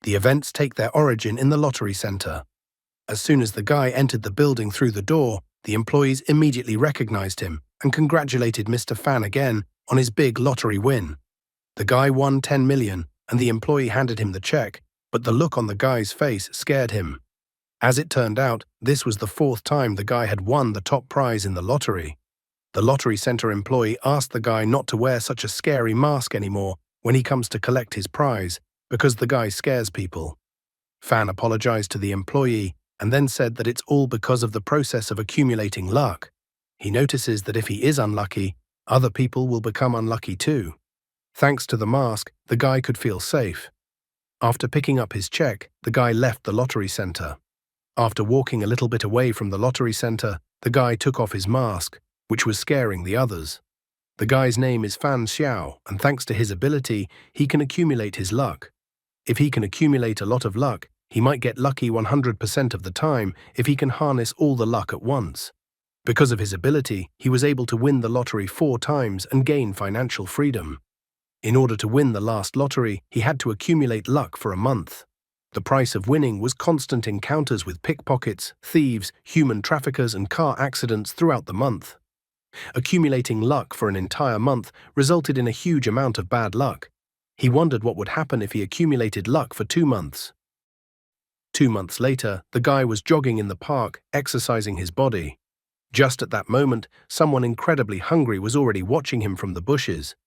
The events take their origin in the lottery center. As soon as the guy entered the building through the door, the employees immediately recognized him and congratulated Mr. Fan again on his big lottery win. The guy won 10 million and the employee handed him the check, but the look on the guy's face scared him. As it turned out, this was the fourth time the guy had won the top prize in the lottery. The lottery center employee asked the guy not to wear such a scary mask anymore when he comes to collect his prize, because the guy scares people. Fan apologized to the employee and then said that it's all because of the process of accumulating luck. He notices that if he is unlucky, other people will become unlucky too. Thanks to the mask, the guy could feel safe. After picking up his check, the guy left the lottery center. After walking a little bit away from the lottery center, the guy took off his mask, which was scaring the others. The guy's name is Fan Xiao, and thanks to his ability, he can accumulate his luck. If he can accumulate a lot of luck, he might get lucky 100% of the time if he can harness all the luck at once. Because of his ability, he was able to win the lottery 4 times and gain financial freedom. In order to win the last lottery, he had to accumulate luck for a month. The price of winning was constant encounters with pickpockets, thieves, human traffickers, and car accidents throughout the month. Accumulating luck for an entire month resulted in a huge amount of bad luck. He wondered what would happen if he accumulated luck for 2 months. 2 months later, the guy was jogging in the park, exercising his body. Just at that moment, someone incredibly hungry was already watching him from the bushes.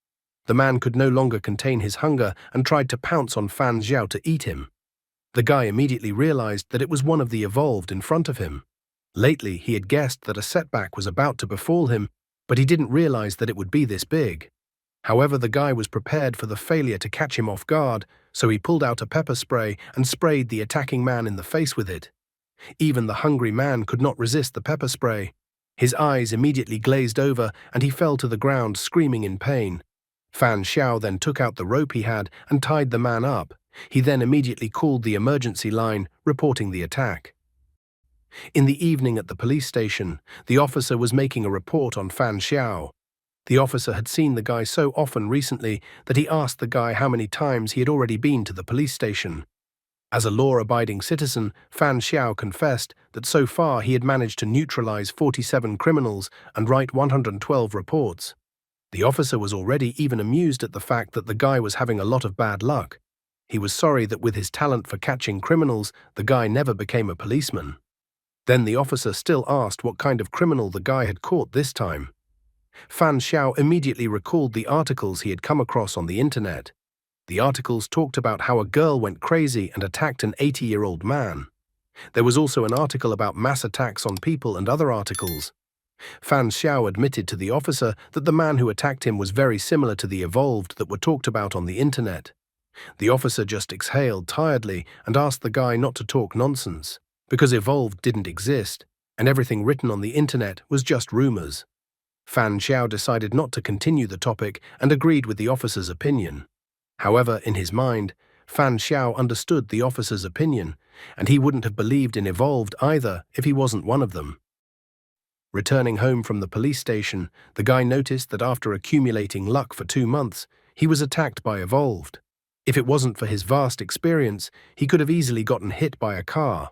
The man could no longer contain his hunger and tried to pounce on Fan Xiao to eat him. The guy immediately realized that it was one of the evolved in front of him. Lately, he had guessed that a setback was about to befall him, but he didn't realize that it would be this big. However, the guy was prepared for the failure to catch him off guard, so he pulled out a pepper spray and sprayed the attacking man in the face with it. Even the hungry man could not resist the pepper spray. His eyes immediately glazed over and he fell to the ground screaming in pain. Fan Xiao then took out the rope he had and tied the man up. He then immediately called the emergency line, reporting the attack. In the evening at the police station, the officer was making a report on Fan Xiao. The officer had seen the guy so often recently that he asked the guy how many times he had already been to the police station. As a law-abiding citizen, Fan Xiao confessed that so far he had managed to neutralize 47 criminals and write 112 reports. The officer was already even amused at the fact that the guy was having a lot of bad luck. He was sorry that with his talent for catching criminals, the guy never became a policeman. Then the officer still asked what kind of criminal the guy had caught this time. Fan Xiao immediately recalled the articles he had come across on the internet. The articles talked about how a girl went crazy and attacked an 80-year-old man. There was also an article about mass attacks on people and other articles. Fan Xiao admitted to the officer that the man who attacked him was very similar to the evolved that were talked about on the internet. The officer just exhaled tiredly and asked the guy not to talk nonsense, because evolved didn't exist, and everything written on the internet was just rumors. Fan Xiao decided not to continue the topic and agreed with the officer's opinion. However, in his mind, Fan Xiao understood the officer's opinion, and he wouldn't have believed in evolved either if he wasn't one of them. Returning home from the police station, the guy noticed that after accumulating luck for 2 months, he was attacked by evolved. If it wasn't for his vast experience, he could have easily gotten hit by a car.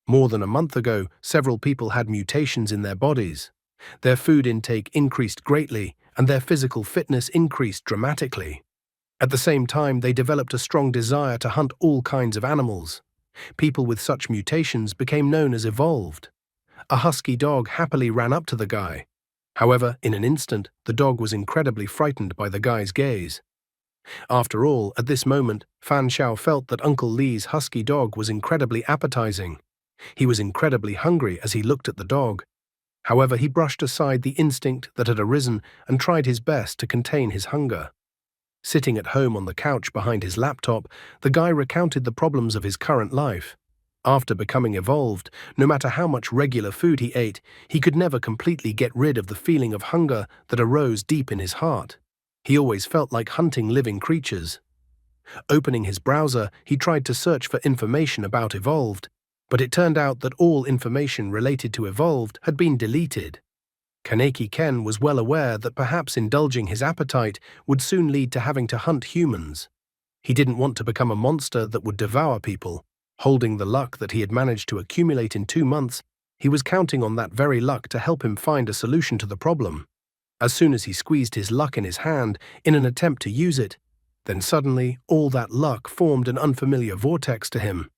More than a month ago, several people had mutations in their bodies. Their food intake increased greatly, and their physical fitness increased dramatically. At the same time, they developed a strong desire to hunt all kinds of animals. People with such mutations became known as evolved. A husky dog happily ran up to the guy. However, in an instant, the dog was incredibly frightened by the guy's gaze. After all, at this moment, Fan Xiao felt that Uncle Li's husky dog was incredibly appetizing. He was incredibly hungry as he looked at the dog. However, he brushed aside the instinct that had arisen and tried his best to contain his hunger. Sitting at home on the couch behind his laptop, the guy recounted the problems of his current life. After becoming evolved, no matter how much regular food he ate, he could never completely get rid of the feeling of hunger that arose deep in his heart. He always felt like hunting living creatures. Opening his browser, he tried to search for information about evolved, but it turned out that all information related to evolved had been deleted. Kaneki Ken was well aware that perhaps indulging his appetite would soon lead to having to hunt humans. He didn't want to become a monster that would devour people. Holding the luck that he had managed to accumulate in 2 months, he was counting on that very luck to help him find a solution to the problem. As soon as he squeezed his luck in his hand in an attempt to use it, then suddenly all that luck formed an unfamiliar vortex to him.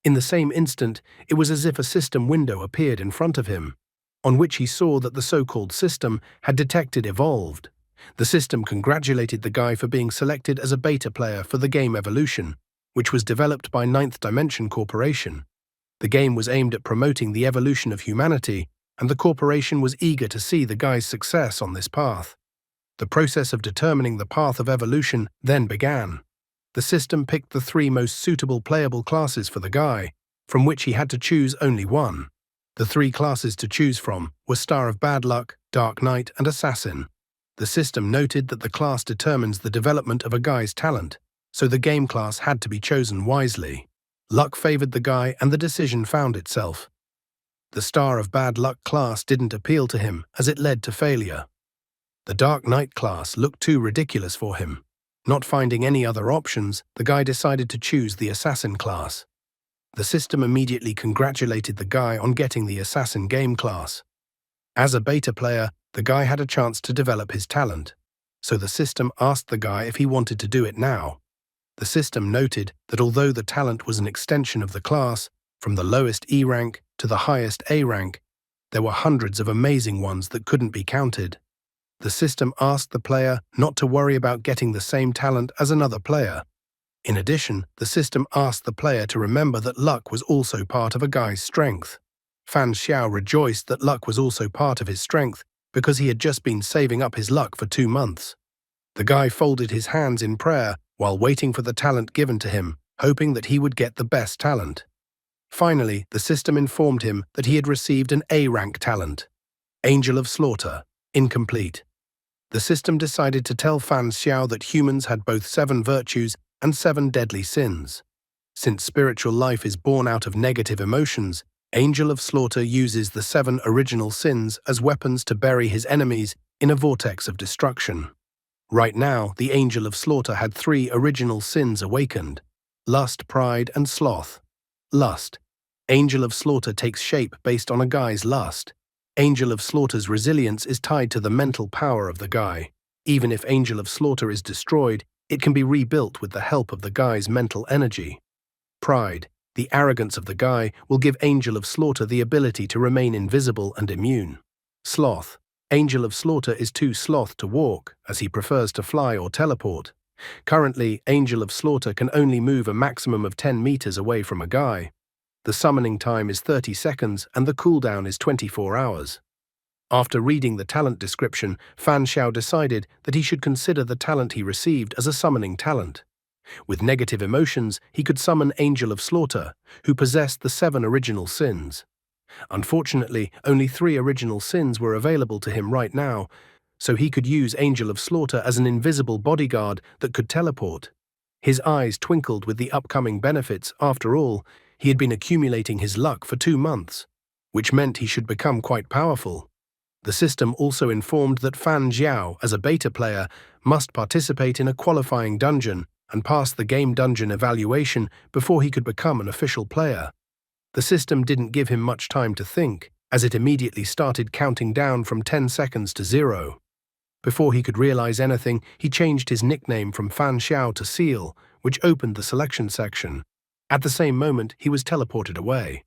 In the same instant, it was as if a system window appeared in front of him, on which he saw that the so-called system had detected evolved. The system congratulated the guy for being selected as a beta player for the game Evolution, which was developed by Ninth Dimension Corporation. The game was aimed at promoting the evolution of humanity, and the corporation was eager to see the guy's success on this path. The process of determining the path of evolution then began. The system picked the 3 most suitable playable classes for the guy, from which he had to choose only one. The 3 classes to choose from were Star of Bad Luck, Dark Knight, and Assassin. The system noted that the class determines the development of a guy's talent, so the game class had to be chosen wisely. Luck favored the guy and the decision found itself. The Star of Bad Luck class didn't appeal to him as it led to failure. The Dark Knight class looked too ridiculous for him. Not finding any other options, the guy decided to choose the Assassin class. The system immediately congratulated the guy on getting the Assassin game class. As a beta player, the guy had a chance to develop his talent, so the system asked the guy if he wanted to do it now. The system noted that although the talent was an extension of the class, from the lowest E rank to the highest A rank, there were hundreds of amazing ones that couldn't be counted. The system asked the player not to worry about getting the same talent as another player. In addition, the system asked the player to remember that luck was also part of a guy's strength. Fan Xiao rejoiced that luck was also part of his strength because he had just been saving up his luck for 2 months. The guy folded his hands in prayer while waiting for the talent given to him, hoping that he would get the best talent. Finally, the system informed him that he had received an A-rank talent. Angel of Slaughter, incomplete. The system decided to tell Fan Xiao that humans had both 7 virtues and 7 deadly sins. Since spiritual life is born out of negative emotions, Angel of Slaughter uses the 7 original sins as weapons to bury his enemies in a vortex of destruction. Right now, the Angel of Slaughter had 3 original sins awakened: lust, pride, and sloth. Lust. Angel of Slaughter takes shape based on a guy's lust. Angel of Slaughter's resilience is tied to the mental power of the guy. Even if Angel of Slaughter is destroyed, it can be rebuilt with the help of the guy's mental energy. Pride. The arrogance of the guy will give Angel of Slaughter the ability to remain invisible and immune. Sloth. Angel of Slaughter is too sloth to walk, as he prefers to fly or teleport. Currently, Angel of Slaughter can only move a maximum of 10 meters away from a guy. The summoning time is 30 seconds and the cooldown is 24 hours. After reading the talent description, Fan Xiao decided that he should consider the talent he received as a summoning talent. With negative emotions, he could summon Angel of Slaughter, who possessed the 7 original sins. Unfortunately, only 3 original sins were available to him right now, so he could use Angel of Slaughter as an invisible bodyguard that could teleport. His eyes twinkled with the upcoming benefits. After all, he had been accumulating his luck for 2 months, which meant he should become quite powerful. The system also informed that Fan Xiao, as a beta player, must participate in a qualifying dungeon and pass the game dungeon evaluation before he could become an official player. The system didn't give him much time to think, as it immediately started counting down from 10 seconds to 0. Before he could realize anything, he changed his nickname from Fan Xiao to Seal, which opened the selection section. At the same moment, he was teleported away.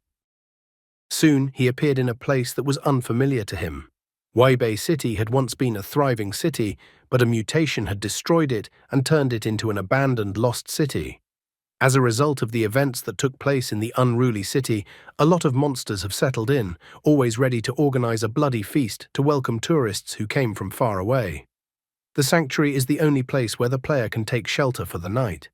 Soon, he appeared in a place that was unfamiliar to him. Weibei City had once been a thriving city, but a mutation had destroyed it and turned it into an abandoned lost city. As a result of the events that took place in the unruly city, a lot of monsters have settled in, always ready to organize a bloody feast to welcome tourists who came from far away. The sanctuary is the only place where the player can take shelter for the night.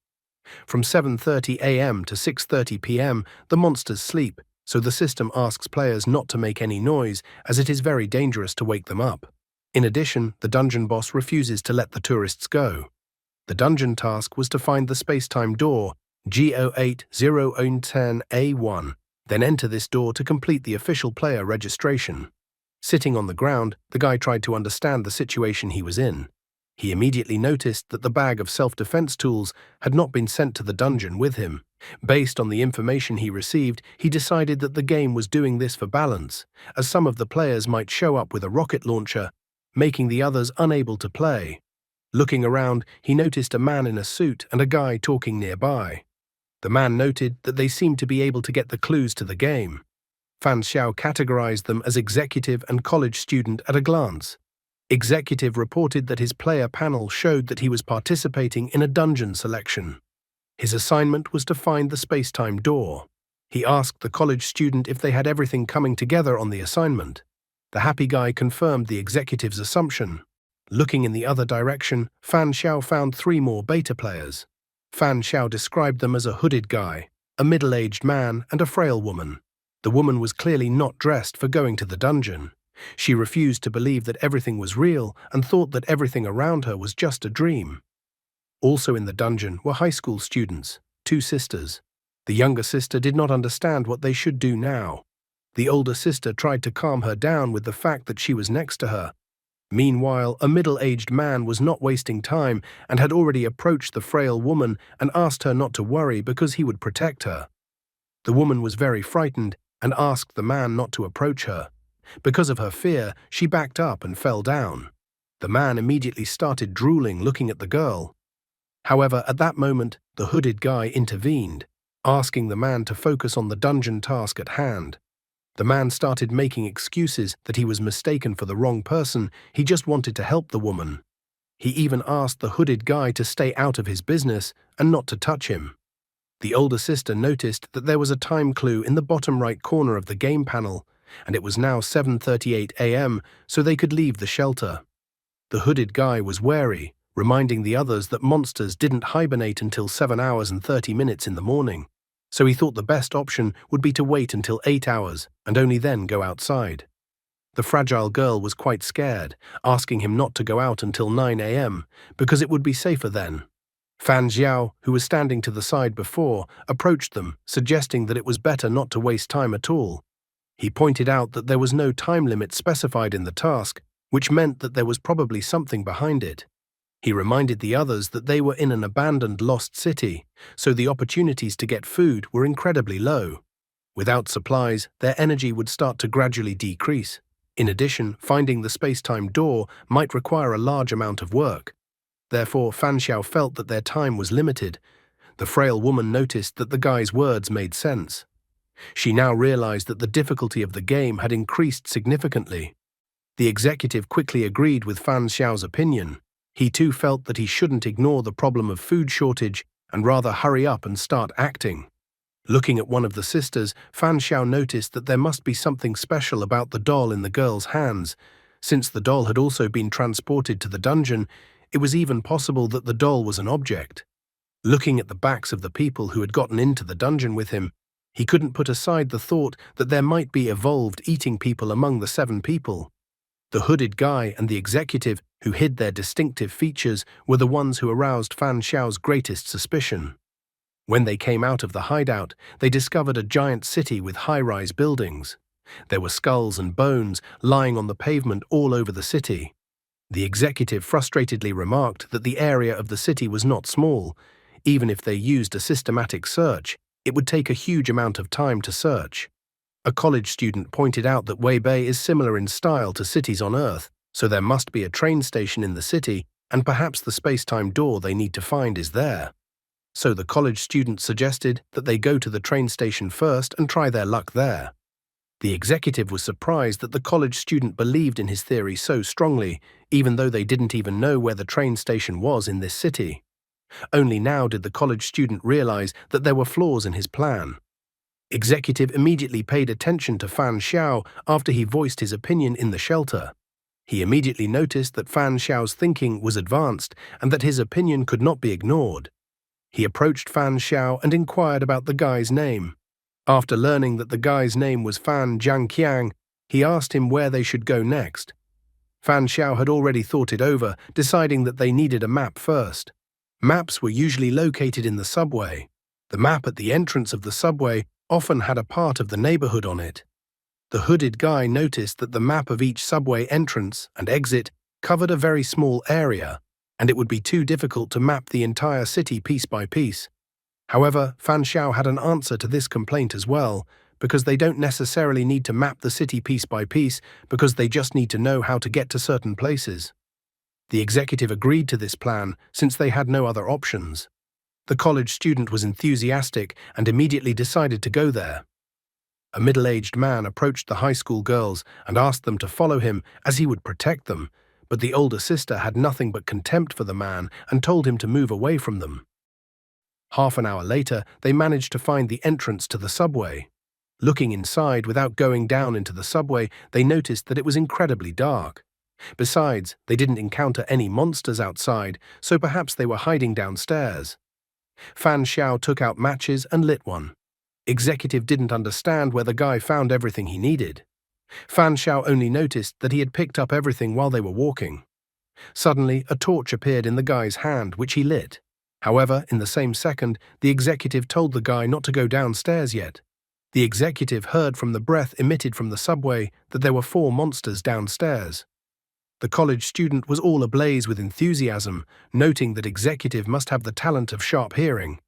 From 7:30 a.m. to 6:30 p.m., the monsters sleep, so the system asks players not to make any noise, as it is very dangerous to wake them up. In addition, the dungeon boss refuses to let the tourists go. The dungeon task was to find the space-time door, G080110A1, then enter this door to complete the official player registration. Sitting on the ground, the guy tried to understand the situation he was in. He immediately noticed that the bag of self-defense tools had not been sent to the dungeon with him. Based on the information he received, he decided that the game was doing this for balance, as some of the players might show up with a rocket launcher, making the others unable to play. Looking around, he noticed a man in a suit and a guy talking nearby. The man noted that they seemed to be able to get the clues to the game. Fan Xiao categorized them as executive and college student at a glance. Executive reported that his player panel showed that he was participating in a dungeon selection. His assignment was to find the space-time door. He asked the college student if they had everything coming together on the assignment. The happy guy confirmed the executive's assumption. Looking in the other direction, Fan Xiao found 3 more beta players. Fan Xiao described them as a hooded guy, a middle-aged man, and a frail woman. The woman was clearly not dressed for going to the dungeon. She refused to believe that everything was real and thought that everything around her was just a dream. Also in the dungeon were high school students, 2 sisters. The younger sister did not understand what they should do now. The older sister tried to calm her down with the fact that she was next to her. Meanwhile, a middle-aged man was not wasting time and had already approached the frail woman and asked her not to worry because he would protect her. The woman was very frightened and asked the man not to approach her. Because of her fear, she backed up and fell down. The man immediately started drooling, looking at the girl. However, at that moment, the hooded guy intervened, asking the man to focus on the dungeon task at hand. The man started making excuses that he was mistaken for the wrong person, he just wanted to help the woman. He even asked the hooded guy to stay out of his business and not to touch him. The older sister noticed that there was a time clue in the bottom right corner of the game panel, and it was now 7:38 a.m., so they could leave the shelter. The hooded guy was wary, reminding the others that monsters didn't hibernate until 7 hours and 30 minutes in the morning, so he thought the best option would be to wait until 8 hours and only then go outside. The fragile girl was quite scared, asking him not to go out until 9 a.m. because it would be safer then. Fan Xiao, who was standing to the side before, approached them, suggesting that it was better not to waste time at all. He pointed out that there was no time limit specified in the task, which meant that there was probably something behind it. He reminded the others that they were in an abandoned lost city, so the opportunities to get food were incredibly low. Without supplies, their energy would start to gradually decrease. In addition, finding the space-time door might require a large amount of work. Therefore, Fan Xiao felt that their time was limited. The frail woman noticed that the guy's words made sense. She now realized that the difficulty of the game had increased significantly. The executive quickly agreed with Fan Xiao's opinion. He too felt that he shouldn't ignore the problem of food shortage and rather hurry up and start acting. Looking at one of the sisters, Fan Xiao noticed that there must be something special about the doll in the girl's hands. Since the doll had also been transported to the dungeon, it was even possible that the doll was an object. Looking at the backs of the people who had gotten into the dungeon with him, he couldn't put aside the thought that there might be evolved eating people among the 7 people. The hooded guy and the executive, who hid their distinctive features, were the ones who aroused Fan Xiao's greatest suspicion. When they came out of the hideout, they discovered a giant city with high-rise buildings. There were skulls and bones lying on the pavement all over the city. The executive frustratedly remarked that the area of the city was not small. Even if they used a systematic search, it would take a huge amount of time to search. A college student pointed out that Weibei is similar in style to cities on Earth, so there must be a train station in the city, and perhaps the space-time door they need to find is there. So the college student suggested that they go to the train station first and try their luck there. The executive was surprised that the college student believed in his theory so strongly, even though they didn't even know where the train station was in this city. Only now did the college student realize that there were flaws in his plan. Executive immediately paid attention to Fan Xiao after he voiced his opinion in the shelter. He immediately noticed that Fan Xiao's thinking was advanced and that his opinion could not be ignored. He approached Fan Xiao and inquired about the guy's name. After learning that the guy's name was Fan Jiangqiang, he asked him where they should go next. Fan Xiao had already thought it over, deciding that they needed a map first. Maps were usually located in the subway. The map at the entrance of the subway often had a part of the neighborhood on it. The hooded guy noticed that the map of each subway entrance and exit covered a very small area, and it would be too difficult to map the entire city piece by piece. However, Fan Xiao had an answer to this complaint as well, because they don't necessarily need to map the city piece by piece, because they just need to know how to get to certain places. The executive agreed to this plan since they had no other options. The college student was enthusiastic and immediately decided to go there. A middle-aged man approached the high school girls and asked them to follow him as he would protect them, but the older sister had nothing but contempt for the man and told him to move away from them. Half an hour later, they managed to find the entrance to the subway. Looking inside without going down into the subway, they noticed that it was incredibly dark. Besides, they didn't encounter any monsters outside, so perhaps they were hiding downstairs. Fan Xiao took out matches and lit one. Executive didn't understand where the guy found everything he needed. Fan Xiao only noticed that he had picked up everything while they were walking. Suddenly, a torch appeared in the guy's hand, which he lit. However, in the same second, the executive told the guy not to go downstairs yet. The executive heard from the breath emitted from the subway that there were 4 monsters downstairs. The college student was all ablaze with enthusiasm, noting that executive must have the talent of sharp hearing.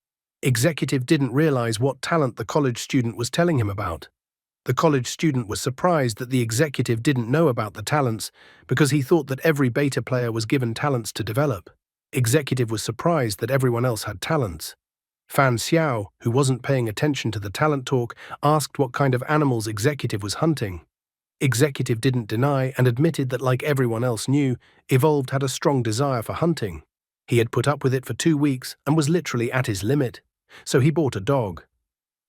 Executive didn't realize what talent the college student was telling him about. The college student was surprised that the executive didn't know about the talents because he thought that every beta player was given talents to develop. Executive was surprised that everyone else had talents. Fan Xiao, who wasn't paying attention to the talent talk, asked what kind of animals Executive was hunting. Executive didn't deny and admitted that, like everyone else knew, Evolved had a strong desire for hunting. He had put up with it for 2 weeks and was literally at his limit, so he bought a dog.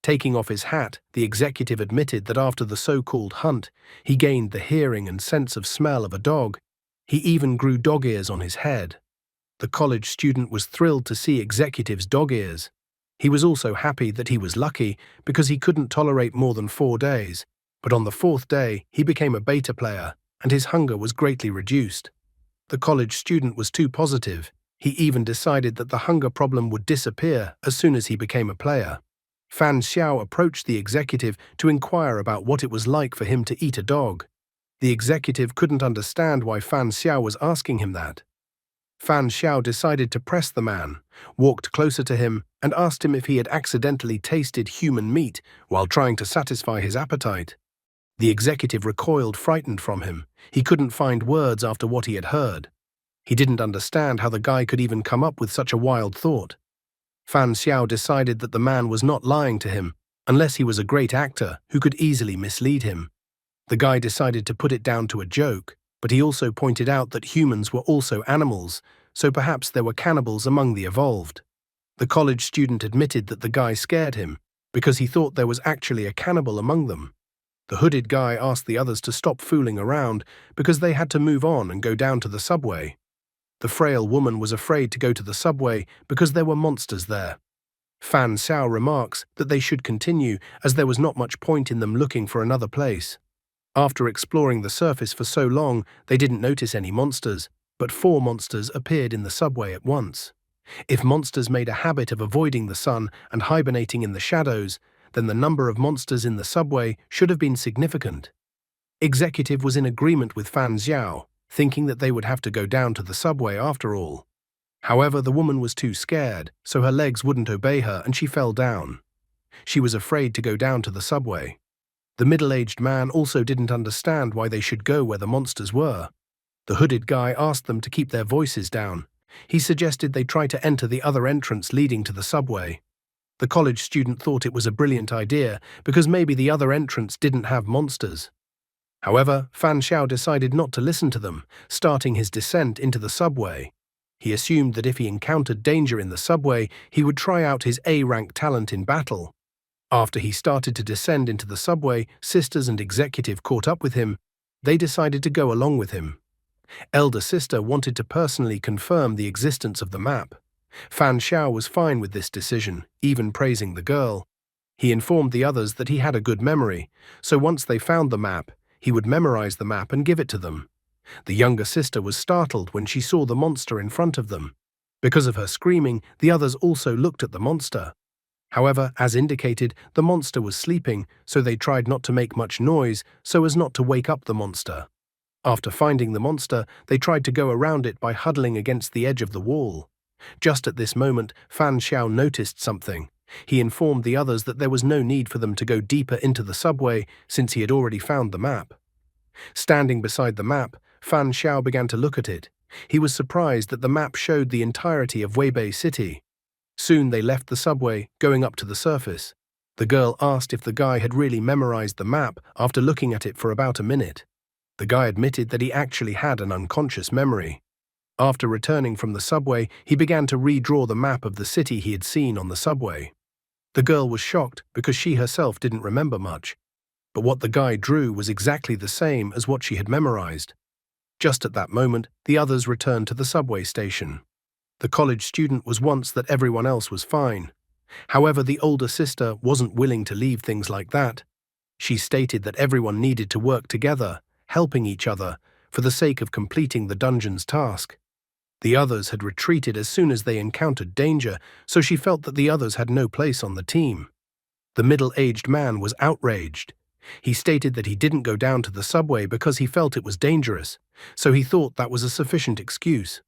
Taking off his hat, the executive admitted that after the so-called hunt, he gained the hearing and sense of smell of a dog. He even grew dog ears on his head. The college student was thrilled to see Executive's dog ears. He was also happy that he was lucky because he couldn't tolerate more than 4 days, but on the 4th day he became a beta player and his hunger was greatly reduced. The college student was too positive. He even decided that the hunger problem would disappear as soon as he became a player. Fan Xiao approached the executive to inquire about what it was like for him to eat a dog. The executive couldn't understand why Fan Xiao was asking him that. Fan Xiao decided to press the man, walked closer to him, and asked him if he had accidentally tasted human meat while trying to satisfy his appetite. The executive recoiled, frightened from him. He couldn't find words after what he had heard. He didn't understand how the guy could even come up with such a wild thought. Fan Xiao decided that the man was not lying to him, unless he was a great actor who could easily mislead him. The guy decided to put it down to a joke, but he also pointed out that humans were also animals, so perhaps there were cannibals among the evolved. The college student admitted that the guy scared him, because he thought there was actually a cannibal among them. The hooded guy asked the others to stop fooling around because they had to move on and go down to the subway. The frail woman was afraid to go to the subway because there were monsters there. Fan Xiao remarks that they should continue as there was not much point in them looking for another place. After exploring the surface for so long, they didn't notice any monsters, but 4 monsters appeared in the subway at once. If monsters made a habit of avoiding the sun and hibernating in the shadows, then the number of monsters in the subway should have been significant. Executive was in agreement with Fan Xiao, thinking that they would have to go down to the subway after all. However, the woman was too scared, so her legs wouldn't obey her and she fell down. She was afraid to go down to the subway. The middle-aged man also didn't understand why they should go where the monsters were. The hooded guy asked them to keep their voices down. He suggested they try to enter the other entrance leading to the subway. The college student thought it was a brilliant idea because maybe the other entrance didn't have monsters. However, Fan Xiao decided not to listen to them, starting his descent into the subway. He assumed that if he encountered danger in the subway, he would try out his A-rank talent in battle. After he started to descend into the subway, sisters and executive caught up with him. They decided to go along with him. Elder sister wanted to personally confirm the existence of the map. Fan Xiao was fine with this decision, even praising the girl. He informed the others that he had a good memory, so once they found the map, he would memorize the map and give it to them. The younger sister was startled when she saw the monster in front of them. Because of her screaming, the others also looked at the monster. However, as indicated, the monster was sleeping, so they tried not to make much noise so as not to wake up the monster. After finding the monster, they tried to go around it by huddling against the edge of the wall. Just at this moment, Fan Xiao noticed something. He informed the others that there was no need for them to go deeper into the subway since he had already found the map. Standing beside the map, Fan Xiao began to look at it. He was surprised that the map showed the entirety of Weibei City. Soon they left the subway, going up to the surface. The girl asked if the guy had really memorized the map after looking at it for about a minute. The guy admitted that he actually had an unconscious memory. After returning from the subway, he began to redraw the map of the city he had seen on the subway. The girl was shocked because she herself didn't remember much. But what the guy drew was exactly the same as what she had memorized. Just at that moment, the others returned to the subway station. The college student was once that everyone else was fine. However, the older sister wasn't willing to leave things like that. She stated that everyone needed to work together, helping each other, for the sake of completing the dungeon's task. The others had retreated as soon as they encountered danger, so she felt that the others had no place on the team. The middle-aged man was outraged. He stated that he didn't go down to the subway because he felt it was dangerous, so he thought that was a sufficient excuse.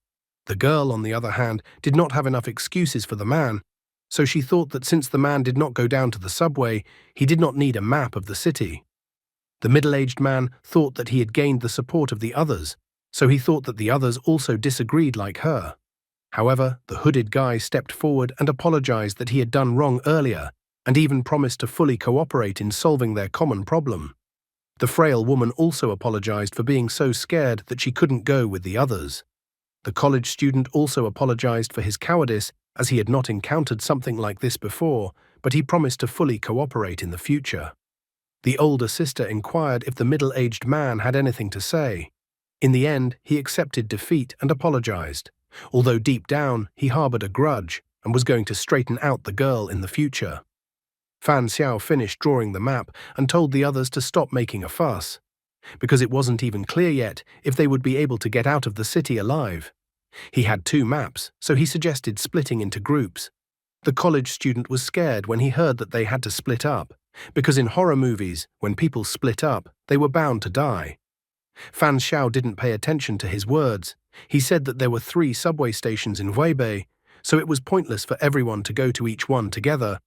The girl, on the other hand, did not have enough excuses for the man, so she thought that since the man did not go down to the subway, he did not need a map of the city. The middle-aged man thought that he had gained the support of the others, so he thought that the others also disagreed like her. However, the hooded guy stepped forward and apologized that he had done wrong earlier, and even promised to fully cooperate in solving their common problem. The frail woman also apologized for being so scared that she couldn't go with the others. The college student also apologized for his cowardice as he had not encountered something like this before, but he promised to fully cooperate in the future. The older sister inquired if the middle-aged man had anything to say. In the end, he accepted defeat and apologized, although deep down he harbored a grudge and was going to straighten out the girl in the future. Fan Xiao finished drawing the map and told the others to stop making a fuss, because it wasn't even clear yet if they would be able to get out of the city alive. He had 2 maps, so he suggested splitting into groups. The college student was scared when he heard that they had to split up, because in horror movies, when people split up, they were bound to die. Fan Xiao didn't pay attention to his words. He said that there were 3 subway stations in Weibei, so it was pointless for everyone to go to each one together,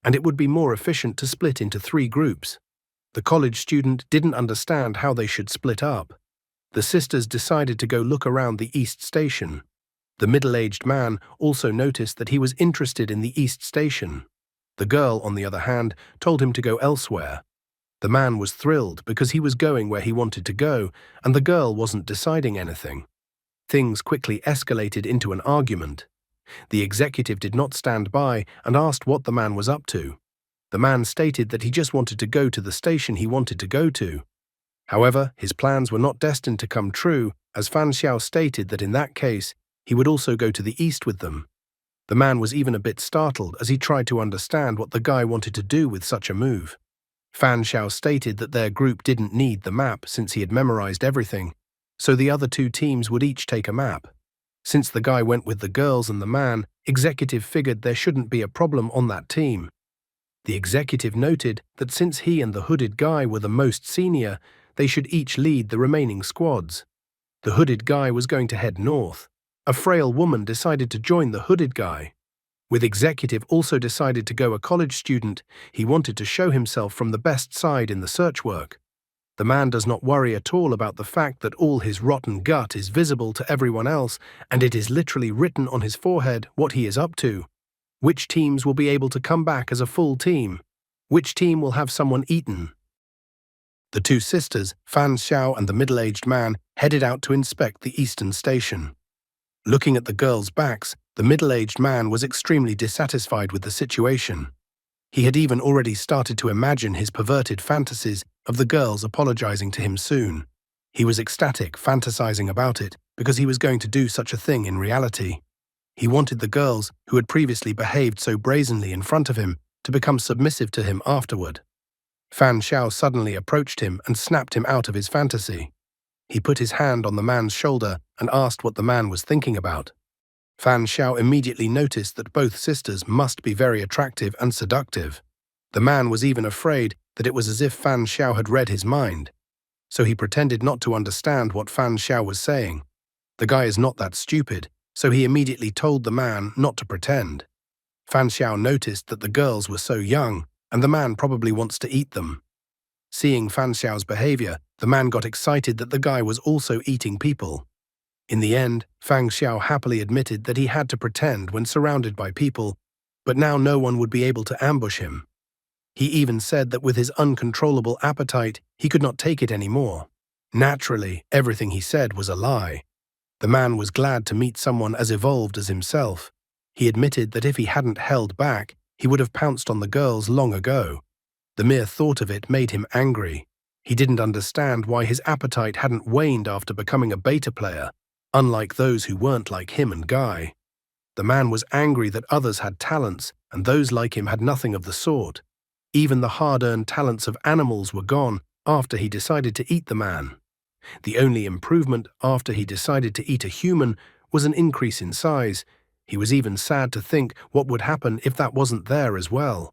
and it would be more efficient to split into 3 groups. The college student didn't understand how they should split up. The sisters decided to go look around the East Station. The middle-aged man also noticed that he was interested in the East Station. The girl, on the other hand, told him to go elsewhere. The man was thrilled because he was going where he wanted to go, and the girl wasn't deciding anything. Things quickly escalated into an argument. The executive did not stand by and asked what the man was up to. The man stated that he just wanted to go to the station he wanted to go to. However, his plans were not destined to come true, as Fan Xiao stated that in that case, he would also go to the east with them. The man was even a bit startled as he tried to understand what the guy wanted to do with such a move. Fan Xiao stated that their group didn't need the map since he had memorized everything, so the other 2 teams would each take a map. Since the guy went with the girls and the man, executive figured there shouldn't be a problem on that team. The executive noted that since he and the hooded guy were the most senior, they should each lead the remaining squads. The hooded guy was going to head north. A frail woman decided to join the hooded guy. With executive also decided to go a college student, he wanted to show himself from the best side in the search work. The man does not worry at all about the fact that all his rotten gut is visible to everyone else, and it is literally written on his forehead what he is up to. Which teams will be able to come back as a full team? Which team will have someone eaten? The 2 sisters, Fan Xiao and the middle-aged man, headed out to inspect the eastern station. Looking at the girls' backs, the middle-aged man was extremely dissatisfied with the situation. He had even already started to imagine his perverted fantasies of the girls apologizing to him soon. He was ecstatic, fantasizing about it, because he was going to do such a thing in reality. He wanted the girls, who had previously behaved so brazenly in front of him, to become submissive to him afterward. Fan Xiao suddenly approached him and snapped him out of his fantasy. He put his hand on the man's shoulder and asked what the man was thinking about. Fan Xiao immediately noticed that both sisters must be very attractive and seductive. The man was even afraid that it was as if Fan Xiao had read his mind. so he pretended not to understand what Fan Xiao was saying. The guy is not that stupid, so he immediately told the man not to pretend. Fan Xiao noticed that the girls were so young, and the man probably wants to eat them. Seeing Fan Xiao's behavior, the man got excited that the guy was also eating people. In the end, Fan Xiao happily admitted that he had to pretend when surrounded by people, but now no one would be able to ambush him. He even said that with his uncontrollable appetite, he could not take it anymore. Naturally, everything he said was a lie. The man was glad to meet someone as evolved as himself. He admitted that if he hadn't held back, he would have pounced on the girls long ago. The mere thought of it made him angry. He didn't understand why his appetite hadn't waned after becoming a beta player, unlike those who weren't like him and Guy. The man was angry that others had talents, and those like him had nothing of the sort. Even the hard-earned talents of animals were gone after he decided to eat the man. The only improvement after he decided to eat a human was an increase in size. He was even sad to think what would happen if that wasn't there as well.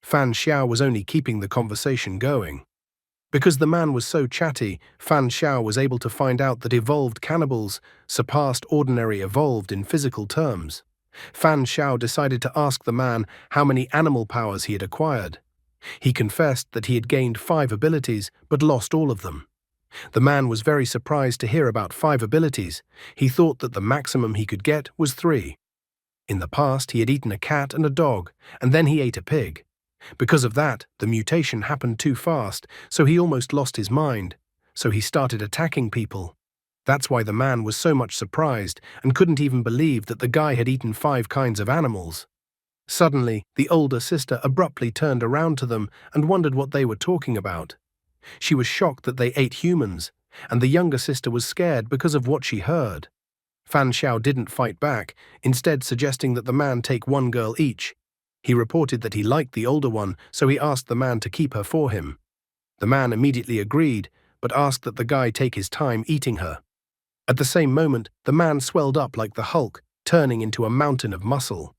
Fan Xiao was only keeping the conversation going. Because the man was so chatty, Fan Xiao was able to find out that evolved cannibals surpassed ordinary evolved in physical terms. Fan Xiao decided to ask the man how many animal powers he had acquired. He confessed that he had gained 5 abilities but lost all of them. The man was very surprised to hear about 5 abilities. He thought that the maximum he could get was 3. In the past, he had eaten a cat and a dog, and then he ate a pig. Because of that, the mutation happened too fast, so he almost lost his mind. So he started attacking people. That's why the man was so much surprised and couldn't even believe that the guy had eaten 5 kinds of animals. Suddenly, the older sister abruptly turned around to them and wondered what they were talking about. She was shocked that they ate humans, and the younger sister was scared because of what she heard. Fan Xiao didn't fight back, instead suggesting that the man take 1 girl each. He reported that he liked the older one, so he asked the man to keep her for him. The man immediately agreed, but asked that the guy take his time eating her. At the same moment, the man swelled up like the Hulk, turning into a mountain of muscle.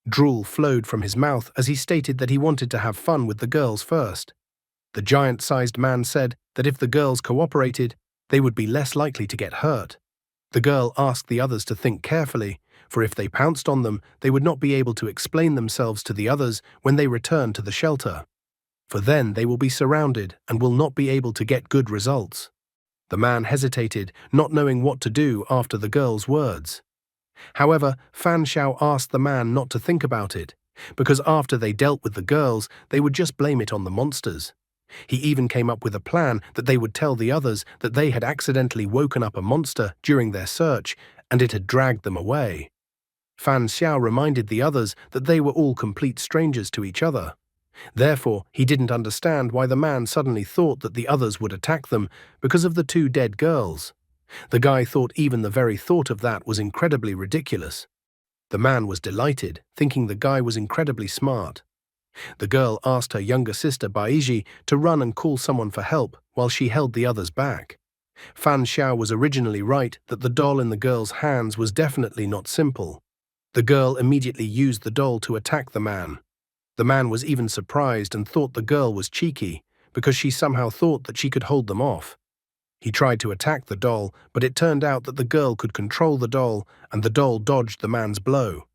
Drool flowed from his mouth as he stated that he wanted to have fun with the girls first. The giant-sized man said that if the girls cooperated, they would be less likely to get hurt. The girl asked the others to think carefully, for if they pounced on them, they would not be able to explain themselves to the others when they return to the shelter. For then they will be surrounded and will not be able to get good results. The man hesitated, not knowing what to do after the girl's words. However, Fan Xiao asked the man not to think about it, because after they dealt with the girls, they would just blame it on the monsters. He even came up with a plan that they would tell the others that they had accidentally woken up a monster during their search and it had dragged them away. Fan Xiao reminded the others that they were all complete strangers to each other. Therefore, he didn't understand why the man suddenly thought that the others would attack them because of the 2 dead girls. The guy thought even the very thought of that was incredibly ridiculous. The man was delighted, thinking the guy was incredibly smart. The girl asked her younger sister Baiji to run and call someone for help while she held the others back. Fan Xiao was originally right that the doll in the girl's hands was definitely not simple. The girl immediately used the doll to attack the man. The man was even surprised and thought the girl was cheeky because she somehow thought that she could hold them off. He tried to attack the doll, but it turned out that the girl could control the doll and the doll dodged the man's blow.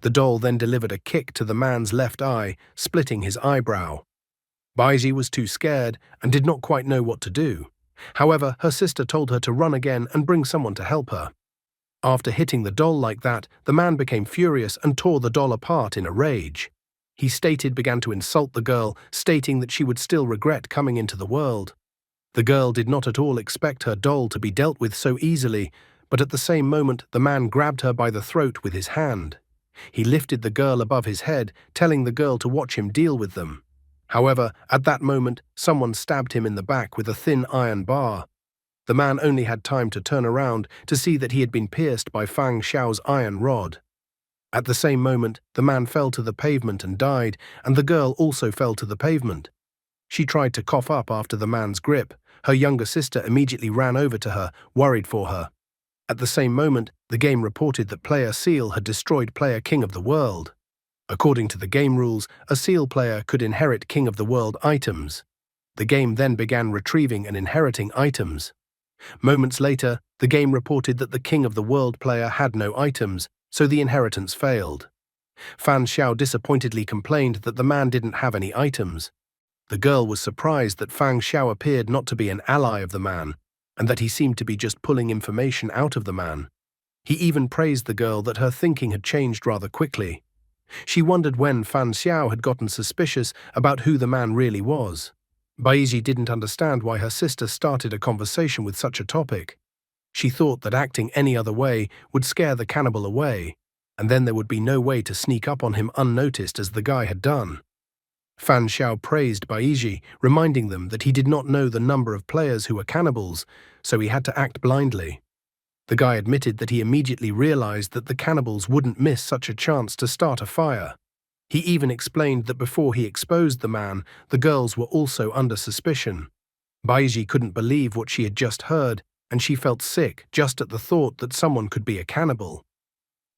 The doll then delivered a kick to the man's left eye, splitting his eyebrow. Baiji was too scared and did not quite know what to do. However, her sister told her to run again and bring someone to help her. After hitting the doll like that, the man became furious and tore the doll apart in a rage. He began to insult the girl, stating that she would still regret coming into the world. The girl did not at all expect her doll to be dealt with so easily, but at the same moment the man grabbed her by the throat with his hand. He lifted the girl above his head, telling the girl to watch him deal with them. However, at that moment, someone stabbed him in the back with a thin iron bar. The man only had time to turn around to see that he had been pierced by Fan Xiao's iron rod. At the same moment, the man fell to the pavement and died, and the girl also fell to the pavement. She tried to cough up after the man's grip. Her younger sister immediately ran over to her, worried for her. At the same moment, the game reported that player Seal had destroyed player King of the World. According to the game rules, a Seal player could inherit King of the World items. The game then began retrieving and inheriting items. Moments later, the game reported that the King of the World player had no items, so the inheritance failed. Fan Xiao disappointedly complained that the man didn't have any items. The girl was surprised that Fang Xiao appeared not to be an ally of the man, and that he seemed to be just pulling information out of the man. He even praised the girl that her thinking had changed rather quickly. She wondered when Fan Xiao had gotten suspicious about who the man really was. Baiji didn't understand why her sister started a conversation with such a topic. She thought that acting any other way would scare the cannibal away, and then there would be no way to sneak up on him unnoticed as the guy had done. Fan Xiao praised Baiji, reminding them that he did not know the number of players who were cannibals, so he had to act blindly. The guy admitted that he immediately realized that the cannibals wouldn't miss such a chance to start a fire. He even explained that before he exposed the man, the girls were also under suspicion. Baiji couldn't believe what she had just heard, and she felt sick just at the thought that someone could be a cannibal.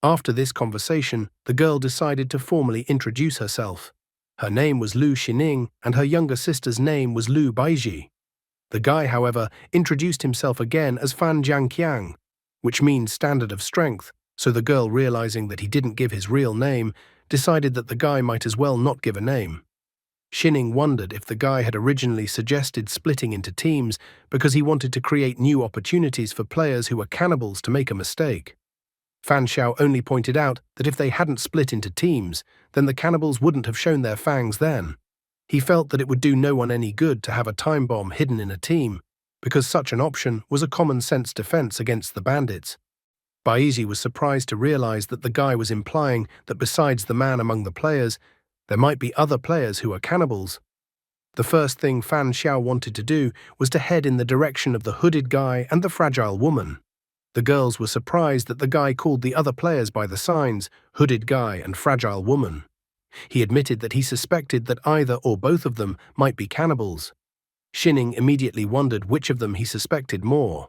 After this conversation, the girl decided to formally introduce herself. Her name was Lu Xining, and her younger sister's name was Lu Baiji. The guy, however, introduced himself again as Fan Jiangqiang, which means standard of strength, so the girl, realizing that he didn't give his real name, decided that the guy might as well not give a name. Xining wondered if the guy had originally suggested splitting into teams because he wanted to create new opportunities for players who were cannibals to make a mistake. Fan Xiao only pointed out that if they hadn't split into teams, then the cannibals wouldn't have shown their fangs then. He felt that it would do no one any good to have a time bomb hidden in a team, because such an option was a common-sense defense against the bandits. Baiji was surprised to realize that the guy was implying that besides the man among the players, there might be other players who are cannibals. The first thing Fan Xiao wanted to do was to head in the direction of the hooded guy and the fragile woman. The girls were surprised that the guy called the other players by the signs, hooded guy and fragile woman. He admitted that he suspected that either or both of them might be cannibals. Xining immediately wondered which of them he suspected more.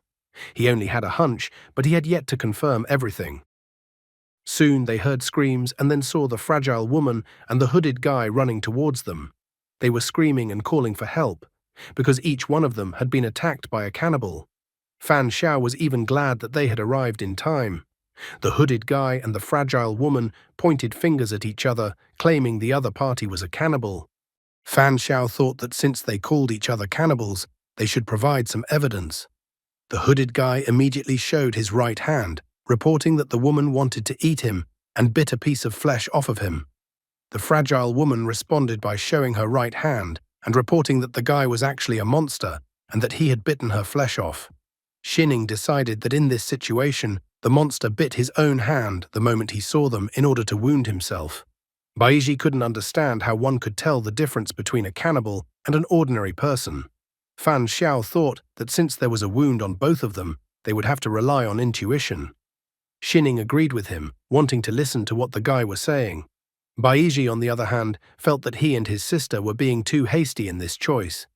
He only had a hunch, but he had yet to confirm everything. Soon they heard screams and then saw the fragile woman and the hooded guy running towards them. They were screaming and calling for help, because each one of them had been attacked by a cannibal. Fan Xiao was even glad that they had arrived in time. The hooded guy and the fragile woman pointed fingers at each other, claiming the other party was a cannibal. Fan Xiao thought that since they called each other cannibals, they should provide some evidence. The hooded guy immediately showed his right hand, reporting that the woman wanted to eat him and bit a piece of flesh off of him. The fragile woman responded by showing her right hand and reporting that the guy was actually a monster and that he had bitten her flesh off. Xining decided that in this situation, the monster bit his own hand the moment he saw them in order to wound himself. Baiji couldn't understand how one could tell the difference between a cannibal and an ordinary person. Fan Xiao thought that since there was a wound on both of them, they would have to rely on intuition. Xining agreed with him, wanting to listen to what the guy was saying. Baiji, on the other hand, felt that he and his sister were being too hasty in this choice.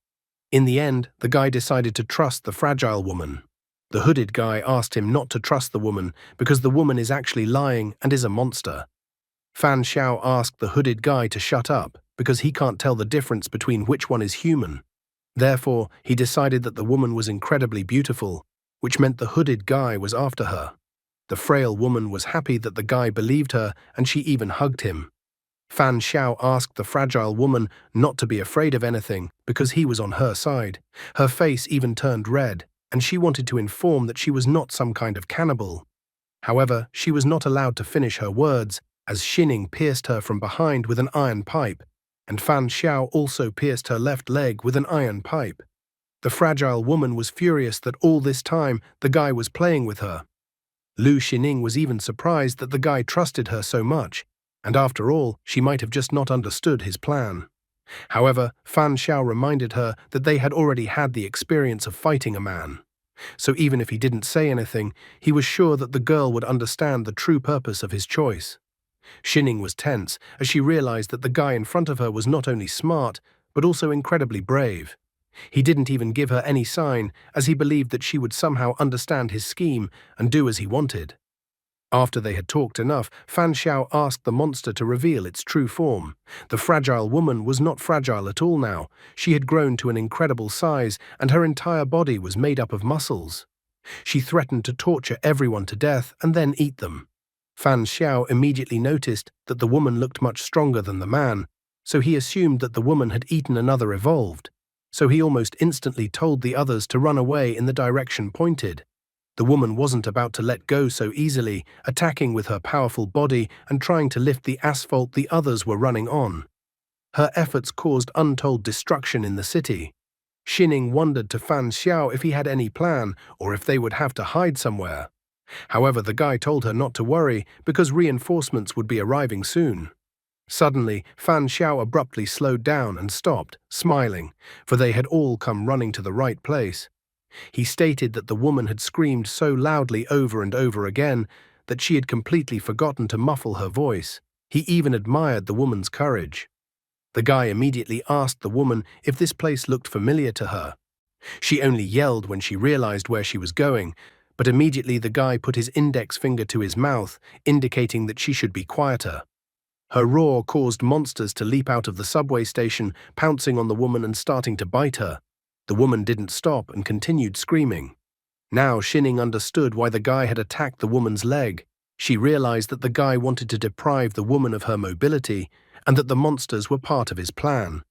In the end, the guy decided to trust the fragile woman. The hooded guy asked him not to trust the woman because the woman is actually lying and is a monster. Fan Xiao asked the hooded guy to shut up because he can't tell the difference between which one is human. Therefore, he decided that the woman was incredibly beautiful, which meant the hooded guy was after her. The frail woman was happy that the guy believed her, and she even hugged him. Fan Xiao asked the fragile woman not to be afraid of anything because he was on her side. Her face even turned red, and she wanted to inform that she was not some kind of cannibal. However, she was not allowed to finish her words, as Xining pierced her from behind with an iron pipe, and Fan Xiao also pierced her left leg with an iron pipe. The fragile woman was furious that all this time the guy was playing with her. Lu Xining was even surprised that the guy trusted her so much, and after all, she might have just not understood his plan. However, Fan Xiao reminded her that they had already had the experience of fighting a man. So even if he didn't say anything, he was sure that the girl would understand the true purpose of his choice. Xining was tense as she realized that the guy in front of her was not only smart, but also incredibly brave. He didn't even give her any sign, as he believed that she would somehow understand his scheme and do as he wanted. After they had talked enough, Fan Xiao asked the monster to reveal its true form. The fragile woman was not fragile at all now. She had grown to an incredible size, and her entire body was made up of muscles. She threatened to torture everyone to death and then eat them. Fan Xiao immediately noticed that the woman looked much stronger than the man, so he assumed that the woman had eaten another evolved. So he almost instantly told the others to run away in the direction pointed. The woman wasn't about to let go so easily, attacking with her powerful body and trying to lift the asphalt the others were running on. Her efforts caused untold destruction in the city. Xining wondered to Fan Xiao if he had any plan or if they would have to hide somewhere. However, the guy told her not to worry because reinforcements would be arriving soon. Suddenly, Fan Xiao abruptly slowed down and stopped, smiling, for they had all come running to the right place. He stated that the woman had screamed so loudly over and over again that she had completely forgotten to muffle her voice. He even admired the woman's courage. The guy immediately asked the woman if this place looked familiar to her. She only yelled when she realized where she was going, but immediately the guy put his index finger to his mouth, indicating that she should be quieter. Her roar caused monsters to leap out of the subway station, pouncing on the woman and starting to bite her. The woman didn't stop and continued screaming. Now Xining understood why the guy had attacked the woman's leg. She realized that the guy wanted to deprive the woman of her mobility and that the monsters were part of his plan.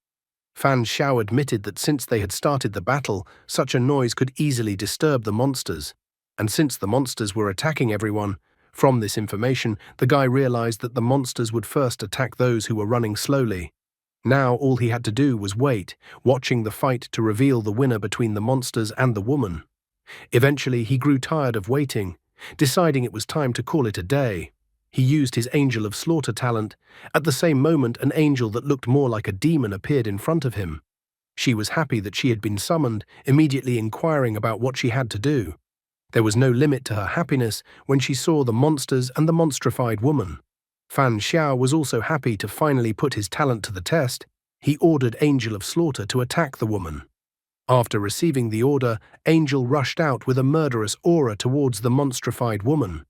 Fan Xiao admitted that since they had started the battle, such a noise could easily disturb the monsters. And since the monsters were attacking everyone, from this information, the guy realized that the monsters would first attack those who were running slowly. Now all he had to do was wait, watching the fight to reveal the winner between the monsters and the woman. Eventually, he grew tired of waiting, deciding it was time to call it a day. He used his Angel of Slaughter talent. At the same moment, an angel that looked more like a demon appeared in front of him. She was happy that she had been summoned, immediately inquiring about what she had to do. There was no limit to her happiness when she saw the monsters and the monstrified woman. Fan Xiao was also happy to finally put his talent to the test. He ordered Angel of Slaughter to attack the woman. After receiving the order, Angel rushed out with a murderous aura towards the monstrified woman.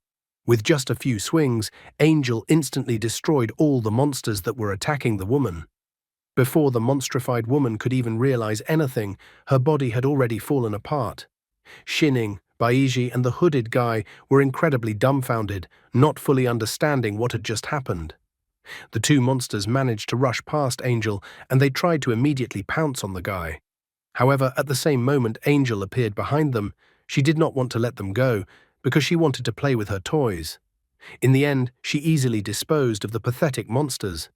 With just a few swings, Angel instantly destroyed all the monsters that were attacking the woman. Before the monstrified woman could even realize anything, her body had already fallen apart. Xining, Baiji, and the hooded guy were incredibly dumbfounded, not fully understanding what had just happened. The two monsters managed to rush past Angel, and they tried to immediately pounce on the guy. However, at the same moment Angel appeared behind them. She did not want to let them go, because she wanted to play with her toys. In the end, she easily disposed of the pathetic monsters.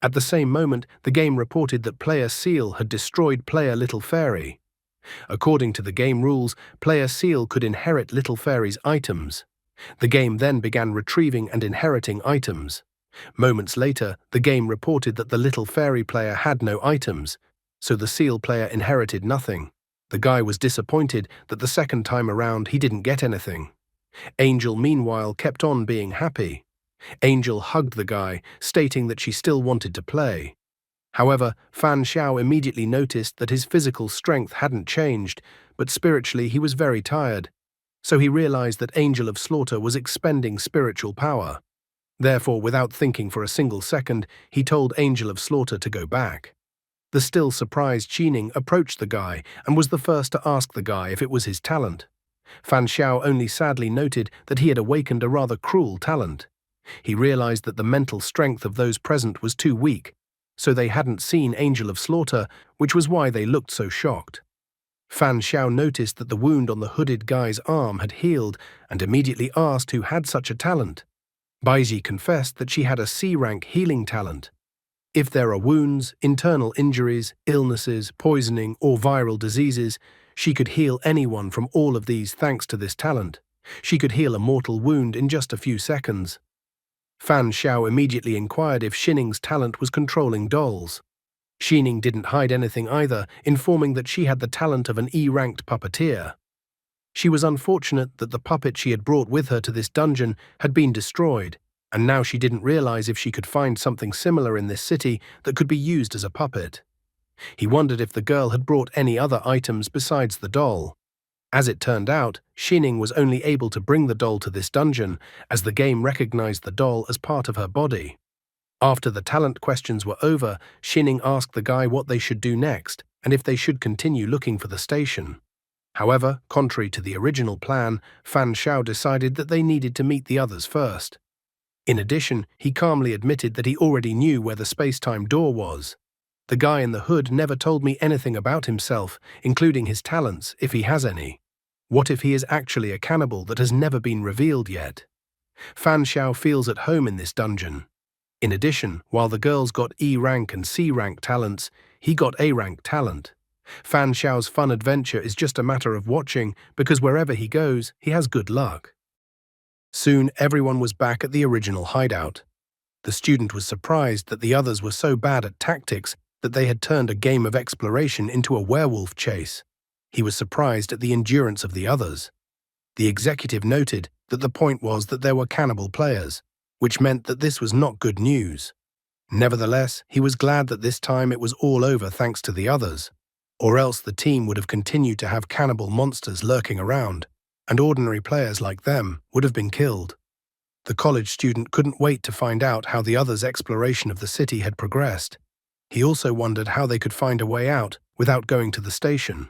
At the same moment, the game reported that player Seal had destroyed player Little Fairy. According to the game rules, player Seal could inherit Little Fairy's items. The game then began retrieving and inheriting items. Moments later, the game reported that the Little Fairy player had no items, so the Seal player inherited nothing. The guy was disappointed that the second time around he didn't get anything. Angel, meanwhile, kept on being happy. Angel hugged the guy, stating that she still wanted to play. However, Fan Xiao immediately noticed that his physical strength hadn't changed, but spiritually he was very tired. So he realized that Angel of Slaughter was expending spiritual power. Therefore, without thinking for a single second, he told Angel of Slaughter to go back. The still surprised Xining approached the guy and was the first to ask the guy if it was his talent. Fan Xiao only sadly noted that he had awakened a rather cruel talent. He realized that the mental strength of those present was too weak, so they hadn't seen Angel of Slaughter, which was why they looked so shocked. Fan Xiao noticed that the wound on the hooded guy's arm had healed and immediately asked who had such a talent. Baiji confessed that she had a C-rank healing talent. If there are wounds, internal injuries, illnesses, poisoning, or viral diseases, she could heal anyone from all of these thanks to this talent. She could heal a mortal wound in just a few seconds. Fan Xiao immediately inquired if Xining's talent was controlling dolls. Xining didn't hide anything either, informing that she had the talent of an E-ranked puppeteer. She was unfortunate that the puppet she had brought with her to this dungeon had been destroyed, and now she didn't realize if she could find something similar in this city that could be used as a puppet. He wondered if the girl had brought any other items besides the doll. As it turned out, Xining was only able to bring the doll to this dungeon as the game recognized the doll as part of her body. After the talent questions were over, Xining asked the guy what they should do next and if they should continue looking for the station. However, contrary to the original plan, Fan Xiao decided that they needed to meet the others first. In addition, he calmly admitted that he already knew where the space-time door was. The guy in the hood never told me anything about himself, including his talents, if he has any. What if he is actually a cannibal that has never been revealed yet? Fan Xiao feels at home in this dungeon. In addition, while the girls got E-rank and C-rank talents, he got A-rank talent. Fan Xiao's fun adventure is just a matter of watching because wherever he goes, he has good luck. Soon, everyone was back at the original hideout. The student was surprised that the others were so bad at tactics that they had turned a game of exploration into a werewolf chase. He was surprised at the endurance of the others. The executive noted that the point was that there were cannibal players, which meant that this was not good news. Nevertheless, he was glad that this time it was all over thanks to the others, or else the team would have continued to have cannibal monsters lurking around, and ordinary players like them would have been killed. The college student couldn't wait to find out how the others' exploration of the city had progressed. He also wondered how they could find a way out without going to the station.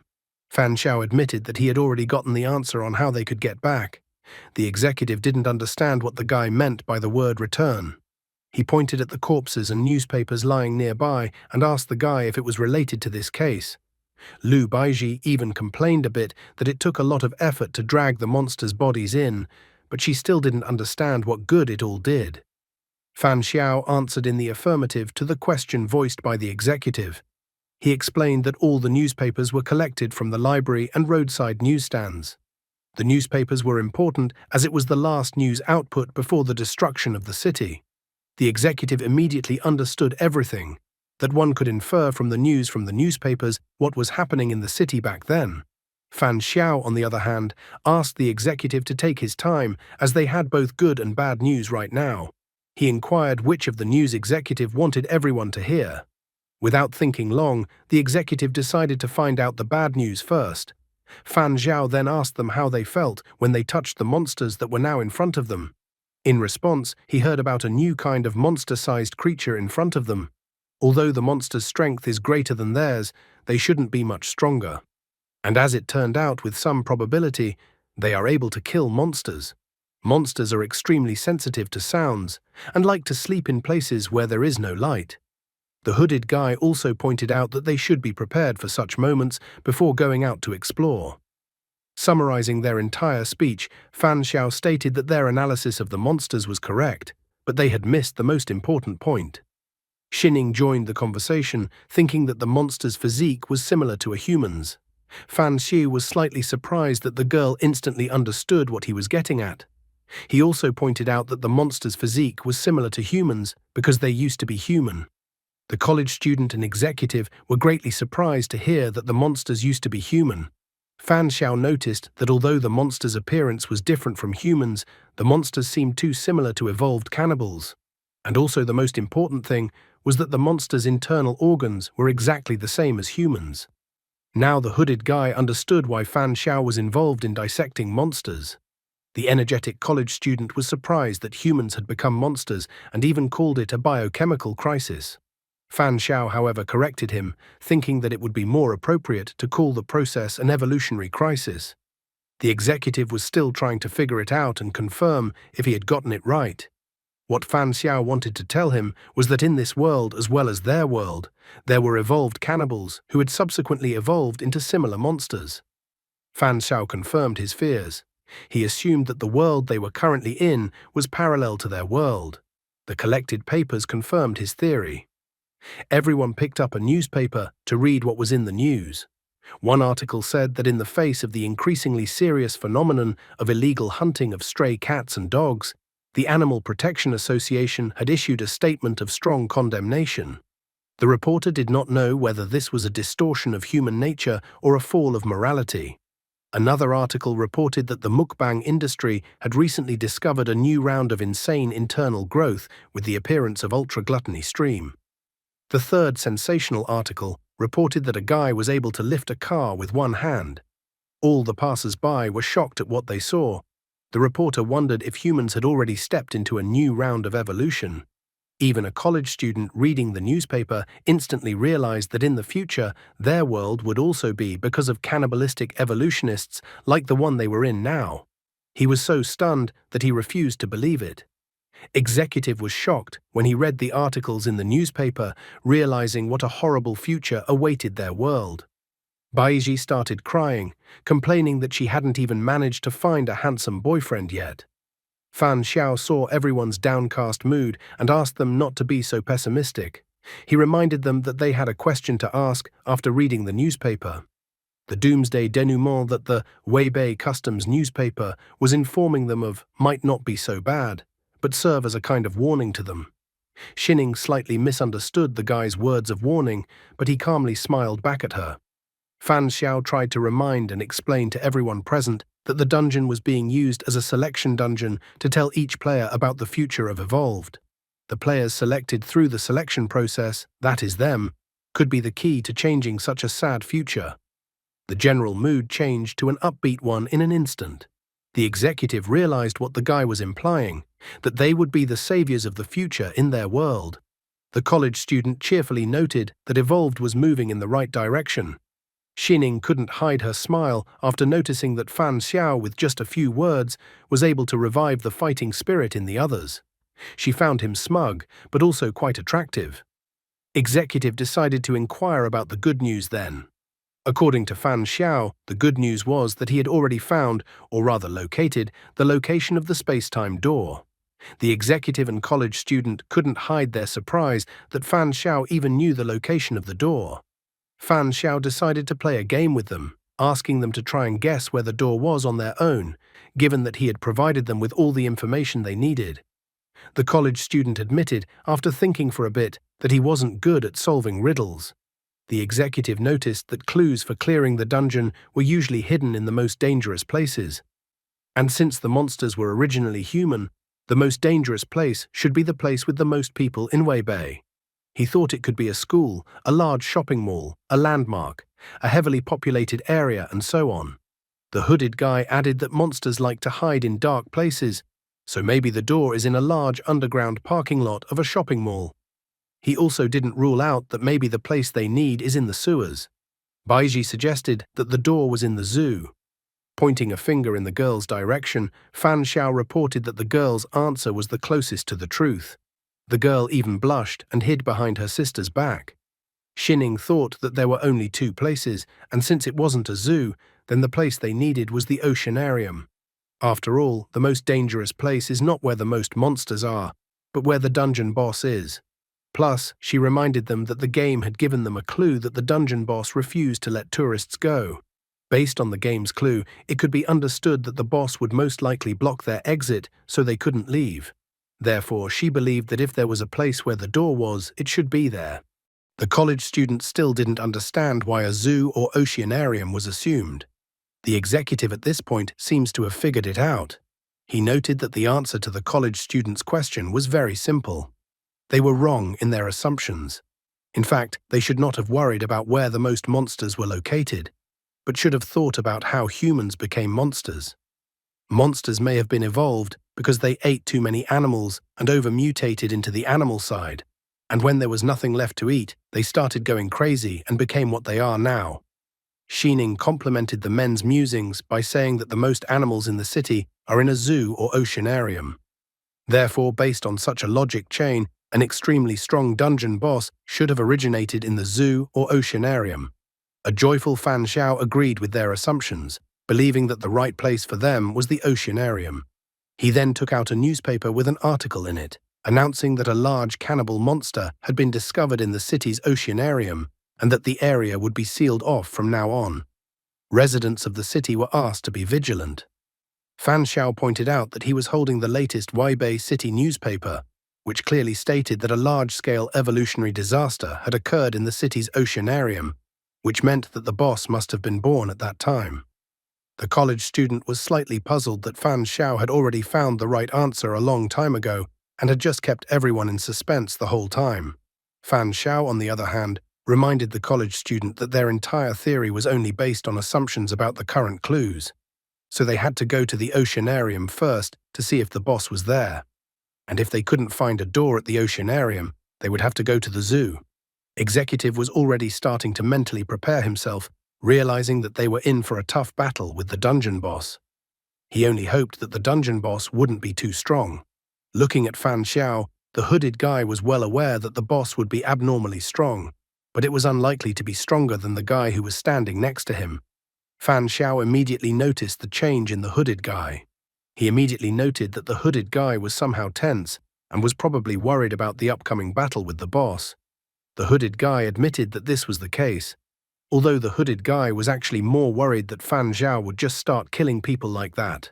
Fan Xiao admitted that he had already gotten the answer on how they could get back. The executive didn't understand what the guy meant by the word return. He pointed at the corpses and newspapers lying nearby and asked the guy if it was related to this case. Lu Baiji even complained a bit that it took a lot of effort to drag the monsters' bodies in, but she still didn't understand what good it all did. Fan Xiao answered in the affirmative to the question voiced by the executive. He explained that all the newspapers were collected from the library and roadside newsstands. The newspapers were important as it was the last news output before the destruction of the city. The executive immediately understood everything, that one could infer from the newspapers what was happening in the city back then. Fan Xiao, on the other hand, asked the executive to take his time as they had both good and bad news right now. He inquired which of the news executive wanted everyone to hear. Without thinking long, the executive decided to find out the bad news first. Fan Xiao then asked them how they felt when they touched the monsters that were now in front of them. In response, he heard about a new kind of monster-sized creature in front of them. Although the monster's strength is greater than theirs, they shouldn't be much stronger. And as it turned out, with some probability, they are able to kill monsters. Monsters are extremely sensitive to sounds and like to sleep in places where there is no light. The hooded guy also pointed out that they should be prepared for such moments before going out to explore. Summarizing their entire speech, Fan Xiao stated that their analysis of the monsters was correct, but they had missed the most important point. Xining joined the conversation, thinking that the monster's physique was similar to a human's. Fan Xiu was slightly surprised that the girl instantly understood what he was getting at. He also pointed out that the monster's physique was similar to humans because they used to be human. The college student and executive were greatly surprised to hear that the monsters used to be human. Fan Xiao noticed that although the monster's appearance was different from humans, the monsters seemed too similar to evolved cannibals. And also the most important thing was that the monster's internal organs were exactly the same as humans. Now the hooded guy understood why Fan Xiao was involved in dissecting monsters. The energetic college student was surprised that humans had become monsters and even called it a biochemical crisis. Fan Xiao, however, corrected him, thinking that it would be more appropriate to call the process an evolutionary crisis. The executive was still trying to figure it out and confirm if he had gotten it right. What Fan Xiao wanted to tell him was that in this world, as well as their world, there were evolved cannibals who had subsequently evolved into similar monsters. Fan Xiao confirmed his fears. He assumed that the world they were currently in was parallel to their world. The collected papers confirmed his theory. Everyone picked up a newspaper to read what was in the news. One article said that in the face of the increasingly serious phenomenon of illegal hunting of stray cats and dogs, the Animal Protection Association had issued a statement of strong condemnation. The reporter did not know whether this was a distortion of human nature or a fall of morality. Another article reported that the mukbang industry had recently discovered a new round of insane internal growth with the appearance of ultra-gluttony stream. The third sensational article reported that a guy was able to lift a car with one hand. All the passers-by were shocked at what they saw. The reporter wondered if humans had already stepped into a new round of evolution. Even a college student reading the newspaper instantly realized that in the future, their world would also be because of cannibalistic evolutionists like the one they were in now. He was so stunned that he refused to believe it. Executive was shocked when he read the articles in the newspaper, realizing what a horrible future awaited their world. Baiji started crying, complaining that she hadn't even managed to find a handsome boyfriend yet. Fan Xiao saw everyone's downcast mood and asked them not to be so pessimistic. He reminded them that they had a question to ask after reading the newspaper. The doomsday denouement that the Weibei Customs newspaper was informing them of might not be so bad, but serve as a kind of warning to them. Xining slightly misunderstood the guy's words of warning, but he calmly smiled back at her. Fan Xiao tried to remind and explain to everyone present that the dungeon was being used as a selection dungeon to tell each player about the future of Evolved. The players selected through the selection process, that is them, could be the key to changing such a sad future. The general mood changed to an upbeat one in an instant. The executive realized what the guy was implying, that they would be the saviors of the future in their world. The college student cheerfully noted that Evolved was moving in the right direction. Xining couldn't hide her smile after noticing that Fan Xiao, with just a few words, was able to revive the fighting spirit in the others. She found him smug, but also quite attractive. Executive decided to inquire about the good news then. According to Fan Xiao, the good news was that he had already found, or rather located, the location of the space-time door. The executive and college student couldn't hide their surprise that Fan Xiao even knew the location of the door. Fan Xiao decided to play a game with them, asking them to try and guess where the door was on their own, given that he had provided them with all the information they needed. The college student admitted, after thinking for a bit, that he wasn't good at solving riddles. The executive noticed that clues for clearing the dungeon were usually hidden in the most dangerous places. And since the monsters were originally human, the most dangerous place should be the place with the most people in Weibei. He thought it could be a school, a large shopping mall, a landmark, a heavily populated area, and so on. The hooded guy added that monsters like to hide in dark places, so maybe the door is in a large underground parking lot of a shopping mall. He also didn't rule out that maybe the place they need is in the sewers. Baiji suggested that the door was in the zoo. Pointing a finger in the girl's direction, Fan Xiao reported that the girl's answer was the closest to the truth. The girl even blushed and hid behind her sister's back. Xining thought that there were only two places, and since it wasn't a zoo, then the place they needed was the oceanarium. After all, the most dangerous place is not where the most monsters are, but where the dungeon boss is. Plus, she reminded them that the game had given them a clue that the dungeon boss refused to let tourists go. Based on the game's clue, it could be understood that the boss would most likely block their exit so they couldn't leave. Therefore, she believed that if there was a place where the door was, it should be there. The college student still didn't understand why a zoo or oceanarium was assumed. The executive at this point seems to have figured it out. He noted that the answer to the college student's question was very simple. They were wrong in their assumptions. In fact, they should not have worried about where the most monsters were located, but should have thought about how humans became monsters. Monsters may have been evolved because they ate too many animals and over-mutated into the animal side, and when there was nothing left to eat, they started going crazy and became what they are now. Xining complimented the men's musings by saying that the most animals in the city are in a zoo or oceanarium. Therefore, based on such a logic chain, an extremely strong dungeon boss should have originated in the zoo or oceanarium. A joyful Fan Xiao agreed with their assumptions, believing that the right place for them was the oceanarium. He then took out a newspaper with an article in it, announcing that a large cannibal monster had been discovered in the city's oceanarium and that the area would be sealed off from now on. Residents of the city were asked to be vigilant. Fan Xiao pointed out that he was holding the latest Weibei city newspaper, which clearly stated that a large-scale evolutionary disaster had occurred in the city's oceanarium, which meant that the boss must have been born at that time. The college student was slightly puzzled that Fan Xiao had already found the right answer a long time ago and had just kept everyone in suspense the whole time. Fan Xiao, on the other hand, reminded the college student that their entire theory was only based on assumptions about the current clues, so they had to go to the oceanarium first to see if the boss was there. And if they couldn't find a door at the oceanarium, they would have to go to the zoo. Executive was already starting to mentally prepare himself, realizing that they were in for a tough battle with the dungeon boss. He only hoped that the dungeon boss wouldn't be too strong. Looking at Fan Xiao, the hooded guy was well aware that the boss would be abnormally strong, but it was unlikely to be stronger than the guy who was standing next to him. Fan Xiao immediately noticed the change in the hooded guy. He immediately noted that the hooded guy was somehow tense and was probably worried about the upcoming battle with the boss. The hooded guy admitted that this was the case, although the hooded guy was actually more worried that Fan Xiao would just start killing people like that.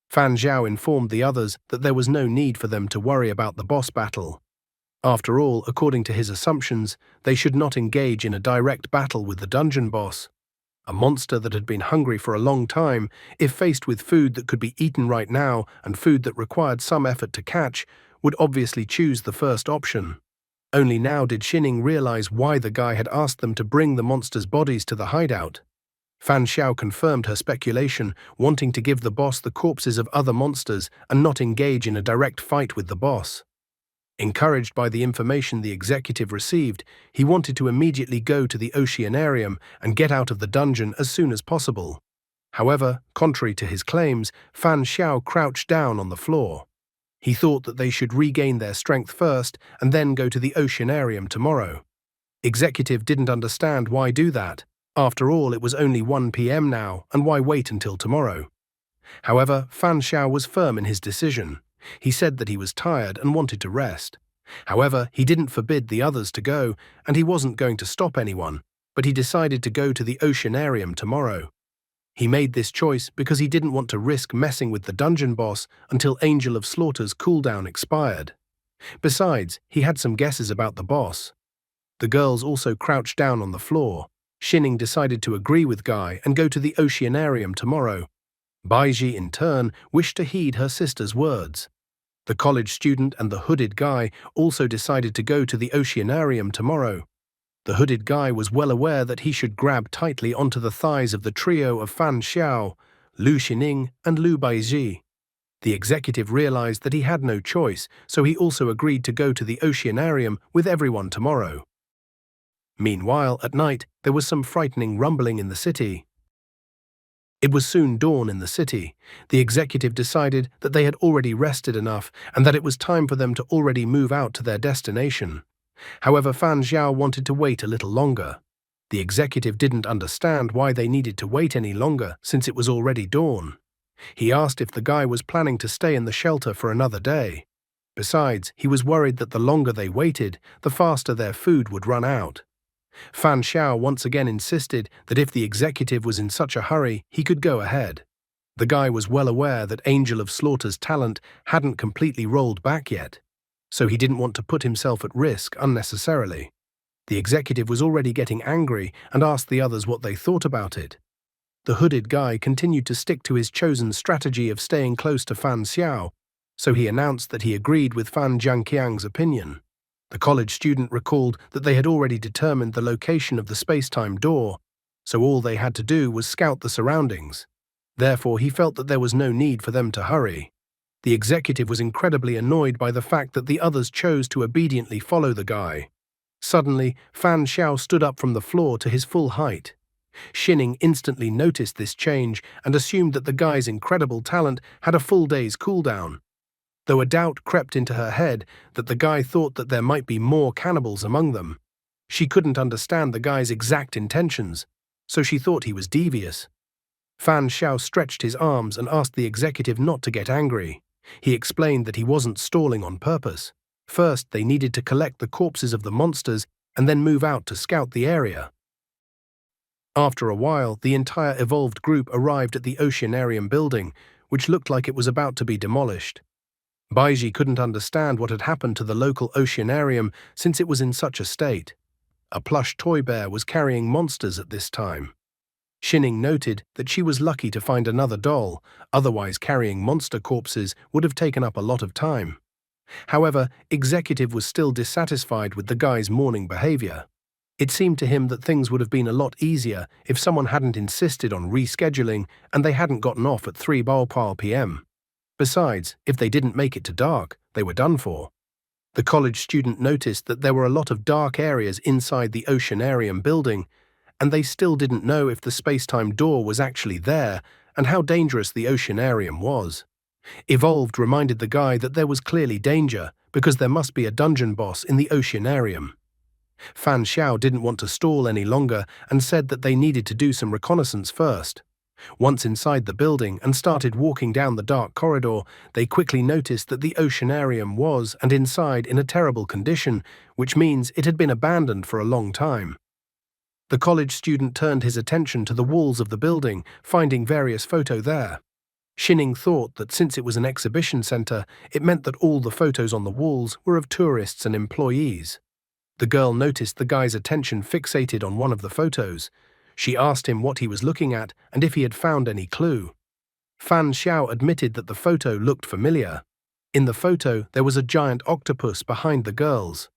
Fan Xiao informed the others that there was no need for them to worry about the boss battle. After all, according to his assumptions, they should not engage in a direct battle with the dungeon boss. A monster that had been hungry for a long time, if faced with food that could be eaten right now and food that required some effort to catch, would obviously choose the first option. Only now did Xining realize why the guy had asked them to bring the monsters' bodies to the hideout. Fan Xiao confirmed her speculation, wanting to give the boss the corpses of other monsters and not engage in a direct fight with the boss. Encouraged by the information the executive received, he wanted to immediately go to the oceanarium and get out of the dungeon as soon as possible. However, contrary to his claims, Fan Xiao crouched down on the floor. He thought that they should regain their strength first and then go to the oceanarium tomorrow. Executive didn't understand why do that. After all, it was only 1 p.m. now, and why wait until tomorrow? However, Fan Xiao was firm in his decision. He said that he was tired and wanted to rest. However, he didn't forbid the others to go, and he wasn't going to stop anyone, but he decided to go to the oceanarium tomorrow. He made this choice because he didn't want to risk messing with the dungeon boss until Angel of Slaughter's cooldown expired. Besides, he had some guesses about the boss. The girls also crouched down on the floor. Xining decided to agree with Guy and go to the oceanarium tomorrow. Baiji, in turn, wished to heed her sister's words. The college student and the hooded guy also decided to go to the oceanarium tomorrow. The hooded guy was well aware that he should grab tightly onto the thighs of the trio of Fan Xiao, Lu Xining, and Lu Baiji. The executive realized that he had no choice, so he also agreed to go to the oceanarium with everyone tomorrow. Meanwhile, at night, there was some frightening rumbling in the city. It was soon dawn in the city. The executive decided that they had already rested enough and that it was time for them to already move out to their destination. However, Fan Xiao wanted to wait a little longer. The executive didn't understand why they needed to wait any longer since it was already dawn. He asked if the guy was planning to stay in the shelter for another day. Besides, he was worried that the longer they waited, the faster their food would run out. Fan Xiao once again insisted that if the executive was in such a hurry, he could go ahead. The guy was well aware that Angel of Slaughter's talent hadn't completely rolled back yet, so he didn't want to put himself at risk unnecessarily. The executive was already getting angry and asked the others what they thought about it. The hooded guy continued to stick to his chosen strategy of staying close to Fan Xiao, so he announced that he agreed with Fan Jiangqiang's opinion. The college student recalled that they had already determined the location of the space-time door, so all they had to do was scout the surroundings. Therefore, he felt that there was no need for them to hurry. The executive was incredibly annoyed by the fact that the others chose to obediently follow the guy. Suddenly, Fan Xiao stood up from the floor to his full height. Xining instantly noticed this change and assumed that the guy's incredible talent had a full day's cooldown. Though a doubt crept into her head that the guy thought that there might be more cannibals among them. She couldn't understand the guy's exact intentions, so she thought he was devious. Fan Xiao stretched his arms and asked the executive not to get angry. He explained that he wasn't stalling on purpose. First, they needed to collect the corpses of the monsters and then move out to scout the area. After a while, the entire evolved group arrived at the oceanarium building, which looked like it was about to be demolished. Baiji couldn't understand what had happened to the local oceanarium since it was in such a state. A plush toy bear was carrying monsters at this time. Xining noted that she was lucky to find another doll, otherwise carrying monster corpses would have taken up a lot of time. However, Executive was still dissatisfied with the guy's mourning behavior. It seemed to him that things would have been a lot easier if someone hadn't insisted on rescheduling and they hadn't gotten off at 3 p.m. Besides, if they didn't make it to dark, they were done for. The college student noticed that there were a lot of dark areas inside the oceanarium building, and they still didn't know if the space-time door was actually there and how dangerous the oceanarium was. Evolved reminded the guy that there was clearly danger because there must be a dungeon boss in the oceanarium. Fan Xiao didn't want to stall any longer and said that they needed to do some reconnaissance first. Once inside the building and started walking down the dark corridor, they quickly noticed that the oceanarium was, and inside, in a terrible condition, which means it had been abandoned for a long time. The college student turned his attention to the walls of the building, finding various photos there. Shining thought that since it was an exhibition center, it meant that all the photos on the walls were of tourists and employees. The girl noticed the guy's attention fixated on one of the photos. She asked him what he was looking at and if he had found any clue. Fan Xiao admitted that the photo looked familiar. In the photo, there was a giant octopus behind the girls.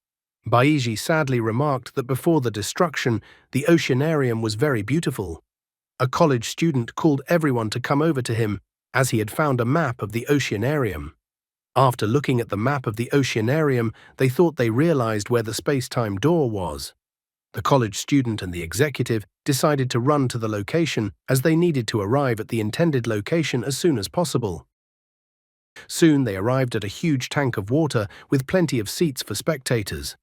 Baiji sadly remarked that before the destruction, the oceanarium was very beautiful. A college student called everyone to come over to him, as he had found a map of the oceanarium. After looking at the map of the oceanarium, they thought they realized where the space-time door was. The college student and the executive decided to run to the location as they needed to arrive at the intended location as soon as possible. Soon they arrived at a huge tank of water with plenty of seats for spectators.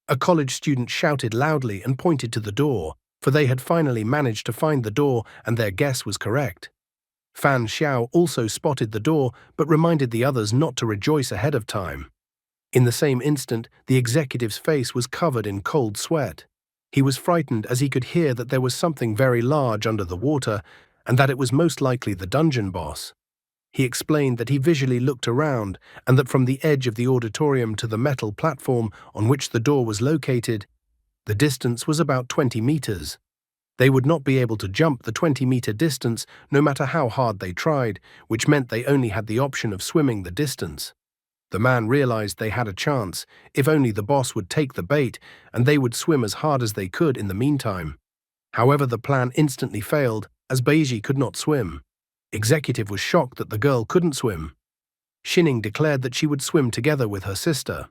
A college student shouted loudly and pointed to the door, for they had finally managed to find the door and their guess was correct. Fan Xiao also spotted the door but reminded the others not to rejoice ahead of time. In the same instant, the executive's face was covered in cold sweat. He was frightened as he could hear that there was something very large under the water and that it was most likely the dungeon boss. He explained that he visually looked around and that from the edge of the auditorium to the metal platform on which the door was located, the distance was about 20 meters. They would not be able to jump the 20-meter distance no matter how hard they tried, which meant they only had the option of swimming the distance. The man realized they had a chance, if only the boss would take the bait, and they would swim as hard as they could in the meantime. However, the plan instantly failed, as Baiji could not swim. Executive was shocked that the girl couldn't swim. Shining declared that she would swim together with her sister.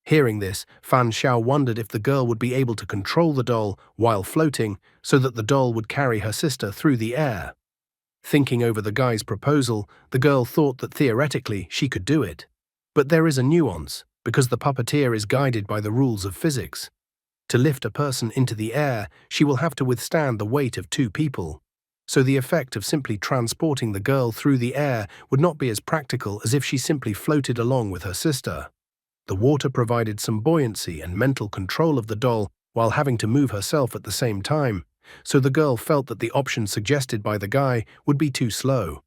Hearing this, Fan Xiao wondered if the girl would be able to control the doll while floating so that the doll would carry her sister through the air. Thinking over the guy's proposal, the girl thought that theoretically she could do it. But there is a nuance, because the puppeteer is guided by the rules of physics. To lift a person into the air, she will have to withstand the weight of 2 people. So the effect of simply transporting the girl through the air would not be as practical as if she simply floated along with her sister. The water provided some buoyancy and mental control of the doll while having to move herself at the same time, so the girl felt that the option suggested by the guy would be too slow.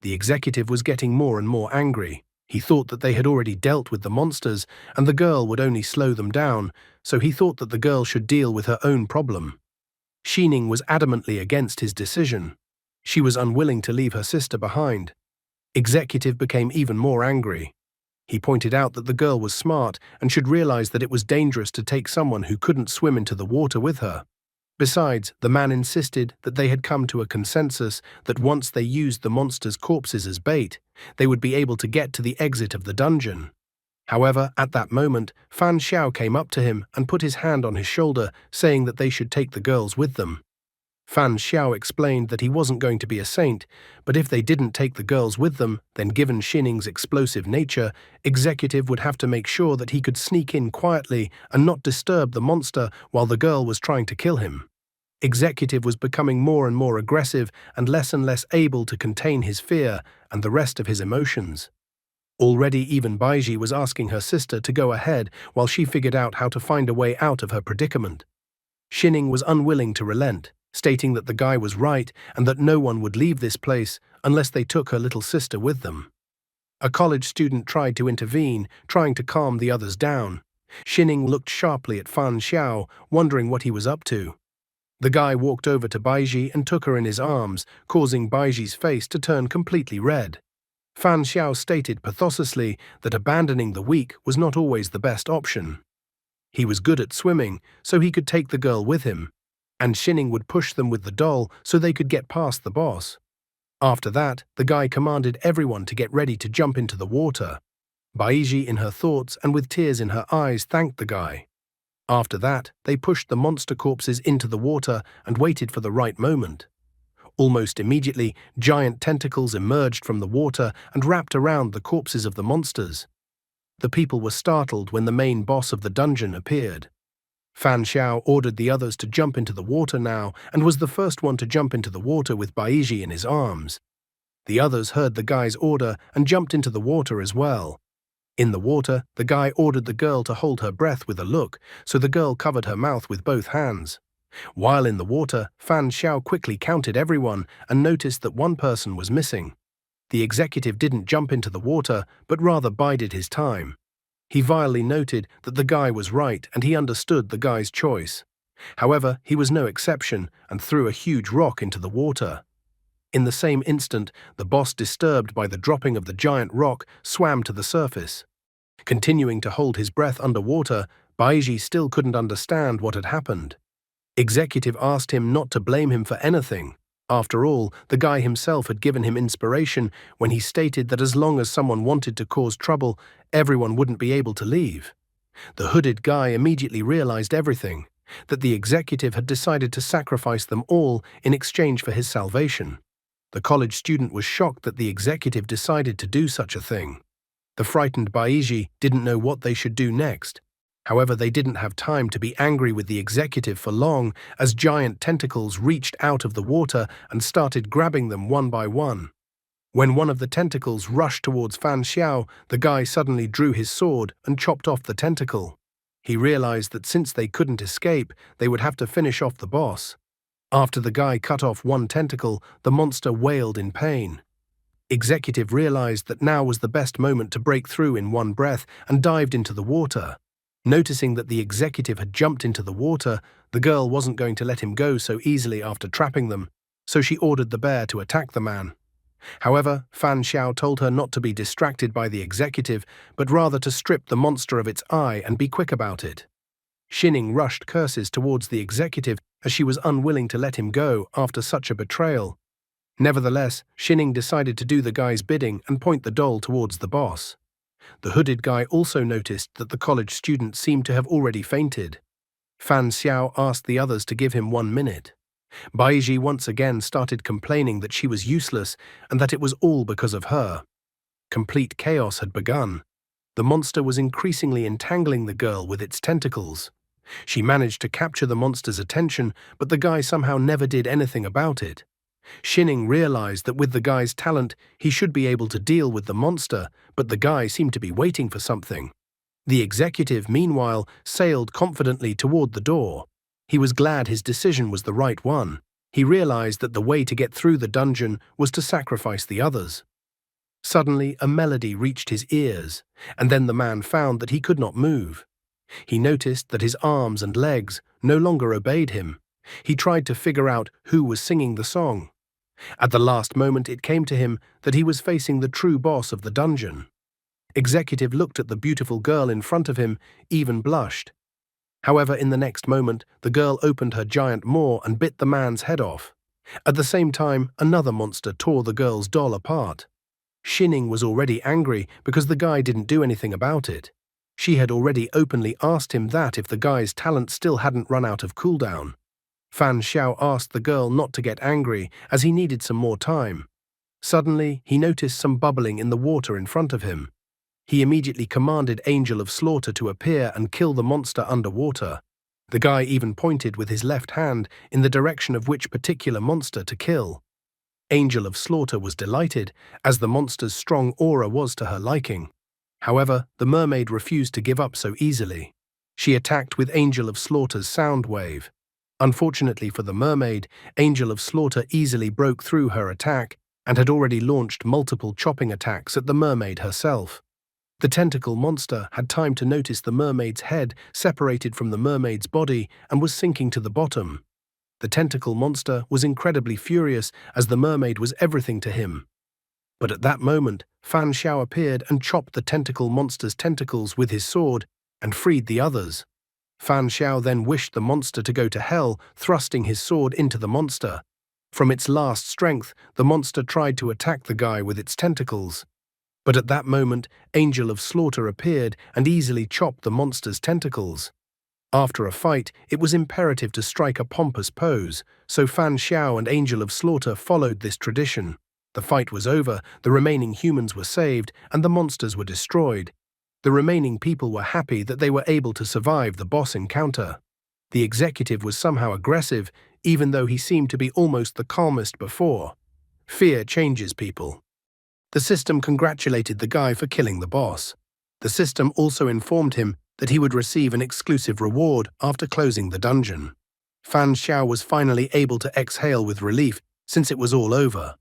The executive was getting more and more angry. He thought that they had already dealt with the monsters and the girl would only slow them down, so he thought that the girl should deal with her own problem. Shining was adamantly against his decision. She was unwilling to leave her sister behind. Executive became even more angry. He pointed out that the girl was smart and should realize that it was dangerous to take someone who couldn't swim into the water with her. Besides, the man insisted that they had come to a consensus that once they used the monsters' corpses as bait, they would be able to get to the exit of the dungeon. However, at that moment, Fan Xiao came up to him and put his hand on his shoulder, saying that they should take the girls with them. Fan Xiao explained that he wasn't going to be a saint, but if they didn't take the girls with them, then given Shining's explosive nature, Executive would have to make sure that he could sneak in quietly and not disturb the monster while the girl was trying to kill him. Executive was becoming more and more aggressive and less able to contain his fear and the rest of his emotions. Already even Baiji was asking her sister to go ahead while she figured out how to find a way out of her predicament. Shining was unwilling to relent, stating that the guy was right and that no one would leave this place unless they took her little sister with them. A college student tried to intervene, trying to calm the others down. Shining looked sharply at Fan Xiao, wondering what he was up to. The guy walked over to Baiji and took her in his arms, causing Baiji's face to turn completely red. Fan Xiao stated pathosely that abandoning the weak was not always the best option. He was good at swimming, so he could take the girl with him, and Shining would push them with the doll so they could get past the boss. After that, the guy commanded everyone to get ready to jump into the water. Baiji, in her thoughts and with tears in her eyes, thanked the guy. After that, they pushed the monster corpses into the water and waited for the right moment. Almost immediately, giant tentacles emerged from the water and wrapped around the corpses of the monsters. The people were startled when the main boss of the dungeon appeared. Fan Xiao ordered the others to jump into the water now and was the first one to jump into the water with Baiji in his arms. The others heard the guy's order and jumped into the water as well. In the water, the guy ordered the girl to hold her breath with a look, so the girl covered her mouth with both hands. While in the water, Fan Xiao quickly counted everyone and noticed that one person was missing. The executive didn't jump into the water, but rather bided his time. He vilely noted that the guy was right and he understood the guy's choice. However, he was no exception and threw a huge rock into the water. In the same instant, the boss, disturbed by the dropping of the giant rock, swam to the surface. Continuing to hold his breath underwater, Baiji still couldn't understand what had happened. Executive asked him not to blame him for anything. After all, the guy himself had given him inspiration when he stated that as long as someone wanted to cause trouble, everyone wouldn't be able to leave. The hooded guy immediately realized everything, that the executive had decided to sacrifice them all in exchange for his salvation. The college student was shocked that the executive decided to do such a thing. The frightened Baiji didn't know what they should do next. However, they didn't have time to be angry with the executive for long, as giant tentacles reached out of the water and started grabbing them one by one. When one of the tentacles rushed towards Fan Xiao, the guy suddenly drew his sword and chopped off the tentacle. He realized that since they couldn't escape, they would have to finish off the boss. After the guy cut off one tentacle, the monster wailed in pain. Executive realized that now was the best moment to break through in one breath and dived into the water. Noticing that the executive had jumped into the water, the girl wasn't going to let him go so easily after trapping them, so she ordered the bear to attack the man. However, Fan Xiao told her not to be distracted by the executive, but rather to strip the monster of its eye and be quick about it. Shining rushed curses towards the executive as she was unwilling to let him go after such a betrayal. Nevertheless, Shining decided to do the guy's bidding and point the doll towards the boss. The hooded guy also noticed that the college student seemed to have already fainted. Fan Xiao asked the others to give him 1 minute. Baiji once again started complaining that she was useless and that it was all because of her. Complete chaos had begun. The monster was increasingly entangling the girl with its tentacles. She managed to capture the monster's attention, but the guy somehow never did anything about it. Shining realized that with the guy's talent, he should be able to deal with the monster, but the guy seemed to be waiting for something. The executive, meanwhile, sailed confidently toward the door. He was glad his decision was the right one. He realized that the way to get through the dungeon was to sacrifice the others. Suddenly, a melody reached his ears, and then the man found that he could not move. He noticed that his arms and legs no longer obeyed him. He tried to figure out who was singing the song. At the last moment, it came to him that he was facing the true boss of the dungeon. Executive looked at the beautiful girl in front of him, even blushed. However, in the next moment, the girl opened her giant maw and bit the man's head off. At the same time, another monster tore the girl's doll apart. Shining was already angry because the guy didn't do anything about it. She had already openly asked him that if the guy's talent still hadn't run out of cooldown. Fan Xiao asked the girl not to get angry as he needed some more time. Suddenly, he noticed some bubbling in the water in front of him. He immediately commanded Angel of Slaughter to appear and kill the monster underwater. The guy even pointed with his left hand in the direction of which particular monster to kill. Angel of Slaughter was delighted, as the monster's strong aura was to her liking. However, the mermaid refused to give up so easily. She attacked with Angel of Slaughter's sound wave. Unfortunately for the mermaid, Angel of Slaughter easily broke through her attack and had already launched multiple chopping attacks at the mermaid herself. The tentacle monster had time to notice the mermaid's head separated from the mermaid's body and was sinking to the bottom. The tentacle monster was incredibly furious as the mermaid was everything to him. But at that moment, Fan Xiao appeared and chopped the tentacle monster's tentacles with his sword and freed the others. Fan Xiao then wished the monster to go to hell, thrusting his sword into the monster. From its last strength, the monster tried to attack the guy with its tentacles. But at that moment, Angel of Slaughter appeared and easily chopped the monster's tentacles. After a fight, it was imperative to strike a pompous pose, so Fan Xiao and Angel of Slaughter followed this tradition. The fight was over, the remaining humans were saved, and the monsters were destroyed. The remaining people were happy that they were able to survive the boss encounter. The executive was somehow aggressive, even though he seemed to be almost the calmest before. Fear changes people. The system congratulated the guy for killing the boss. The system also informed him that he would receive an exclusive reward after closing the dungeon. Fan Xiao was finally able to exhale with relief since it was all over.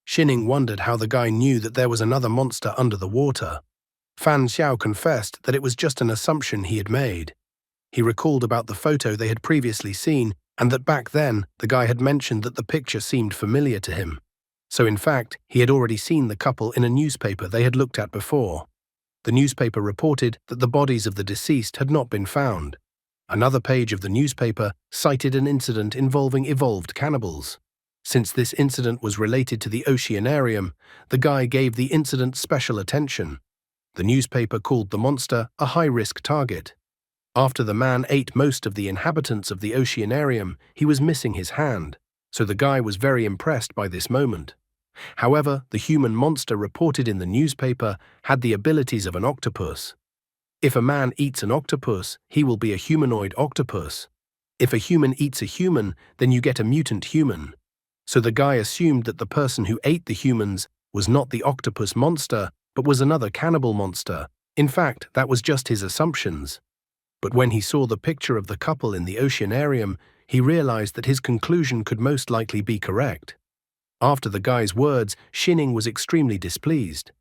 Shining wondered how the guy knew that there was another monster under the water. Fan Xiao confessed that it was just an assumption he had made. He recalled about the photo they had previously seen and that back then the guy had mentioned that the picture seemed familiar to him. So in fact, he had already seen the couple in a newspaper they had looked at before. The newspaper reported that the bodies of the deceased had not been found. Another page of the newspaper cited an incident involving evolved cannibals. Since this incident was related to the oceanarium, the guy gave the incident special attention. The newspaper called the monster a high-risk target. After the man ate most of the inhabitants of the oceanarium, he was missing his hand, so the guy was very impressed by this moment. However, the human monster reported in the newspaper had the abilities of an octopus. If a man eats an octopus, he will be a humanoid octopus. If a human eats a human, then you get a mutant human. So the guy assumed that the person who ate the humans was not the octopus monster, but was another cannibal monster. In fact, that was just his assumptions. But when he saw the picture of the couple in the oceanarium, he realized that his conclusion could most likely be correct. After the guy's words, Shining was extremely displeased.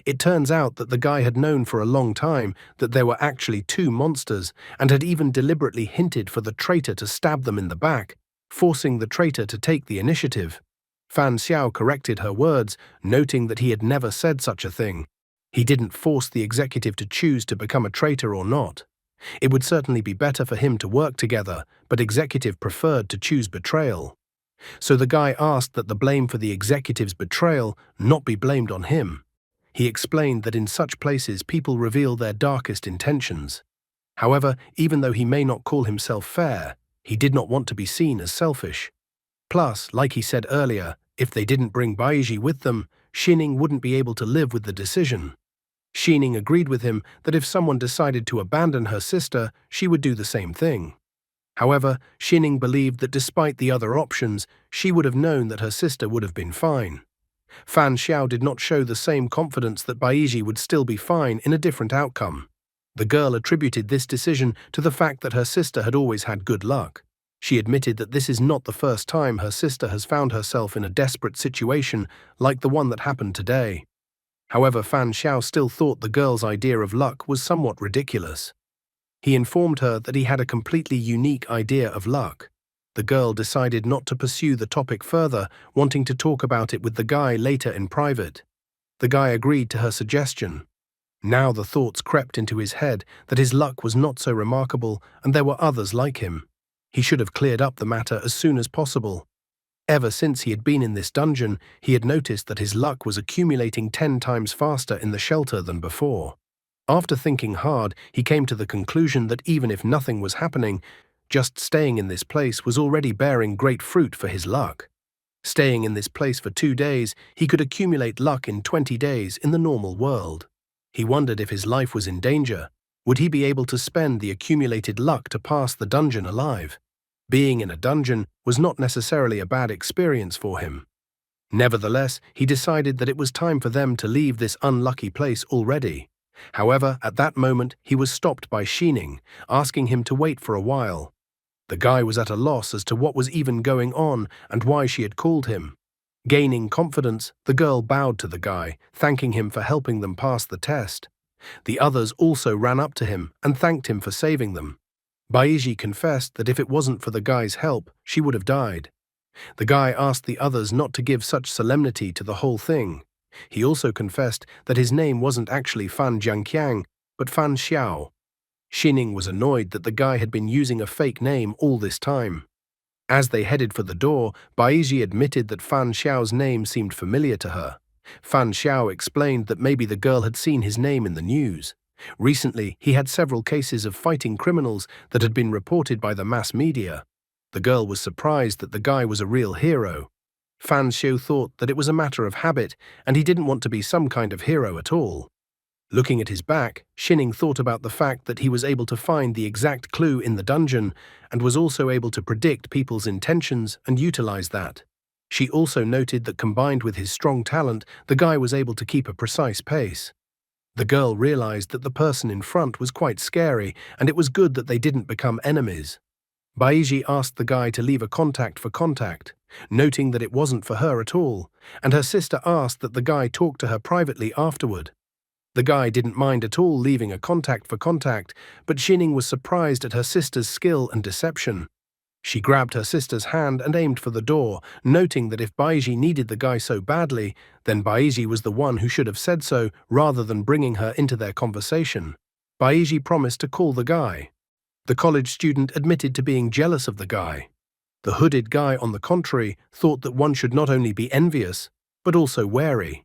It turns out that the guy had known for a long time that there were actually two monsters and had even deliberately hinted for the traitor to stab them in the back, forcing the traitor to take the initiative. Fan Xiao corrected her words, noting that he had never said such a thing. He didn't force the executive to choose to become a traitor or not. It would certainly be better for him to work together, but executive preferred to choose betrayal. So the guy asked that the blame for the executive's betrayal not be blamed on him. He explained that in such places people reveal their darkest intentions. However, even though he may not call himself fair, he did not want to be seen as selfish. Plus, like he said earlier, if they didn't bring Baiji with them, Shining wouldn't be able to live with the decision. Shining agreed with him that if someone decided to abandon her sister, she would do the same thing. However, Shining believed that despite the other options, she would have known that her sister would have been fine. Fan Xiao did not show the same confidence that Baiji would still be fine in a different outcome. The girl attributed this decision to the fact that her sister had always had good luck. She admitted that this is not the first time her sister has found herself in a desperate situation like the one that happened today. However, Fan Xiao still thought the girl's idea of luck was somewhat ridiculous. He informed her that he had a completely unique idea of luck. The girl decided not to pursue the topic further, wanting to talk about it with the guy later in private. The guy agreed to her suggestion. Now the thoughts crept into his head that his luck was not so remarkable and there were others like him. He should have cleared up the matter as soon as possible. Ever since he had been in this dungeon, he had noticed that his luck was accumulating 10 times faster in the shelter than before. After thinking hard, he came to the conclusion that even if nothing was happening, just staying in this place was already bearing great fruit for his luck. Staying in this place for 2 days, he could accumulate luck in 20 days in the normal world. He wondered if his life was in danger. Would he be able to spend the accumulated luck to pass the dungeon alive? Being in a dungeon was not necessarily a bad experience for him. Nevertheless, he decided that it was time for them to leave this unlucky place already. However, at that moment, he was stopped by Shining, asking him to wait for a while. The guy was at a loss as to what was even going on and why she had called him. Gaining confidence, the girl bowed to the guy, thanking him for helping them pass the test. The others also ran up to him and thanked him for saving them. Baiji confessed that if it wasn't for the guy's help, she would have died. The guy asked the others not to give such solemnity to the whole thing. He also confessed that his name wasn't actually Fan Jiangqiang, but Fan Xiao. Xining was annoyed that the guy had been using a fake name all this time. As they headed for the door, Baiji admitted that Fan Xiao's name seemed familiar to her. Fan Xiao explained that maybe the girl had seen his name in the news. Recently, he had several cases of fighting criminals that had been reported by the mass media. The girl was surprised that the guy was a real hero. Fan Xiao thought that it was a matter of habit, and he didn't want to be some kind of hero at all. Looking at his back, Xining thought about the fact that he was able to find the exact clue in the dungeon and was also able to predict people's intentions and utilize that. She also noted that combined with his strong talent, the guy was able to keep a precise pace. The girl realized that the person in front was quite scary, and it was good that they didn't become enemies. Baiji asked the guy to leave a contact for contact, noting that it wasn't for her at all, and her sister asked that the guy talk to her privately afterward. The guy didn't mind at all leaving a contact for contact, but Xining was surprised at her sister's skill and deception. She grabbed her sister's hand and aimed for the door, noting that if Baiji needed the guy so badly, then Baiji was the one who should have said so rather than bringing her into their conversation. Baiji promised to call the guy. The college student admitted to being jealous of the guy. The hooded guy, on the contrary, thought that one should not only be envious, but also wary.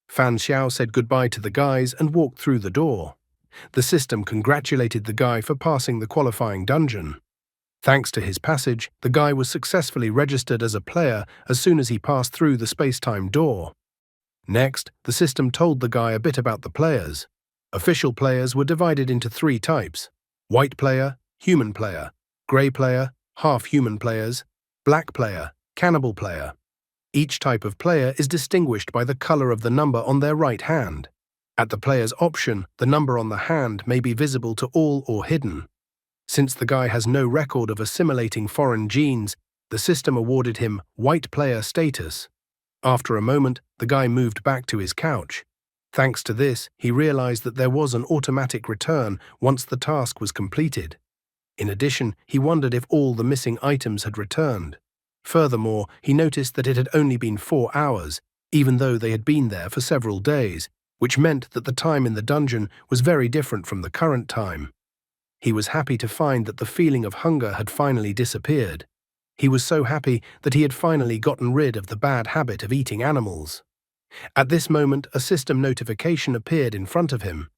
Fan Xiao said goodbye to the guys and walked through the door. The system congratulated the guy for passing the qualifying dungeon. Thanks to his passage, the guy was successfully registered as a player as soon as he passed through the space-time door. Next, the system told the guy a bit about the players. Official players were divided into 3 types: white player, human player, grey player, half-human players, black player, cannibal player. Each type of player is distinguished by the color of the number on their right hand. At the player's option, the number on the hand may be visible to all or hidden. Since the guy has no record of assimilating foreign genes, the system awarded him white player status. After a moment, the guy moved back to his couch. Thanks to this, he realized that there was an automatic return once the task was completed. In addition, he wondered if all the missing items had returned. Furthermore, he noticed that it had only been 4 hours, even though they had been there for several days, which meant that the time in the dungeon was very different from the current time. He was happy to find that the feeling of hunger had finally disappeared. He was so happy that he had finally gotten rid of the bad habit of eating animals. At this moment, a system notification appeared in front of him.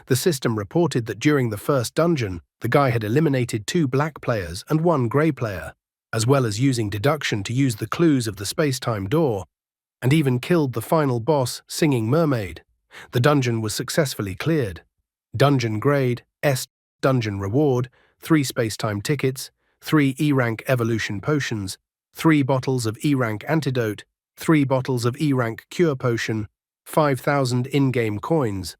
The system reported that during the first dungeon, the guy had eliminated 2 black players and 1 grey player, as well as using deduction to use the clues of the space-time door, and even killed the final boss, Singing Mermaid. The dungeon was successfully cleared. Dungeon grade, S. Dungeon reward, 3 space-time tickets, 3 E-rank evolution potions, 3 bottles of E-rank antidote, 3 bottles of E-rank cure potion, 5,000 in-game coins.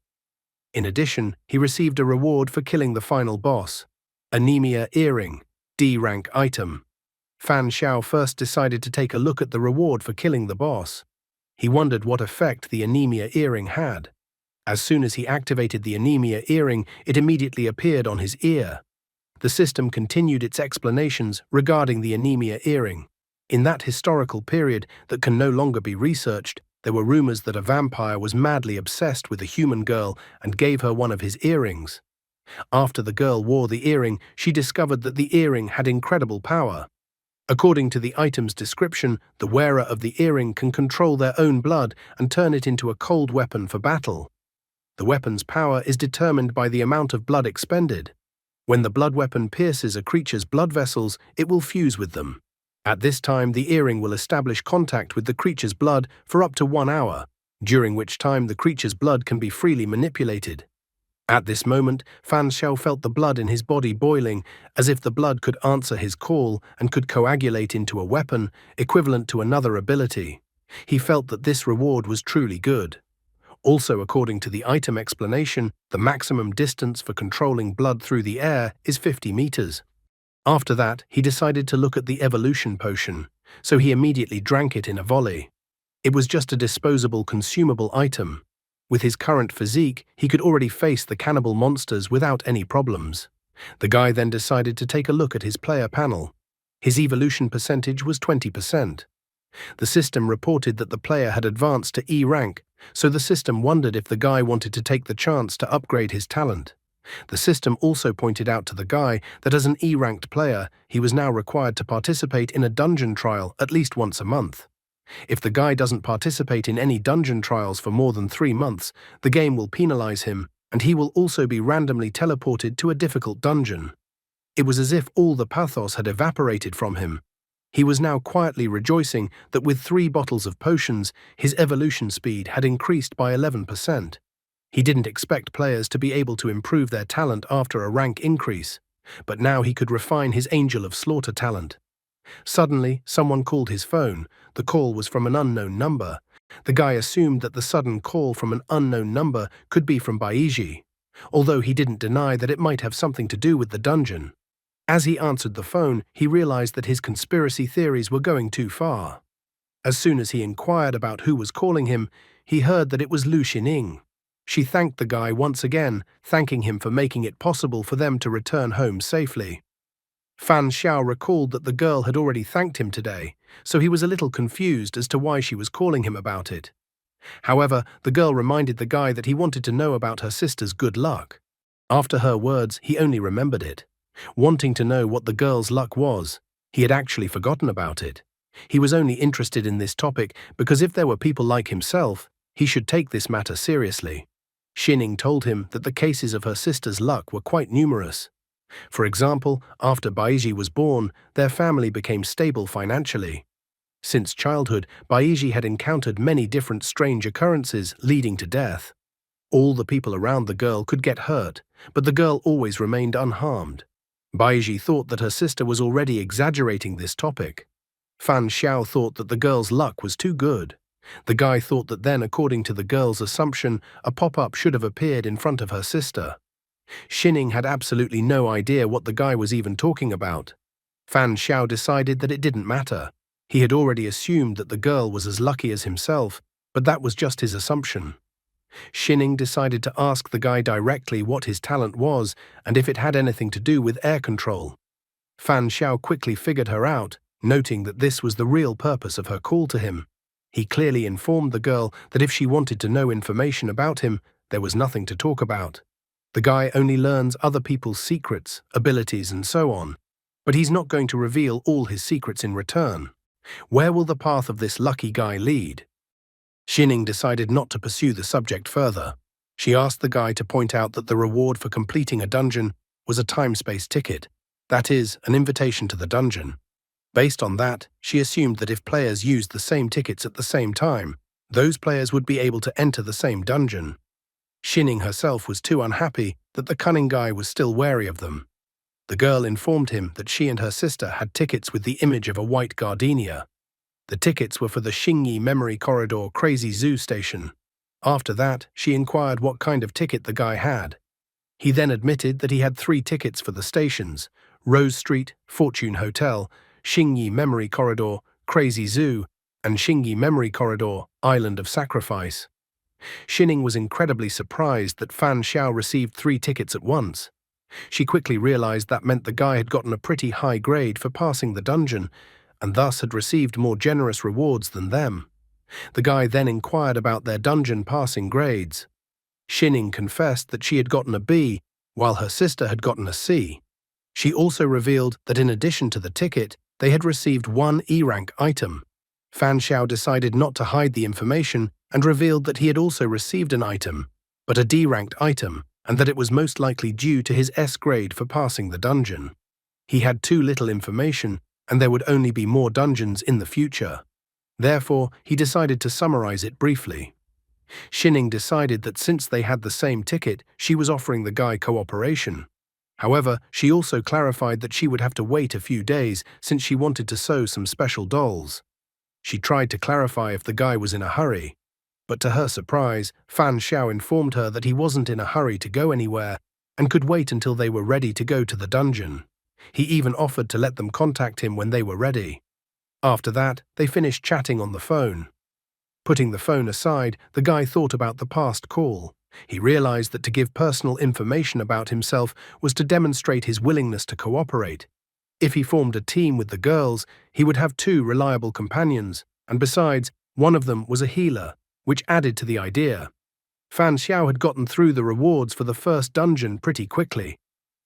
In addition, he received a reward for killing the final boss. Anemia earring, D-rank item. Fan Xiao first decided to take a look at the reward for killing the boss. He wondered what effect the anemia earring had. As soon as he activated the anemia earring, it immediately appeared on his ear. The system continued its explanations regarding the anemia earring. In that historical period that can no longer be researched, there were rumors that a vampire was madly obsessed with a human girl and gave her one of his earrings. After the girl wore the earring, she discovered that the earring had incredible power. According to the item's description, the wearer of the earring can control their own blood and turn it into a cold weapon for battle. The weapon's power is determined by the amount of blood expended. When the blood weapon pierces a creature's blood vessels, it will fuse with them. At this time, the earring will establish contact with the creature's blood for up to 1 hour, during which time the creature's blood can be freely manipulated. At this moment, Fan Xiao felt the blood in his body boiling, as if the blood could answer his call and could coagulate into a weapon, equivalent to another ability. He felt that this reward was truly good. Also, according to the item explanation, the maximum distance for controlling blood through the air is 50 meters. After that, he decided to look at the evolution potion, so he immediately drank it in a volley. It was just a disposable consumable item. With his current physique, he could already face the cannibal monsters without any problems. The guy then decided to take a look at his player panel. His evolution percentage was 20%. The system reported that the player had advanced to E rank, so the system wondered if the guy wanted to take the chance to upgrade his talent. The system also pointed out to the guy that as an E-ranked player, he was now required to participate in a dungeon trial at least once a month. If the guy doesn't participate in any dungeon trials for more than 3 months, the game will penalize him, and he will also be randomly teleported to a difficult dungeon. It was as if all the pathos had evaporated from him. He was now quietly rejoicing that with 3 bottles of potions, his evolution speed had increased by 11%. He didn't expect players to be able to improve their talent after a rank increase, but now he could refine his Angel of Slaughter talent. Suddenly, someone called his phone. The call was from an unknown number. The guy assumed that the sudden call from an unknown number could be from Baiji, although he didn't deny that it might have something to do with the dungeon. As he answered the phone, he realized that his conspiracy theories were going too far. As soon as he inquired about who was calling him, he heard that it was Lu Xining. She thanked the guy once again, thanking him for making it possible for them to return home safely. Fan Xiao recalled that the girl had already thanked him today, so he was a little confused as to why she was calling him about it. However, the girl reminded the guy that he wanted to know about her sister's good luck. After her words, he only remembered it. Wanting to know what the girl's luck was, he had actually forgotten about it. He was only interested in this topic because if there were people like himself, he should take this matter seriously. Xining told him that the cases of her sister's luck were quite numerous. For example, after Baiji was born, their family became stable financially. Since childhood, Baiji had encountered many different strange occurrences leading to death. All the people around the girl could get hurt, but the girl always remained unharmed. Baiji thought that her sister was already exaggerating this topic. Fan Xiao thought that the girl's luck was too good. The guy thought that then, according to the girl's assumption, a pop-up should have appeared in front of her sister. Xining had absolutely no idea what the guy was even talking about. Fan Xiao decided that it didn't matter. He had already assumed that the girl was as lucky as himself, but that was just his assumption. Xining decided to ask the guy directly what his talent was and if it had anything to do with air control. Fan Xiao quickly figured her out, noting that this was the real purpose of her call to him. He clearly informed the girl that if she wanted to know information about him, there was nothing to talk about. The guy only learns other people's secrets, abilities, and so on. But he's not going to reveal all his secrets in return. Where will the path of this lucky guy lead? Xining decided not to pursue the subject further. She asked the guy to point out that the reward for completing a dungeon was a time-space ticket, that is, an invitation to the dungeon. Based on that, she assumed that if players used the same tickets at the same time, those players would be able to enter the same dungeon. Xining herself was too unhappy that the cunning guy was still wary of them. The girl informed him that she and her sister had tickets with the image of a white gardenia. The tickets were for the Xingyi Memory Corridor Crazy Zoo station. After that, she inquired what kind of ticket the guy had. He then admitted that he had 3 tickets for the stations: Rose Street, Fortune Hotel, Xingyi Memory Corridor, Crazy Zoo, and Xingyi Memory Corridor, Island of Sacrifice. Xining was incredibly surprised that Fan Xiao received 3 tickets at once. She quickly realized that meant the guy had gotten a pretty high grade for passing the dungeon, and thus had received more generous rewards than them. The guy then inquired about their dungeon passing grades. Xining confessed that she had gotten a B, while her sister had gotten a C. She also revealed that in addition to the ticket, they had received 1 E-rank item. Fan Xiao decided not to hide the information and revealed that he had also received an item, but a D-ranked item, and that it was most likely due to his S grade for passing the dungeon. He had too little information, and there would only be more dungeons in the future. Therefore, he decided to summarize it briefly. Xining decided that since they had the same ticket, she was offering the guy cooperation. However, she also clarified that she would have to wait a few days since she wanted to sew some special dolls. She tried to clarify if the guy was in a hurry, but to her surprise, Fan Xiao informed her that he wasn't in a hurry to go anywhere and could wait until they were ready to go to the dungeon. He even offered to let them contact him when they were ready. After that, they finished chatting on the phone. Putting the phone aside, the guy thought about the past call. He realized that to give personal information about himself was to demonstrate his willingness to cooperate. If he formed a team with the girls, he would have 2 reliable companions, and besides, one of them was a healer, which added to the idea. Fan Xiao had gotten through the rewards for the first dungeon pretty quickly.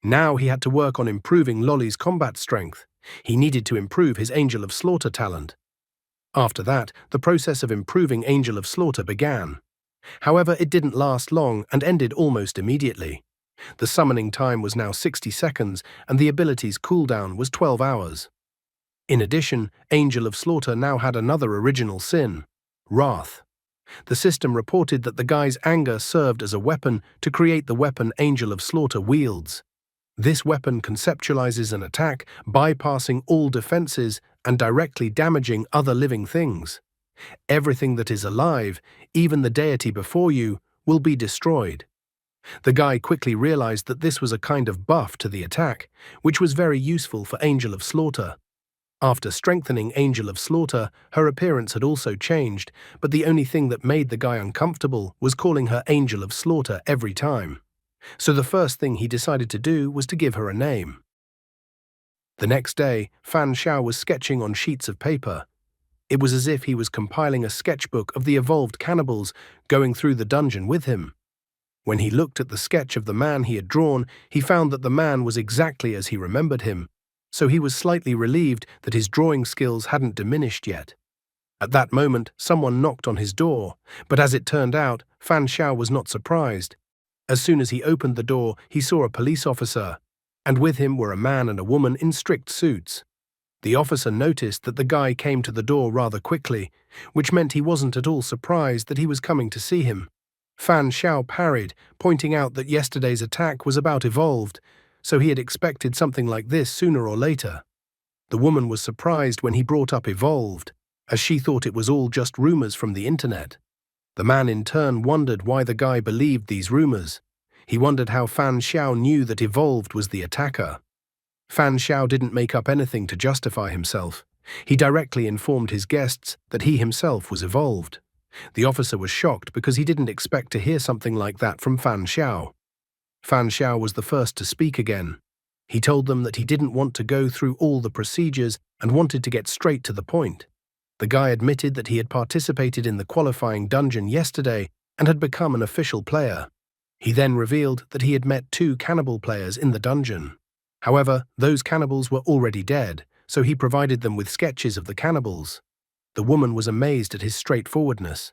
Now he had to work on improving Lolly's combat strength. He needed to improve his Angel of Slaughter talent. After that, the process of improving Angel of Slaughter began. However, it didn't last long and ended almost immediately. The summoning time was now 60 seconds and the ability's cooldown was 12 hours. In addition, Angel of Slaughter now had another original sin: wrath. The system reported that the guy's anger served as a weapon to create the weapon Angel of Slaughter wields. This weapon conceptualizes an attack, bypassing all defenses and directly damaging other living things. Everything that is alive, even the deity before you, will be destroyed. The guy quickly realized that this was a kind of buff to the attack, which was very useful for Angel of Slaughter. After strengthening Angel of Slaughter, her appearance had also changed, but the only thing that made the guy uncomfortable was calling her Angel of Slaughter every time. So the first thing he decided to do was to give her a name. The next day, Fan Xiao was sketching on sheets of paper. It was as if he was compiling a sketchbook of the evolved cannibals going through the dungeon with him. When he looked at the sketch of the man he had drawn, he found that the man was exactly as he remembered him, so he was slightly relieved that his drawing skills hadn't diminished yet. At that moment, someone knocked on his door, but as it turned out, Fan Xiao was not surprised. As soon as he opened the door, he saw a police officer, and with him were a man and a woman in strict suits. The officer noticed that the guy came to the door rather quickly, which meant he wasn't at all surprised that he was coming to see him. Fan Xiao parried, pointing out that yesterday's attack was about evolved, so he had expected something like this sooner or later. The woman was surprised when he brought up evolved, as she thought it was all just rumors from the internet. The man in turn wondered why the guy believed these rumors. He wondered how Fan Xiao knew that evolved was the attacker. Fan Xiao didn't make up anything to justify himself. He directly informed his guests that he himself was evolved. The officer was shocked because he didn't expect to hear something like that from Fan Xiao. Fan Xiao was the first to speak again. He told them that he didn't want to go through all the procedures and wanted to get straight to the point. The guy admitted that he had participated in the qualifying dungeon yesterday and had become an official player. He then revealed that he had met 2 cannibal players in the dungeon. However, those cannibals were already dead, so he provided them with sketches of the cannibals. The woman was amazed at his straightforwardness.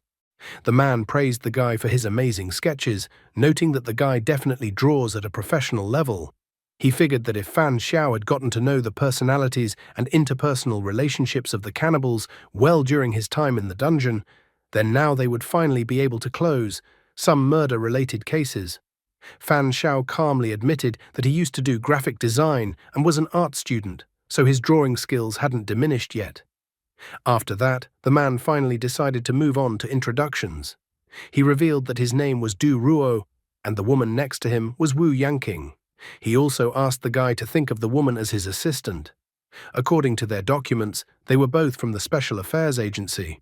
The man praised the guy for his amazing sketches, noting that the guy definitely draws at a professional level. He figured that if Fan Xiao had gotten to know the personalities and interpersonal relationships of the cannibals well during his time in the dungeon, then now they would finally be able to close some murder-related cases. Fan Xiao calmly admitted that he used to do graphic design and was an art student, so his drawing skills hadn't diminished yet. After that, the man finally decided to move on to introductions. He revealed that his name was Du Ruo, and the woman next to him was Wu Yanqing. He also asked the guy to think of the woman as his assistant. According to their documents, they were both from the Special Affairs Agency.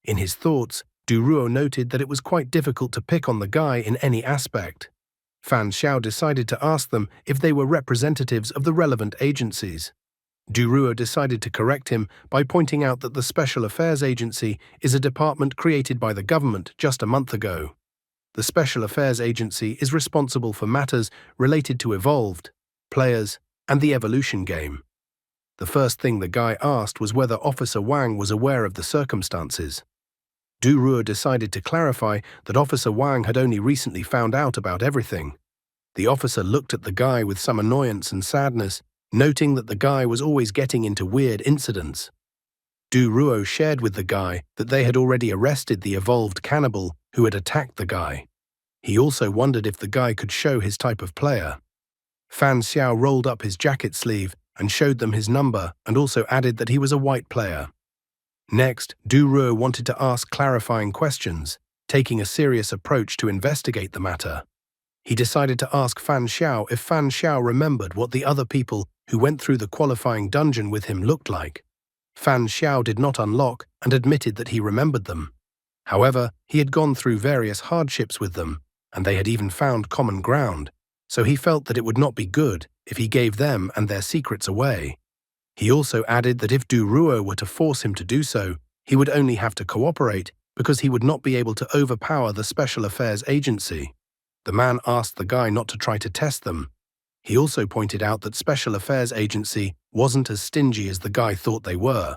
In his thoughts, Du Ruo noted that it was quite difficult to pick on the guy in any aspect. Fan Xiao decided to ask them if they were representatives of the relevant agencies. Du Ruo decided to correct him by pointing out that the Special Affairs Agency is a department created by the government just a month ago. The Special Affairs Agency is responsible for matters related to evolved, players, and the evolution game. The first thing the guy asked was whether Officer Wang was aware of the circumstances. Du Ruo decided to clarify that Officer Wang had only recently found out about everything. The officer looked at the guy with some annoyance and sadness, noting that the guy was always getting into weird incidents. Du Ruo shared with the guy that they had already arrested the evolved cannibal who had attacked the guy. He also wondered if the guy could show his type of player. Fan Xiao rolled up his jacket sleeve and showed them his number and also added that he was a white player. Next, Du Ruo wanted to ask clarifying questions, taking a serious approach to investigate the matter. He decided to ask Fan Xiao if Fan Xiao remembered what the other people who went through the qualifying dungeon with him looked like. Fan Xiao did not unlock and admitted that he remembered them. However, he had gone through various hardships with them, and they had even found common ground, so he felt that it would not be good if he gave them and their secrets away. He also added that if Du Ruo were to force him to do so, he would only have to cooperate because he would not be able to overpower the Special Affairs Agency. The man asked the guy not to try to test them. He also pointed out that Special Affairs Agency wasn't as stingy as the guy thought they were.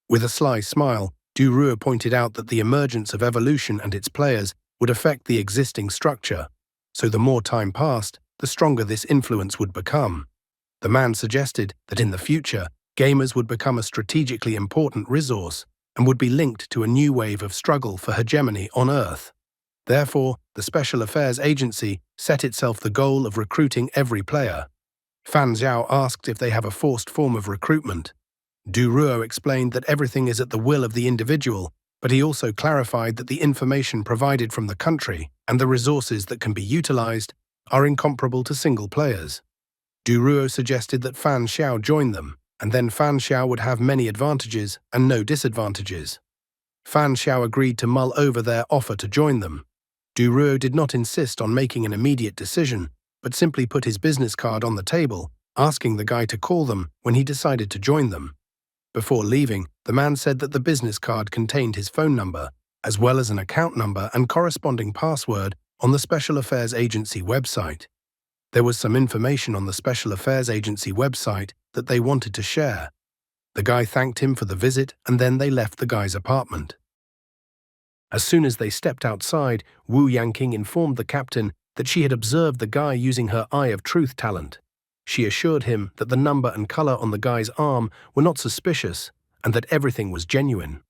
With a sly smile, Duruo pointed out that the emergence of evolution and its players would affect the existing structure, so the more time passed, the stronger this influence would become. The man suggested that in the future, gamers would become a strategically important resource and would be linked to a new wave of struggle for hegemony on Earth. Therefore, the Special Affairs Agency set itself the goal of recruiting every player. Fan Zhao asked if they have a forced form of recruitment. Duruo explained that everything is at the will of the individual, but he also clarified that the information provided from the country and the resources that can be utilized are incomparable to single players. Duruo suggested that Fan Xiao join them, and then Fan Xiao would have many advantages and no disadvantages. Fan Xiao agreed to mull over their offer to join them. Duruo did not insist on making an immediate decision, but simply put his business card on the table, asking the guy to call them when he decided to join them. Before leaving, the man said that the business card contained his phone number, as well as an account number and corresponding password on the Special Affairs Agency website. There was some information on the Special Affairs Agency website that they wanted to share. The guy thanked him for the visit, and then they left the guy's apartment. As soon as they stepped outside, Wu Yanqing informed the captain that she had observed the guy using her Eye of Truth talent. She assured him that the number and color on the guy's arm were not suspicious and that everything was genuine.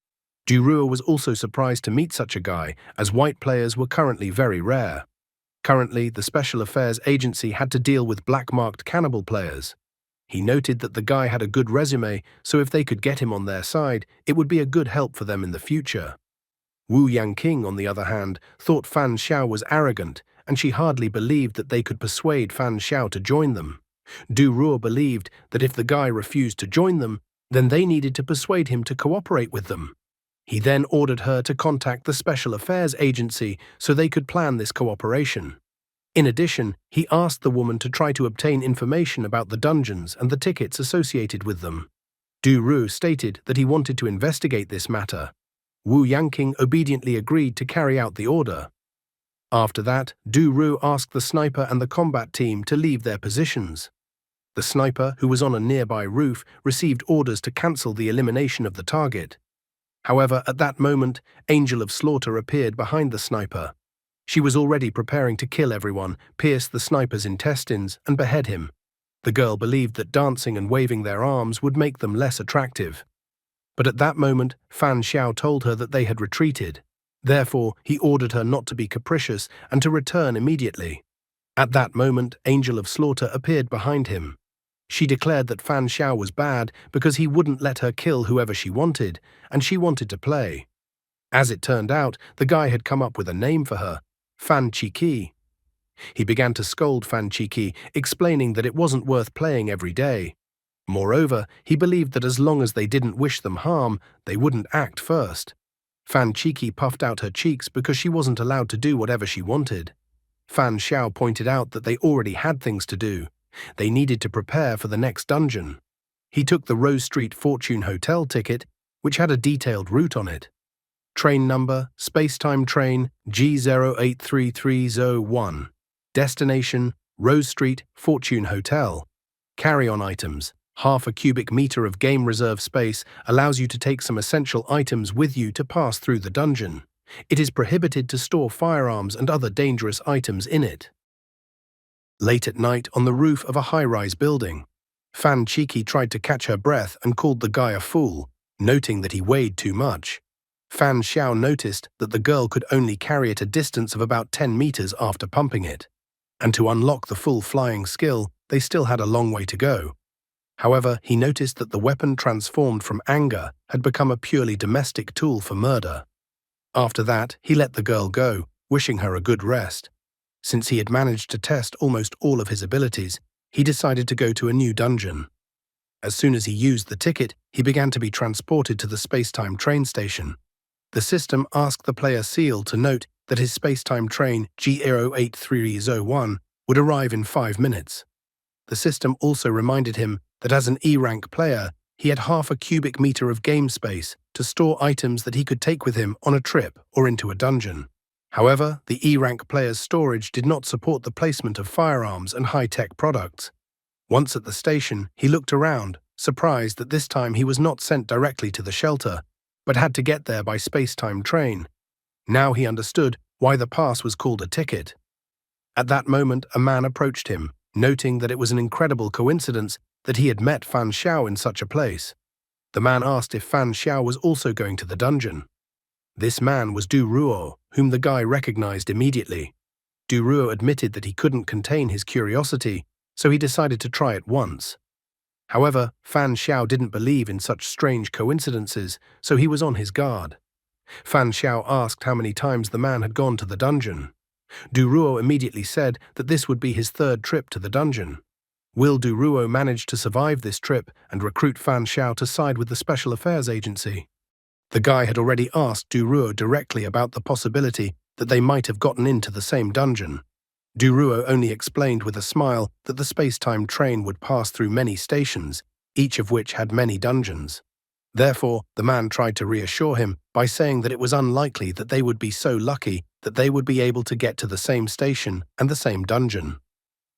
Duruo was also surprised to meet such a guy, as white players were currently very rare. Currently, the Special Affairs Agency had to deal with black-marked cannibal players. He noted that the guy had a good resume, so if they could get him on their side, it would be a good help for them in the future. Wu Yanqing, on the other hand, thought Fan Xiao was arrogant, and she hardly believed that they could persuade Fan Xiao to join them. Duruo believed that if the guy refused to join them, then they needed to persuade him to cooperate with them. He then ordered her to contact the Special Affairs Agency so they could plan this cooperation. In addition, he asked the woman to try to obtain information about the dungeons and the tickets associated with them. Duruo stated that he wanted to investigate this matter. Wu Yanqing obediently agreed to carry out the order. After that, Duruo asked the sniper and the combat team to leave their positions. The sniper, who was on a nearby roof, received orders to cancel the elimination of the target. However, at that moment, Angel of Slaughter appeared behind the sniper. She was already preparing to kill everyone, pierce the sniper's intestines, and behead him. The girl believed that dancing and waving their arms would make them less attractive. But at that moment, Fan Xiao told her that they had retreated. Therefore, he ordered her not to be capricious and to return immediately. At that moment, Angel of Slaughter appeared behind him. She declared that Fan Xiao was bad because he wouldn't let her kill whoever she wanted, and she wanted to play. As it turned out, the guy had come up with a name for her, Fan Qi. He began to scold Fan Qi, explaining that it wasn't worth playing every day. Moreover, he believed that as long as they didn't wish them harm, they wouldn't act first. Fan Qi puffed out her cheeks because she wasn't allowed to do whatever she wanted. Fan Xiao pointed out that they already had things to do. They needed to prepare for the next dungeon. He took the Rose Street Fortune Hotel ticket, which had a detailed route on it. Train number, Spacetime Train G083301. Destination, Rose Street Fortune Hotel. Carry-on items. Half a cubic meter of game reserve space allows you to take some essential items with you to pass through the dungeon. It is prohibited to store firearms and other dangerous items in it. Late at night on the roof of a high-rise building, Fan Qi tried to catch her breath and called the guy a fool, noting that he weighed too much. Fan Xiao noticed that the girl could only carry it a distance of about 10 meters after pumping it, and to unlock the full flying skill, they still had a long way to go. However, he noticed that the weapon transformed from anger had become a purely domestic tool for murder. After that, he let the girl go, wishing her a good rest. Since he had managed to test almost all of his abilities, he decided to go to a new dungeon. As soon as he used the ticket, he began to be transported to the Spacetime train station. The system asked the player Seal to note that his Spacetime train G083301 would arrive in 5 minutes. The system also reminded him that as an E-rank player, he had half a cubic meter of game space to store items that he could take with him on a trip or into a dungeon. However, the E-rank player's storage did not support the placement of firearms and high-tech products. Once at the station, he looked around, surprised that this time he was not sent directly to the shelter, but had to get there by space-time train. Now he understood why the pass was called a ticket. At that moment, a man approached him, noting that it was an incredible coincidence that he had met Fan Xiao in such a place. The man asked if Fan Xiao was also going to the dungeon. This man was Du Ruo, whom the guy recognized immediately. Du Ruo admitted that he couldn't contain his curiosity, so he decided to try it once. However, Fan Xiao didn't believe in such strange coincidences, so he was on his guard. Fan Xiao asked how many times the man had gone to the dungeon. Du Ruo immediately said that this would be his third trip to the dungeon. Will Du Ruo manage to survive this trip and recruit Fan Xiao to side with the Special Affairs Agency? The guy had already asked Du Ruo directly about the possibility that they might have gotten into the same dungeon. Du Ruo only explained with a smile that the space-time train would pass through many stations, each of which had many dungeons. Therefore, the man tried to reassure him by saying that it was unlikely that they would be so lucky that they would be able to get to the same station and the same dungeon.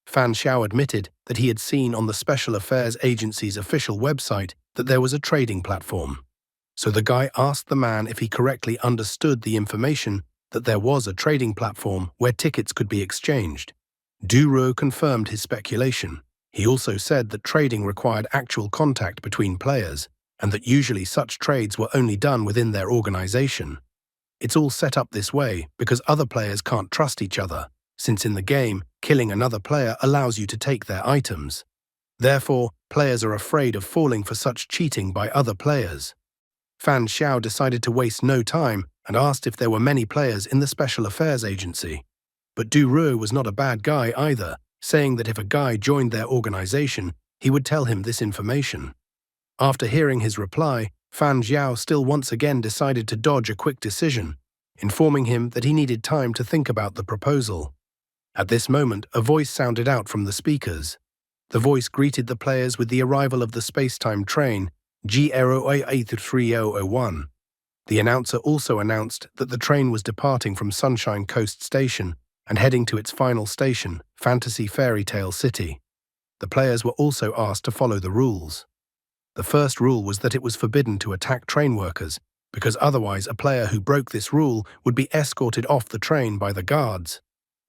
Fan Xiao admitted that he had seen on the Special Affairs Agency's official website that there was a trading platform. So the guy asked the man if he correctly understood the information that there was a trading platform where tickets could be exchanged. Du Ruo confirmed his speculation. He also said that trading required actual contact between players, and that usually such trades were only done within their organization. It's all set up this way because other players can't trust each other, since in the game, killing another player allows you to take their items. Therefore, players are afraid of falling for such cheating by other players. Fan Xiao decided to waste no time and asked if there were many players in the Special Affairs Agency. But Du Ruo was not a bad guy either, saying that if a guy joined their organization, he would tell him this information. After hearing his reply, Fan Xiao still once again decided to dodge a quick decision, informing him that he needed time to think about the proposal. At this moment, a voice sounded out from the speakers. The voice greeted the players with the arrival of the space-time train, G083001. The announcer also announced that the train was departing from Sunshine Coast Station and heading to its final station, Fantasy Fairy Tale City. The players were also asked to follow the rules. The first rule was that it was forbidden to attack train workers, because otherwise a player who broke this rule would be escorted off the train by the guards.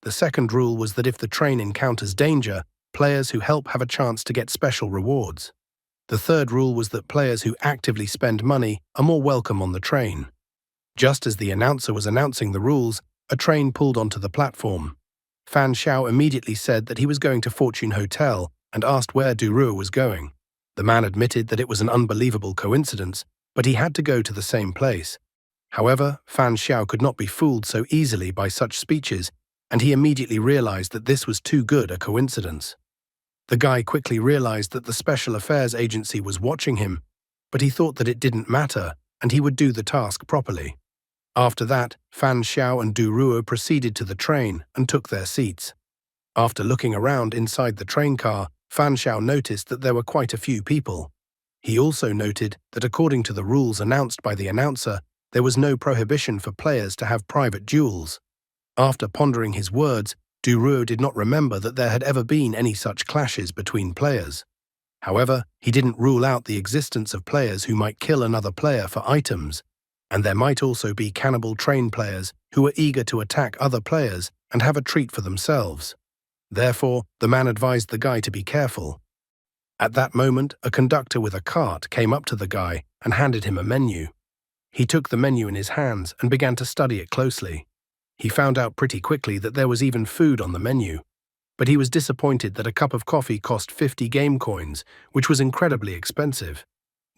The second rule was that if the train encounters danger, players who help have a chance to get special rewards. The third rule was that players who actively spend money are more welcome on the train. Just as the announcer was announcing the rules, a train pulled onto the platform. Fan Xiao immediately said that he was going to Fortune Hotel and asked where Du Ruo was going. The man admitted that it was an unbelievable coincidence, but he had to go to the same place. However, Fan Xiao could not be fooled so easily by such speeches, and he immediately realized that this was too good a coincidence. The guy quickly realized that the Special Affairs Agency was watching him, but he thought that it didn't matter and he would do the task properly. After that, Fan Xiao and Du Ruo proceeded to the train and took their seats. After looking around inside the train car, Fan Xiao noticed that there were quite a few people. He also noted that according to the rules announced by the announcer, there was no prohibition for players to have private duels. After pondering his words, Du Ruo did not remember that there had ever been any such clashes between players. However, he didn't rule out the existence of players who might kill another player for items, and there might also be cannibal train players who were eager to attack other players and have a treat for themselves. Therefore, the man advised the guy to be careful. At that moment, a conductor with a cart came up to the guy and handed him a menu. He took the menu in his hands and began to study it closely. He found out pretty quickly that there was even food on the menu, but he was disappointed that a cup of coffee cost 50 game coins, which was incredibly expensive.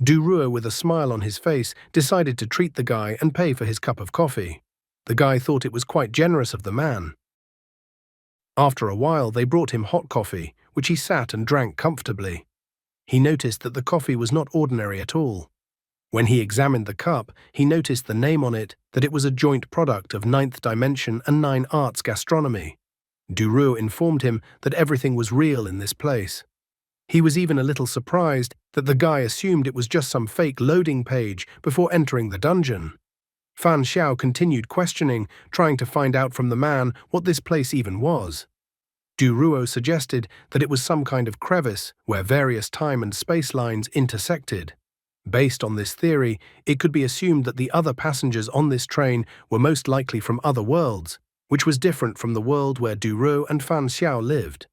Du Ruo, with a smile on his face, decided to treat the guy and pay for his cup of coffee. The guy thought it was quite generous of the man. After a while, they brought him hot coffee, which he sat and drank comfortably. He noticed that the coffee was not ordinary at all. When he examined the cup, he noticed the name on it that it was a joint product of 9th Dimension and 9 Arts Gastronomy. Du Ruo informed him that everything was real in this place. He was even a little surprised that the guy assumed it was just some fake loading page before entering the dungeon. Fan Xiao continued questioning, trying to find out from the man what this place even was. Du Ruo suggested that it was some kind of crevice where various time and space lines intersected. Based on this theory, it could be assumed that the other passengers on this train were most likely from other worlds, which was different from the world where Du Ruo and Fan Xiao lived.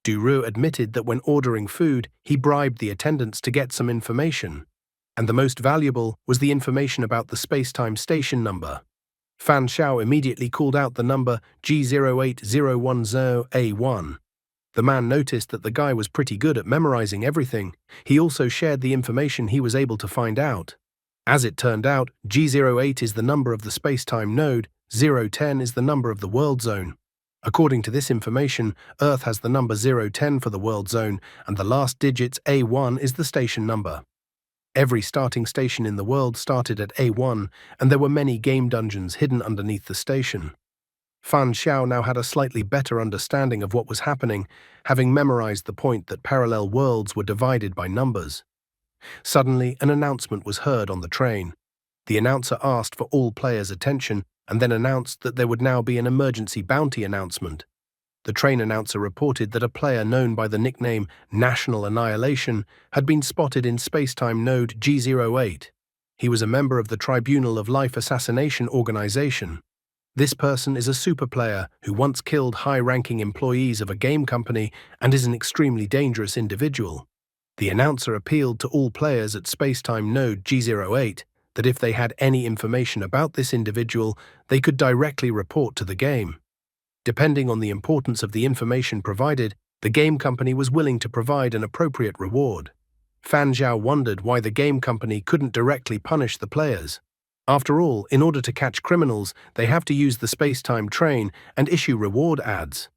Du Ruo admitted that when ordering food, he bribed the attendants to get some information, and the most valuable was the information about the space-time station number. Fan Xiao immediately called out the number G08010A1. The man noticed that the guy was pretty good at memorizing everything. He also shared the information he was able to find out. As it turned out, G08 is the number of the space-time node, 010 is the number of the world zone. According to this information, Earth has the number 010 for the world zone, and the last digits A1 is the station number. Every starting station in the world started at A1, and there were many game dungeons hidden underneath the station. Fan Xiao now had a slightly better understanding of what was happening, having memorized the point that parallel worlds were divided by numbers. Suddenly, an announcement was heard on the train. The announcer asked for all players' attention and then announced that there would now be an emergency bounty announcement. The train announcer reported that a player known by the nickname National Annihilation had been spotted in space-time node G08. He was a member of the Tribunal of Life Assassination Organization. This person is a super player who once killed high-ranking employees of a game company and is an extremely dangerous individual. The announcer appealed to all players at space-time node G08 that if they had any information about this individual, they could directly report to the game. Depending on the importance of the information provided, the game company was willing to provide an appropriate reward. Fan Xiao wondered why the game company couldn't directly punish the players. After all, in order to catch criminals, they have to use the space-time train and issue reward ads.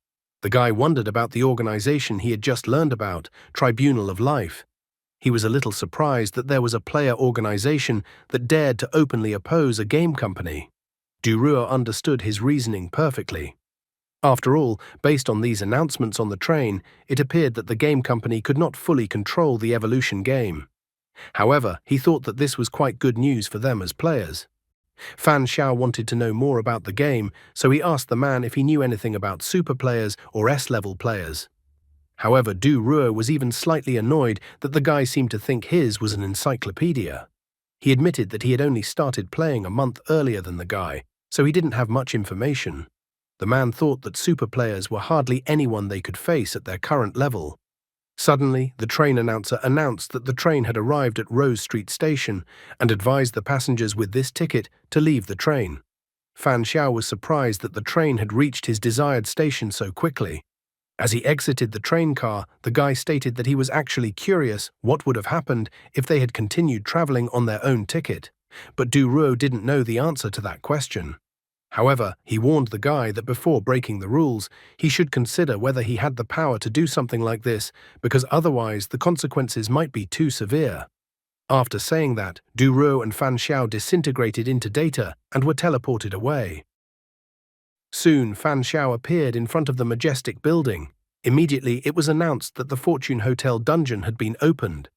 The guy wondered about the organization he had just learned about, Tribunal of Life. He was a little surprised that there was a player organization that dared to openly oppose a game company. Du Ruo understood his reasoning perfectly. After all, based on these announcements on the train, it appeared that the game company could not fully control the evolution game. However, he thought that this was quite good news for them as players. Fan Xiao wanted to know more about the game, so he asked the man if he knew anything about super players or S-level players. However, Du Ruo was even slightly annoyed that the guy seemed to think his was an encyclopedia. He admitted that he had only started playing a month earlier than the guy, so he didn't have much information. The man thought that super players were hardly anyone they could face at their current level. Suddenly, the train announcer announced that the train had arrived at Rose Street Station and advised the passengers with this ticket to leave the train. Fan Xiao was surprised that the train had reached his desired station so quickly. As he exited the train car, the guy stated that he was actually curious what would have happened if they had continued traveling on their own ticket, but Du Ruo didn't know the answer to that question. However, he warned the guy that before breaking the rules, he should consider whether he had the power to do something like this, because otherwise the consequences might be too severe. After saying that, Du Ruo and Fan Xiao disintegrated into data and were teleported away. Soon, Fan Xiao appeared in front of the majestic building. Immediately, it was announced that the Fortune Hotel dungeon had been opened.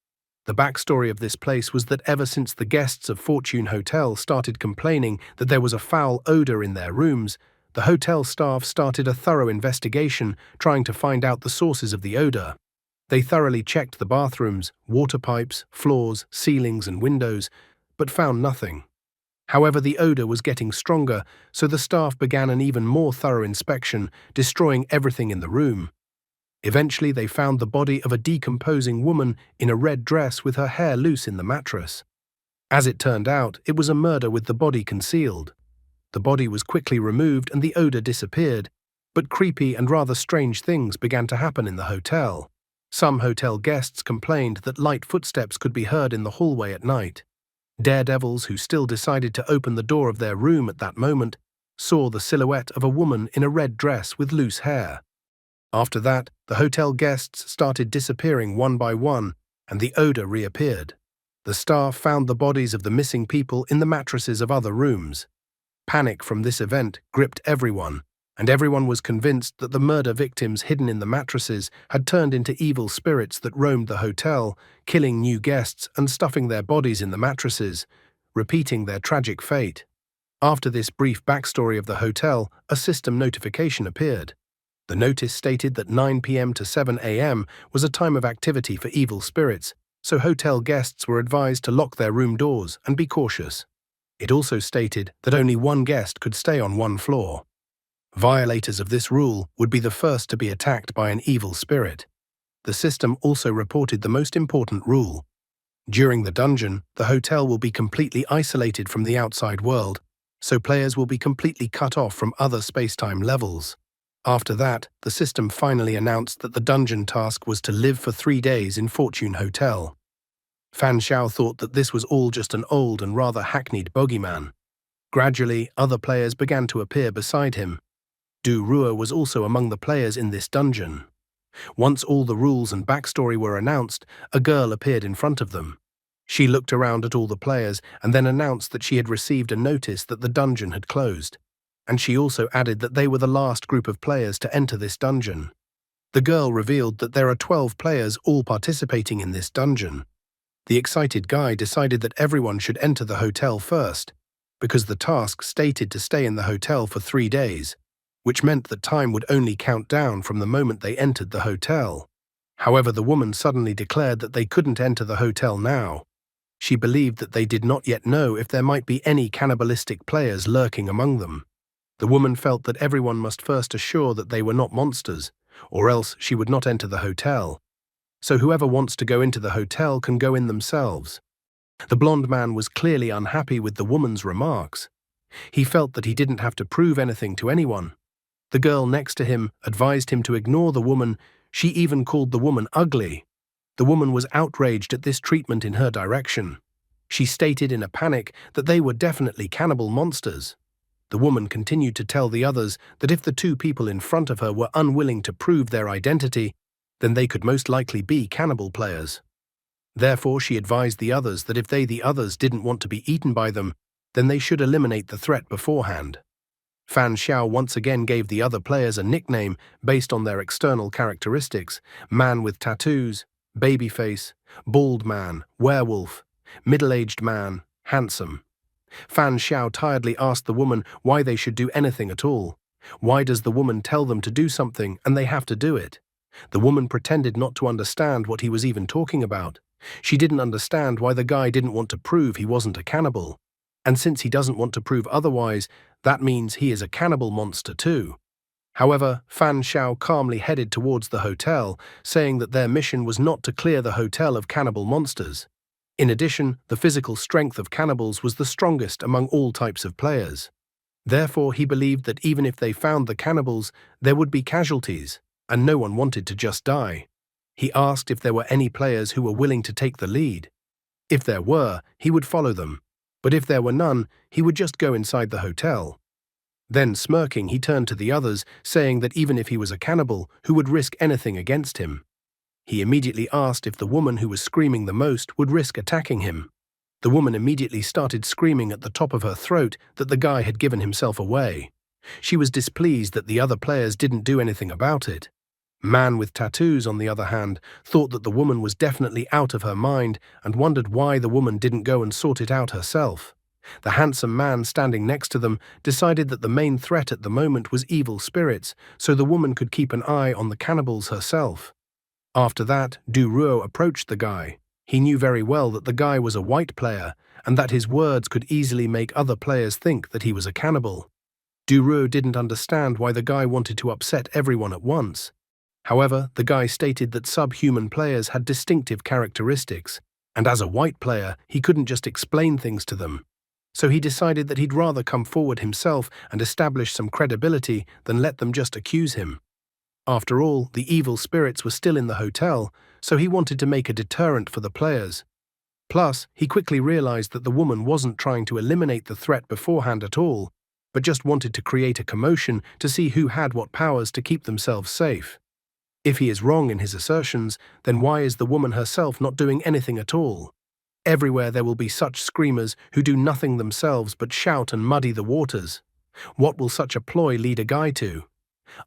The backstory of this place was that ever since the guests of Fortune Hotel started complaining that there was a foul odor in their rooms, the hotel staff started a thorough investigation trying to find out the sources of the odor. They thoroughly checked the bathrooms, water pipes, floors, ceilings, and windows, but found nothing. However, the odor was getting stronger, so the staff began an even more thorough inspection, destroying everything in the room. Eventually, they found the body of a decomposing woman in a red dress with her hair loose in the mattress. As it turned out, it was a murder with the body concealed. The body was quickly removed and the odor disappeared, but creepy and rather strange things began to happen in the hotel. Some hotel guests complained that light footsteps could be heard in the hallway at night. Daredevils who still decided to open the door of their room at that moment saw the silhouette of a woman in a red dress with loose hair. After that, the hotel guests started disappearing one by one, and the odor reappeared. The staff found the bodies of the missing people in the mattresses of other rooms. Panic from this event gripped everyone, and everyone was convinced that the murder victims hidden in the mattresses had turned into evil spirits that roamed the hotel, killing new guests and stuffing their bodies in the mattresses, repeating their tragic fate. After this brief backstory of the hotel, a system notification appeared. The notice stated that 9 p.m. to 7 a.m. was a time of activity for evil spirits, so hotel guests were advised to lock their room doors and be cautious. It also stated that only one guest could stay on one floor. Violators of this rule would be the first to be attacked by an evil spirit. The system also reported the most important rule. During the dungeon, the hotel will be completely isolated from the outside world, so players will be completely cut off from other space-time levels. After that, the system finally announced that the dungeon task was to live for 3 days in Fortune Hotel. Fan Xiao thought that this was all just an old and rather hackneyed bogeyman. Gradually, other players began to appear beside him. Du Ruo was also among the players in this dungeon. Once all the rules and backstory were announced, a girl appeared in front of them. She looked around at all the players and then announced that she had received a notice that the dungeon had closed. And she also added that they were the last group of players to enter this dungeon. The girl revealed that there are 12 players all participating in this dungeon. The excited guy decided that everyone should enter the hotel first, because the task stated to stay in the hotel for 3 days, which meant that time would only count down from the moment they entered the hotel. However, the woman suddenly declared that they couldn't enter the hotel now. She believed that they did not yet know if there might be any cannibalistic players lurking among them. The woman felt that everyone must first assure that they were not monsters, or else she would not enter the hotel. So whoever wants to go into the hotel can go in themselves. The blonde man was clearly unhappy with the woman's remarks. He felt that he didn't have to prove anything to anyone. The girl next to him advised him to ignore the woman. She even called the woman ugly. The woman was outraged at this treatment in her direction. She stated in a panic that they were definitely cannibal monsters. The woman continued to tell the others that if the 2 people in front of her were unwilling to prove their identity, then they could most likely be cannibal players. Therefore, she advised the others that if the others didn't want to be eaten by them, then they should eliminate the threat beforehand. Fan Xiao once again gave the other players a nickname based on their external characteristics: man with tattoos, babyface, bald man, werewolf, middle-aged man, handsome. Fan Xiao tiredly asked the woman why they should do anything at all. Why does the woman tell them to do something and they have to do it? The woman pretended not to understand what he was even talking about. She didn't understand why the guy didn't want to prove he wasn't a cannibal. And since he doesn't want to prove otherwise, that means he is a cannibal monster too. However, Fan Xiao calmly headed towards the hotel, saying that their mission was not to clear the hotel of cannibal monsters. In addition, the physical strength of cannibals was the strongest among all types of players. Therefore, he believed that even if they found the cannibals, there would be casualties, and no one wanted to just die. He asked if there were any players who were willing to take the lead. If there were, he would follow them, but if there were none, he would just go inside the hotel. Then, smirking, he turned to the others, saying that even if he was a cannibal, who would risk anything against him? He immediately asked if the woman who was screaming the most would risk attacking him. The woman immediately started screaming at the top of her throat that the guy had given himself away. She was displeased that the other players didn't do anything about it. Man with tattoos, on the other hand, thought that the woman was definitely out of her mind and wondered why the woman didn't go and sort it out herself. The handsome man standing next to them decided that the main threat at the moment was evil spirits, so the woman could keep an eye on the cannibals herself. After that, Du Ruo approached the guy. He knew very well that the guy was a white player and that his words could easily make other players think that he was a cannibal. Du Ruo didn't understand why the guy wanted to upset everyone at once. However, the guy stated that subhuman players had distinctive characteristics, and as a white player, he couldn't just explain things to them. So he decided that he'd rather come forward himself and establish some credibility than let them just accuse him. After all, the evil spirits were still in the hotel, so he wanted to make a deterrent for the players. Plus, he quickly realized that the woman wasn't trying to eliminate the threat beforehand at all, but just wanted to create a commotion to see who had what powers to keep themselves safe. If he is wrong in his assertions, then why is the woman herself not doing anything at all? Everywhere there will be such screamers who do nothing themselves but shout and muddy the waters. What will such a ploy lead a guy to?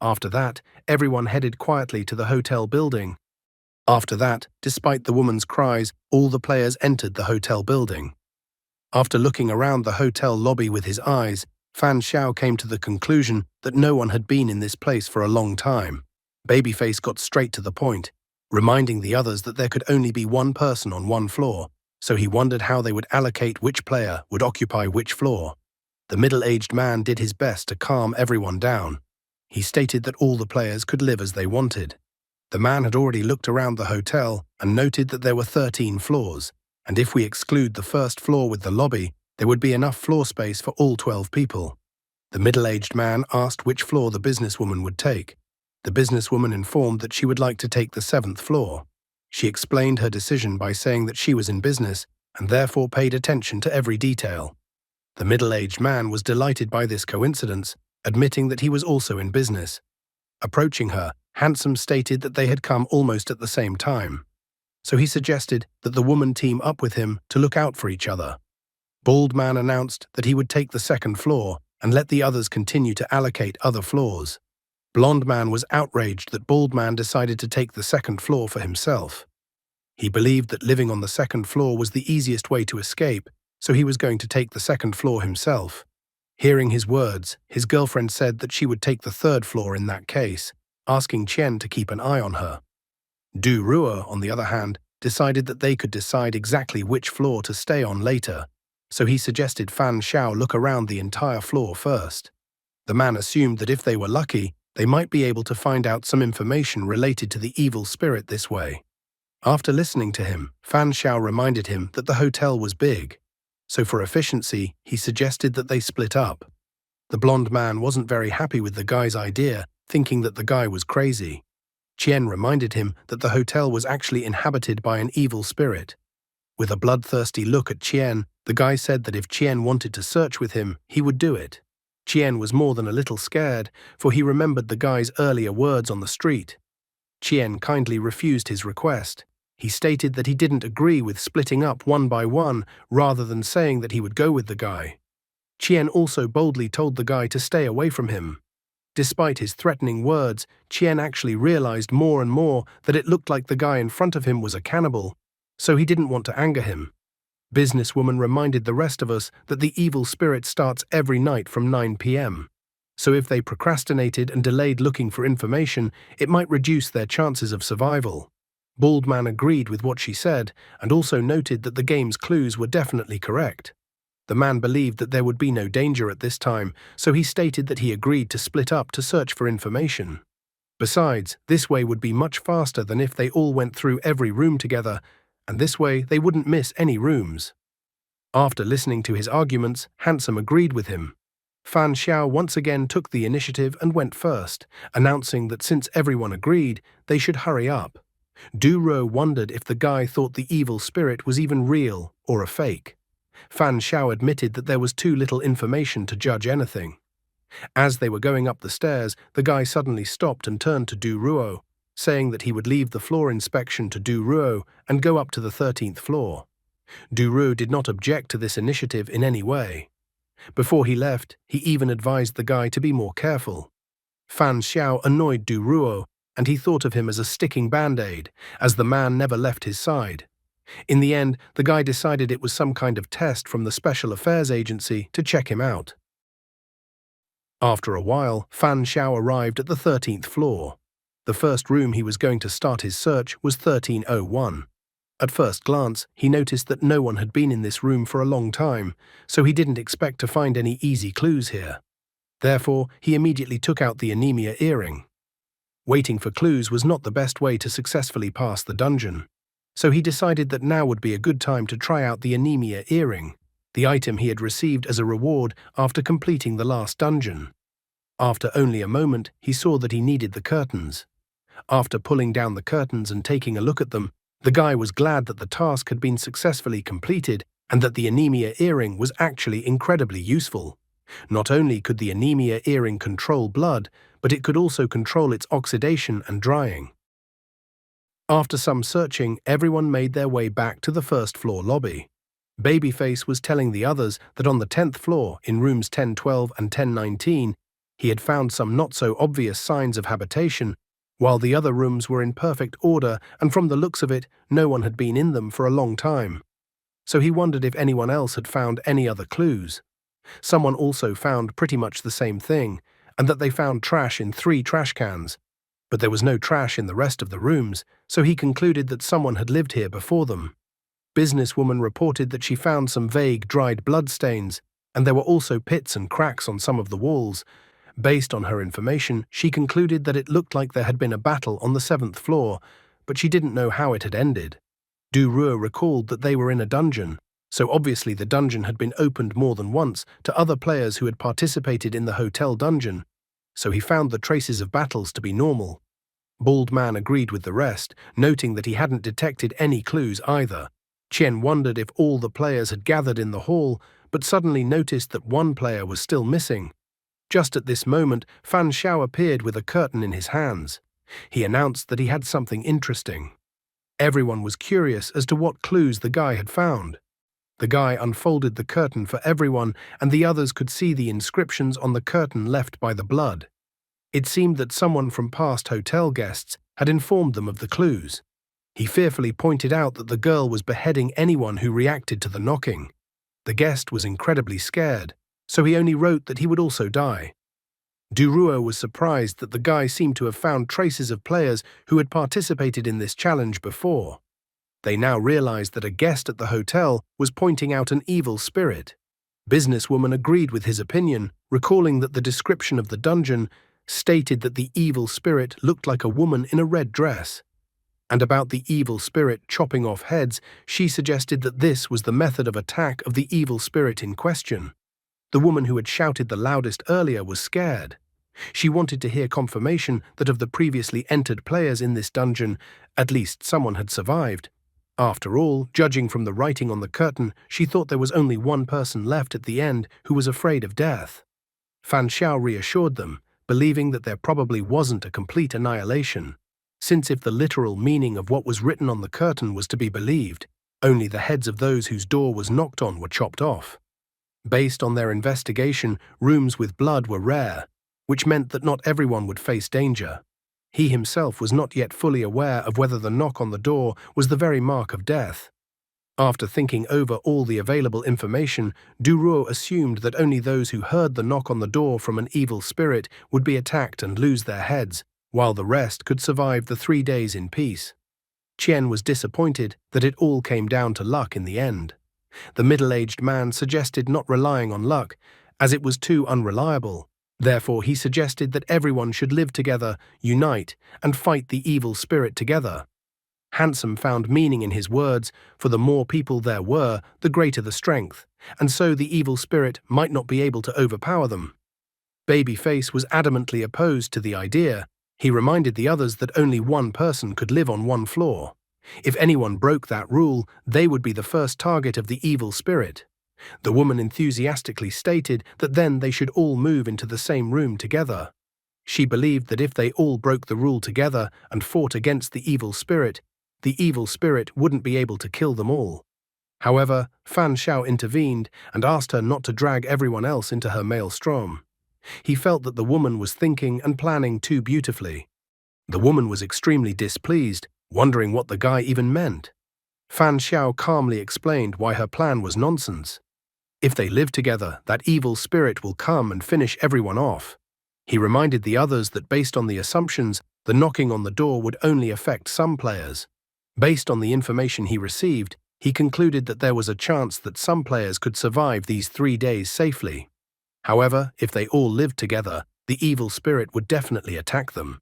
After that, everyone headed quietly to the hotel building. After that, despite the woman's cries, all the players entered the hotel building. After looking around the hotel lobby with his eyes, Fan Xiao came to the conclusion that no one had been in this place for a long time. Babyface got straight to the point, reminding the others that there could only be one person on one floor, so he wondered how they would allocate which player would occupy which floor. The middle-aged man did his best to calm everyone down. He stated that all the players could live as they wanted. The man had already looked around the hotel and noted that there were 13 floors, and if we exclude the first floor with the lobby, there would be enough floor space for all 12 people. The middle-aged man asked which floor the businesswoman would take. The businesswoman informed that she would like to take the 7th floor. She explained her decision by saying that she was in business and therefore paid attention to every detail. The middle-aged man was delighted by this coincidence, admitting that he was also in business. Approaching her, Handsome stated that they had come almost at the same time, so he suggested that the woman team up with him to look out for each other. Bald Man announced that he would take the 2nd floor and let the others continue to allocate other floors. Blonde Man was outraged that Bald Man decided to take the 2nd floor for himself. He believed that living on the 2nd floor was the easiest way to escape, so he was going to take the 2nd floor himself. Hearing his words, his girlfriend said that she would take the 3rd floor in that case, asking Chen to keep an eye on her. Du Ruo, on the other hand, decided that they could decide exactly which floor to stay on later, so he suggested Fan Xiao look around the entire floor first. The man assumed that if they were lucky, they might be able to find out some information related to the evil spirit this way. After listening to him, Fan Xiao reminded him that the hotel was big, so for efficiency, he suggested that they split up. The blonde man wasn't very happy with the guy's idea, thinking that the guy was crazy. Qian reminded him that the hotel was actually inhabited by an evil spirit. With a bloodthirsty look at Qian, the guy said that if Qian wanted to search with him, he would do it. Qian was more than a little scared, for he remembered the guy's earlier words on the street. Qian kindly refused his request. He stated that he didn't agree with splitting up one by one rather than saying that he would go with the guy. Qian also boldly told the guy to stay away from him. Despite his threatening words, Qian actually realized more and more that it looked like the guy in front of him was a cannibal, so he didn't want to anger him. Businesswoman reminded the rest of us that the evil spirit starts every night from 9 p.m. So if they procrastinated and delayed looking for information, it might reduce their chances of survival. Bald Man agreed with what she said and also noted that the game's clues were definitely correct. The man believed that there would be no danger at this time, so he stated that he agreed to split up to search for information. Besides, this way would be much faster than if they all went through every room together, and this way they wouldn't miss any rooms. After listening to his arguments, Handsome agreed with him. Fan Xiao once again took the initiative and went first, announcing that since everyone agreed, they should hurry up. Du Ruo wondered if the guy thought the evil spirit was even real or a fake. Fan Xiao admitted that there was too little information to judge anything. As they were going up the stairs, the guy suddenly stopped and turned to Du Ruo, saying that he would leave the floor inspection to Du Ruo and go up to the 13th floor. Du Ruo did not object to this initiative in any way. Before he left, he even advised the guy to be more careful. Fan Xiao annoyed Du Ruo, and he thought of him as a sticking band-aid, as the man never left his side. In the end, the guy decided it was some kind of test from the Special Affairs Agency to check him out. After a while, Fan Xiao arrived at the 13th floor. The first room he was going to start his search was 1301. At first glance, he noticed that no one had been in this room for a long time, so he didn't expect to find any easy clues here. Therefore, he immediately took out the anemia earring. Waiting for clues was not the best way to successfully pass the dungeon, so he decided that now would be a good time to try out the anemia earring, the item he had received as a reward after completing the last dungeon. After only a moment, he saw that he needed the curtains. After pulling down the curtains and taking a look at them, the guy was glad that the task had been successfully completed and that the anemia earring was actually incredibly useful. Not only could the anemia earring control blood, but it could also control its oxidation and drying. After some searching, everyone made their way back to the first floor lobby. Babyface was telling the others that on the 10th floor, in rooms 1012 and 1019, he had found some not-so-obvious signs of habitation, while the other rooms were in perfect order and from the looks of it, no one had been in them for a long time. So he wondered if anyone else had found any other clues. Someone also found pretty much the same thing, and that they found trash in 3 trash cans. But there was no trash in the rest of the rooms, so he concluded that someone had lived here before them. Businesswoman reported that she found some vague dried blood stains, and there were also pits and cracks on some of the walls. Based on her information, she concluded that it looked like there had been a battle on the 7th floor, but she didn't know how it had ended. Du Ruo recalled that they were in a dungeon, so obviously the dungeon had been opened more than once to other players who had participated in the hotel dungeon, so he found the traces of battles to be normal. Bald Man agreed with the rest, noting that he hadn't detected any clues either. Qian wondered if all the players had gathered in the hall, but suddenly noticed that one player was still missing. Just at this moment, Fan Xiao appeared with a curtain in his hands. He announced that he had something interesting. Everyone was curious as to what clues the guy had found. The guy unfolded the curtain for everyone, and the others could see the inscriptions on the curtain left by the blood. It seemed that someone from past hotel guests had informed them of the clues. He fearfully pointed out that the girl was beheading anyone who reacted to the knocking. The guest was incredibly scared, so he only wrote that he would also die. Du Ruo was surprised that the guy seemed to have found traces of players who had participated in this challenge before. They now realized that a guest at the hotel was pointing out an evil spirit. Businesswoman agreed with his opinion, recalling that the description of the dungeon stated that the evil spirit looked like a woman in a red dress. And about the evil spirit chopping off heads, she suggested that this was the method of attack of the evil spirit in question. The woman who had shouted the loudest earlier was scared. She wanted to hear confirmation that of the previously entered players in this dungeon, at least someone had survived. After all, judging from the writing on the curtain, she thought there was only one person left at the end who was afraid of death. Fan Xiao reassured them, believing that there probably wasn't a complete annihilation, since if the literal meaning of what was written on the curtain was to be believed, only the heads of those whose door was knocked on were chopped off. Based on their investigation, rooms with blood were rare, which meant that not everyone would face danger. He himself was not yet fully aware of whether the knock on the door was the very mark of death. After thinking over all the available information, Du Ruo assumed that only those who heard the knock on the door from an evil spirit would be attacked and lose their heads, while the rest could survive the 3 days in peace. Qian was disappointed that it all came down to luck in the end. The middle-aged man suggested not relying on luck, as it was too unreliable. Therefore, he suggested that everyone should live together, unite, and fight the evil spirit together. Handsome found meaning in his words, for the more people there were, the greater the strength, and so the evil spirit might not be able to overpower them. Babyface was adamantly opposed to the idea. He reminded the others that only one person could live on one floor. If anyone broke that rule, they would be the first target of the evil spirit. The woman enthusiastically stated that then they should all move into the same room together. She believed that if they all broke the rule together and fought against the evil spirit wouldn't be able to kill them all. However, Fan Xiao intervened and asked her not to drag everyone else into her maelstrom. He felt that the woman was thinking and planning too beautifully. The woman was extremely displeased, wondering what the guy even meant. Fan Xiao calmly explained why her plan was nonsense. If they live together, that evil spirit will come and finish everyone off. He reminded the others that based on the assumptions, the knocking on the door would only affect some players. Based on the information he received, he concluded that there was a chance that some players could survive these 3 days safely. However, if they all lived together, the evil spirit would definitely attack them.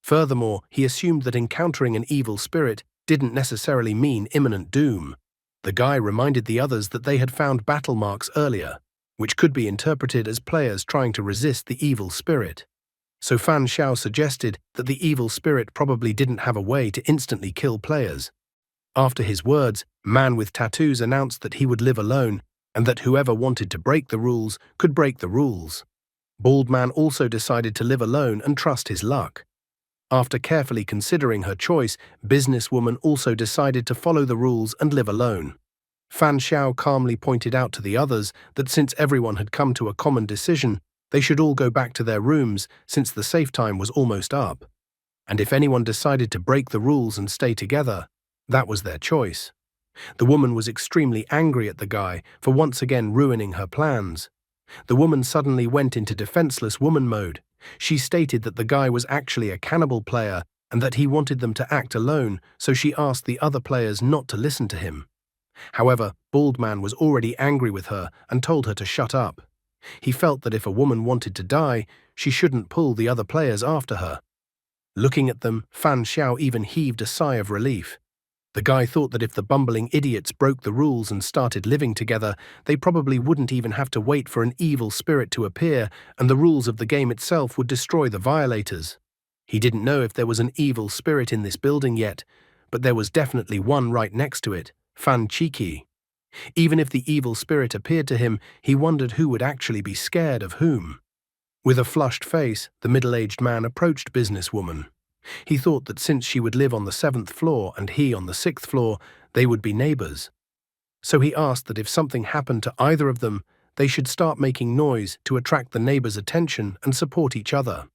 Furthermore, he assumed that encountering an evil spirit didn't necessarily mean imminent doom. The guy reminded the others that they had found battle marks earlier, which could be interpreted as players trying to resist the evil spirit. So Fan Xiao suggested that the evil spirit probably didn't have a way to instantly kill players. After his words, Man with Tattoos announced that he would live alone and that whoever wanted to break the rules could break the rules. Bald Man also decided to live alone and trust his luck. After carefully considering her choice, Businesswoman also decided to follow the rules and live alone. Fan Xiao calmly pointed out to the others that since everyone had come to a common decision, they should all go back to their rooms since the safe time was almost up. And if anyone decided to break the rules and stay together, that was their choice. The woman was extremely angry at the guy for once again ruining her plans. The woman suddenly went into defenseless woman mode. She stated that the guy was actually a cannibal player and that he wanted them to act alone, so she asked the other players not to listen to him. However, Bald Man was already angry with her and told her to shut up. He felt that if a woman wanted to die, she shouldn't pull the other players after her. Looking at them, Fan Xiao even heaved a sigh of relief. The guy thought that if the bumbling idiots broke the rules and started living together, they probably wouldn't even have to wait for an evil spirit to appear, and the rules of the game itself would destroy the violators. He didn't know if there was an evil spirit in this building yet, but there was definitely one right next to it, Fan Chiki. Even if the evil spirit appeared to him, he wondered who would actually be scared of whom. With a flushed face, the middle-aged man approached businesswoman. He thought that since she would live on the 7th floor and he on the 6th floor, they would be neighbors. So he asked that if something happened to either of them, they should start making noise to attract the neighbors' attention and support each other.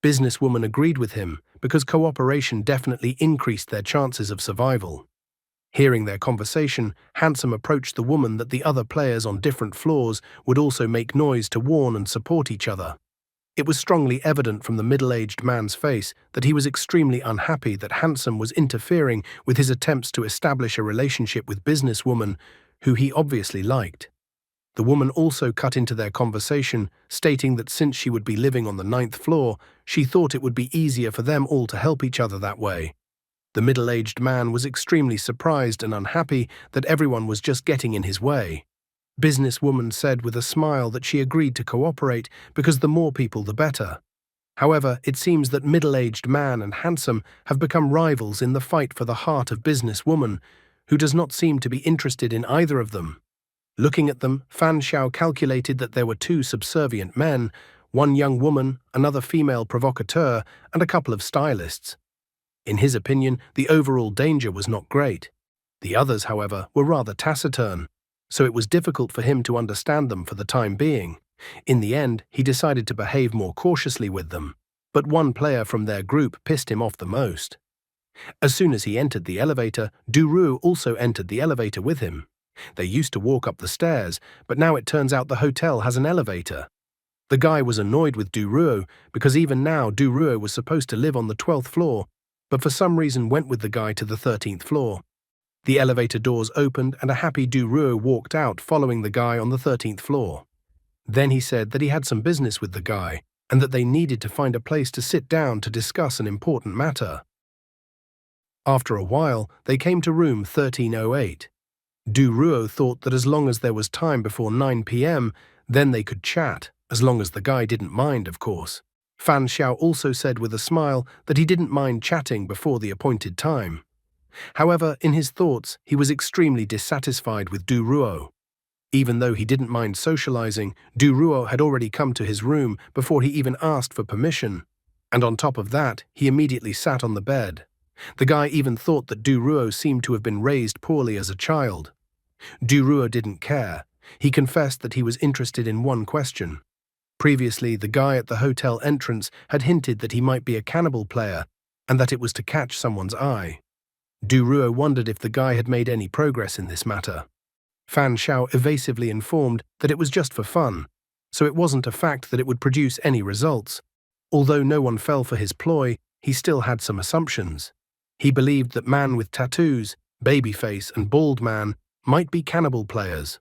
Businesswoman agreed with him because cooperation definitely increased their chances of survival. Hearing their conversation, Handsome approached the woman that the other players on different floors would also make noise to warn and support each other. It was strongly evident from the middle-aged man's face that he was extremely unhappy that Handsome was interfering with his attempts to establish a relationship with businesswoman, who he obviously liked. The woman also cut into their conversation, stating that since she would be living on the 9th floor, she thought it would be easier for them all to help each other that way. The middle-aged man was extremely surprised and unhappy that everyone was just getting in his way. Businesswoman said with a smile that she agreed to cooperate because the more people the better. However, it seems that middle-aged man and Handsome have become rivals in the fight for the heart of businesswoman, who does not seem to be interested in either of them. Looking at them, Fan Xiao calculated that there were 2 subservient men, one young woman, another female provocateur, and a couple of stylists. In his opinion, the overall danger was not great. The others, however, were rather taciturn, so it was difficult for him to understand them for the time being. In the end, he decided to behave more cautiously with them, but one player from their group pissed him off the most. As soon as he entered the elevator, Duruo also entered the elevator with him. They used to walk up the stairs, but now it turns out the hotel has an elevator. The guy was annoyed with Duruo because even now Duruo was supposed to live on the 12th floor, but for some reason went with the guy to the 13th floor. The elevator doors opened and a happy Duruo walked out following the guy on the 13th floor. Then he said that he had some business with the guy and that they needed to find a place to sit down to discuss an important matter. After a while, they came to room 1308. Duruo thought that as long as there was time before 9 p.m., then they could chat, as long as the guy didn't mind, of course. Fan Xiao also said with a smile that he didn't mind chatting before the appointed time. However, in his thoughts, he was extremely dissatisfied with Duruo. Even though he didn't mind socializing, Duruo had already come to his room before he even asked for permission. And on top of that, he immediately sat on the bed. The guy even thought that Duruo seemed to have been raised poorly as a child. Duruo didn't care. He confessed that he was interested in one question. Previously, the guy at the hotel entrance had hinted that he might be a cannibal player and that it was to catch someone's eye. Duruo wondered if the guy had made any progress in this matter. Fan Xiao evasively informed that it was just for fun, so it wasn't a fact that it would produce any results. Although no one fell for his ploy, he still had some assumptions. He believed that man with tattoos, babyface, and bald man might be cannibal players.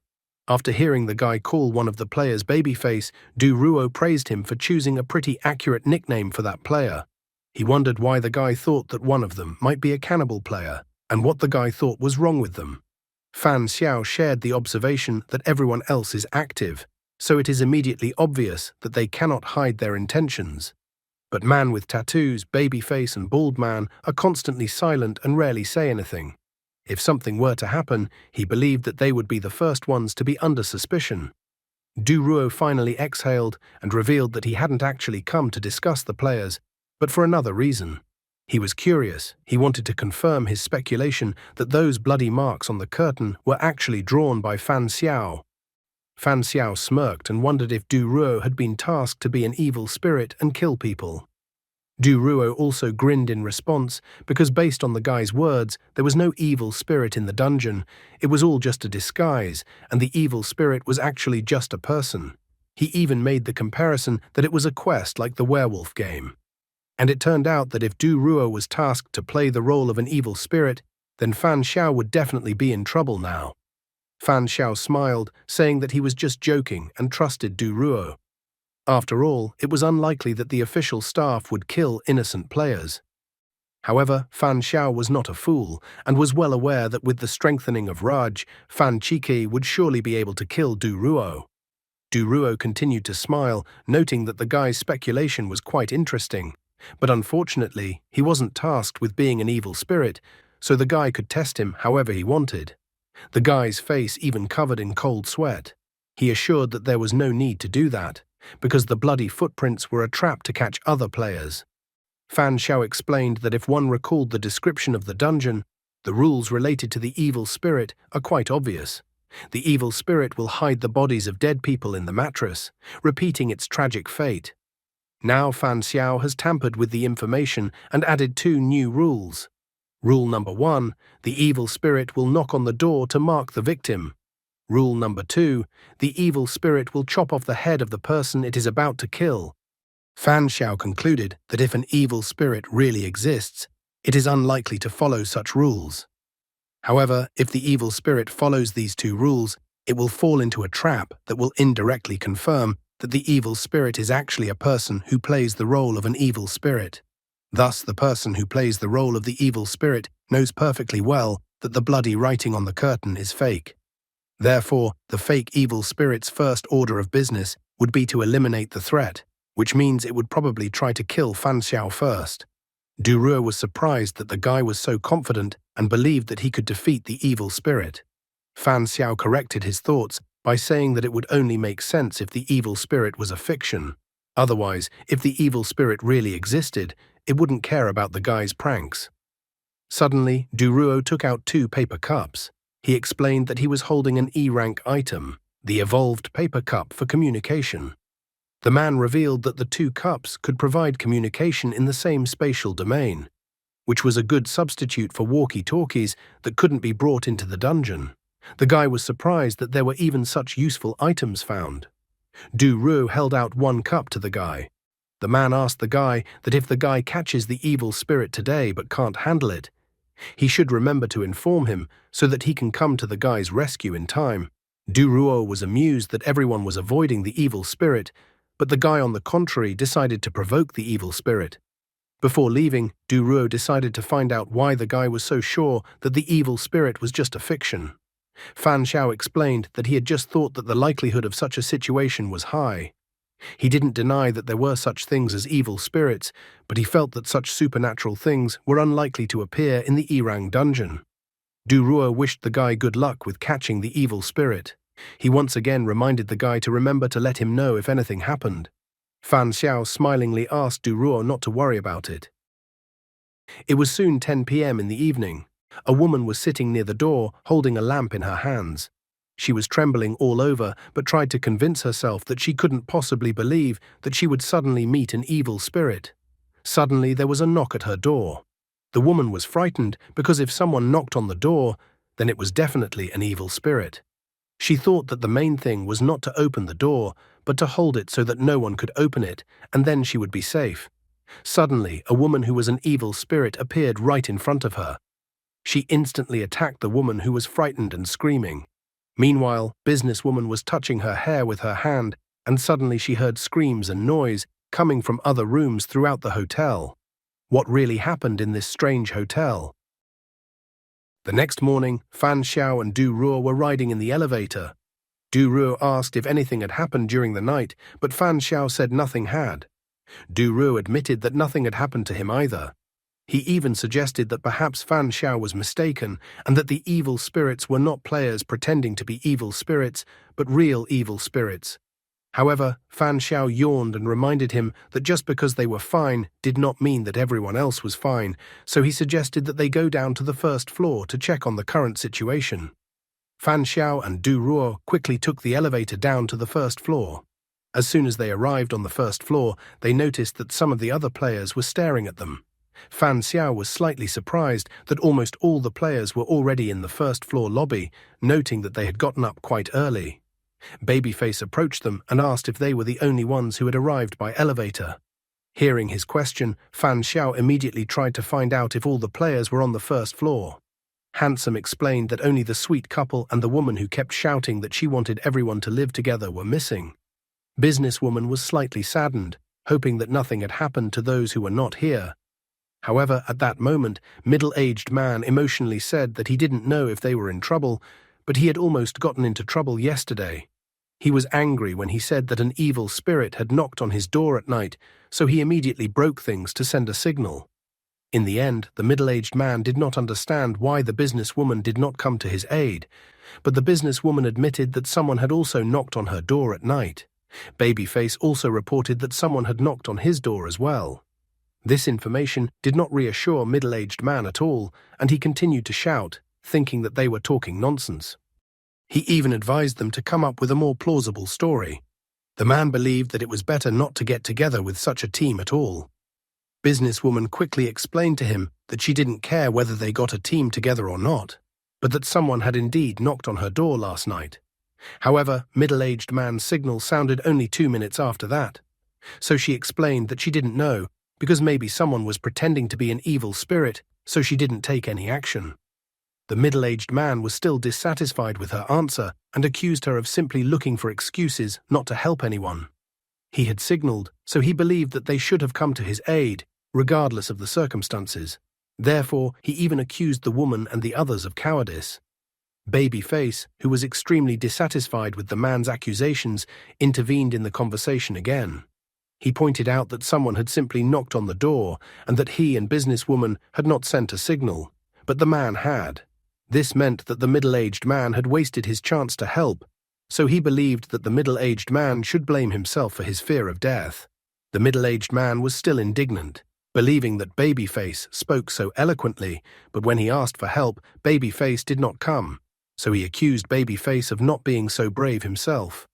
After hearing the guy call one of the players babyface, Duruo praised him for choosing a pretty accurate nickname for that player. He wondered why the guy thought that one of them might be a cannibal player, and what the guy thought was wrong with them. Fan Xiao shared the observation that everyone else is active, so it is immediately obvious that they cannot hide their intentions. But man with tattoos, babyface, and bald man are constantly silent and rarely say anything. If something were to happen, he believed that they would be the first ones to be under suspicion. Duruo finally exhaled and revealed that he hadn't actually come to discuss the players, but for another reason. He was curious. He wanted to confirm his speculation that those bloody marks on the curtain were actually drawn by Fan Xiao. Fan Xiao smirked and wondered if Du Ruo had been tasked to be an evil spirit and kill people. Du Ruo also grinned in response because based on the guy's words, there was no evil spirit in the dungeon. It was all just a disguise, and the evil spirit was actually just a person. He even made the comparison that it was a quest like the werewolf game. And it turned out that if Du Ruo was tasked to play the role of an evil spirit, then Fan Xiao would definitely be in trouble now. Fan Xiao smiled, saying that he was just joking and trusted Du Ruo. After all, it was unlikely that the official staff would kill innocent players. However, Fan Xiao was not a fool and was well aware that with the strengthening of Raj, Fan Qi would surely be able to kill Du Ruo. Du Ruo continued to smile, noting that the guy's speculation was quite interesting. But unfortunately, he wasn't tasked with being an evil spirit, so the guy could test him however he wanted. The guy's face even covered in cold sweat. He assured that there was no need to do that, because the bloody footprints were a trap to catch other players. Fan Xiao explained that if one recalled the description of the dungeon, the rules related to the evil spirit are quite obvious. The evil spirit will hide the bodies of dead people in the mattress, repeating its tragic fate. Now Fan Xiao has tampered with the information and added 2 new rules. Rule number 1, the evil spirit will knock on the door to mark the victim. Rule number 2, the evil spirit will chop off the head of the person it is about to kill. Fan Xiao concluded that if an evil spirit really exists, it is unlikely to follow such rules. However, if the evil spirit follows these 2 rules, it will fall into a trap that will indirectly confirm that the evil spirit is actually a person who plays the role of an evil spirit. Thus, the person who plays the role of the evil spirit knows perfectly well that the bloody writing on the curtain is fake. Therefore, the fake evil spirit's first order of business would be to eliminate the threat, which means it would probably try to kill Fan Xiao first. Du Ruo was surprised that the guy was so confident and believed that he could defeat the evil spirit. Fan Xiao corrected his thoughts by saying that it would only make sense if the evil spirit was a fiction. Otherwise, if the evil spirit really existed, it wouldn't care about the guy's pranks. Suddenly, Du Ruo took out 2 paper cups. He explained that he was holding an E-rank item, the evolved paper cup for communication. The man revealed that the 2 cups could provide communication in the same spatial domain, which was a good substitute for walkie-talkies that couldn't be brought into the dungeon. The guy was surprised that there were even such useful items found. Du Ruo held out 1 cup to the guy. The man asked the guy that if the guy catches the evil spirit today but can't handle it, he should remember to inform him so that he can come to the guy's rescue in time. Du Ruo was amused that everyone was avoiding the evil spirit, but the guy on the contrary decided to provoke the evil spirit. Before leaving, Du Ruo decided to find out why the guy was so sure that the evil spirit was just a fiction. Fan Xiao explained that he had just thought that the likelihood of such a situation was high. He didn't deny that there were such things as evil spirits, but he felt that such supernatural things were unlikely to appear in the Irang dungeon. Du Ruo wished the guy good luck with catching the evil spirit. He once again reminded the guy to remember to let him know if anything happened. Fan Xiao smilingly asked Du Ruo not to worry about it. It was soon 10 p.m. in the evening. A woman was sitting near the door, holding a lamp in her hands. She was trembling all over, but tried to convince herself that she couldn't possibly believe that she would suddenly meet an evil spirit. Suddenly, there was a knock at her door. The woman was frightened because if someone knocked on the door, then it was definitely an evil spirit. She thought that the main thing was not to open the door, but to hold it so that no one could open it, and then she would be safe. Suddenly, a woman who was an evil spirit appeared right in front of her. She instantly attacked the woman who was frightened and screaming. Meanwhile, businesswoman was touching her hair with her hand, and suddenly she heard screams and noise coming from other rooms throughout the hotel. What really happened in this strange hotel? The next morning, Fan Xiao and Du Ruo were riding in the elevator. Du Ruo asked if anything had happened during the night, but Fan Xiao said nothing had. Du Ruo admitted that nothing had happened to him either. He even suggested that perhaps Fan Xiao was mistaken and that the evil spirits were not players pretending to be evil spirits, but real evil spirits. However, Fan Xiao yawned and reminded him that just because they were fine did not mean that everyone else was fine, so he suggested that they go down to the first floor to check on the current situation. Fan Xiao and Du Ruo quickly took the elevator down to the first floor. As soon as they arrived on the first floor, they noticed that some of the other players were staring at them. Fan Xiao was slightly surprised that almost all the players were already in the first floor lobby, noting that they had gotten up quite early. Babyface approached them and asked if they were the only ones who had arrived by elevator. Hearing his question, Fan Xiao immediately tried to find out if all the players were on the first floor. Handsome explained that only the sweet couple and the woman who kept shouting that she wanted everyone to live together were missing. Businesswoman was slightly saddened, hoping that nothing had happened to those who were not here. However, at that moment, middle-aged man emotionally said that he didn't know if they were in trouble, but he had almost gotten into trouble yesterday. He was angry when he said that an evil spirit had knocked on his door at night, so he immediately broke things to send a signal. In the end, the middle-aged man did not understand why the businesswoman did not come to his aid, but the businesswoman admitted that someone had also knocked on her door at night. Babyface also reported that someone had knocked on his door as well. This information did not reassure middle-aged man at all, and he continued to shout, thinking that they were talking nonsense. He even advised them to come up with a more plausible story. The man believed that it was better not to get together with such a team at all. Businesswoman quickly explained to him that she didn't care whether they got a team together or not, but that someone had indeed knocked on her door last night. However, middle-aged man's signal sounded only 2 minutes after that, so she explained that she didn't know, because maybe someone was pretending to be an evil spirit, so she didn't take any action. The middle-aged man was still dissatisfied with her answer and accused her of simply looking for excuses not to help anyone. He had signaled, so he believed that they should have come to his aid, regardless of the circumstances. Therefore, he even accused the woman and the others of cowardice. Babyface, who was extremely dissatisfied with the man's accusations, intervened in the conversation again. He pointed out that someone had simply knocked on the door and that he and businesswoman had not sent a signal, but the man had. This meant that the middle-aged man had wasted his chance to help, so he believed that the middle-aged man should blame himself for his fear of death. The middle-aged man was still indignant, believing that Babyface spoke so eloquently, but when he asked for help, Babyface did not come, so he accused Babyface of not being so brave himself.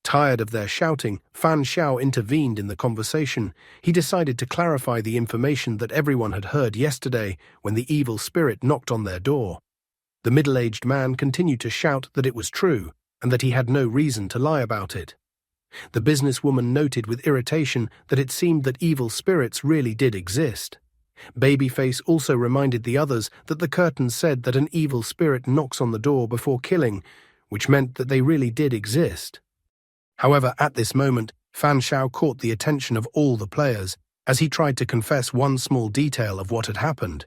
Tired of their shouting, Fan Xiao intervened in the conversation. He decided to clarify the information that everyone had heard yesterday when the evil spirit knocked on their door. The middle-aged man continued to shout that it was true and that he had no reason to lie about it. The businesswoman noted with irritation that it seemed that evil spirits really did exist. Babyface also reminded the others that the curtains said that an evil spirit knocks on the door before killing, which meant that they really did exist. However, at this moment, Fan Xiao caught the attention of all the players as he tried to confess one small detail of what had happened.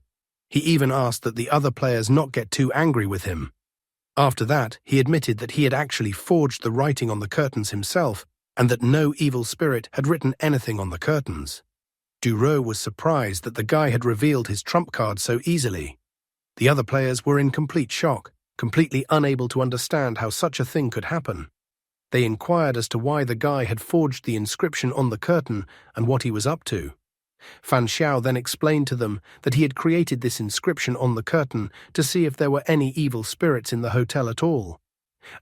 He even asked that the other players not get too angry with him. After that, he admitted that he had actually forged the writing on the curtains himself and that no evil spirit had written anything on the curtains. Duro was surprised that the guy had revealed his trump card so easily. The other players were in complete shock, completely unable to understand how such a thing could happen. They inquired as to why the guy had forged the inscription on the curtain and what he was up to. Fan Xiao then explained to them that he had created this inscription on the curtain to see if there were any evil spirits in the hotel at all.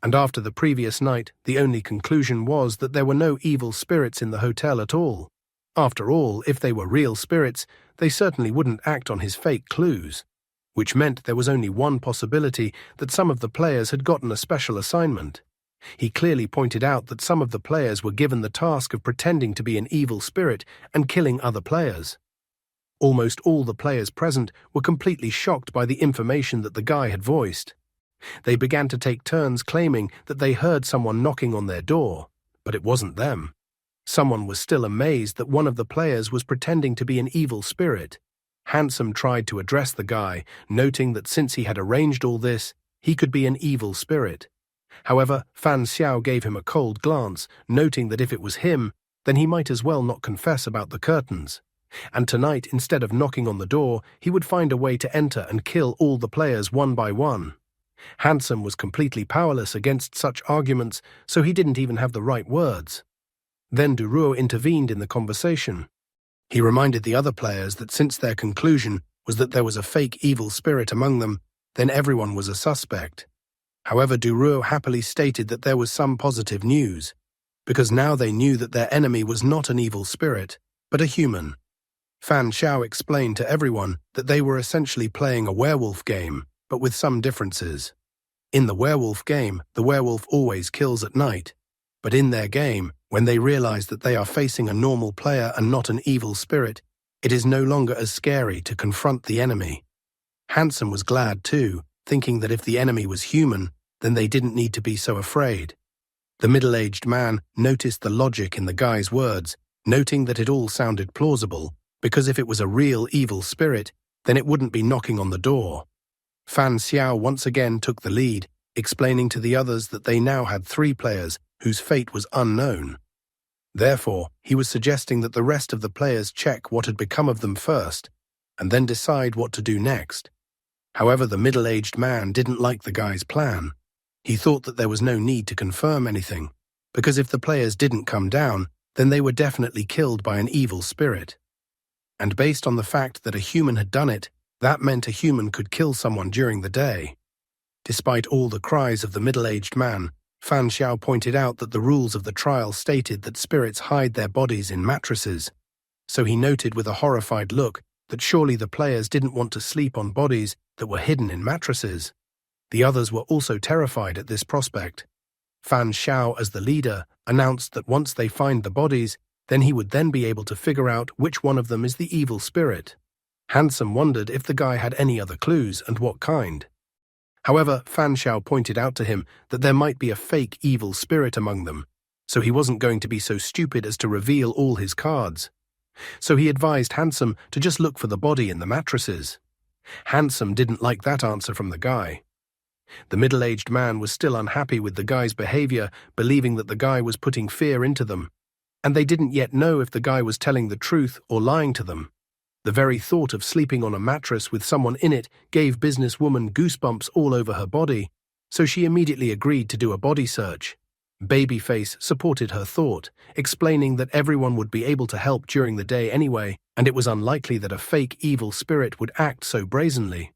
And after the previous night, the only conclusion was that there were no evil spirits in the hotel at all. After all, if they were real spirits, they certainly wouldn't act on his fake clues, which meant there was only one possibility that some of the players had gotten a special assignment. He clearly pointed out that some of the players were given the task of pretending to be an evil spirit and killing other players. Almost all the players present were completely shocked by the information that the guy had voiced. They began to take turns claiming that they heard someone knocking on their door, but it wasn't them. Someone was still amazed that one of the players was pretending to be an evil spirit. Handsome tried to address the guy, noting that since he had arranged all this, he could be an evil spirit. However, Fan Xiao gave him a cold glance, noting that if it was him, then he might as well not confess about the curtains. And tonight, instead of knocking on the door, he would find a way to enter and kill all the players one by one. Handsome was completely powerless against such arguments, so he didn't even have the right words. Then Duruo intervened in the conversation. He reminded the other players that since their conclusion was that there was a fake evil spirit among them, then everyone was a suspect. However, Duruo happily stated that there was some positive news, because now they knew that their enemy was not an evil spirit, but a human. Fan Xiao explained to everyone that they were essentially playing a werewolf game, but with some differences. In the werewolf game, the werewolf always kills at night, but in their game, when they realize that they are facing a normal player and not an evil spirit, it is no longer as scary to confront the enemy. Handsome was glad too, thinking that if the enemy was human, then they didn't need to be so afraid. The middle-aged man noticed the logic in the guy's words, noting that it all sounded plausible, because if it was a real evil spirit, then it wouldn't be knocking on the door. Fan Xiao once again took the lead, explaining to the others that they now had 3 players whose fate was unknown. Therefore, he was suggesting that the rest of the players check what had become of them first, and then decide what to do next. However, the middle-aged man didn't like the guy's plan. He thought that there was no need to confirm anything, because if the players didn't come down, then they were definitely killed by an evil spirit. And based on the fact that a human had done it, that meant a human could kill someone during the day. Despite all the cries of the middle-aged man, Fan Xiao pointed out that the rules of the trial stated that spirits hide their bodies in mattresses, so he noted with a horrified look that surely the players didn't want to sleep on bodies that were hidden in mattresses. The others were also terrified at this prospect. Fan Xiao, as the leader, announced that once they find the bodies, then he would then be able to figure out which one of them is the evil spirit. Handsome wondered if the guy had any other clues and what kind. However, Fan Xiao pointed out to him that there might be a fake evil spirit among them, so he wasn't going to be so stupid as to reveal all his cards. So he advised Handsome to just look for the body in the mattresses. Handsome didn't like that answer from the guy. The middle-aged man was still unhappy with the guy's behavior, believing that the guy was putting fear into them, and they didn't yet know if the guy was telling the truth or lying to them. The very thought of sleeping on a mattress with someone in it gave businesswoman goosebumps all over her body, so she immediately agreed to do a body search. Babyface supported her thought, explaining that everyone would be able to help during the day anyway, and it was unlikely that a fake evil spirit would act so brazenly.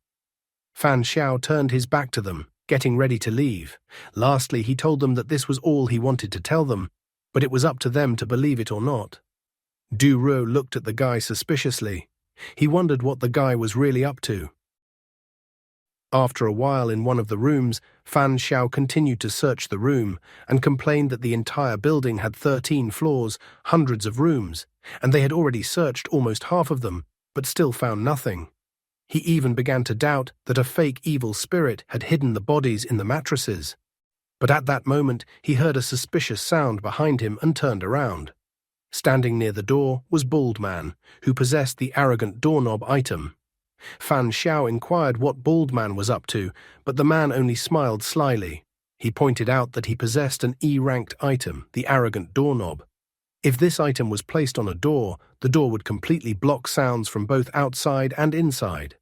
Fan Xiao turned his back to them, getting ready to leave. Lastly, he told them that this was all he wanted to tell them, but it was up to them to believe it or not. Du Ruo looked at the guy suspiciously. He wondered what the guy was really up to. After a while in one of the rooms, Fan Xiao continued to search the room and complained that the entire building had 13 floors, hundreds of rooms, and they had already searched almost half of them, but still found nothing. He even began to doubt that a fake evil spirit had hidden the bodies in the mattresses. But at that moment, he heard a suspicious sound behind him and turned around. Standing near the door was Bald Man, who possessed the arrogant doorknob item. Fan Xiao inquired what Bald Man was up to, but the man only smiled slyly. He pointed out that he possessed an E-ranked item, the arrogant doorknob. If this item was placed on a door, the door would completely block sounds from both outside and inside.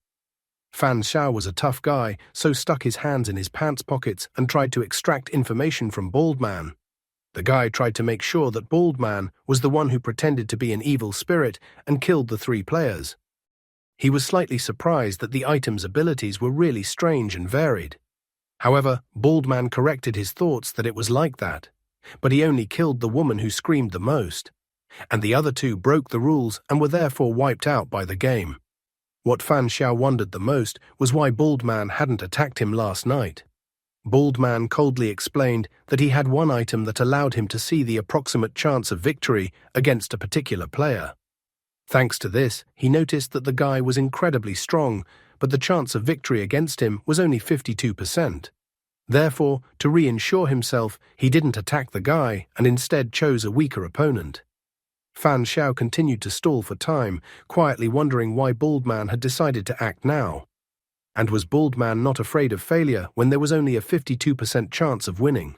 Fan Xiao was a tough guy, so stuck his hands in his pants pockets and tried to extract information from Bald Man. The guy tried to make sure that Bald Man was the one who pretended to be an evil spirit and killed the 3 players. He was slightly surprised that the item's abilities were really strange and varied. However, Bald Man corrected his thoughts that it was like that, but he only killed the woman who screamed the most, and the other 2 broke the rules and were therefore wiped out by the game. What Fan Xiao wondered the most was why Bald Man hadn't attacked him last night. Bald Man coldly explained that he had one item that allowed him to see the approximate chance of victory against a particular player. Thanks to this, he noticed that the guy was incredibly strong, but the chance of victory against him was only 52%. Therefore, to reassure himself, he didn't attack the guy and instead chose a weaker opponent. Fan Xiao continued to stall for time, quietly wondering why Bald Man had decided to act now. And was Bald Man not afraid of failure when there was only a 52% chance of winning?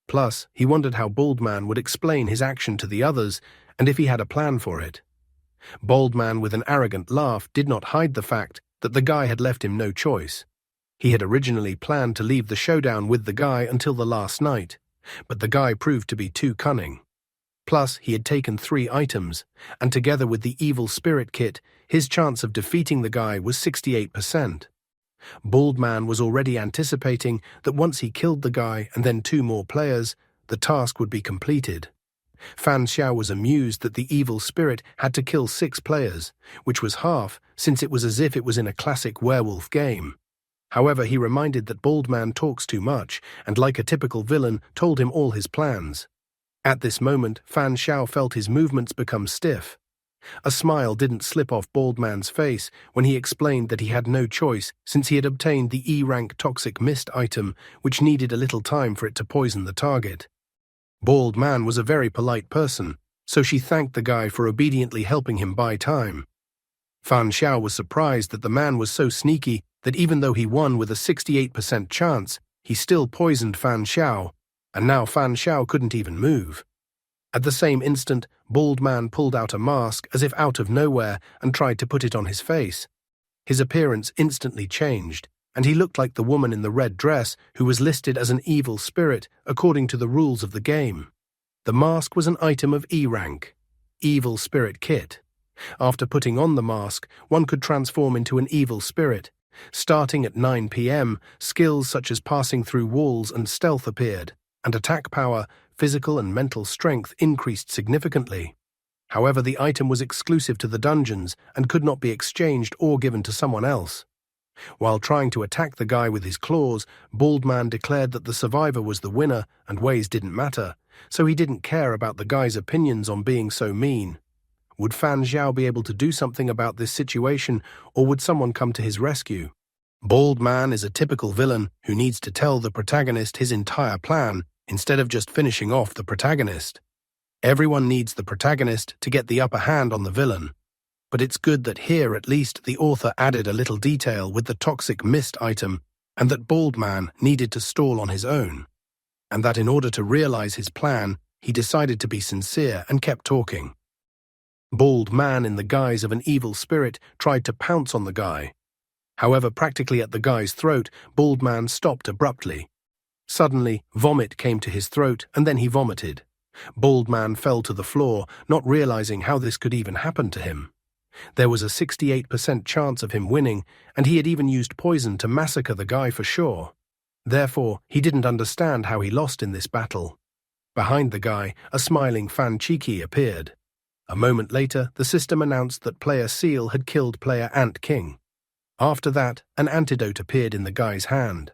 Plus, he wondered how Bald Man would explain his action to the others and if he had a plan for it. Bald Man, with an arrogant laugh, did not hide the fact that the guy had left him no choice. He had originally planned to leave the showdown with the guy until the last night, but the guy proved to be too cunning. Plus, he had taken 3 items, and together with the evil spirit kit, his chance of defeating the guy was 68%. Bald Man was already anticipating that once he killed the guy and then 2 more players, the task would be completed. Fan Xiao was amused that the evil spirit had to kill 6 players, which was half, since it was as if it was in a classic werewolf game. However, he reminded that Bald Man talks too much, and like a typical villain, told him all his plans. At this moment, Fan Xiao felt his movements become stiff. A smile didn't slip off Bald Man's face when he explained that he had no choice since he had obtained the E-rank toxic mist item, which needed a little time for it to poison the target. Bald Man was a very polite person, so she thanked the guy for obediently helping him buy time. Fan Xiao was surprised that the man was so sneaky that even though he won with a 68% chance, he still poisoned Fan Xiao, and now Fan Xiao couldn't even move. At the same instant, Bald Man pulled out a mask as if out of nowhere and tried to put it on his face. His appearance instantly changed, and he looked like the woman in the red dress who was listed as an evil spirit according to the rules of the game. The mask was an item of E-rank, Evil Spirit Kit. After putting on the mask, one could transform into an evil spirit. Starting at 9 p.m., skills such as passing through walls and stealth appeared, and attack power, physical and mental strength increased significantly. However, the item was exclusive to the dungeons and could not be exchanged or given to someone else. While trying to attack the guy with his claws, Bald Man declared that the survivor was the winner and ways didn't matter, so he didn't care about the guy's opinions on being so mean. Would Fan Xiao be able to do something about this situation, or would someone come to his rescue? Bald Man is a typical villain who needs to tell the protagonist his entire plan instead of just finishing off the protagonist. Everyone needs the protagonist to get the upper hand on the villain. But it's good that here at least the author added a little detail with the toxic mist item, and that Bald Man needed to stall on his own. And that in order to realize his plan, he decided to be sincere and kept talking. Bald Man, in the guise of an evil spirit, tried to pounce on the guy. However, practically at the guy's throat, Bald Man stopped abruptly. Suddenly, vomit came to his throat, and then he vomited. Bald Man fell to the floor, not realizing how this could even happen to him. There was a 68% chance of him winning, and he had even used poison to massacre the guy for sure. Therefore, he didn't understand how he lost in this battle. Behind the guy, a smiling Fan Cheeky appeared. A moment later, the system announced that player Seal had killed player Ant King. After that, an antidote appeared in the guy's hand.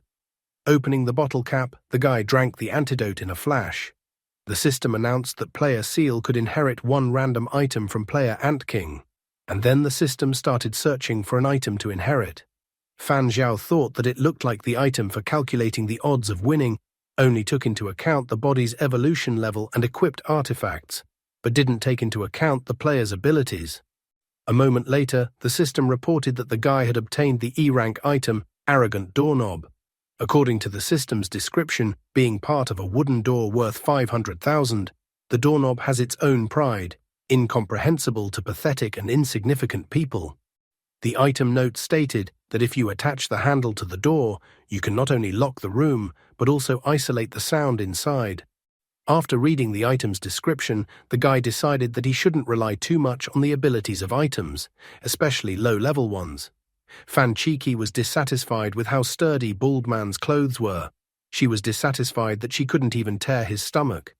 Opening the bottle cap, the guy drank the antidote in a flash. The system announced that player Seal could inherit 1 random item from player Ant King, and then the system started searching for an item to inherit. Fan Xiao thought that it looked like the item for calculating the odds of winning only took into account the body's evolution level and equipped artifacts, but didn't take into account the player's abilities. A moment later, the system reported that the guy had obtained the E-rank item, Arrogant Doorknob. According to the system's description, being part of a wooden door worth 500,000, the doorknob has its own pride, incomprehensible to pathetic and insignificant people. The item note stated that if you attach the handle to the door, you can not only lock the room, but also isolate the sound inside. After reading the item's description, the guy decided that he shouldn't rely too much on the abilities of items, especially low-level ones. Fan Cheeky was dissatisfied with how sturdy Bald Man's clothes were. She was dissatisfied that she couldn't even tear his stomach.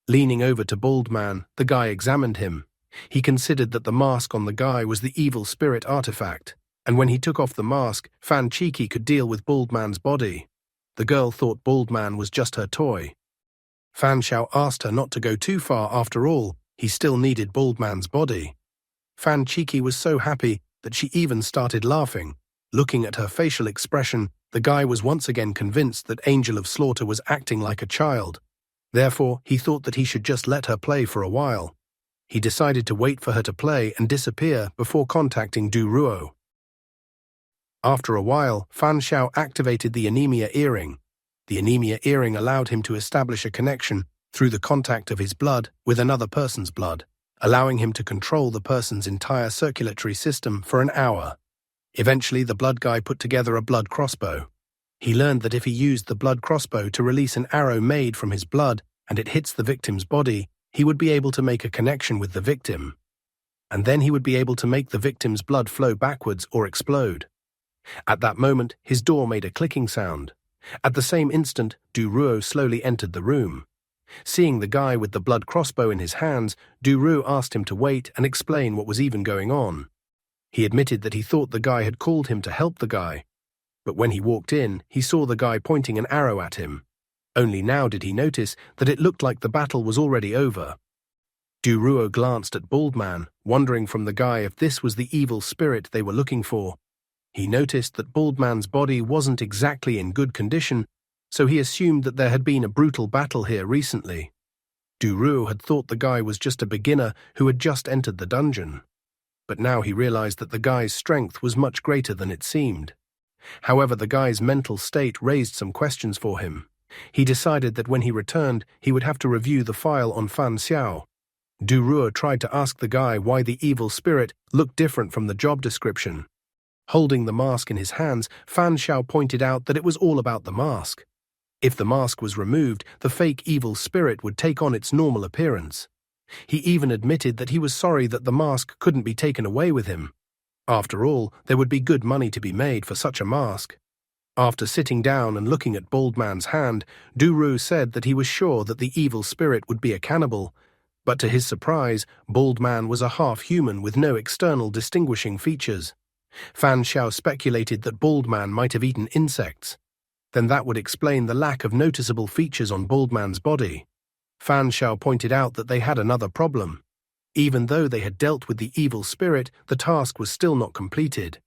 Leaning over to Bald Man, the guy examined him. He considered that the mask on the guy was the evil spirit artifact, and when he took off the mask, Fan Cheeky could deal with Bald Man's body. The girl thought Bald Man was just her toy. Fan Xiao asked her not to go too far after all, he still needed Bald Man's body. Fan Cheeky was so happy that she even started laughing. Looking at her facial expression, the guy was once again convinced that Angel of Slaughter was acting like a child. Therefore, he thought that he should just let her play for a while. He decided to wait for her to play and disappear before contacting Du Ruo. After a while, Fan Xiao activated the anemia earring. The anemia earring allowed him to establish a connection through the contact of his blood with another person's blood, allowing him to control the person's entire circulatory system for an hour. Eventually, the blood guy put together a blood crossbow. He learned that if he used the blood crossbow to release an arrow made from his blood and it hits the victim's body, he would be able to make a connection with the victim. And then he would be able to make the victim's blood flow backwards or explode. At that moment, his door made a clicking sound. At the same instant, Du Ruo slowly entered the room. Seeing the guy with the blood crossbow in his hands, Du Ruo asked him to wait and explain what was even going on. He admitted that he thought the guy had called him to help the guy. But when he walked in, he saw the guy pointing an arrow at him. Only now did he notice that it looked like the battle was already over. Du Ruo glanced at Baldman, wondering from the guy if this was the evil spirit they were looking for. He noticed that Baldman's body wasn't exactly in good condition, so he assumed that there had been a brutal battle here recently. Du Ruo had thought the guy was just a beginner who had just entered the dungeon. But now he realized that the guy's strength was much greater than it seemed. However, the guy's mental state raised some questions for him. He decided that when he returned, he would have to review the file on Fan Xiao. Du Ruo tried to ask the guy why the evil spirit looked different from the job description. Holding the mask in his hands, Fan Xiao pointed out that it was all about the mask. If the mask was removed, the fake evil spirit would take on its normal appearance. He even admitted that he was sorry that the mask couldn't be taken away with him. After all, there would be good money to be made for such a mask. After sitting down and looking at Baldman's hand, Du Ruo said that he was sure that the evil spirit would be a cannibal, but to his surprise, Baldman was a half-human with no external distinguishing features. Fan Xiao speculated that Baldman might have eaten insects. Then that would explain the lack of noticeable features on Baldman's body. Fan Xiao pointed out that they had another problem. Even though they had dealt with the evil spirit, the task was still not completed.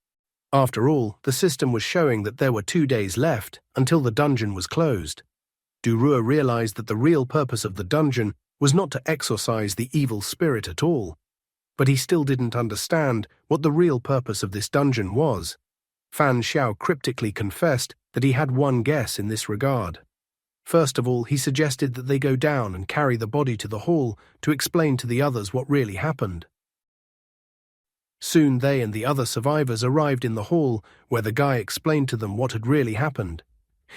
After all, the system was showing that there were 2 days left until the dungeon was closed. Du Ruo realized that the real purpose of the dungeon was not to exorcise the evil spirit at all. But he still didn't understand what the real purpose of this dungeon was. Fan Xiao cryptically confessed that he had one guess in this regard. First of all, he suggested that they go down and carry the body to the hall to explain to the others what really happened. Soon they and the other survivors arrived in the hall, where the guy explained to them what had really happened.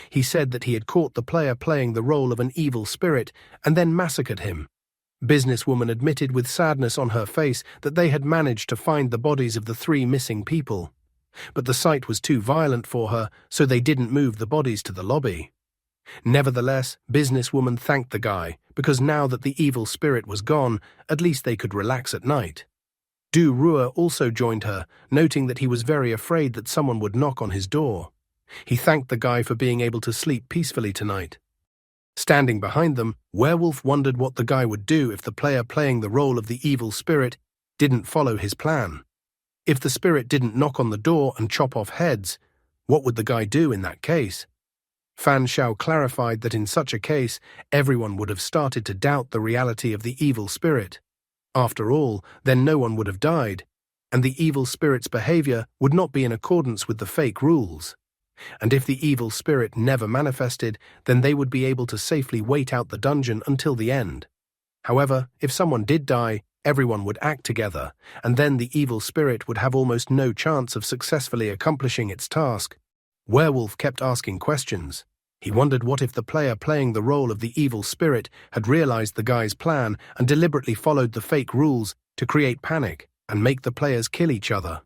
He said that he had caught the player playing the role of an evil spirit and then massacred him. Businesswoman admitted with sadness on her face that they had managed to find the bodies of the 3 missing people. But the sight was too violent for her, so they didn't move the bodies to the lobby. Nevertheless, Businesswoman thanked the guy, because now that the evil spirit was gone, at least they could relax at night. Du Ruo also joined her, noting that he was very afraid that someone would knock on his door. He thanked the guy for being able to sleep peacefully tonight. Standing behind them, Werewolf wondered what the guy would do if the player playing the role of the evil spirit didn't follow his plan. If the spirit didn't knock on the door and chop off heads, what would the guy do in that case? Fan Xiao clarified that in such a case, everyone would have started to doubt the reality of the evil spirit. After all, then no one would have died, and the evil spirit's behavior would not be in accordance with the fake rules. And if the evil spirit never manifested, then they would be able to safely wait out the dungeon until the end. However, if someone did die, everyone would act together, and then the evil spirit would have almost no chance of successfully accomplishing its task. Werewolf kept asking questions. He wondered what if the player playing the role of the evil spirit had realized the guy's plan and deliberately followed the fake rules to create panic and make the players kill each other.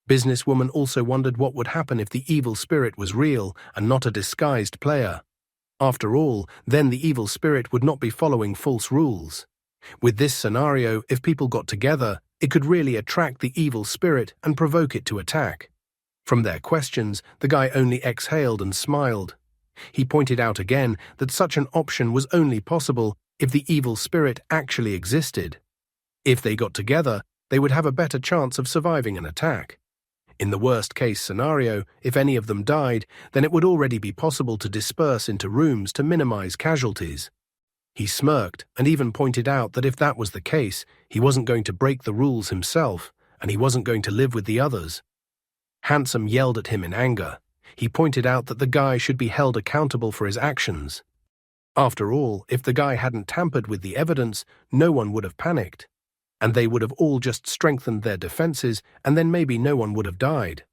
Businesswoman also wondered what would happen if the evil spirit was real and not a disguised player. After all, then the evil spirit would not be following false rules. With this scenario, if people got together, it could really attract the evil spirit and provoke it to attack. From their questions, the guy only exhaled and smiled. He pointed out again that such an option was only possible if the evil spirit actually existed. If they got together, they would have a better chance of surviving an attack. In the worst-case scenario, if any of them died, then it would already be possible to disperse into rooms to minimize casualties. He smirked and even pointed out that if that was the case, he wasn't going to break the rules himself, and he wasn't going to live with the others. Handsome yelled at him in anger. He pointed out that the guy should be held accountable for his actions. After all, if the guy hadn't tampered with the evidence, no one would have panicked. And they would have all just strengthened their defenses, and then maybe no one would have died.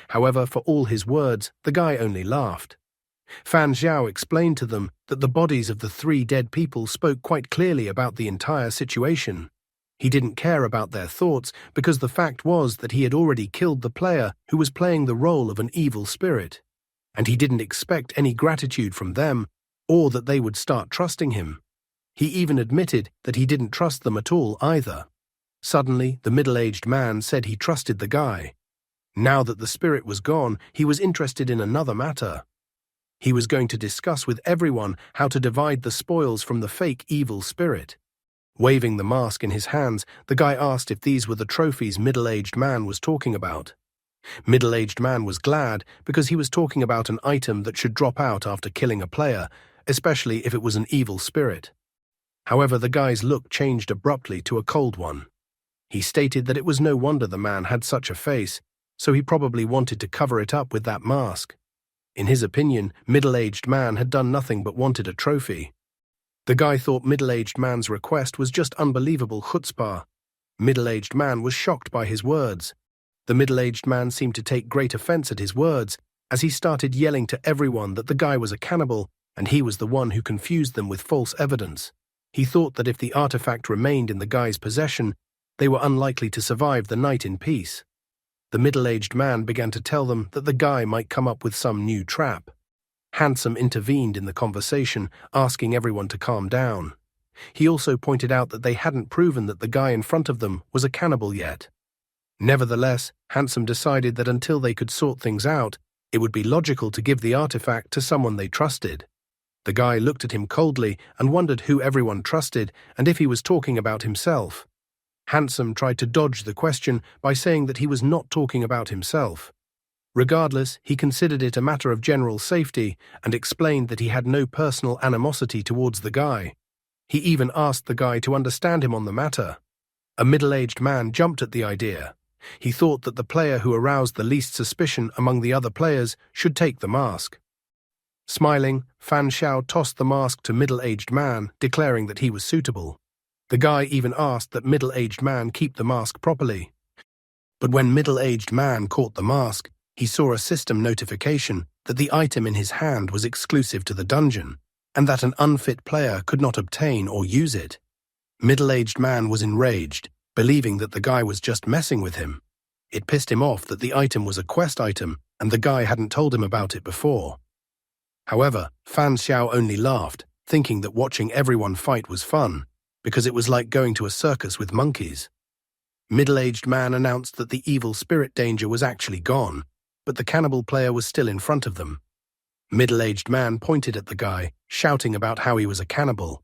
However, for all his words, the guy only laughed. Fan Xiao explained to them that the bodies of the 3 dead people spoke quite clearly about the entire situation. He didn't care about their thoughts because the fact was that he had already killed the player who was playing the role of an evil spirit, and he didn't expect any gratitude from them or that they would start trusting him. He even admitted that he didn't trust them at all either. Suddenly, the middle-aged man said he trusted the guy. Now that the spirit was gone, he was interested in another matter. He was going to discuss with everyone how to divide the spoils from the fake evil spirit. Waving the mask in his hands, the guy asked if these were the trophies middle-aged man was talking about. Middle-aged man was glad because he was talking about an item that should drop out after killing a player, especially if it was an evil spirit. However, the guy's look changed abruptly to a cold one. He stated that it was no wonder the man had such a face, so he probably wanted to cover it up with that mask. In his opinion, middle-aged man had done nothing but wanted a trophy. The guy thought middle-aged man's request was just unbelievable chutzpah. Middle-aged man was shocked by his words. The middle-aged man seemed to take great offense at his words, as he started yelling to everyone that the guy was a cannibal and he was the one who confused them with false evidence. He thought that if the artifact remained in the guy's possession, they were unlikely to survive the night in peace. The middle-aged man began to tell them that the guy might come up with some new trap. Handsome intervened in the conversation, asking everyone to calm down. He also pointed out that they hadn't proven that the guy in front of them was a cannibal yet. Nevertheless, Handsome decided that until they could sort things out, it would be logical to give the artifact to someone they trusted. The guy looked at him coldly and wondered who everyone trusted and if he was talking about himself. Handsome tried to dodge the question by saying that he was not talking about himself. Regardless, he considered it a matter of general safety and explained that he had no personal animosity towards the guy. He even asked the guy to understand him on the matter. A middle-aged man jumped at the idea. He thought that the player who aroused the least suspicion among the other players should take the mask. Smiling, Fan Xiao tossed the mask to middle-aged man, declaring that he was suitable. The guy even asked that middle-aged man keep the mask properly. But when middle-aged man caught the mask, he saw a system notification that the item in his hand was exclusive to the dungeon, and that an unfit player could not obtain or use it. Middle-aged man was enraged, believing that the guy was just messing with him. It pissed him off that the item was a quest item, and the guy hadn't told him about it before. However, Fan Xiao only laughed, thinking that watching everyone fight was fun, because it was like going to a circus with monkeys. Middle-aged man announced that the evil spirit danger was actually gone, but the cannibal player was still in front of them. Middle-aged man pointed at the guy, shouting about how he was a cannibal.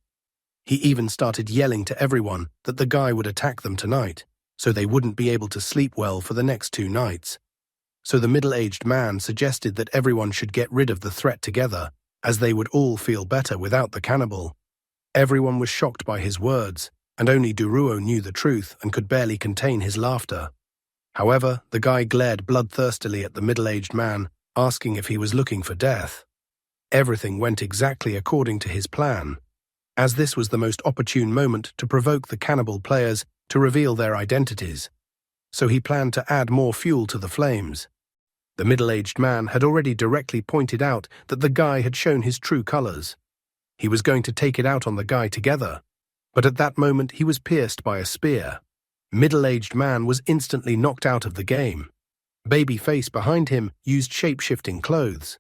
He even started yelling to everyone that the guy would attack them tonight, so they wouldn't be able to sleep well for the next 2 nights. So the middle-aged man suggested that everyone should get rid of the threat together, as they would all feel better without the cannibal. Everyone was shocked by his words, and only Duruo knew the truth and could barely contain his laughter. However, the guy glared bloodthirstily at the middle-aged man, asking if he was looking for death. Everything went exactly according to his plan, as this was the most opportune moment to provoke the cannibal players to reveal their identities, so he planned to add more fuel to the flames. The middle-aged man had already directly pointed out that the guy had shown his true colors. He was going to take it out on the guy together, but at that moment he was pierced by a spear. Middle-aged man was instantly knocked out of the game. Babyface behind him used shape-shifting clothes.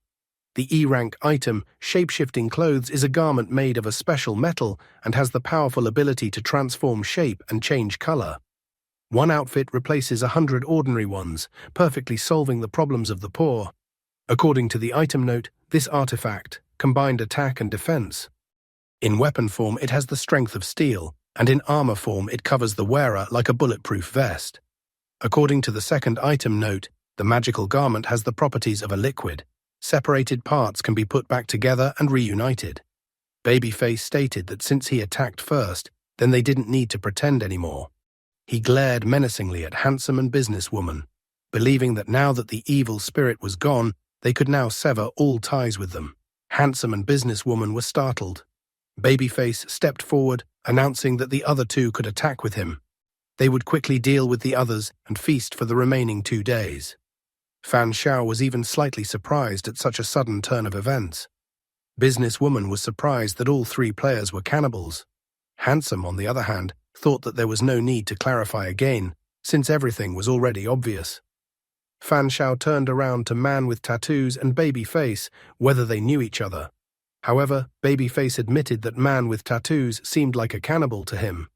The E-rank item, shape-shifting clothes, is a garment made of a special metal and has the powerful ability to transform shape and change color. One outfit replaces 100 ordinary ones, perfectly solving the problems of the poor. According to the item note, this artifact combined attack and defense. In weapon form, it has the strength of steel, and in armor form, it covers the wearer like a bulletproof vest. According to the second item note, the magical garment has the properties of a liquid. Separated parts can be put back together and reunited. Babyface stated that since he attacked first, then they didn't need to pretend anymore. He glared menacingly at Handsome and Businesswoman, believing that now that the evil spirit was gone, they could now sever all ties with them. Handsome and Businesswoman were startled. Babyface stepped forward, announcing that the other 2 could attack with him. They would quickly deal with the others and feast for the remaining 2 days. Fan Xiao was even slightly surprised at such a sudden turn of events. Businesswoman was surprised that all three players were cannibals. Handsome, on the other hand, thought that there was no need to clarify again, since everything was already obvious. Fan Xiao turned around to Man with Tattoos and Babyface, whether they knew each other. However, Babyface admitted that Man with Tattoos seemed like a cannibal to him.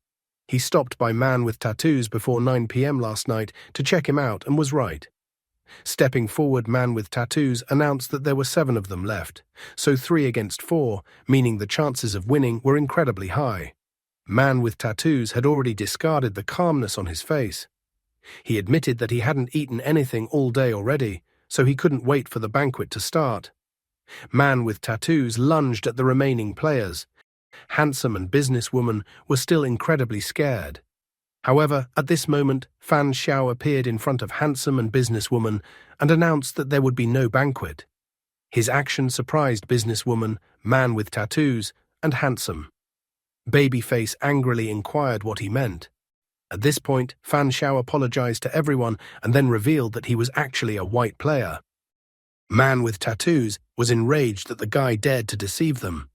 He stopped by Man with Tattoos before 9 p.m. last night to check him out and was right. Stepping forward, Man with Tattoos announced that there were 7 of them left, so 3 against 4, meaning the chances of winning were incredibly high. Man with Tattoos had already discarded the calmness on his face. He admitted that he hadn't eaten anything all day already, so he couldn't wait for the banquet to start. Man with Tattoos lunged at the remaining players. Handsome and Businesswoman were still incredibly scared. However, at this moment, Fan Xiao appeared in front of Handsome and Businesswoman and announced that there would be no banquet. His action surprised Businesswoman, Man with Tattoos, and Handsome. Babyface angrily inquired what he meant. At this point, Fan Xiao apologized to everyone and then revealed that he was actually a white player. Man with Tattoos was enraged that the guy dared to deceive them.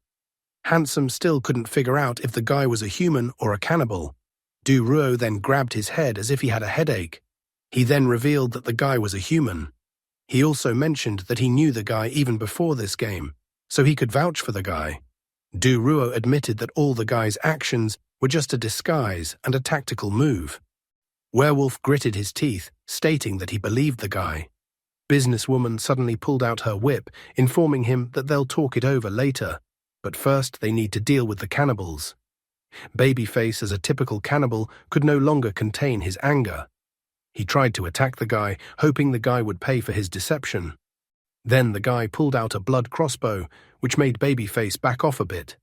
Handsome still couldn't figure out if the guy was a human or a cannibal. Du Ruo then grabbed his head as if he had a headache. He then revealed that the guy was a human. He also mentioned that he knew the guy even before this game, so he could vouch for the guy. Du Ruo admitted that all the guy's actions were just a disguise and a tactical move. Werewolf gritted his teeth, stating that he believed the guy. Businesswoman suddenly pulled out her whip, informing him that they'll talk it over later, but first they need to deal with the cannibals. Babyface, as a typical cannibal, could no longer contain his anger. He tried to attack the guy, hoping the guy would pay for his deception. Then the guy pulled out a blood crossbow, which made Babyface back off a bit.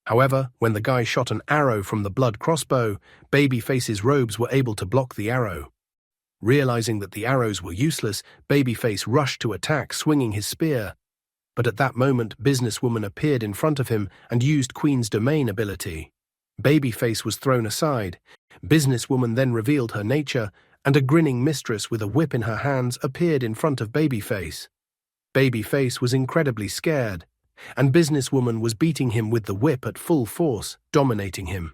However, when the guy shot an arrow from the blood crossbow, Babyface's robes were able to block the arrow. Realizing that the arrows were useless, Babyface rushed to attack, swinging his spear. But at that moment, Businesswoman appeared in front of him and used Queen's Domain ability. Babyface was thrown aside. Businesswoman then revealed her nature, and a grinning mistress with a whip in her hands appeared in front of Babyface. Babyface was incredibly scared, and Businesswoman was beating him with the whip at full force, dominating him.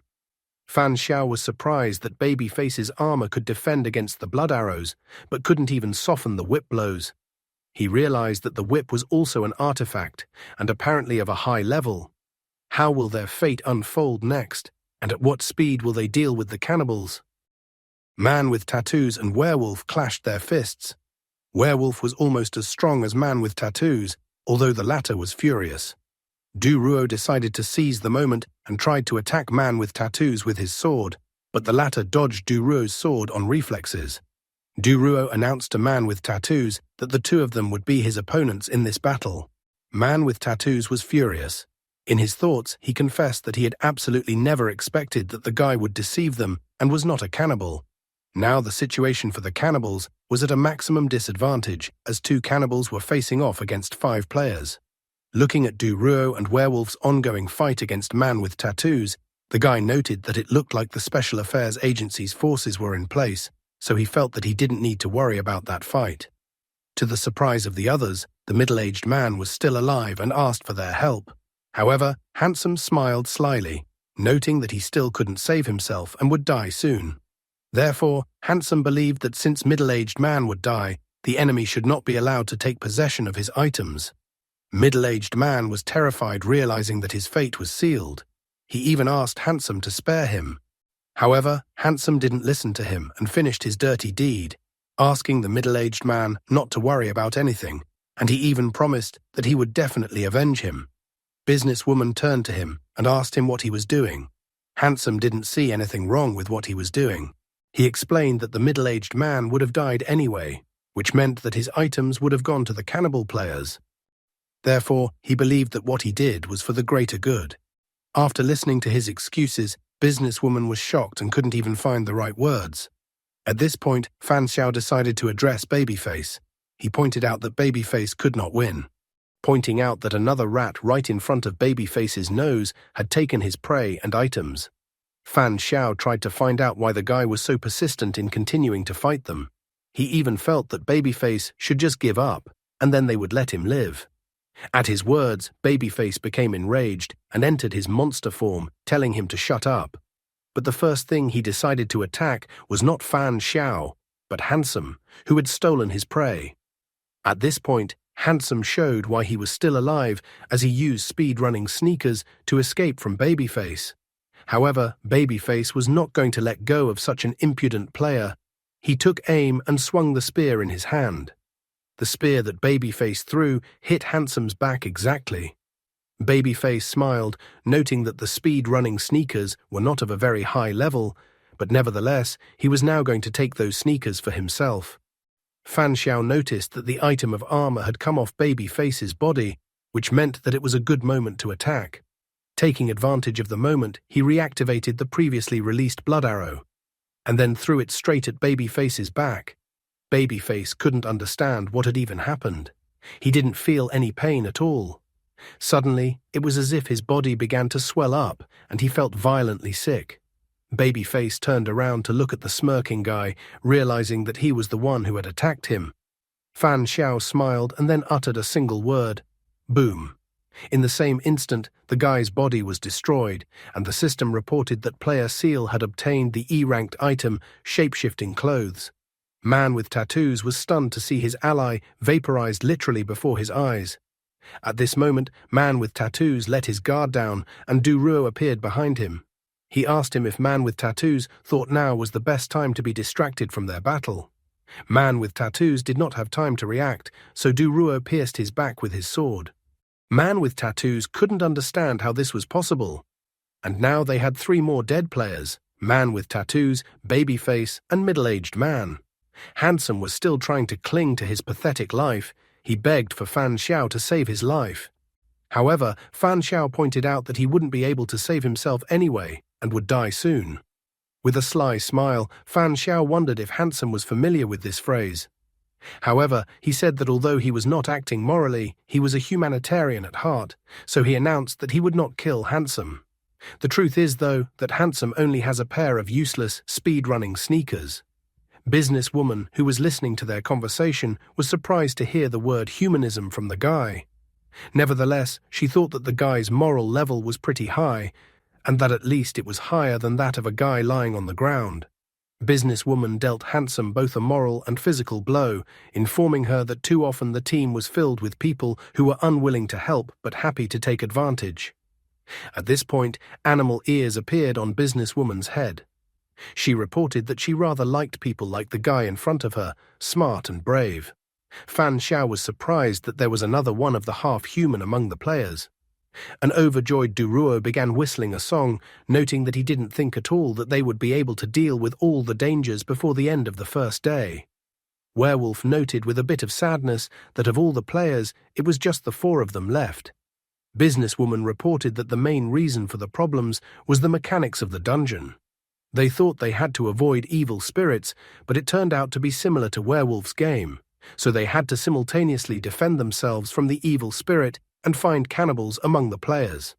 Fan Xiao was surprised that Babyface's armor could defend against the blood arrows, but couldn't even soften the whip blows. He realized that the whip was also an artifact, and apparently of a high level. How will their fate unfold next, and at what speed will they deal with the cannibals? Man with Tattoos and Werewolf clashed their fists. Werewolf was almost as strong as Man with Tattoos, although the latter was furious. Du Ruo decided to seize the moment and tried to attack Man with Tattoos with his sword, but the latter dodged Du Ruo's sword on reflexes. Du Ruo announced to Man with Tattoos that the two of them would be his opponents in this battle. Man with Tattoos was furious. In his thoughts, he confessed that he had absolutely never expected that the guy would deceive them and was not a cannibal. Now the situation for the cannibals was at a maximum disadvantage, as 2 cannibals were facing off against 5 players. Looking at Du Ruo and Werewolf's ongoing fight against Man with Tattoos, the guy noted that it looked like the Special Affairs Agency's forces were in place, so he felt that he didn't need to worry about that fight. To the surprise of the others, the middle-aged man was still alive and asked for their help. However, Handsome smiled slyly, noting that he still couldn't save himself and would die soon. Therefore, Handsome believed that since middle-aged man would die, the enemy should not be allowed to take possession of his items. Middle-aged man was terrified, realizing that his fate was sealed. He even asked Handsome to spare him. However, Handsome didn't listen to him and finished his dirty deed, asking the middle-aged man not to worry about anything, and he even promised that he would definitely avenge him. Businesswoman turned to him and asked him what he was doing. Handsome didn't see anything wrong with what he was doing. He explained that the middle-aged man would have died anyway, which meant that his items would have gone to the cannibal players. Therefore, he believed that what he did was for the greater good. After listening to his excuses, Businesswoman was shocked and couldn't even find the right words. At this point, Fan Xiao decided to address Babyface. He pointed out that Babyface could not win, pointing out that another rat right in front of Babyface's nose had taken his prey and items. Fan Xiao tried to find out why the guy was so persistent in continuing to fight them. He even felt that Babyface should just give up, and then they would let him live. At his words, Babyface became enraged and entered his monster form, telling him to shut up. But the first thing he decided to attack was not Fan Xiao, but Handsome, who had stolen his prey. At this point, Handsome showed why he was still alive as he used speed-running sneakers to escape from Babyface. However, Babyface was not going to let go of such an impudent player. He took aim and swung the spear in his hand. The spear that Babyface threw hit Handsome's back exactly. Babyface smiled, noting that the speed-running sneakers were not of a very high level, but nevertheless, he was now going to take those sneakers for himself. Fan Xiao noticed that the item of armor had come off Babyface's body, which meant that it was a good moment to attack. Taking advantage of the moment, he reactivated the previously released blood arrow, and then threw it straight at Babyface's back. Babyface couldn't understand what had even happened. He didn't feel any pain at all. Suddenly, it was as if his body began to swell up, and he felt violently sick. Babyface turned around to look at the smirking guy, realizing that he was the one who had attacked him. Fan Xiao smiled and then uttered a single word: boom. In the same instant, the guy's body was destroyed, and the system reported that player Seal had obtained the E-ranked item, Shape-Shifting Clothes. Man with Tattoos was stunned to see his ally vaporized literally before his eyes. At this moment, Man with Tattoos let his guard down, and Duruo appeared behind him. He asked him if Man with Tattoos thought now was the best time to be distracted from their battle. Man with Tattoos did not have time to react, so Duruo pierced his back with his sword. Man with Tattoos couldn't understand how this was possible. And now they had 3 more dead players: Man with Tattoos, Babyface, and Middle-Aged Man. Handsome was still trying to cling to his pathetic life. He begged for Fan Xiao to save his life. However, Fan Xiao pointed out that he wouldn't be able to save himself anyway and would die soon. With a sly smile, Fan Xiao wondered if Handsome was familiar with this phrase. However, he said that although he was not acting morally, he was a humanitarian at heart, so he announced that he would not kill Handsome. The truth is, though, that Handsome only has a pair of useless, speed-running sneakers. Businesswoman, who was listening to their conversation, was surprised to hear the word humanism from the guy. Nevertheless, she thought that the guy's moral level was pretty high, and that at least it was higher than that of a guy lying on the ground. Businesswoman dealt Handsome both a moral and physical blow, informing her that too often the team was filled with people who were unwilling to help but happy to take advantage. At this point, animal ears appeared on Businesswoman's head. She reported that she rather liked people like the guy in front of her, smart and brave. Fan Xiao was surprised that there was another one of the half-human among the players. An overjoyed Duruo began whistling a song, noting that he didn't think at all that they would be able to deal with all the dangers before the end of the first day. Werewolf noted with a bit of sadness that of all the players, it was just the 4 of them left. Businesswoman reported that the main reason for the problems was the mechanics of the dungeon. They thought they had to avoid evil spirits, but it turned out to be similar to Werewolf's game, so they had to simultaneously defend themselves from the evil spirit and find cannibals among the players.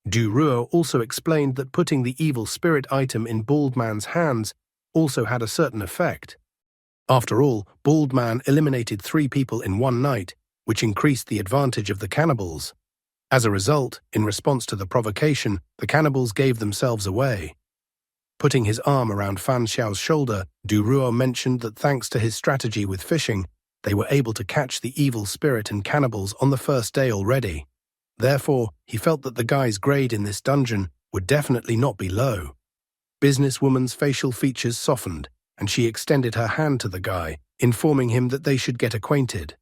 Duruo also explained that putting the evil spirit item in Bald Man's hands also had a certain effect. After all, Bald Man eliminated 3 people in one night, which increased the advantage of the cannibals. As a result, in response to the provocation, the cannibals gave themselves away. Putting his arm around Fan Xiao's shoulder, Duruo mentioned that thanks to his strategy with fishing, they were able to catch the evil spirit and cannibals on the first day already. Therefore, he felt that the guy's grade in this dungeon would definitely not be low. Businesswoman's facial features softened, and she extended her hand to the guy, informing him that they should get acquainted.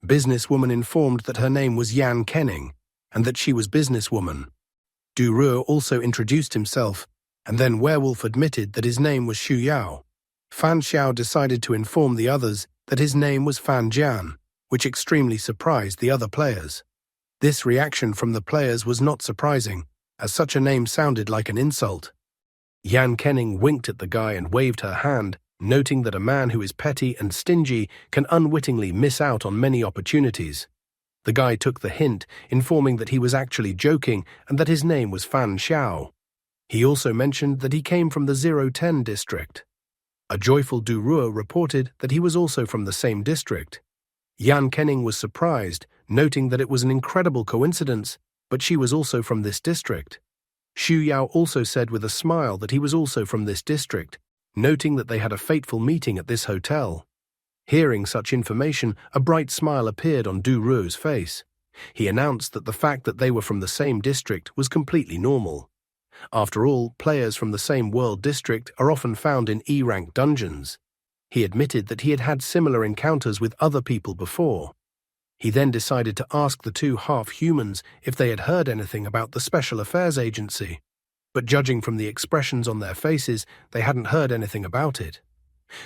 Businesswoman informed that her name was Yan Kenning, and that she was Businesswoman. Duruo also introduced himself, and then Werewolf admitted that his name was Xu Yao. Fan Xiao decided to inform the others that his name was Fan Jian, which extremely surprised the other players. This reaction from the players was not surprising, as such a name sounded like an insult. Yan Kenning winked at the guy and waved her hand, noting that a man who is petty and stingy can unwittingly miss out on many opportunities. The guy took the hint, informing that he was actually joking and that his name was Fan Xiao. He also mentioned that he came from the 010 district. A joyful Duruo reported that he was also from the same district. Yan Kenning was surprised, noting that it was an incredible coincidence, but she was also from this district. Xu Yao also said with a smile that he was also from this district, noting that they had a fateful meeting at this hotel. Hearing such information, a bright smile appeared on Du Ruo's face. He announced that the fact that they were from the same district was completely normal. After all, players from the same world district are often found in E-rank dungeons. He admitted that he had had similar encounters with other people before. He then decided to ask the two half-humans if they had heard anything about the Special Affairs Agency, but judging from the expressions on their faces, they hadn't heard anything about it.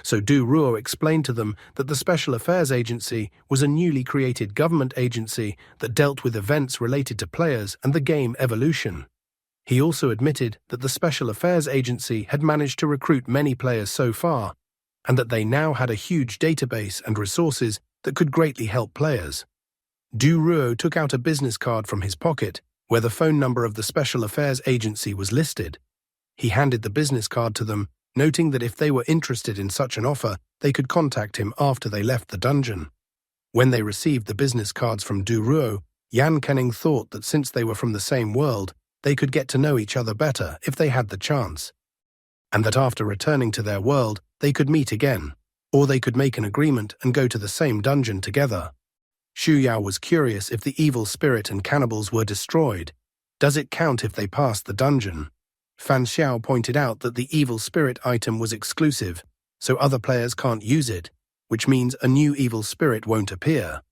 So Du Ruo explained to them that the Special Affairs Agency was a newly created government agency that dealt with events related to players and the game evolution. He also admitted that the Special Affairs Agency had managed to recruit many players so far, and that they now had a huge database and resources that could greatly help players. Du Ruo took out a business card from his pocket, where the phone number of the Special Affairs Agency was listed. He handed the business card to them, noting that if they were interested in such an offer, they could contact him after they left the dungeon. When they received the business cards from Du Ruo, Yan Kenning thought that since they were from the same world, they could get to know each other better if they had the chance, and that after returning to their world, they could meet again, or they could make an agreement and go to the same dungeon together. Xu Yao was curious if the evil spirit and cannibals were destroyed. Does it count if they passed the dungeon? Fan Xiao pointed out that the evil spirit item was exclusive, so other players can't use it, which means a new evil spirit won't appear.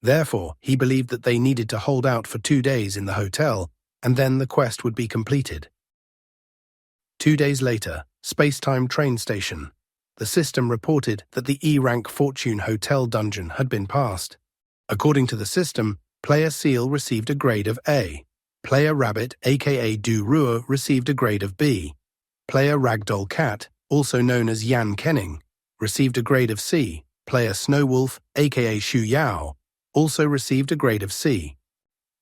Therefore, he believed that they needed to hold out for 2 days in the hotel, and then the quest would be completed. 2 days later, Space-Time Train Station. The system reported that the E-rank Fortune Hotel dungeon had been passed. According to the system, Player Seal received a grade of A. Player Rabbit, aka Du Ruo, received a grade of B. Player Ragdoll Cat, also known as Yan Kenning, received a grade of C. Player Snowwolf, aka Xu Yao, also received a grade of C.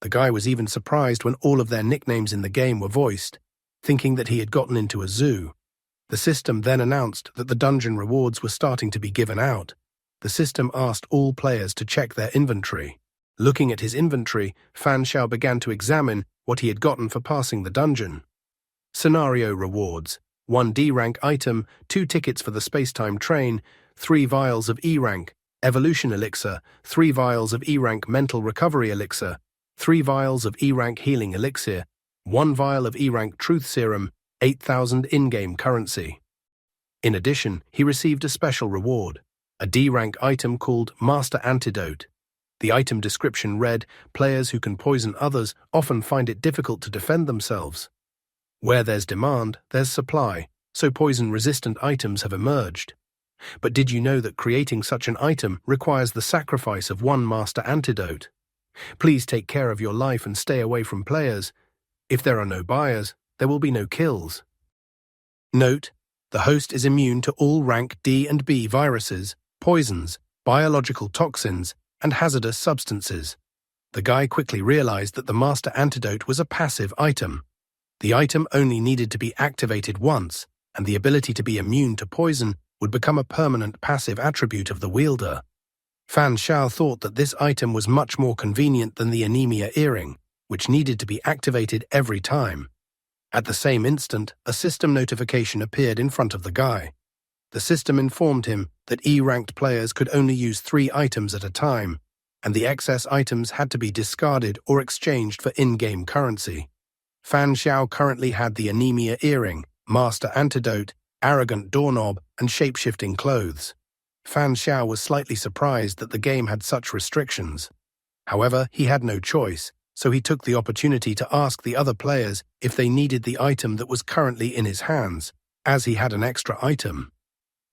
The guy was even surprised when all of their nicknames in the game were voiced, thinking that he had gotten into a zoo. The system then announced that the dungeon rewards were starting to be given out. The system asked all players to check their inventory. Looking at his inventory, Fan Xiao began to examine what he had gotten for passing the dungeon. Scenario rewards: 1 D-rank item, 2 tickets for the space-time train, 3 vials of E-rank evolution elixir, 3 vials of E-rank mental recovery elixir, 3 vials of E-rank healing elixir, 1 vial of E-rank truth serum, 8,000 in-game currency. In addition, he received a special reward, a D-rank item called Master Antidote. The item description read, "Players who can poison others often find it difficult to defend themselves. Where there's demand, there's supply, so poison-resistant items have emerged. But did you know that creating such an item requires the sacrifice of 1 Master Antidote? Please take care of your life and stay away from players. If there are no buyers, there will be no kills." Note: the host is immune to all rank D and B viruses, poisons, biological toxins, and hazardous substances. The guy quickly realized that the Master Antidote was a passive item. The item only needed to be activated once, and the ability to be immune to poison would become a permanent passive attribute of the wielder. Fan Xiao thought that this item was much more convenient than the anemia earring, which needed to be activated every time. At the same instant, a system notification appeared in front of the guy. The system informed him that E-ranked players could only use 3 items at a time, and the excess items had to be discarded or exchanged for in-game currency. Fan Xiao currently had the anemia earring, Master Antidote, arrogant doorknob, and shape-shifting clothes. Fan Xiao was slightly surprised that the game had such restrictions. However, he had no choice, so he took the opportunity to ask the other players if they needed the item that was currently in his hands, as he had an extra item.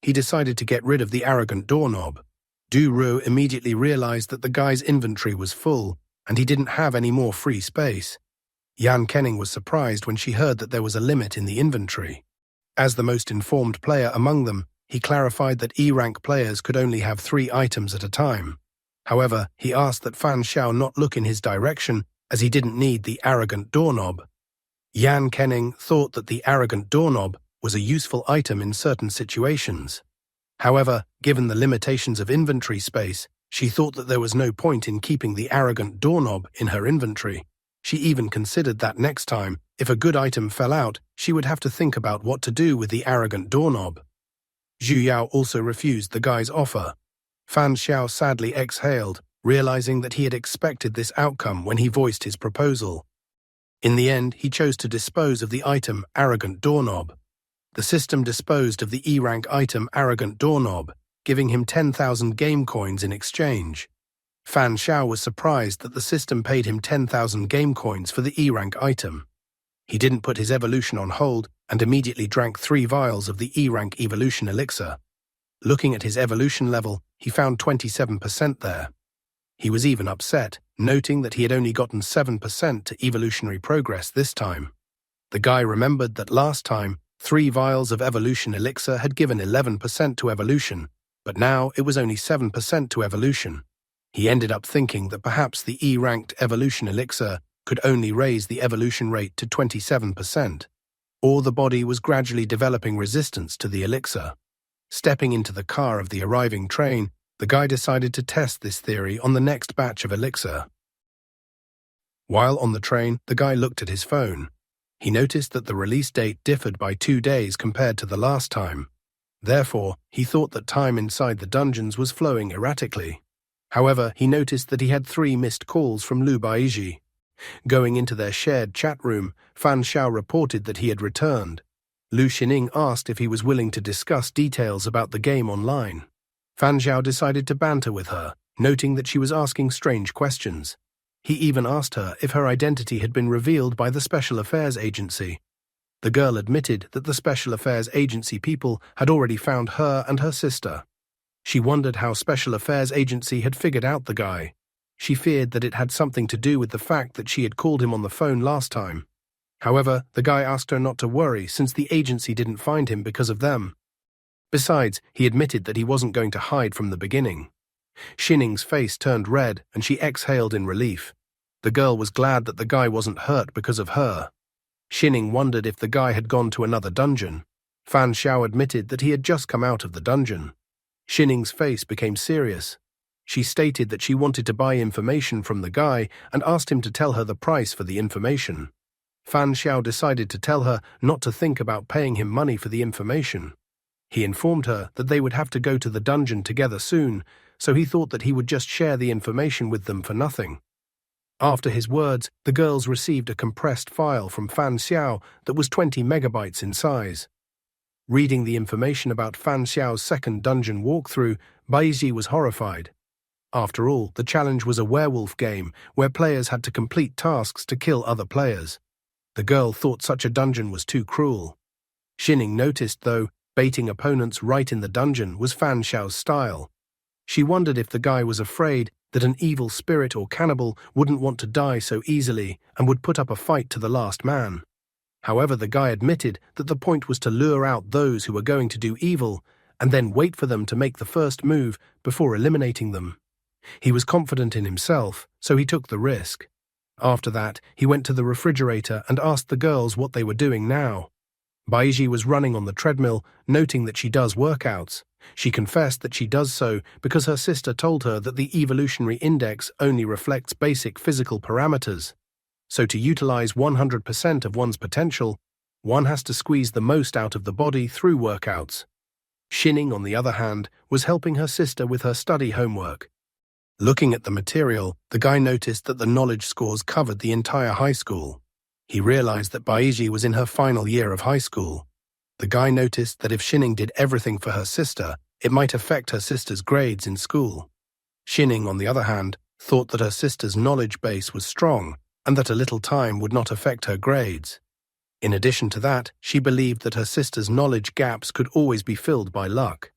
He decided to get rid of the arrogant doorknob. Du Ruo immediately realized that the guy's inventory was full, and he didn't have any more free space. Yan Kenning was surprised when she heard that there was a limit in the inventory. As the most informed player among them, he clarified that E-rank players could only have 3 items at a time. However, he asked that Fan Xiao not look in his direction, as he didn't need the arrogant doorknob. Yan Kenning thought that the arrogant doorknob was a useful item in certain situations. However, given the limitations of inventory space, She thought that there was no point in keeping the arrogant doorknob in her inventory. She even considered that next time, if a good item fell out, she would have to think about what to do with the arrogant doorknob. Zhu Yao also refused the guy's offer. Fan Xiao sadly exhaled, realizing that he had expected this outcome when he voiced his proposal. In the end, he chose to dispose of the item arrogant doorknob. The system disposed of the E-rank item arrogant doorknob, giving him 10,000 game coins in exchange. Fan Xiao was surprised that the system paid him 10,000 game coins for the E-rank item. He didn't put his evolution on hold and immediately drank 3 vials of the E-rank evolution elixir. Looking at his evolution level, he found 27% there. He was even upset, noting that he had only gotten 7% to evolutionary progress this time. The guy remembered that last time, 3 vials of evolution elixir had given 11% to evolution, but now it was only 7% to evolution. He ended up thinking that perhaps the E-ranked evolution elixir could only raise the evolution rate to 27%, or the body was gradually developing resistance to the elixir. Stepping into the car of the arriving train, the guy decided to test this theory on the next batch of elixir. While on the train, the guy looked at his phone. He noticed that the release date differed by 2 days compared to the last time. Therefore, he thought that time inside the dungeons was flowing erratically. However, he noticed that he had 3 missed calls from Lu Baiji. Going into their shared chat room, Fan Xiao reported that he had returned. Lu Xining asked if he was willing to discuss details about the game online. Fan Xiao decided to banter with her, noting that she was asking strange questions. He even asked her if her identity had been revealed by the Special Affairs Agency. The girl admitted that the Special Affairs Agency people had already found her and her sister. She wondered how Special Affairs Agency had figured out the guy. She feared that it had something to do with the fact that she had called him on the phone last time. However, the guy asked her not to worry since the agency didn't find him because of them. Besides, he admitted that he wasn't going to hide from the beginning. Xining's face turned red and she exhaled in relief. The girl was glad that the guy wasn't hurt because of her. Xining wondered if the guy had gone to another dungeon. Fan Xiao admitted that he had just come out of the dungeon. Xining's face became serious. She stated that she wanted to buy information from the guy and asked him to tell her the price for the information. Fan Xiao decided to tell her not to think about paying him money for the information. He informed her that they would have to go to the dungeon together soon, so he thought that he would just share the information with them for nothing. After his words, the girls received a compressed file from Fan Xiao that was 20 megabytes in size. Reading the information about Fan Xiao's second dungeon walkthrough, Baiji was horrified. After all, the challenge was a werewolf game where players had to complete tasks to kill other players. The girl thought such a dungeon was too cruel. Xining noticed, though, baiting opponents right in the dungeon was Fan Xiao's style. She wondered if the guy was afraid that an evil spirit or cannibal wouldn't want to die so easily and would put up a fight to the last man. However, the guy admitted that the point was to lure out those who were going to do evil and then wait for them to make the first move before eliminating them. He was confident in himself, so he took the risk. After that, he went to the refrigerator and asked the girls what they were doing now. Baiji was running on the treadmill, noting that she does workouts. She confessed that she does so because her sister told her that the evolutionary index only reflects basic physical parameters. So to utilize 100% of one's potential, one has to squeeze the most out of the body through workouts. Xining, on the other hand, was helping her sister with her study homework. Looking at the material, the guy noticed that the knowledge scores covered the entire high school. He realized that Baiji was in her final year of high school. The guy noticed that if Xining did everything for her sister, it might affect her sister's grades in school. Xining, on the other hand, thought that her sister's knowledge base was strong and that a little time would not affect her grades. In addition to that, she believed that her sister's knowledge gaps could always be filled by luck.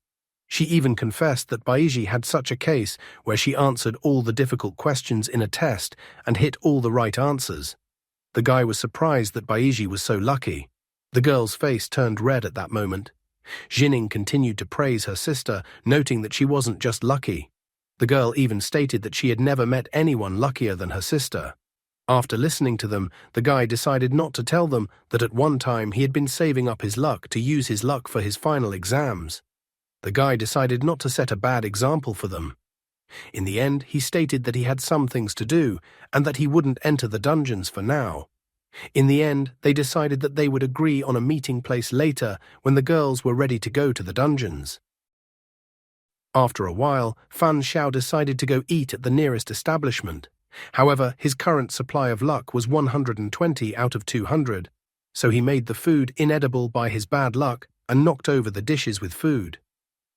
She even confessed that Baiji had such a case where she answered all the difficult questions in a test and hit all the right answers. The guy was surprised that Baiji was so lucky. The girl's face turned red at that moment. Xining continued to praise her sister, noting that she wasn't just lucky. The girl even stated that she had never met anyone luckier than her sister. After listening to them, the guy decided not to tell them that at one time he had been saving up his luck to use his luck for his final exams. The guy decided not to set a bad example for them. In the end, he stated that he had some things to do and that he wouldn't enter the dungeons for now. In the end, they decided that they would agree on a meeting place later when the girls were ready to go to the dungeons. After a while, Fan Xiao decided to go eat at the nearest establishment. However, his current supply of luck was 120 out of 200, so he made the food inedible by his bad luck and knocked over the dishes with food.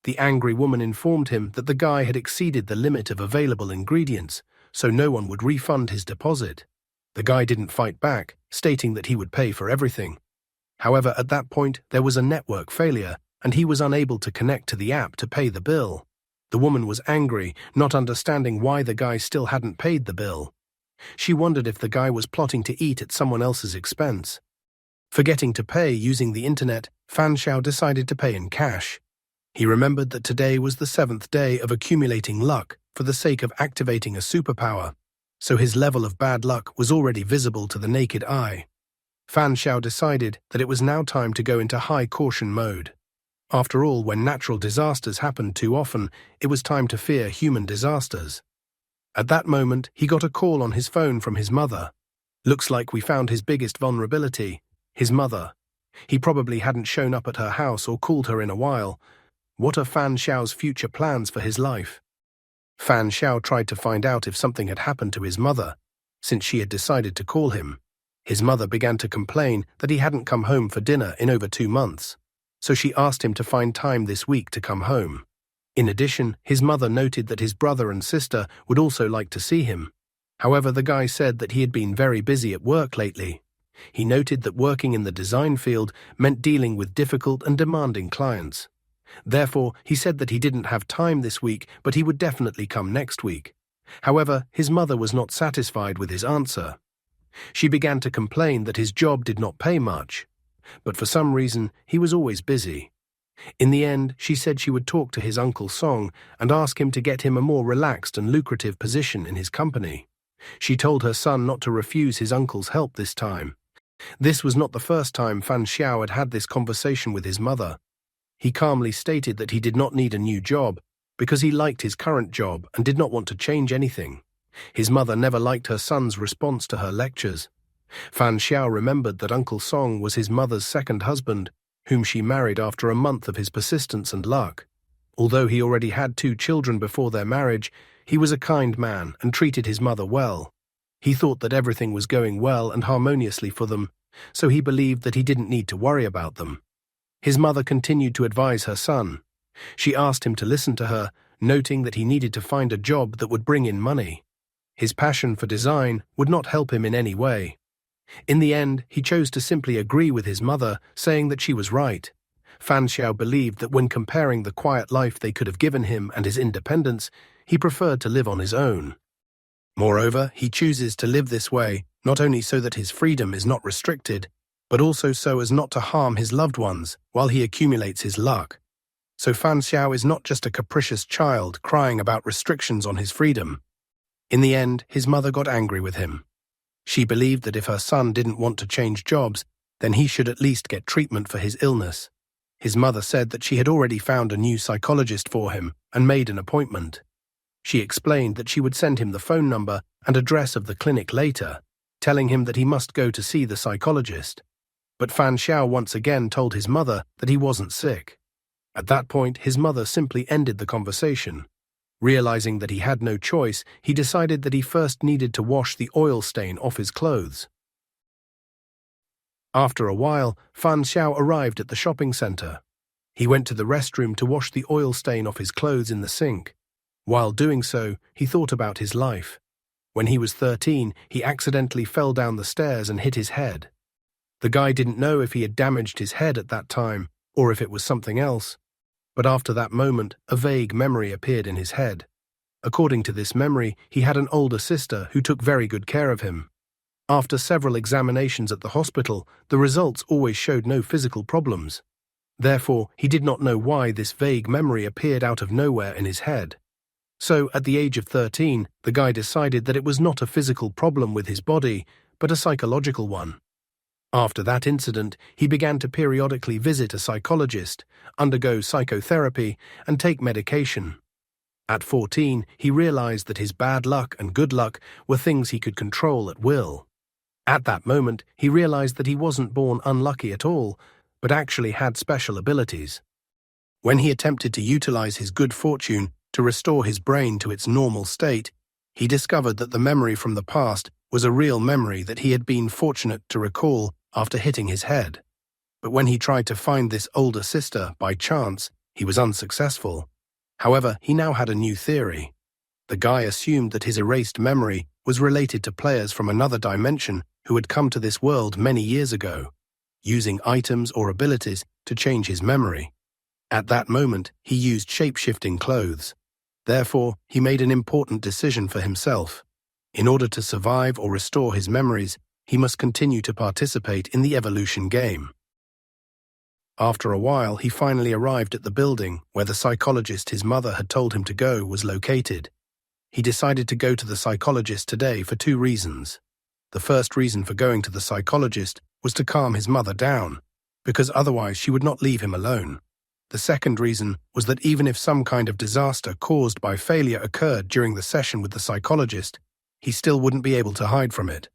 The angry woman informed him that the guy had exceeded the limit of available ingredients, so no one would refund his deposit. The guy didn't fight back, stating that he would pay for everything. However, at that point, there was a network failure, and he was unable to connect to the app to pay the bill. The woman was angry, not understanding why the guy still hadn't paid the bill. She wondered if the guy was plotting to eat at someone else's expense. Forgetting to pay using the internet, Fan Xiao decided to pay in cash. He remembered that today was the 7th day of accumulating luck for the sake of activating a superpower, so his level of bad luck was already visible to the naked eye. Fan Xiao decided that it was now time to go into high caution mode. After all, when natural disasters happened too often, it was time to fear human disasters. At that moment, he got a call on his phone from his mother. Looks like we found his biggest vulnerability, his mother. He probably hadn't shown up at her house or called her in a while. What are Fan Xiao's future plans for his life? Fan Xiao tried to find out if something had happened to his mother, since she had decided to call him. His mother began to complain that he hadn't come home for dinner in over 2 months, so she asked him to find time this week to come home. In addition, his mother noted that his brother and sister would also like to see him. However, the guy said that he had been very busy at work lately. He noted that working in the design field meant dealing with difficult and demanding clients. Therefore, he said that he didn't have time this week, but he would definitely come next week. However, his mother was not satisfied with his answer. She began to complain that his job did not pay much, but for some reason, he was always busy. In the end, she said she would talk to his Uncle Song and ask him to get him a more relaxed and lucrative position in his company. She told her son not to refuse his uncle's help this time. This was not the first time Fan Xiao had had this conversation with his mother. He calmly stated that he did not need a new job because he liked his current job and did not want to change anything. His mother never liked her son's response to her lectures. Fan Xiao remembered that Uncle Song was his mother's second husband, whom she married after a month of his persistence and luck. Although he already had 2 children before their marriage, he was a kind man and treated his mother well. He thought that everything was going well and harmoniously for them, so he believed that he didn't need to worry about them. His mother continued to advise her son. She asked him to listen to her, noting that he needed to find a job that would bring in money. His passion for design would not help him in any way. In the end, he chose to simply agree with his mother, saying that she was right. Fan Xiao believed that when comparing the quiet life they could have given him and his independence, he preferred to live on his own. Moreover, he chooses to live this way, not only so that his freedom is not restricted, but also so as not to harm his loved ones while he accumulates his luck. So Fan Xiao is not just a capricious child crying about restrictions on his freedom. In the end, his mother got angry with him. She believed that if her son didn't want to change jobs, then he should at least get treatment for his illness. His mother said that she had already found a new psychologist for him and made an appointment. She explained that she would send him the phone number and address of the clinic later, telling him that he must go to see the psychologist. But Fan Xiao once again told his mother that he wasn't sick. At that point, his mother simply ended the conversation. Realizing that he had no choice, he decided that he first needed to wash the oil stain off his clothes. After a while, Fan Xiao arrived at the shopping center. He went to the restroom to wash the oil stain off his clothes in the sink. While doing so, he thought about his life. When he was 13, he accidentally fell down the stairs and hit his head. The guy didn't know if he had damaged his head at that time, or if it was something else. But after that moment, a vague memory appeared in his head. According to this memory, he had an older sister who took very good care of him. After several examinations at the hospital, the results always showed no physical problems. Therefore, he did not know why this vague memory appeared out of nowhere in his head. So, at the age of 13, the guy decided that it was not a physical problem with his body, but a psychological one. After that incident, he began to periodically visit a psychologist, undergo psychotherapy, and take medication. At 14, he realized that his bad luck and good luck were things he could control at will. At that moment, he realized that he wasn't born unlucky at all, but actually had special abilities. When he attempted to utilize his good fortune to restore his brain to its normal state, he discovered that the memory from the past was a real memory that he had been fortunate to recall after hitting his head. But when he tried to find this older sister by chance, he was unsuccessful. However, he now had a new theory. The guy assumed that his erased memory was related to players from another dimension who had come to this world many years ago, using items or abilities to change his memory. At that moment, he used shape-shifting clothes. Therefore, he made an important decision for himself. In order to survive or restore his memories, he must continue to participate in the evolution game. After a while, he finally arrived at the building where the psychologist his mother had told him to go was located. He decided to go to the psychologist today for 2 reasons. The first reason for going to the psychologist was to calm his mother down, because otherwise she would not leave him alone. The second reason was that even if some kind of disaster caused by failure occurred during the session with the psychologist, he still wouldn't be able to hide from it.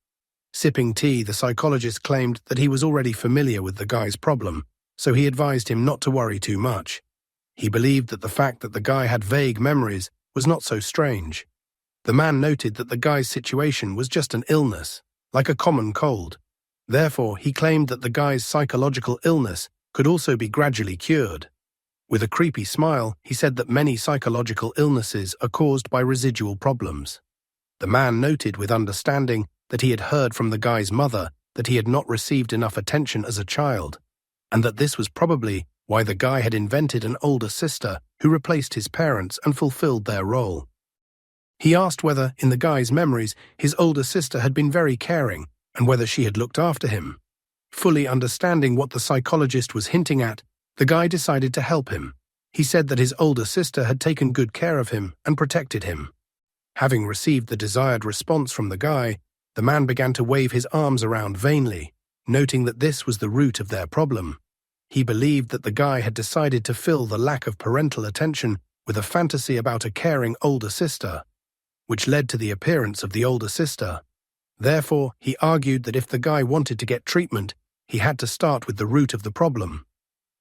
Sipping tea, the psychologist claimed that he was already familiar with the guy's problem, so he advised him not to worry too much. He believed that the fact that the guy had vague memories was not so strange. The man noted that the guy's situation was just an illness, like a common cold. Therefore, he claimed that the guy's psychological illness could also be gradually cured. With a creepy smile, he said that many psychological illnesses are caused by residual problems. The man noted with understanding that he had heard from the guy's mother that he had not received enough attention as a child, and that this was probably why the guy had invented an older sister who replaced his parents and fulfilled their role. He asked whether, in the guy's memories, his older sister had been very caring and whether she had looked after him. Fully understanding what the psychologist was hinting at, the guy decided to help him. He said that his older sister had taken good care of him and protected him. Having received the desired response from the guy, the man began to wave his arms around vainly, noting that this was the root of their problem. He believed that the guy had decided to fill the lack of parental attention with a fantasy about a caring older sister, which led to the appearance of the older sister. Therefore, he argued that if the guy wanted to get treatment, he had to start with the root of the problem.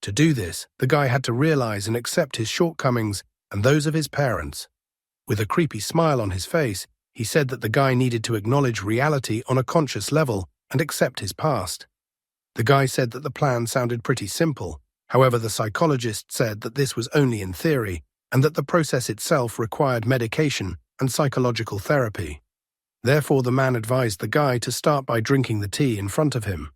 To do this, the guy had to realize and accept his shortcomings and those of his parents. With a creepy smile on his face, he said that the guy needed to acknowledge reality on a conscious level and accept his past. The guy said that the plan sounded pretty simple. However, the psychologist said that this was only in theory and that the process itself required medication and psychological therapy. Therefore, the man advised the guy to start by drinking the tea in front of him.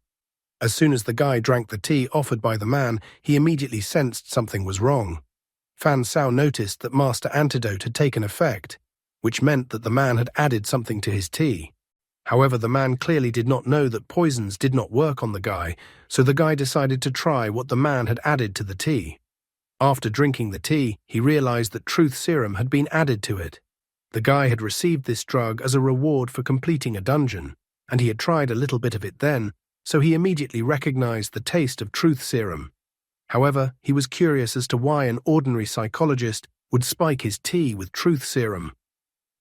As soon as the guy drank the tea offered by the man, he immediately sensed something was wrong. Fan Sao noticed that Master Antidote had taken effect, which meant that the man had added something to his tea. However, the man clearly did not know that poisons did not work on the guy, so the guy decided to try what the man had added to the tea. After drinking the tea, he realized that truth serum had been added to it. The guy had received this drug as a reward for completing a dungeon, and he had tried a little bit of it then, so he immediately recognized the taste of truth serum. However, he was curious as to why an ordinary psychologist would spike his tea with truth serum.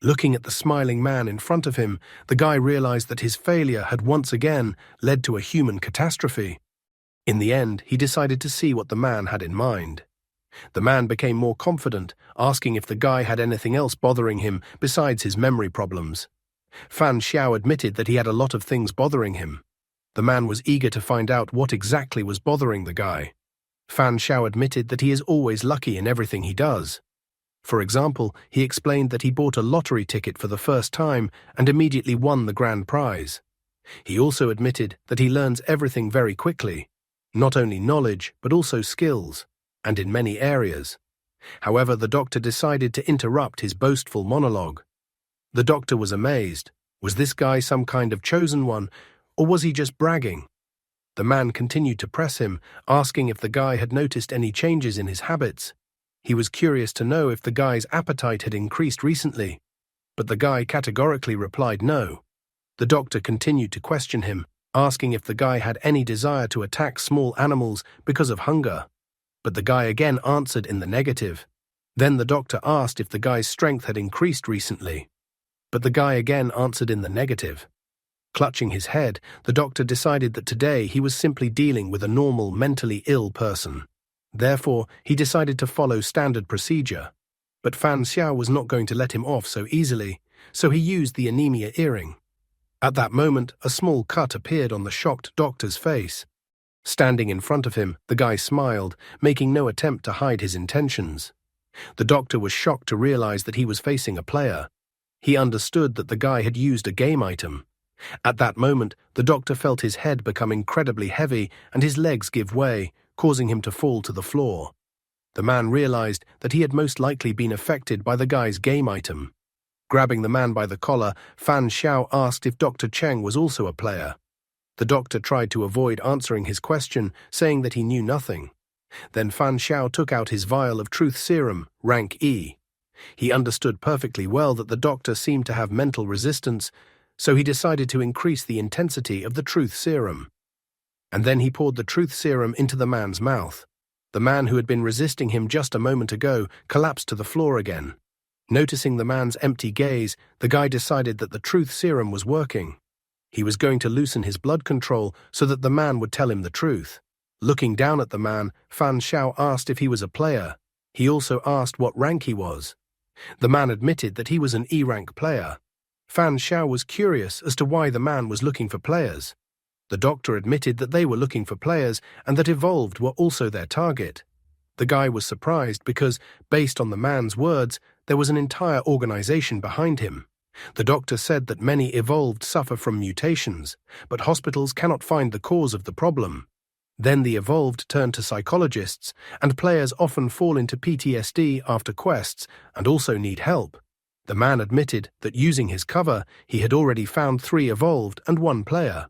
Looking at the smiling man in front of him, the guy realized that his failure had once again led to a human catastrophe. In the end, he decided to see what the man had in mind. The man became more confident, asking if the guy had anything else bothering him besides his memory problems. Fan Xiao admitted that he had a lot of things bothering him. The man was eager to find out what exactly was bothering the guy. Fan Xiao admitted that he is always lucky in everything he does. For example, he explained that he bought a lottery ticket for the first time and immediately won the grand prize. He also admitted that he learns everything very quickly, not only knowledge but also skills, and in many areas. However, the doctor decided to interrupt his boastful monologue. The doctor was amazed. Was this guy some kind of chosen one, or was he just bragging? The man continued to press him, asking if the guy had noticed any changes in his habits. He was curious to know if the guy's appetite had increased recently, but the guy categorically replied no. The doctor continued to question him, asking if the guy had any desire to attack small animals because of hunger, but the guy again answered in the negative. Then the doctor asked if the guy's strength had increased recently, but the guy again answered in the negative. Clutching his head, the doctor decided that today he was simply dealing with a normal, mentally ill person. Therefore, he decided to follow standard procedure. But Fan Xiao was not going to let him off so easily, so he used the anemia earring. At that moment, a small cut appeared on the shocked doctor's face. Standing in front of him, the guy smiled, making no attempt to hide his intentions. The doctor was shocked to realize that he was facing a player. He understood that the guy had used a game item. At that moment, the doctor felt his head become incredibly heavy and his legs give way, causing him to fall to the floor. The man realized that he had most likely been affected by the guy's game item. Grabbing the man by the collar, Fan Xiao asked if Dr. Cheng was also a player. The doctor tried to avoid answering his question, saying that he knew nothing. Then Fan Xiao took out his vial of truth serum, rank E. He understood perfectly well that the doctor seemed to have mental resistance, so he decided to increase the intensity of the truth serum. And then he poured the truth serum into the man's mouth. The man who had been resisting him just a moment ago collapsed to the floor again. Noticing the man's empty gaze, the guy decided that the truth serum was working. He was going to loosen his blood control so that the man would tell him the truth. Looking down at the man, Fan Xiao asked if he was a player. He also asked what rank he was. The man admitted that he was an E-rank player. Fan Xiao was curious as to why the man was looking for players. The doctor admitted that they were looking for players and that evolved were also their target. The guy was surprised because, based on the man's words, there was an entire organization behind him. The doctor said that many evolved suffer from mutations, but hospitals cannot find the cause of the problem. Then the evolved turn to psychologists, and players often fall into PTSD after quests and also need help. The man admitted that using his cover, he had already found 3 evolved and 1 player.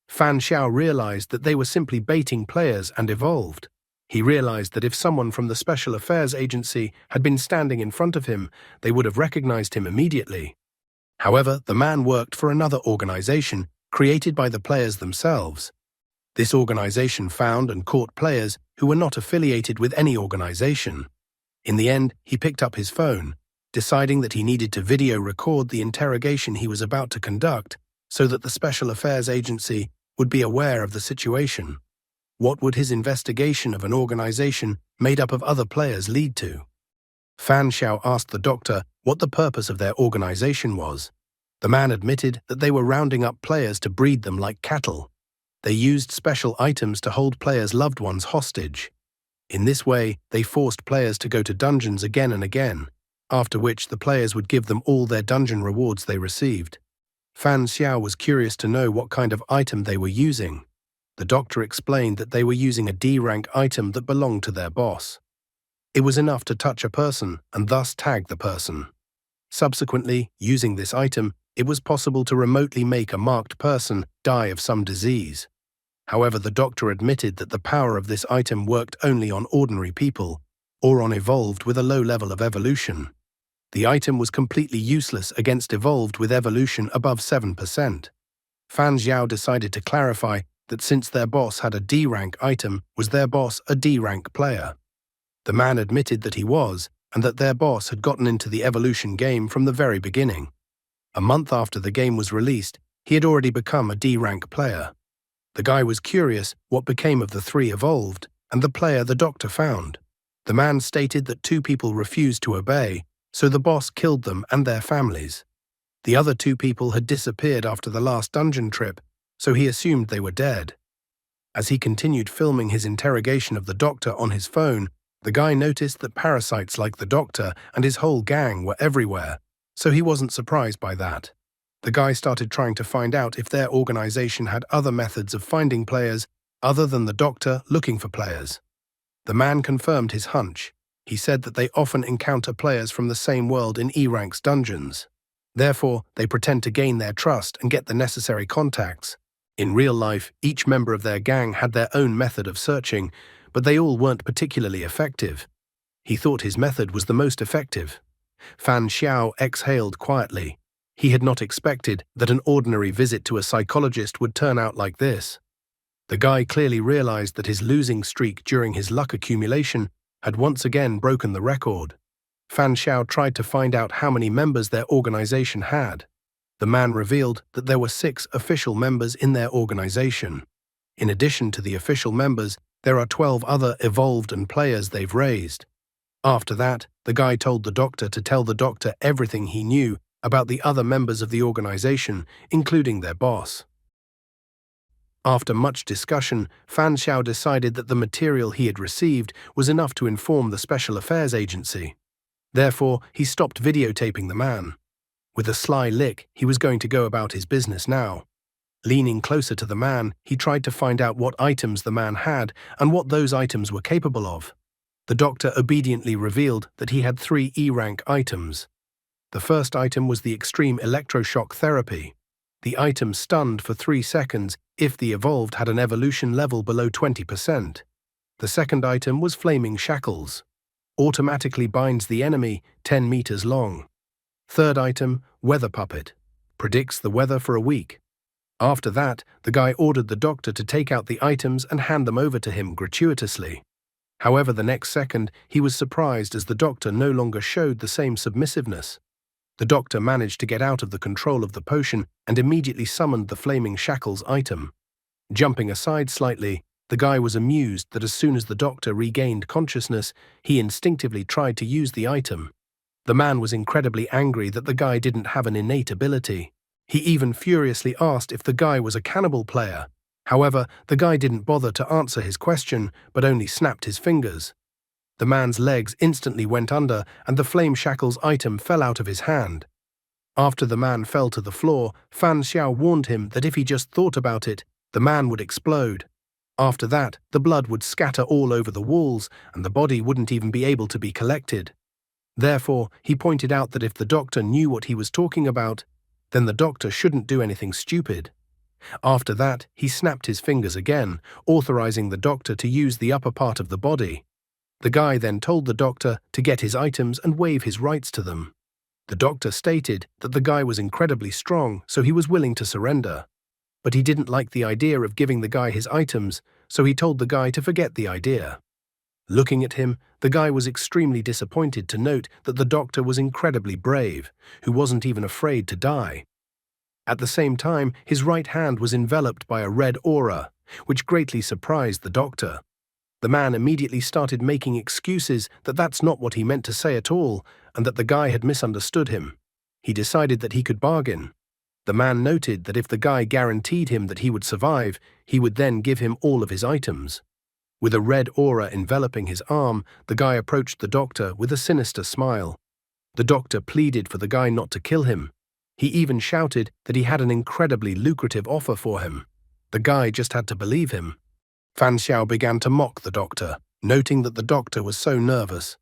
Fan Xiao realized that they were simply baiting players and evolved. He realized that if someone from the Special Affairs Agency had been standing in front of him, they would have recognized him immediately. However, the man worked for another organization created by the players themselves. This organization found and caught players who were not affiliated with any organization. In the end, he picked up his phone, deciding that he needed to video record the interrogation he was about to conduct so that the Special Affairs Agency would be aware of the situation. What would his investigation of an organization made up of other players lead to? Fan Xiao asked the doctor what the purpose of their organization was. The man admitted that they were rounding up players to breed them like cattle. They used special items to hold players' loved ones hostage. In this way, they forced players to go to dungeons again and again, after which the players would give them all their dungeon rewards they received. Fan Xiao was curious to know what kind of item they were using. The doctor explained that they were using a D-rank item that belonged to their boss. It was enough to touch a person and thus tag the person. Subsequently, using this item, it was possible to remotely make a marked person die of some disease. However, the doctor admitted that the power of this item worked only on ordinary people, or on evolved with a low level of evolution. The item was completely useless against evolved with evolution above 7%. Fan Xiao decided to clarify that since their boss had a D-rank item, was their boss a D-rank player? The man admitted that he was, and that their boss had gotten into the evolution game from the very beginning. A month after the game was released, he had already become a D-rank player. The guy was curious what became of the 3 evolved, and the player the doctor found. The man stated that 2 people refused to obey, so the boss killed them and their families. The other 2 people had disappeared after the last dungeon trip, so he assumed they were dead. As he continued filming his interrogation of the doctor on his phone, the guy noticed that parasites like the doctor and his whole gang were everywhere, so he wasn't surprised by that. The guy started trying to find out if their organization had other methods of finding players other than the doctor looking for players. The man confirmed his hunch. He said that they often encounter players from the same world in E-Rank's dungeons. Therefore, they pretend to gain their trust and get the necessary contacts. In real life, each member of their gang had their own method of searching, but they all weren't particularly effective. He thought his method was the most effective. Fan Xiao exhaled quietly. He had not expected that an ordinary visit to a psychologist would turn out like this. The guy clearly realized that his losing streak during his luck accumulation had once again broken the record. Fan Xiao tried to find out how many members their organization had. The man revealed that there were 6 official members in their organization. In addition to the official members, there are 12 other evolved and players they've raised. After that, the guy told the doctor to tell the doctor everything he knew about the other members of the organization, including their boss. After much discussion, Fan Xiao decided that the material he had received was enough to inform the Special Affairs Agency. Therefore, he stopped videotaping the man. With a sly lick, he was going to go about his business now. Leaning closer to the man, he tried to find out what items the man had and what those items were capable of. The doctor obediently revealed that he had 3 E-rank items. The first item was the extreme electroshock therapy. The item stunned for 3 seconds if the evolved had an evolution level below 20%. The second item was flaming shackles. Automatically binds the enemy 10 meters long. Third item, weather puppet. Predicts the weather for a week. After that, the guy ordered the doctor to take out the items and hand them over to him gratuitously. However, the next second, he was surprised as the doctor no longer showed the same submissiveness. The doctor managed to get out of the control of the potion and immediately summoned the flaming shackles item. Jumping aside slightly, the guy was amused that as soon as the doctor regained consciousness, he instinctively tried to use the item. The man was incredibly angry that the guy didn't have an innate ability. He even furiously asked if the guy was a cannibal player. However, the guy didn't bother to answer his question, but only snapped his fingers. The man's legs instantly went under and the flame shackles item fell out of his hand. After the man fell to the floor, Fan Xiao warned him that if he just thought about it, the man would explode. After that, the blood would scatter all over the walls and the body wouldn't even be able to be collected. Therefore, he pointed out that if the doctor knew what he was talking about, then the doctor shouldn't do anything stupid. After that, he snapped his fingers again, authorizing the doctor to use the upper part of the body. The guy then told the doctor to get his items and waive his rights to them. The doctor stated that the guy was incredibly strong, so he was willing to surrender. But he didn't like the idea of giving the guy his items, so he told the guy to forget the idea. Looking at him, the guy was extremely disappointed to note that the doctor was incredibly brave, who wasn't even afraid to die. At the same time, his right hand was enveloped by a red aura, which greatly surprised the doctor. The man immediately started making excuses that that's not what he meant to say at all, and that the guy had misunderstood him. He decided that he could bargain. The man noted that if the guy guaranteed him that he would survive, he would then give him all of his items. With a red aura enveloping his arm, the guy approached the doctor with a sinister smile. The doctor pleaded for the guy not to kill him. He even shouted that he had an incredibly lucrative offer for him. The guy just had to believe him. Fan Xiao began to mock the doctor, noting that the doctor was so nervous.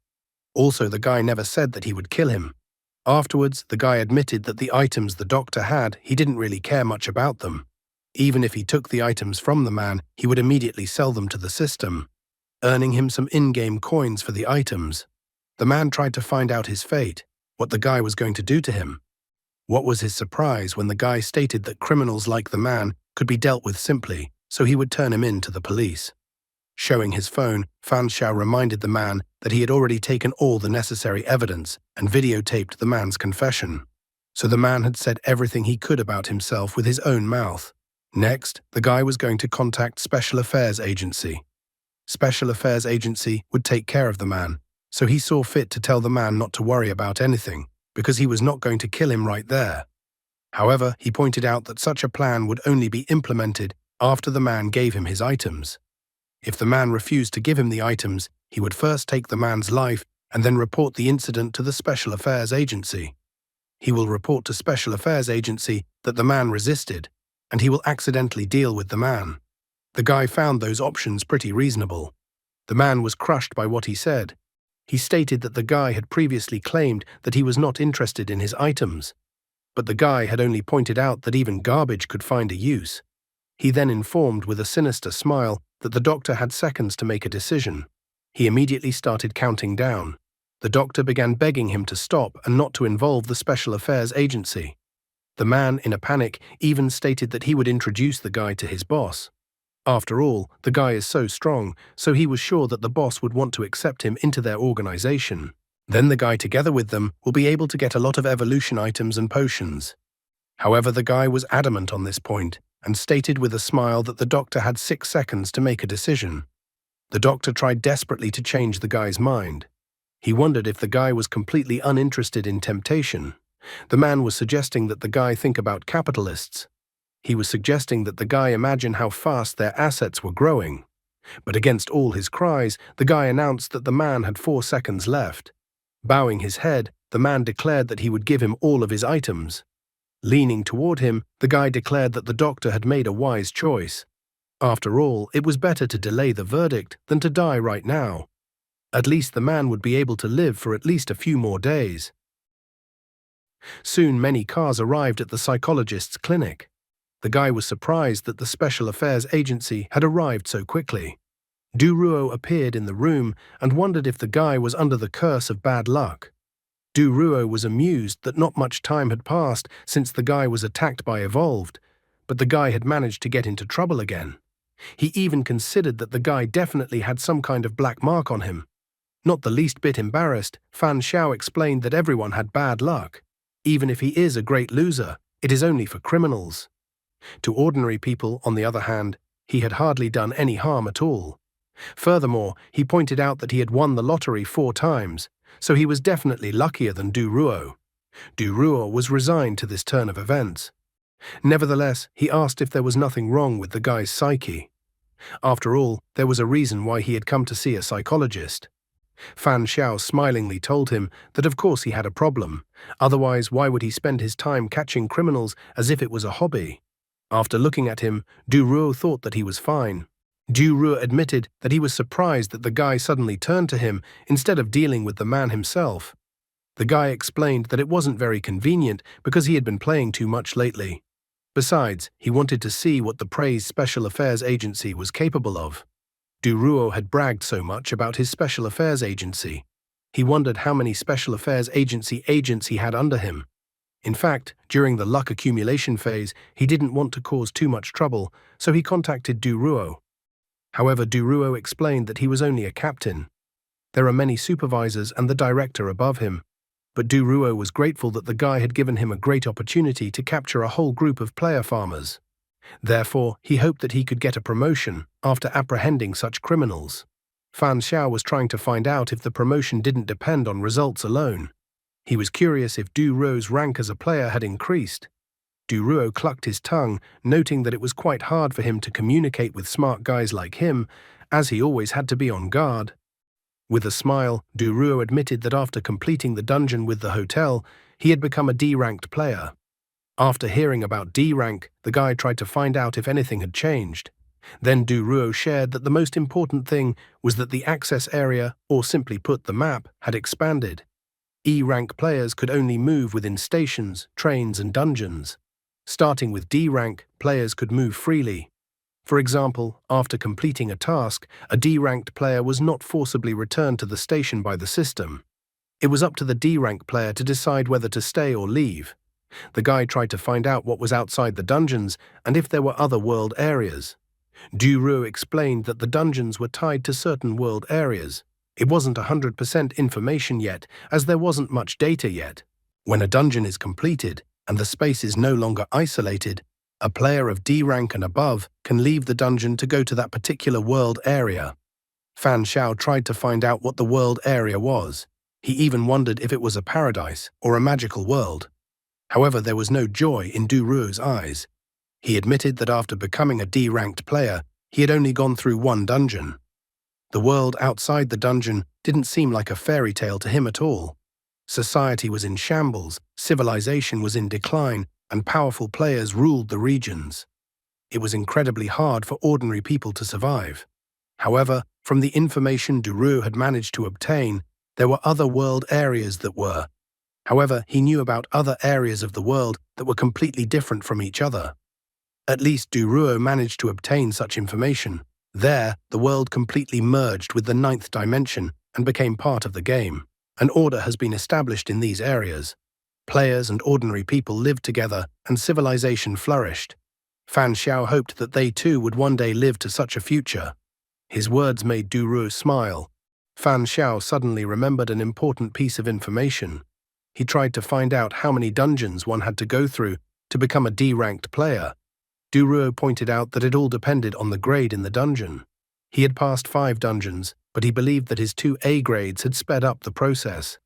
Also, the guy never said that he would kill him. Afterwards, the guy admitted that the items the doctor had, he didn't really care much about them. Even if he took the items from the man, he would immediately sell them to the system, earning him some in-game coins for the items. The man tried to find out his fate, what the guy was going to do to him. What was his surprise when the guy stated that criminals like the man could be dealt with simply, so he would turn him in to the police. Showing his phone, Fan Xiao reminded the man that he had already taken all the necessary evidence and videotaped the man's confession. So the man had said everything he could about himself with his own mouth. Next, the guy was going to contact Special Affairs Agency. Special Affairs Agency would take care of the man, so he saw fit to tell the man not to worry about anything, because he was not going to kill him right there. However, he pointed out that such a plan would only be implemented after the man gave him his items. If the man refused to give him the items, he would first take the man's life and then report the incident to the Special Affairs Agency. He will report to Special Affairs Agency that the man resisted, and he will accidentally deal with the man. The guy found those options pretty reasonable. The man was crushed by what he said. He stated that the guy had previously claimed that he was not interested in his items, but the guy had only pointed out that even garbage could find a use. He then informed with a sinister smile that the doctor had seconds to make a decision. He immediately started counting down. The doctor began begging him to stop and not to involve the Special Affairs Agency. The man, in a panic, even stated that he would introduce the guy to his boss. After all, the guy is so strong, so he was sure that the boss would want to accept him into their organization. Then the guy together with them will be able to get a lot of evolution items and potions. However, the guy was adamant on this point and stated with a smile that the doctor had 6 seconds to make a decision. The doctor tried desperately to change the guy's mind. He wondered if the guy was completely uninterested in temptation. The man was suggesting that the guy think about capitalists. He was suggesting that the guy imagine how fast their assets were growing. But against all his cries, the guy announced that the man had 4 seconds left. Bowing his head, the man declared that he would give him all of his items. Leaning toward him, the guy declared that the doctor had made a wise choice. After all, it was better to delay the verdict than to die right now. At least the man would be able to live for at least a few more days. Soon many cars arrived at the psychologist's clinic. The guy was surprised that the Special Affairs Agency had arrived so quickly. Duruo appeared in the room and wondered if the guy was under the curse of bad luck. Duruo was amused that not much time had passed since the guy was attacked by Evolved, but the guy had managed to get into trouble again. He even considered that the guy definitely had some kind of black mark on him. Not the least bit embarrassed, Fan Xiao explained that everyone had bad luck. Even if he is a great loser, it is only for criminals. To ordinary people, on the other hand, he had hardly done any harm at all. Furthermore, he pointed out that he had won the lottery 4 times, so he was definitely luckier than Duruo. Duruo was resigned to this turn of events. Nevertheless, he asked if there was nothing wrong with the guy's psyche. After all, there was a reason why he had come to see a psychologist. Fan Xiao smilingly told him that of course he had a problem, otherwise why would he spend his time catching criminals as if it was a hobby? After looking at him, Duruo thought that he was fine. Duruo admitted that he was surprised that the guy suddenly turned to him instead of dealing with the man himself. The guy explained that it wasn't very convenient because he had been playing too much lately. Besides, he wanted to see what the praised Special Affairs Agency was capable of. Duruo had bragged so much about his Special Affairs Agency. He wondered how many Special Affairs Agency agents he had under him. In fact, during the luck accumulation phase, he didn't want to cause too much trouble, so he contacted Duruo. However, Duruo explained that he was only a captain. There are many supervisors and the director above him, but Duruo was grateful that the guy had given him a great opportunity to capture a whole group of player farmers. Therefore, he hoped that he could get a promotion after apprehending such criminals. Fan Xiao was trying to find out if the promotion didn't depend on results alone. He was curious if Duruo's rank as a player had increased. Duruo clucked his tongue, noting that it was quite hard for him to communicate with smart guys like him, as he always had to be on guard. With a smile, Duruo admitted that after completing the dungeon with the hotel, he had become a D-ranked player. After hearing about D-rank, the guy tried to find out if anything had changed. Then Duruo shared that the most important thing was that the access area, or simply put the map, had expanded. E-rank players could only move within stations, trains and dungeons. Starting with D-rank, players could move freely. For example, after completing a task, a D-ranked player was not forcibly returned to the station by the system. It was up to the D-rank player to decide whether to stay or leave. The guy tried to find out what was outside the dungeons and if there were other world areas. Duruo explained that the dungeons were tied to certain world areas. It wasn't 100% information yet, as there wasn't much data yet. When a dungeon is completed and the space is no longer isolated, a player of D rank and above can leave the dungeon to go to that particular world area. Fan Xiao tried to find out what the world area was. He even wondered if it was a paradise or a magical world. However, there was no joy in Duruo's eyes. He admitted that after becoming a D-ranked player, he had only gone through one dungeon. The world outside the dungeon didn't seem like a fairy tale to him at all. Society was in shambles, civilization was in decline, and powerful players ruled the regions. It was incredibly hard for ordinary people to survive. However, from the information Duruo had managed to obtain, there were other world areas that were. However, he knew about other areas of the world that were completely different from each other. At least Duruo managed to obtain such information. There, the world completely merged with the 9th dimension and became part of the game. An order has been established in these areas. Players and ordinary people lived together and civilization flourished. Fan Xiao hoped that they too would one day live to such a future. His words made Duruo smile. Fan Xiao suddenly remembered an important piece of information. He tried to find out how many dungeons one had to go through to become a D-ranked player. Duruo pointed out that it all depended on the grade in the dungeon. He had passed 5 dungeons, but he believed that his 2 A grades had sped up the process.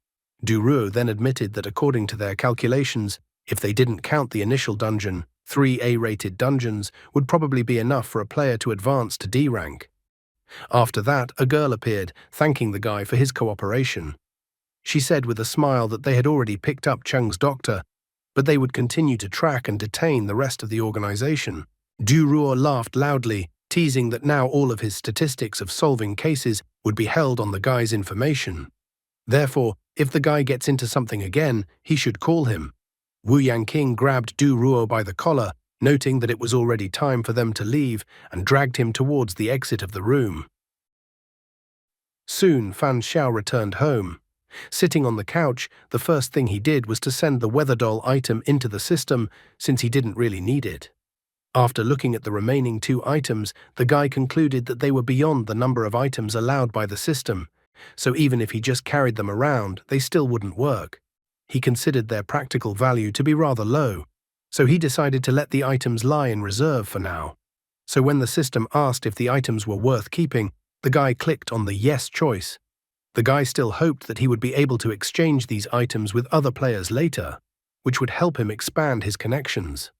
Duruo then admitted that according to their calculations, if they didn't count the initial dungeon, 3 A-rated dungeons would probably be enough for a player to advance to D rank. After that, a girl appeared, thanking the guy for his cooperation. She said with a smile that they had already picked up Cheng's doctor, but they would continue to track and detain the rest of the organization. Duruo laughed loudly, teasing that now all of his statistics of solving cases would be held on the guy's information. Therefore, if the guy gets into something again, he should call him. Wu Yangqing grabbed Duruo by the collar, noting that it was already time for them to leave, and dragged him towards the exit of the room. Soon, Fan Xiao returned home. Sitting on the couch, the first thing he did was to send the weather doll item into the system, since he didn't really need it. After looking at the remaining 2 items, the guy concluded that they were beyond the number of items allowed by the system, so even if he just carried them around, they still wouldn't work. He considered their practical value to be rather low, so he decided to let the items lie in reserve for now. So when the system asked if the items were worth keeping, the guy clicked on the yes choice. The guy still hoped that he would be able to exchange these items with other players later, which would help him expand his connections.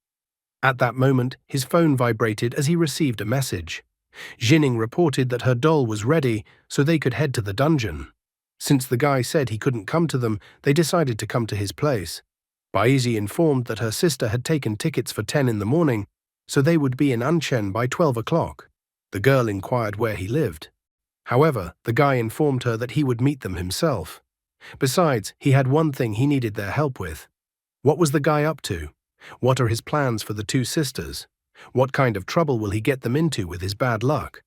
At that moment, his phone vibrated as he received a message. Jining reported that her doll was ready, so they could head to the dungeon. Since the guy said he couldn't come to them, they decided to come to his place. Baiji informed that her sister had taken tickets for 10 in the morning, so they would be in Anchen by 12 o'clock. The girl inquired where he lived. However, the guy informed her that he would meet them himself. Besides, he had one thing he needed their help with. What was the guy up to? What are his plans for the 2 sisters? What kind of trouble will he get them into with his bad luck?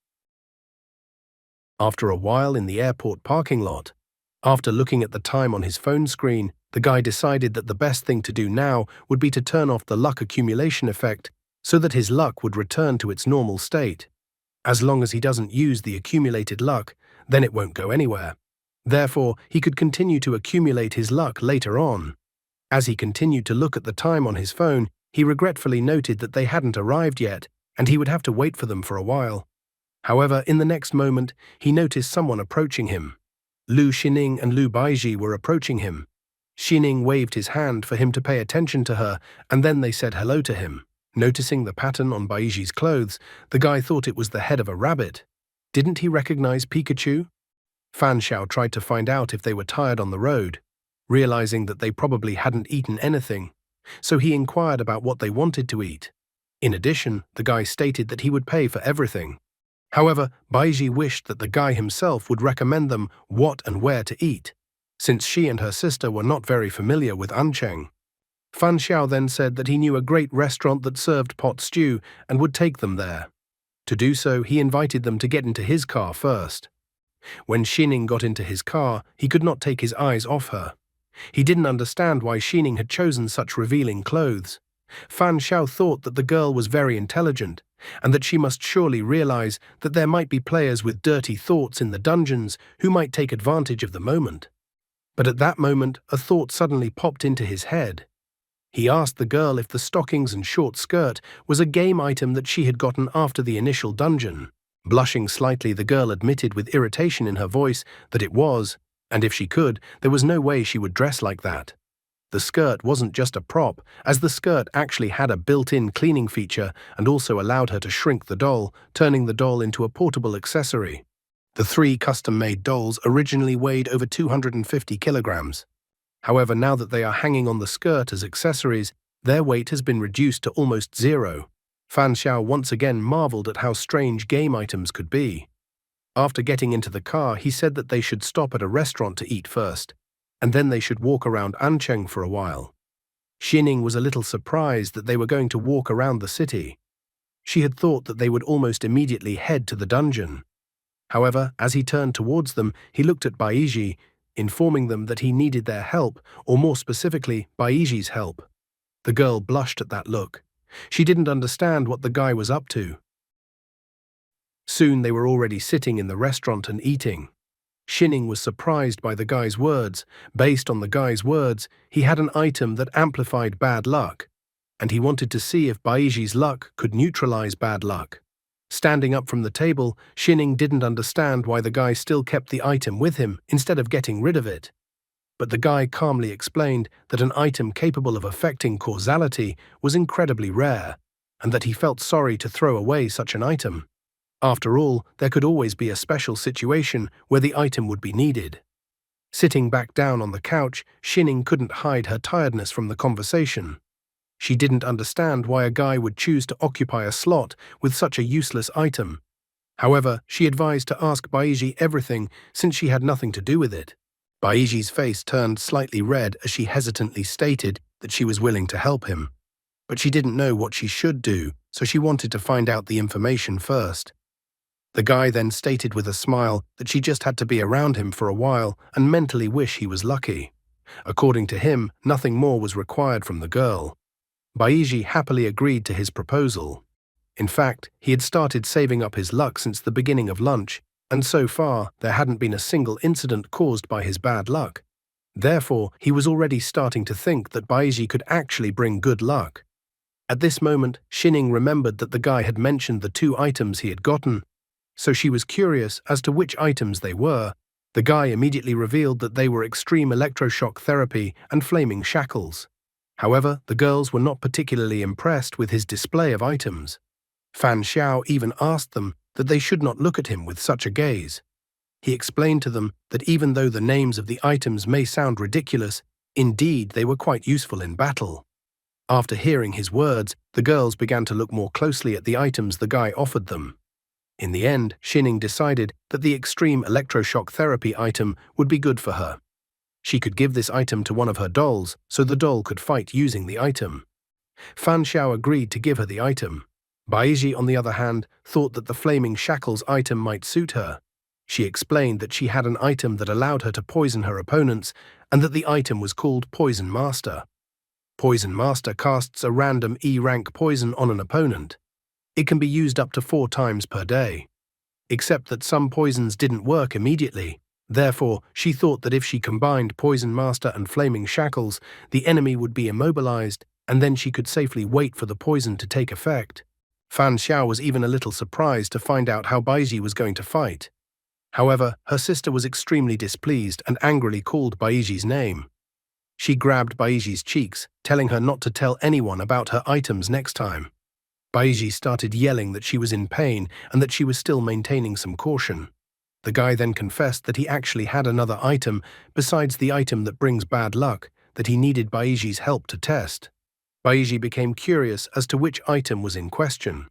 After a while in the airport parking lot, after looking at the time on his phone screen, the guy decided that the best thing to do now would be to turn off the luck accumulation effect so that his luck would return to its normal state. As long as he doesn't use the accumulated luck, then it won't go anywhere. Therefore, he could continue to accumulate his luck later on. As he continued to look at the time on his phone, he regretfully noted that they hadn't arrived yet, and he would have to wait for them for a while. However, in the next moment, he noticed someone approaching him. Lu Xining and Lu Baiji were approaching him. Xining waved his hand for him to pay attention to her, and then they said hello to him. Noticing the pattern on Baiji's clothes, the guy thought it was the head of a rabbit. Didn't he recognize Pikachu? Fan Xiao tried to find out if they were tired on the road, realizing that they probably hadn't eaten anything, so he inquired about what they wanted to eat. In addition, the guy stated that he would pay for everything. However, Baiji wished that the guy himself would recommend them what and where to eat, since she and her sister were not very familiar with Ancheng. Fan Xiao then said that he knew a great restaurant that served pot stew and would take them there. To do so, he invited them to get into his car first. When Xining got into his car, he could not take his eyes off her. He didn't understand why Xining had chosen such revealing clothes. Fan Xiao thought that the girl was very intelligent, and that she must surely realize that there might be players with dirty thoughts in the dungeons who might take advantage of the moment. But at that moment, a thought suddenly popped into his head. He asked the girl if the stockings and short skirt was a game item that she had gotten after the initial dungeon. Blushing slightly, the girl admitted with irritation in her voice that it was, and if she could, there was no way she would dress like that. The skirt wasn't just a prop, as the skirt actually had a built-in cleaning feature and also allowed her to shrink the doll, turning the doll into a portable accessory. The 3 custom-made dolls originally weighed over 250 kilograms. However, now that they are hanging on the skirt as accessories, their weight has been reduced to almost 0. Fan Xiao once again marveled at how strange game items could be. After getting into the car, he said that they should stop at a restaurant to eat first, and then they should walk around Ancheng for a while. Xining was a little surprised that they were going to walk around the city. She had thought that they would almost immediately head to the dungeon. However, as he turned towards them, he looked at Baiji, informing them that he needed their help, or more specifically, Baiji's help. The girl blushed at that look. She didn't understand what the guy was up to. Soon they were already sitting in the restaurant and eating. Shining was surprised by the guy's words. Based on the guy's words, he had an item that amplified bad luck, and he wanted to see if Baiji's luck could neutralize bad luck. Standing up from the table, Shining didn't understand why the guy still kept the item with him instead of getting rid of it. But the guy calmly explained that an item capable of affecting causality was incredibly rare, and that he felt sorry to throw away such an item. After all, there could always be a special situation where the item would be needed. Sitting back down on the couch, Shining couldn't hide her tiredness from the conversation. She didn't understand why a guy would choose to occupy a slot with such a useless item. However, she advised to ask Baiji everything since she had nothing to do with it. Baiji's face turned slightly red as she hesitantly stated that she was willing to help him. But she didn't know what she should do, so she wanted to find out the information first. The guy then stated with a smile that she just had to be around him for a while and mentally wish he was lucky. According to him, nothing more was required from the girl. Baiji happily agreed to his proposal. In fact, he had started saving up his luck since the beginning of lunch, and so far there hadn't been a single incident caused by his bad luck. Therefore, he was already starting to think that Baiji could actually bring good luck. At this moment, Shining remembered that the guy had mentioned the 2 items he had gotten, so she was curious as to which items they were. The guy immediately revealed that they were extreme electroshock therapy and flaming shackles. However, the girls were not particularly impressed with his display of items. Fan Xiao even asked them that they should not look at him with such a gaze. He explained to them that even though the names of the items may sound ridiculous, indeed they were quite useful in battle. After hearing his words, the girls began to look more closely at the items the guy offered them. In the end, Shining decided that the extreme electroshock therapy item would be good for her. She could give this item to one of her dolls so the doll could fight using the item. Fan Xiao agreed to give her the item. Baiji, on the other hand, thought that the flaming shackles item might suit her. She explained that she had an item that allowed her to poison her opponents and that the item was called Poison Master. Poison Master casts a random E-rank poison on an opponent. It can be used up to 4 times per day. Except that some poisons didn't work immediately. Therefore, she thought that if she combined Poison Master and Flaming Shackles, the enemy would be immobilized, and then she could safely wait for the poison to take effect. Fan Xiao was even a little surprised to find out how Baiji was going to fight. However, her sister was extremely displeased and angrily called Baiji's name. She grabbed Baiji's cheeks, telling her not to tell anyone about her items next time. Baiji started yelling that she was in pain and that she was still maintaining some caution. The guy then confessed that he actually had another item besides the item that brings bad luck that he needed Baiji's help to test. Baiji became curious as to which item was in question.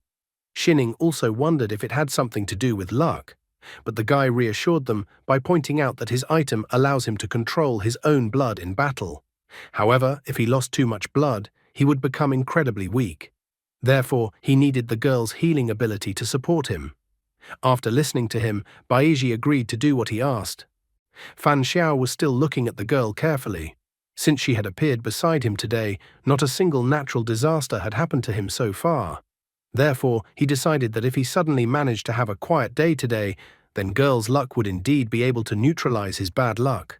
Shining also wondered if it had something to do with luck, but the guy reassured them by pointing out that his item allows him to control his own blood in battle. However, if he lost too much blood, he would become incredibly weak. Therefore, he needed the girl's healing ability to support him. After listening to him, Baiji agreed to do what he asked. Fan Xiao was still looking at the girl carefully. Since she had appeared beside him today, not a single natural disaster had happened to him so far. Therefore, he decided that if he suddenly managed to have a quiet day today, then girl's luck would indeed be able to neutralize his bad luck.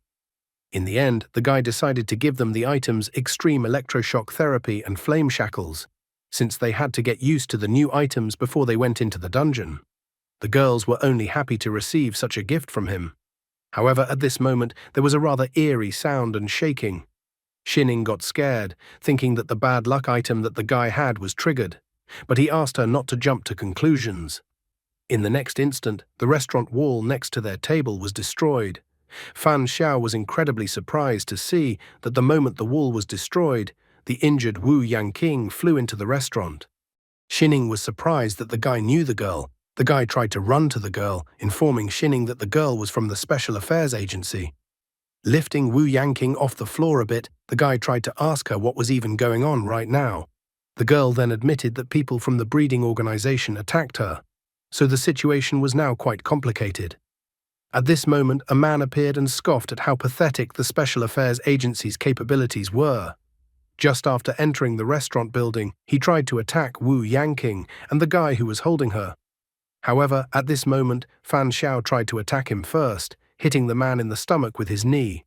In the end, the guy decided to give them the items Extreme Electroshock Therapy and Flame Shackles, since they had to get used to the new items before they went into the dungeon. The girls were only happy to receive such a gift from him. However, at this moment, there was a rather eerie sound and shaking. Shining got scared, thinking that the bad luck item that the guy had was triggered, but he asked her not to jump to conclusions. In the next instant, the restaurant wall next to their table was destroyed. Fan Xiao was incredibly surprised to see that the moment the wall was destroyed, the injured Wu Yangqing flew into the restaurant. Shining was surprised that the guy knew the girl. The guy tried to run to the girl, informing Shining that the girl was from the Special Affairs Agency. Lifting Wu Yangqing off the floor a bit, the guy tried to ask her what was even going on right now. The girl then admitted that people from the breeding organization attacked her, so the situation was now quite complicated. At this moment, a man appeared and scoffed at how pathetic the Special Affairs Agency's capabilities were. Just after entering the restaurant building, he tried to attack Wu Yangqing and the guy who was holding her. However, at this moment, Fan Xiao tried to attack him first, hitting the man in the stomach with his knee.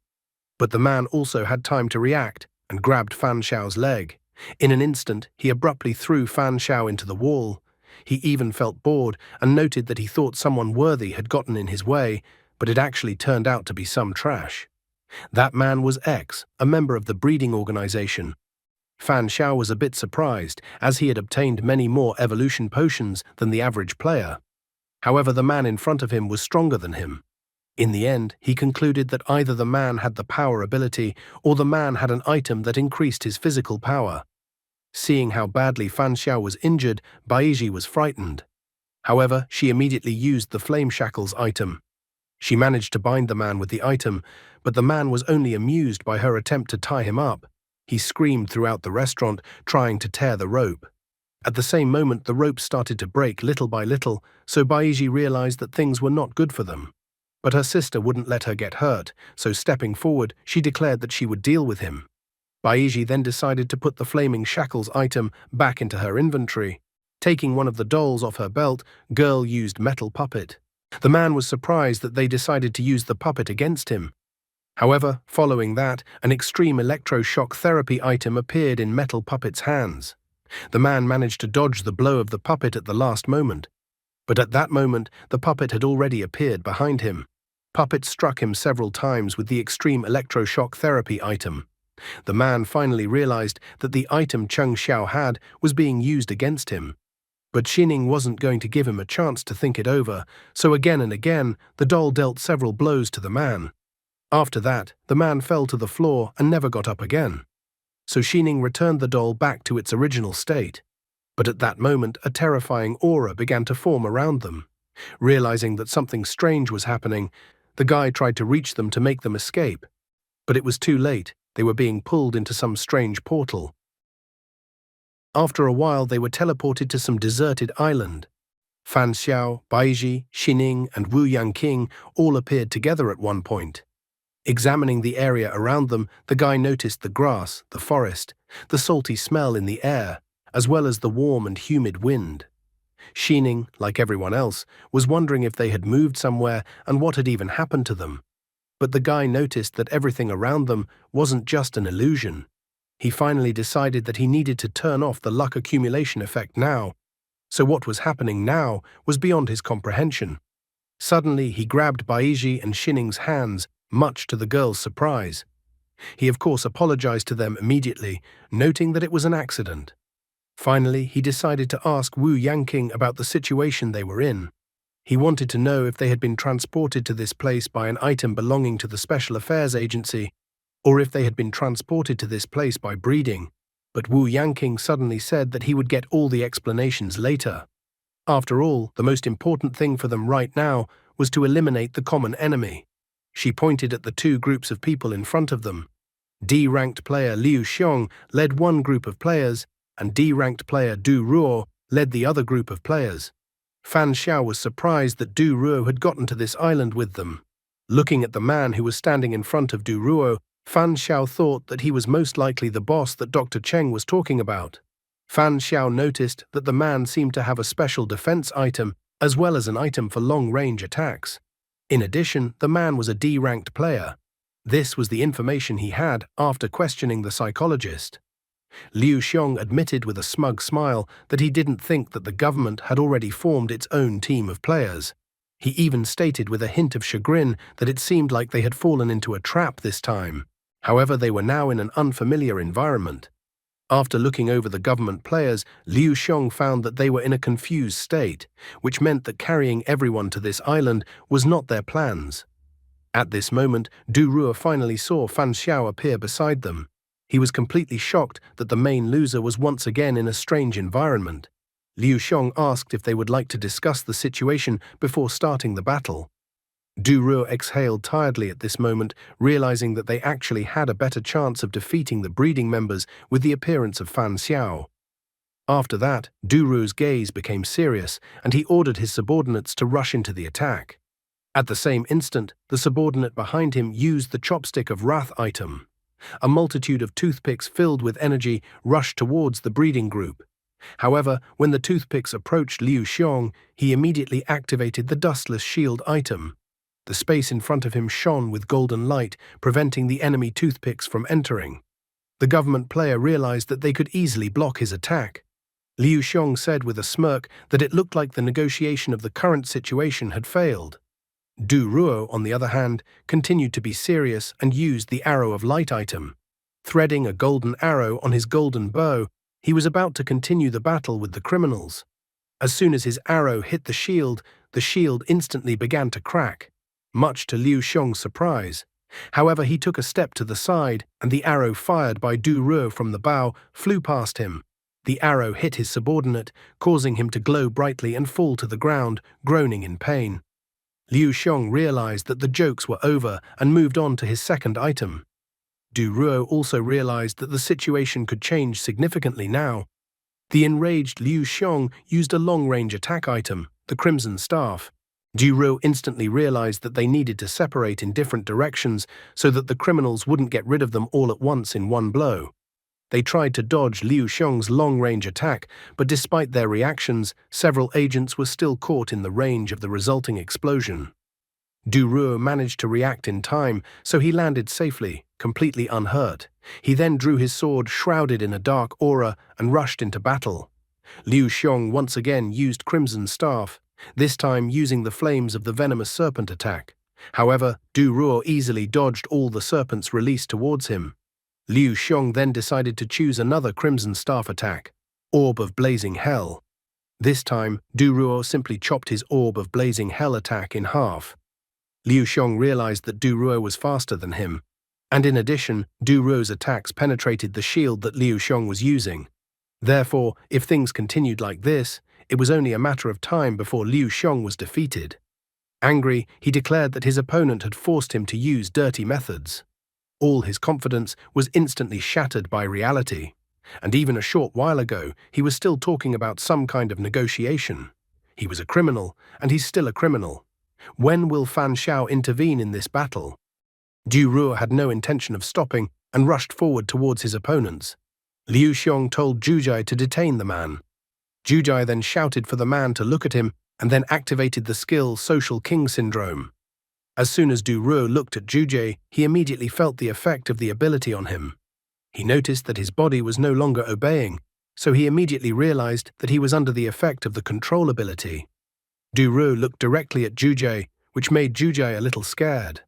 But the man also had time to react and grabbed Fan Xiao's leg. In an instant, he abruptly threw Fan Xiao into the wall. He even felt bored and noted that he thought someone worthy had gotten in his way, but it actually turned out to be some trash. That man was X, a member of the breeding organization. Fan Xiao was a bit surprised, as he had obtained many more evolution potions than the average player. However, the man in front of him was stronger than him. In the end, he concluded that either the man had the power ability or the man had an item that increased his physical power. Seeing how badly Fan Xiao was injured, Baiji was frightened. However, she immediately used the Flame Shackles item. She managed to bind the man with the item, but the man was only amused by her attempt to tie him up. He screamed throughout the restaurant, trying to tear the rope. At the same moment, the rope started to break little by little, so Baiji realized that things were not good for them. But her sister wouldn't let her get hurt, so stepping forward, she declared that she would deal with him. Baiji then decided to put the Flaming Shackles item back into her inventory. Taking one of the dolls off her belt, Girl used Metal Puppet. The man was surprised that they decided to use the puppet against him. However, following that, an extreme electroshock therapy item appeared in Metal Puppet's hands. The man managed to dodge the blow of the puppet at the last moment. But at that moment, the puppet had already appeared behind him. Puppet struck him several times with the extreme electroshock therapy item. The man finally realized that the item Cheng Xiao had was being used against him. But Xining wasn't going to give him a chance to think it over, so again and again, the doll dealt several blows to the man. After that, the man fell to the floor and never got up again. So Xining returned the doll back to its original state. But at that moment, a terrifying aura began to form around them. Realizing that something strange was happening, the guy tried to reach them to make them escape. But it was too late. They were being pulled into some strange portal. After a while, they were teleported to some deserted island. Fan Xiao, Baiji, Xining, and Wu Yangqing all appeared together at one point. Examining the area around them, the guy noticed the grass, the forest, the salty smell in the air, as well as the warm and humid wind. Xining, like everyone else, was wondering if they had moved somewhere and what had even happened to them. But the guy noticed that everything around them wasn't just an illusion. He finally decided that he needed to turn off the luck accumulation effect now. So what was happening now was beyond his comprehension. Suddenly, he grabbed Baiji and Xining's hands, much to the girl's surprise. He of course apologized to them immediately, noting that it was an accident. Finally, he decided to ask Wu Yangqing about the situation they were in. He wanted to know if they had been transported to this place by an item belonging to the Special Affairs Agency, or if they had been transported to this place by breeding. But Wu Yangqing suddenly said that he would get all the explanations later. After all, the most important thing for them right now was to eliminate the common enemy. She pointed at the two groups of people in front of them. D-ranked player Liu Xiong led one group of players, and D-ranked player Du Ruo led the other group of players. Fan Xiao was surprised that Du Ruo had gotten to this island with them. Looking at the man who was standing in front of Du Ruo, Fan Xiao thought that he was most likely the boss that Dr. Cheng was talking about. Fan Xiao noticed that the man seemed to have a special defense item as well as an item for long-range attacks. In addition, the man was a D-ranked player. This was the information he had after questioning the psychologist. Liu Xiong admitted with a smug smile that he didn't think that the government had already formed its own team of players. He even stated with a hint of chagrin that it seemed like they had fallen into a trap this time. However, they were now in an unfamiliar environment. After looking over the government players, Liu Xiong found that they were in a confused state, which meant that carrying everyone to this island was not their plans. At this moment, Du Ruo finally saw Fan Xiao appear beside them. He was completely shocked that the main loser was once again in a strange environment. Liu Xiong asked if they would like to discuss the situation before starting the battle. Du Ruo exhaled tiredly at this moment, realizing that they actually had a better chance of defeating the breeding members with the appearance of Fan Xiao. After that, Du Ruo's gaze became serious, and he ordered his subordinates to rush into the attack. At the same instant, the subordinate behind him used the Chopstick of Wrath item. A multitude of toothpicks filled with energy rushed towards the breeding group. However, when the toothpicks approached Liu Xiong, he immediately activated the Dustless Shield item. The space in front of him shone with golden light, preventing the enemy toothpicks from entering. The government player realized that they could easily block his attack. Liu Xiong said with a smirk that it looked like the negotiation of the current situation had failed. Du Ruo, on the other hand, continued to be serious and used the arrow of light item. Threading a golden arrow on his golden bow, he was about to continue the battle with the criminals. As soon as his arrow hit the shield instantly began to crack, much to Liu Xiong's surprise. However, he took a step to the side, and the arrow fired by Du Ruo from the bow flew past him. The arrow hit his subordinate, causing him to glow brightly and fall to the ground, groaning in pain. Liu Xiong realized that the jokes were over and moved on to his second item. Du Ruo also realized that the situation could change significantly now. The enraged Liu Xiong used a long-range attack item, the Crimson Staff. Du Ruo instantly realized that they needed to separate in different directions so that the criminals wouldn't get rid of them all at once in one blow. They tried to dodge Liu Xiong's long-range attack, but despite their reactions, several agents were still caught in the range of the resulting explosion. Du Ruo managed to react in time, so he landed safely, completely unhurt. He then drew his sword shrouded in a dark aura and rushed into battle. Liu Xiong once again used Crimson Staff, this time using the flames of the venomous serpent attack. However, Du Ruo easily dodged all the serpents released towards him. Liu Xiong then decided to choose another Crimson Staff attack, Orb of Blazing Hell. This time, Du Ruo simply chopped his Orb of Blazing Hell attack in half. Liu Xiong realized that Du Ruo was faster than him, and in addition, Du Ruo's attacks penetrated the shield that Liu Xiong was using. Therefore, if things continued like this, it was only a matter of time before Liu Xiong was defeated. Angry, he declared that his opponent had forced him to use dirty methods. All his confidence was instantly shattered by reality, and even a short while ago, he was still talking about some kind of negotiation. He was a criminal, and he's still a criminal. When will Fan Xiao intervene in this battle? Du Ruo had no intention of stopping and rushed forward towards his opponents. Liu Xiong told Jujai to detain the man. Jujai then shouted for the man to look at him and then activated the skill Social King Syndrome. As soon as Du Ruo looked at Jujai, he immediately felt the effect of the ability on him. He noticed that his body was no longer obeying, so he immediately realized that he was under the effect of the control ability. Du Ruo looked directly at Jujai, which made Jujai a little scared.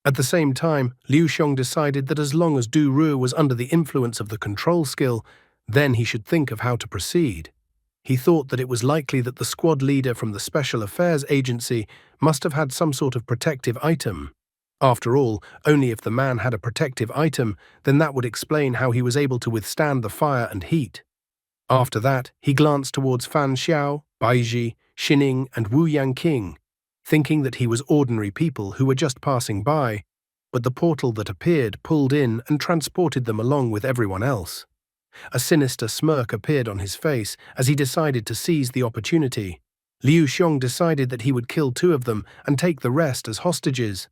At the same time, Liu Xiong decided that as long as Du Ruo was under the influence of the control skill, then he should think of how to proceed. He thought that it was likely that the squad leader from the Special Affairs Agency must have had some sort of protective item. After all, only if the man had a protective item, then that would explain how he was able to withstand the fire and heat. After that, he glanced towards Fan Xiao, Baiji, Xining, and Wu Yangqing, thinking that he was ordinary people who were just passing by, but the portal that appeared pulled in and transported them along with everyone else. A sinister smirk appeared on his face as he decided to seize the opportunity. Liu Xiong decided that he would kill 2 of them and take the rest as hostages.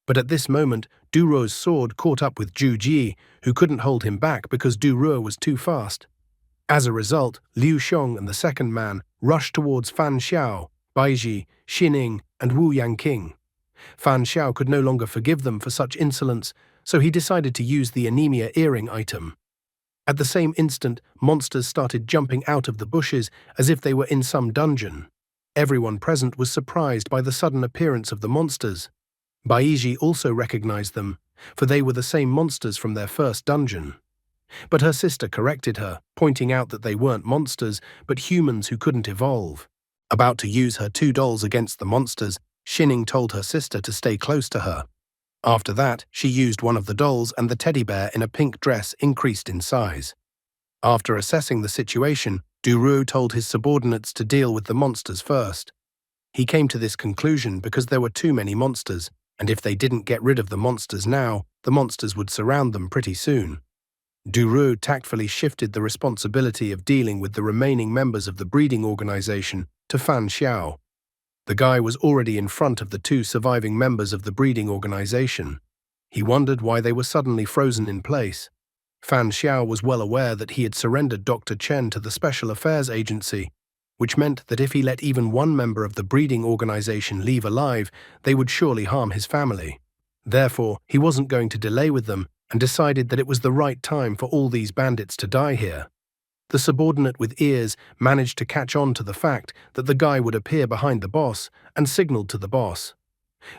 But at this moment, Du Ruo's sword caught up with Zhu Ji, who couldn't hold him back because Du Ruo was too fast. As a result, Liu Xiong and the second man rushed towards Fan Xiao, Baiji, Xining, and Wu Yangqing. Fan Xiao could no longer forgive them for such insolence, so he decided to use the anemia earring item. At the same instant, monsters started jumping out of the bushes as if they were in some dungeon. Everyone present was surprised by the sudden appearance of the monsters. Baiji also recognized them, for they were the same monsters from their first dungeon. But her sister corrected her, pointing out that they weren't monsters, but humans who couldn't evolve. About to use her 2 dolls against the monsters, Xining told her sister to stay close to her. After that, she used one of the dolls and the teddy bear in a pink dress increased in size. After assessing the situation, Du Ruo told his subordinates to deal with the monsters first. He came to this conclusion because there were too many monsters, and if they didn't get rid of the monsters now, the monsters would surround them pretty soon. Du Ruo tactfully shifted the responsibility of dealing with the remaining members of the breeding organization to Fan Xiao. The guy was already in front of the 2 surviving members of the breeding organization. He wondered why they were suddenly frozen in place. Fan Xiao was well aware that he had surrendered Dr. Chen to the Special Affairs Agency. which meant that if he let even one member of the breeding organization leave alive, they would surely harm his family. Therefore, he wasn't going to delay with them and decided that it was the right time for all these bandits to die here. The subordinate with ears managed to catch on to the fact that the guy would appear behind the boss and signaled to the boss.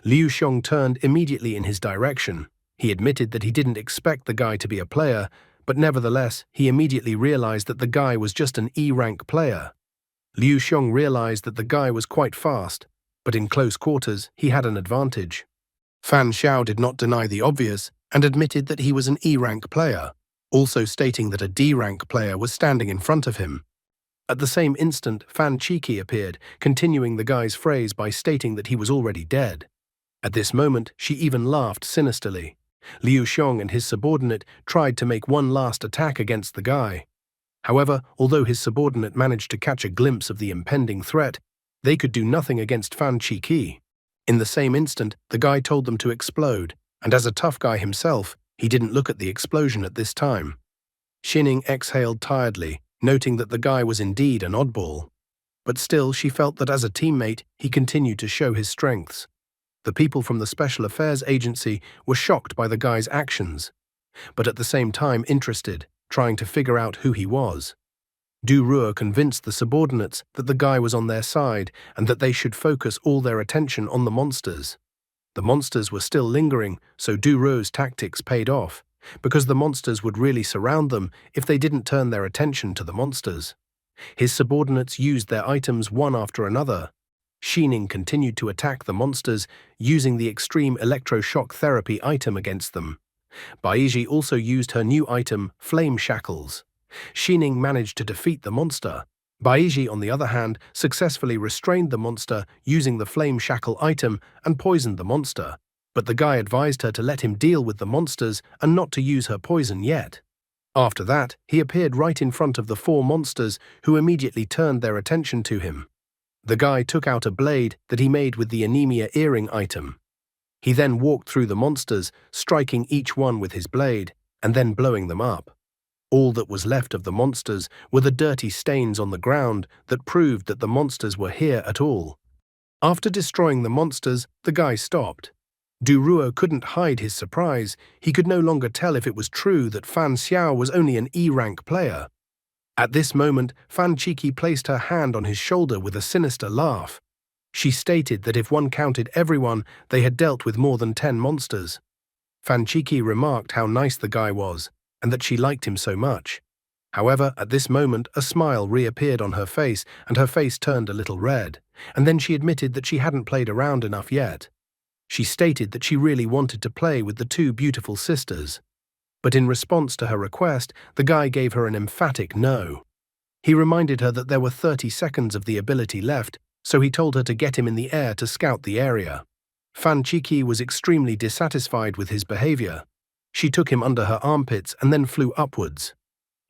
Liu Xiong turned immediately in his direction. He admitted that he didn't expect the guy to be a player, but nevertheless, he immediately realized that the guy was just an E-rank player. Liu Xiong realized that the guy was quite fast, but in close quarters, he had an advantage. Fan Xiao did not deny the obvious and admitted that he was an E-rank player, also stating that a D-rank player was standing in front of him. At the same instant, Fan Qiki appeared, continuing the guy's phrase by stating that he was already dead. At this moment, she even laughed sinisterly. Liu Xiong and his subordinate tried to make one last attack against the guy. However, although his subordinate managed to catch a glimpse of the impending threat, they could do nothing against Fan Qiki. In the same instant, the guy told them to explode, and as a tough guy himself, he didn't look at the explosion at this time. Xining exhaled tiredly, noting that the guy was indeed an oddball. But still, she felt that as a teammate, he continued to show his strengths. The people from the Special Affairs Agency were shocked by the guy's actions, but at the same time interested, trying to figure out who he was. Du Ruo convinced the subordinates that the guy was on their side and that they should focus all their attention on the monsters. The monsters were still lingering, so Du Ruo's tactics paid off, because the monsters would really surround them if they didn't turn their attention to the monsters. His subordinates used their items one after another. Xining continued to attack the monsters, using the extreme electroshock therapy item against them. Baiji also used her new item, Flame Shackles. Xining managed to defeat the monster. Baiji, on the other hand, successfully restrained the monster using the Flame Shackle item and poisoned the monster, but the guy advised her to let him deal with the monsters and not to use her poison yet. After that, he appeared right in front of the 4 monsters, who immediately turned their attention to him. The guy took out a blade that he made with the anemia earring item. He then walked through the monsters, striking each one with his blade, and then blowing them up. All that was left of the monsters were the dirty stains on the ground that proved that the monsters were here at all. After destroying the monsters, the guy stopped. Du Ruo couldn't hide his surprise. He could no longer tell if it was true that Fan Xiao was only an E-rank player. At this moment, Fan Qiki placed her hand on his shoulder with a sinister laugh. She stated that if one counted everyone, they had dealt with more than 10 monsters. Fan Qiki remarked how nice the guy was, and that she liked him so much. However, at this moment, a smile reappeared on her face, and her face turned a little red, and then she admitted that she hadn't played around enough yet. She stated that she really wanted to play with the 2 beautiful sisters. But in response to her request, the guy gave her an emphatic no. He reminded her that there were 30 seconds of the ability left, so he told her to get him in the air to scout the area. Fan Qiki was extremely dissatisfied with his behavior. She took him under her armpits and then flew upwards.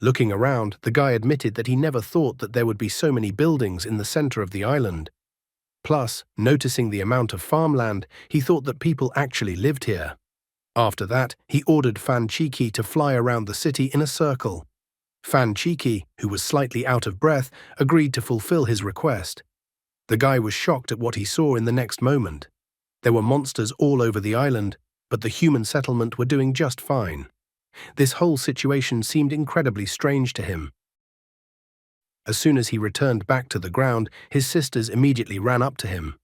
Looking around, the guy admitted that he never thought that there would be so many buildings in the center of the island. Plus, noticing the amount of farmland, he thought that people actually lived here. After that, he ordered Fan Qiki to fly around the city in a circle. Fan Qiki, who was slightly out of breath, agreed to fulfill his request. The guy was shocked at what he saw in the next moment. There were monsters all over the island, but the human settlement were doing just fine. This whole situation seemed incredibly strange to him. As soon as he returned back to the ground, his sisters immediately ran up to him.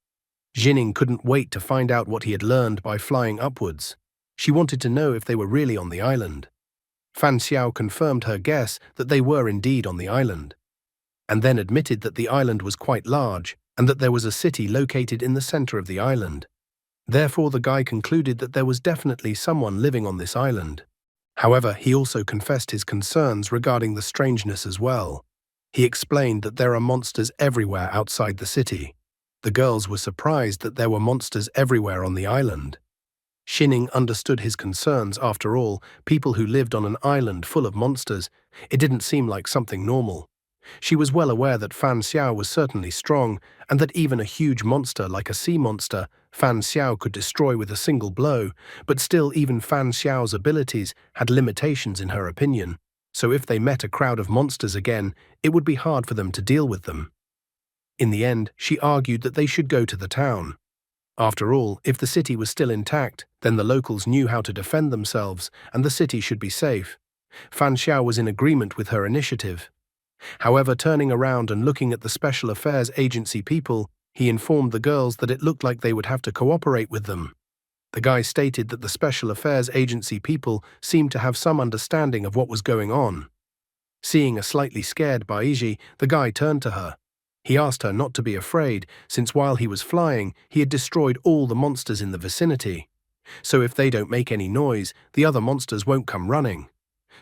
Xining couldn't wait to find out what he had learned by flying upwards. She wanted to know if they were really on the island. Fan Xiao confirmed her guess that they were indeed on the island, and then admitted that the island was quite large and that there was a city located in the center of the island. Therefore, the guy concluded that there was definitely someone living on this island. However, he also confessed his concerns regarding the strangeness as well. He explained that there are monsters everywhere outside the city. The girls were surprised that there were monsters everywhere on the island. Xining understood his concerns. After all, people who lived on an island full of monsters, it didn't seem like something normal. She was well aware that Fan Xiao was certainly strong, and that even a huge monster like a sea monster, Fan Xiao could destroy with a single blow, but still even Fan Xiao's abilities had limitations in her opinion, so if they met a crowd of monsters again, it would be hard for them to deal with them. In the end, she argued that they should go to the town. After all, if the city was still intact, then the locals knew how to defend themselves, and the city should be safe. Fan Xiao was in agreement with her initiative. However, turning around and looking at the Special Affairs Agency people, he informed the girls that it looked like they would have to cooperate with them. The guy stated that the Special Affairs Agency people seemed to have some understanding of what was going on. Seeing a slightly scared Baiji, the guy turned to her. He asked her not to be afraid, since while he was flying, he had destroyed all the monsters in the vicinity. So if they don't make any noise, the other monsters won't come running.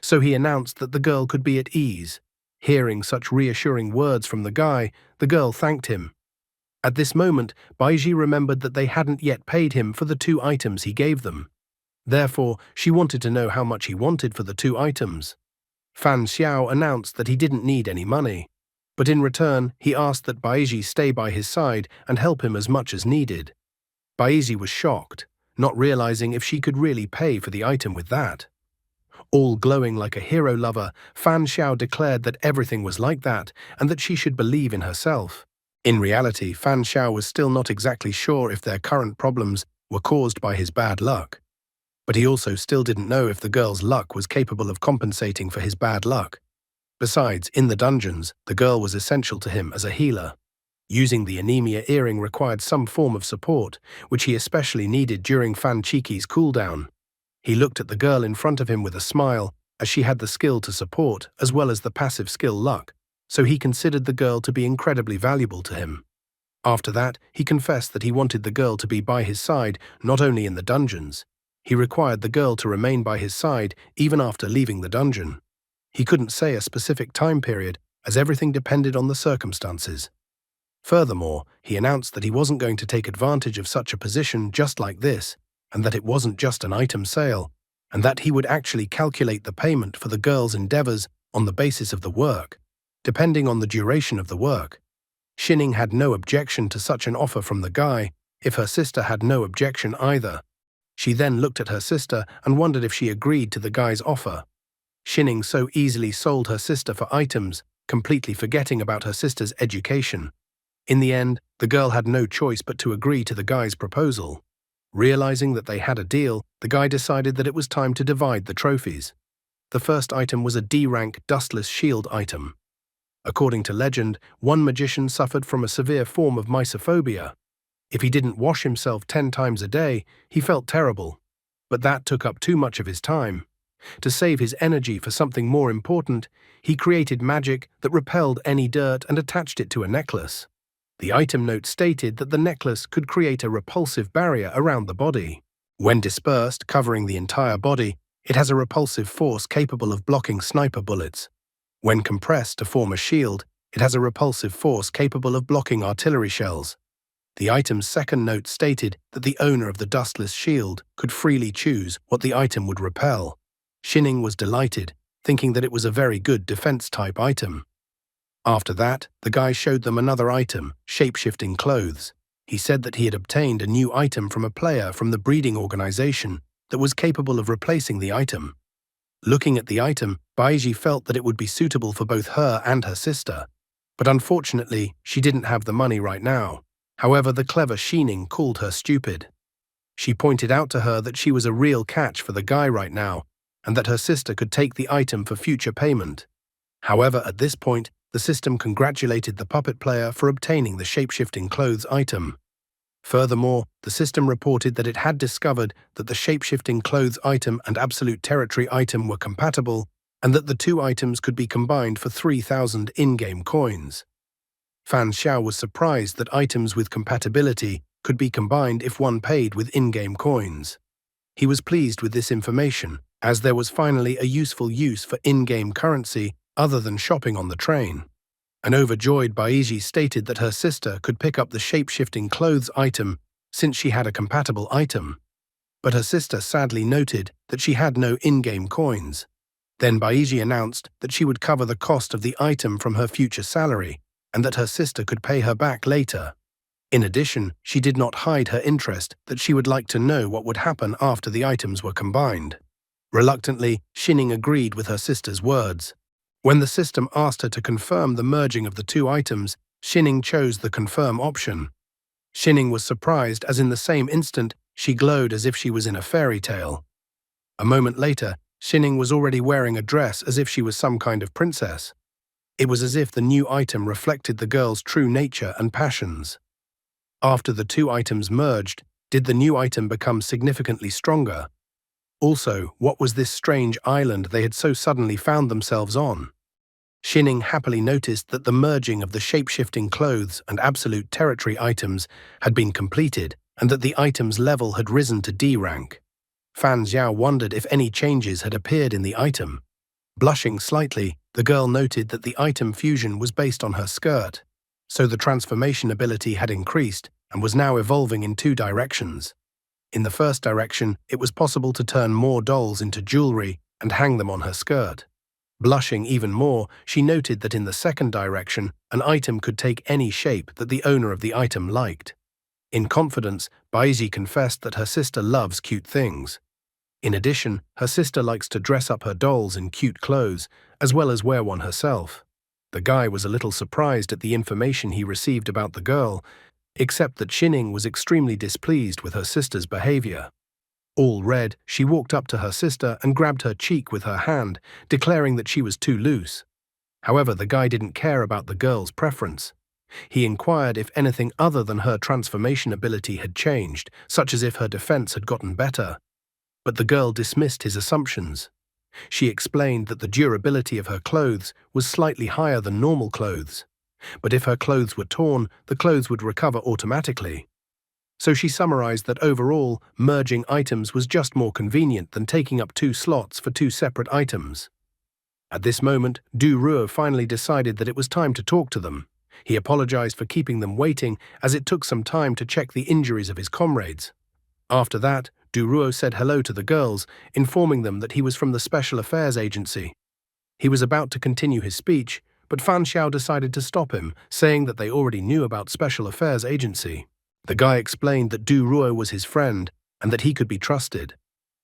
So he announced that the girl could be at ease. Hearing such reassuring words from the guy, the girl thanked him. At this moment, Baiji remembered that they hadn't yet paid him for the 2 items he gave them. Therefore, she wanted to know how much he wanted for the 2 items. Fan Xiao announced that he didn't need any money, but in return, he asked that Baiji stay by his side and help him as much as needed. Baiji was shocked, not realizing if she could really pay for the item with that. All glowing like a hero lover, Fan Xiao declared that everything was like that and that she should believe in herself. In reality, Fan Xiao was still not exactly sure if their current problems were caused by his bad luck. But he also still didn't know if the girl's luck was capable of compensating for his bad luck. Besides, in the dungeons, the girl was essential to him as a healer. Using the anemia earring required some form of support, which he especially needed during Fan Chiki's cooldown. He looked at the girl in front of him with a smile, as she had the skill to support as well as the passive skill luck, so he considered the girl to be incredibly valuable to him. After that, he confessed that he wanted the girl to be by his side not only in the dungeons. He required the girl to remain by his side even after leaving the dungeon. He couldn't say a specific time period, as everything depended on the circumstances. Furthermore, he announced that he wasn't going to take advantage of such a position just like this, and that it wasn't just an item sale, and that he would actually calculate the payment for the girl's endeavors on the basis of the work, depending on the duration of the work. Xining had no objection to such an offer from the guy, if her sister had no objection either. She then looked at her sister and wondered if she agreed to the guy's offer. Xining so easily sold her sister for items, completely forgetting about her sister's education. In the end, the girl had no choice but to agree to the guy's proposal. Realizing that they had a deal, the guy decided that it was time to divide the trophies. The first item was a D-rank dustless shield item. According to legend, one magician suffered from a severe form of mysophobia. If he didn't wash himself 10 times a day, he felt terrible. But that took up too much of his time. To save his energy for something more important, he created magic that repelled any dirt and attached it to a necklace. The item note stated that the necklace could create a repulsive barrier around the body. When dispersed, covering the entire body, it has a repulsive force capable of blocking sniper bullets. When compressed to form a shield, it has a repulsive force capable of blocking artillery shells. The item's second note stated that the owner of the dustless shield could freely choose what the item would repel. Xining was delighted, thinking that it was a very good defense-type item. After that, the guy showed them another item, shape-shifting clothes. He said that he had obtained a new item from a player from the breeding organization that was capable of replacing the item. Looking at the item, Baiji felt that it would be suitable for both her and her sister. But unfortunately, she didn't have the money right now. However, the clever Xining called her stupid. She pointed out to her that she was a real catch for the guy right now, and that her sister could take the item for future payment. However, at this point, the system congratulated the puppet player for obtaining the shape-shifting clothes item. Furthermore, the system reported that it had discovered that the shape-shifting clothes item and absolute territory item were compatible, and that the 2 items could be combined for 3,000 in-game coins. Fan Xiao was surprised that items with compatibility could be combined if one paid with in-game coins. He was pleased with this information, as there was finally a useful use for in-game currency other than shopping on the train. An overjoyed Baiji stated that her sister could pick up the shape-shifting clothes item since she had a compatible item. But her sister sadly noted that she had no in-game coins. Then Baiji announced that she would cover the cost of the item from her future salary, and that her sister could pay her back later. In addition, she did not hide her interest that she would like to know what would happen after the items were combined. Reluctantly, Xining agreed with her sister's words. When the system asked her to confirm the merging of the 2 items, Xining chose the confirm option. Xining was surprised as in the same instant she glowed as if she was in a fairy tale. A moment later, Xining was already wearing a dress as if she was some kind of princess. It was as if the new item reflected the girl's true nature and passions. After the two items merged, did the new item become significantly stronger? Also, what was this strange island they had so suddenly found themselves on? Xining happily noticed that the merging of the shape-shifting clothes and absolute territory items had been completed and that the item's level had risen to D rank. Fan Xiao wondered if any changes had appeared in the item. Blushing slightly, the girl noted that the item fusion was based on her skirt, so the transformation ability had increased and was now evolving in two directions. In the first direction, it was possible to turn more dolls into jewelry and hang them on her skirt. Blushing even more, she noted that in the second direction, an item could take any shape that the owner of the item liked. In confidence, Baiji confessed that her sister loves cute things. In addition, her sister likes to dress up her dolls in cute clothes, as well as wear one herself. The guy was a little surprised at the information he received about the girl, except that Xining was extremely displeased with her sister's behavior. All red, she walked up to her sister and grabbed her cheek with her hand, declaring that she was too loose. However, the guy didn't care about the girl's preference. He inquired if anything other than her transformation ability had changed, such as if her defense had gotten better. But the girl dismissed his assumptions. She explained that the durability of her clothes was slightly higher than normal clothes. But if her clothes were torn, the clothes would recover automatically. So she summarized that overall, merging items was just more convenient than taking up two slots for two separate items. At this moment, Du Ruo finally decided that it was time to talk to them. He apologized for keeping them waiting, as it took some time to check the injuries of his comrades. After that, Du Ruo said hello to the girls, informing them that he was from the Special Affairs Agency. He was about to continue his speech, but Fan Xiao decided to stop him, saying that they already knew about Special Affairs Agency. The guy explained that Du Ruo was his friend and that he could be trusted.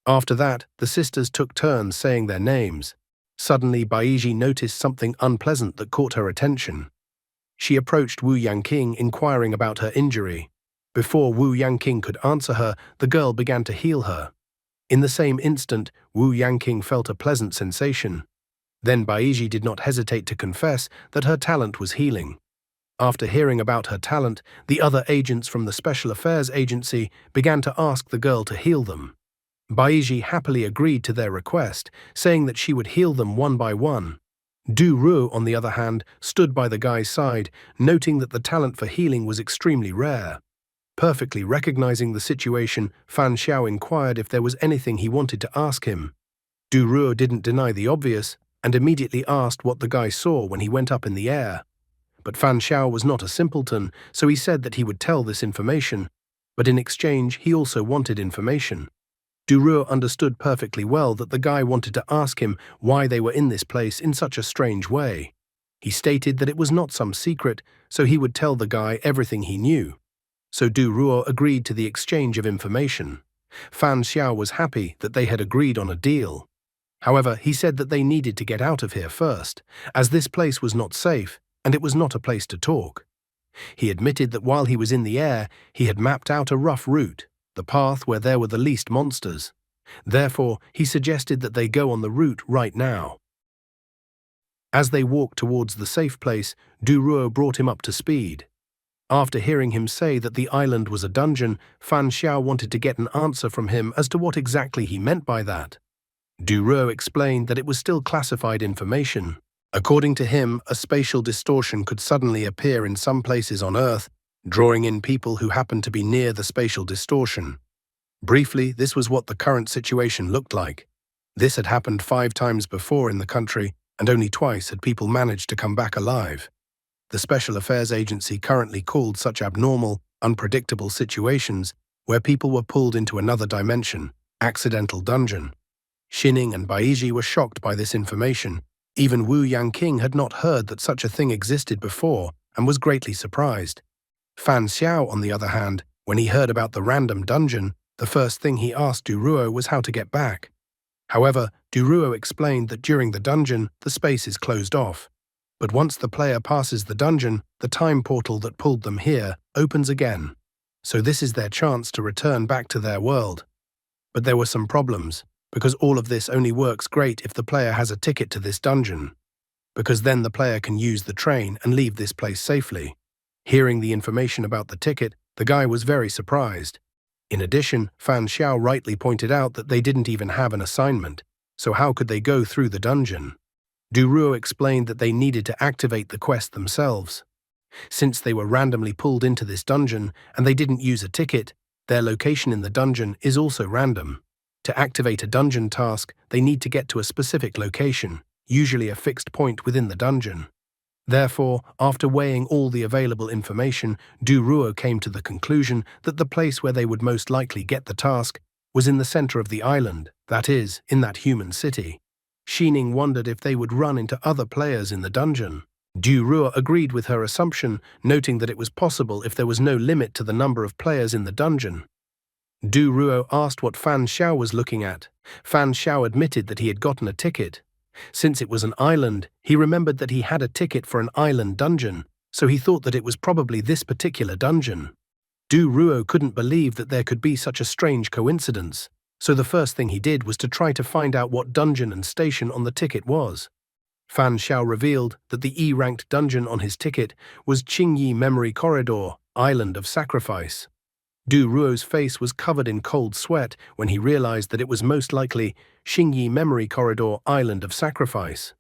After that, the sisters took turns saying their names. Suddenly, Baiji noticed something unpleasant that caught her attention. She approached Wu Yangqing, inquiring about her injury. Before Wu Yangqing could answer her, the girl began to heal her. In the same instant, Wu Yangqing felt a pleasant sensation. Then Baiji did not hesitate to confess that her talent was healing. After hearing about her talent, the other agents from the Special Affairs Agency began to ask the girl to heal them. Baiji happily agreed to their request, saying that she would heal them one by one. Du Ruo, on the other hand, stood by the guy's side, noting that the talent for healing was extremely rare. Perfectly recognizing the situation, Fan Xiao inquired if there was anything he wanted to ask him. Du Ruo didn't deny the obvious, and immediately asked what the guy saw when he went up in the air. But Fan Xiao was not a simpleton, so he said that he would tell this information, but in exchange he also wanted information. Du Ruo understood perfectly well that the guy wanted to ask him why they were in this place in such a strange way. He stated that it was not some secret, so he would tell the guy everything he knew. So Du Ruo agreed to the exchange of information. Fan Xiao was happy that they had agreed on a deal. However, he said that they needed to get out of here first, as this place was not safe, and it was not a place to talk. He admitted that while he was in the air, he had mapped out a rough route, the path where there were the least monsters. Therefore, he suggested that they go on the route right now. As they walked towards the safe place, Du Ruo brought him up to speed. After hearing him say that the island was a dungeon, Fan Xiao wanted to get an answer from him as to what exactly he meant by that. Du Ruo explained that it was still classified information. According to him, a spatial distortion could suddenly appear in some places on Earth, drawing in people who happened to be near the spatial distortion. Briefly, this was what the current situation looked like. This had happened 5 times before in the country, and only twice had people managed to come back alive. The Special Affairs Agency currently called such abnormal, unpredictable situations where people were pulled into another dimension, accidental dungeon. Xining and Baiji were shocked by this information. Even Wu Yangqing had not heard that such a thing existed before and was greatly surprised. Fan Xiao, on the other hand, when he heard about the random dungeon, the first thing he asked Du Ruo was how to get back. However, Du Ruo explained that during the dungeon, the space is closed off. But once the player passes the dungeon, the time portal that pulled them here opens again. So this is their chance to return back to their world. But there were some problems, because all of this only works great if the player has a ticket to this dungeon. Because then the player can use the train and leave this place safely. Hearing the information about the ticket, the guy was very surprised. In addition, Fan Xiao rightly pointed out that they didn't even have an assignment, so how could they go through the dungeon? Duruo explained that they needed to activate the quest themselves. Since they were randomly pulled into this dungeon and they didn't use a ticket, their location in the dungeon is also random. To activate a dungeon task, they need to get to a specific location, usually a fixed point within the dungeon. Therefore, after weighing all the available information, Duruo came to the conclusion that the place where they would most likely get the task was in the center of the island, that is, in that human city. Xining wondered if they would run into other players in the dungeon. Duruo agreed with her assumption, noting that it was possible if there was no limit to the number of players in the dungeon. Duruo asked what Fan Xiao was looking at. Fan Xiao admitted that he had gotten a ticket. Since it was an island, he remembered that he had a ticket for an island dungeon, so he thought that it was probably this particular dungeon. Duruo couldn't believe that there could be such a strange coincidence, so the first thing he did was to try to find out what dungeon and station on the ticket was. Fan Xiao revealed that the E-ranked dungeon on his ticket was Qingyi Memory Corridor, Island of Sacrifice. Duruo's face was covered in cold sweat when he realized that it was most likely Qingyi Memory Corridor, Island of Sacrifice.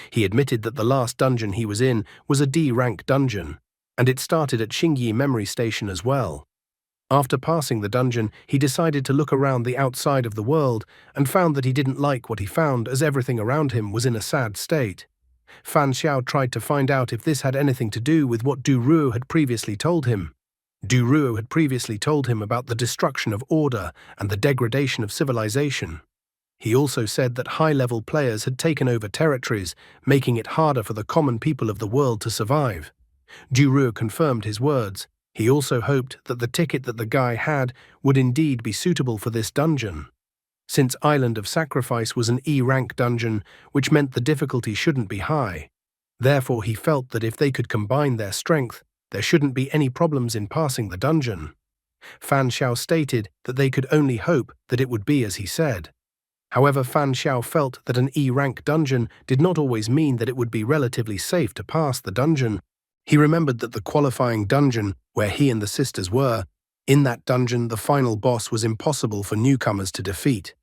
He admitted that the last dungeon he was in was a D-rank dungeon, and it started at Qingyi Memory Station as well. After passing the dungeon, he decided to look around the outside of the world and found that he didn't like what he found as everything around him was in a sad state. Fan Xiao tried to find out if this had anything to do with what Duruo had previously told him. Duruo had previously told him about the destruction of order and the degradation of civilization. He also said that high-level players had taken over territories, making it harder for the common people of the world to survive. Duruo confirmed his words. He also hoped that the ticket that the guy had would indeed be suitable for this dungeon. Since Island of Sacrifice was an E-rank dungeon, which meant the difficulty shouldn't be high. Therefore, he felt that if they could combine their strength, there shouldn't be any problems in passing the dungeon. Fan Xiao stated that they could only hope that it would be as he said. However, Fan Xiao felt that an E-rank dungeon did not always mean that it would be relatively safe to pass the dungeon. He remembered that the qualifying dungeon, where he and the sisters were, in that dungeon the final boss was impossible for newcomers to defeat.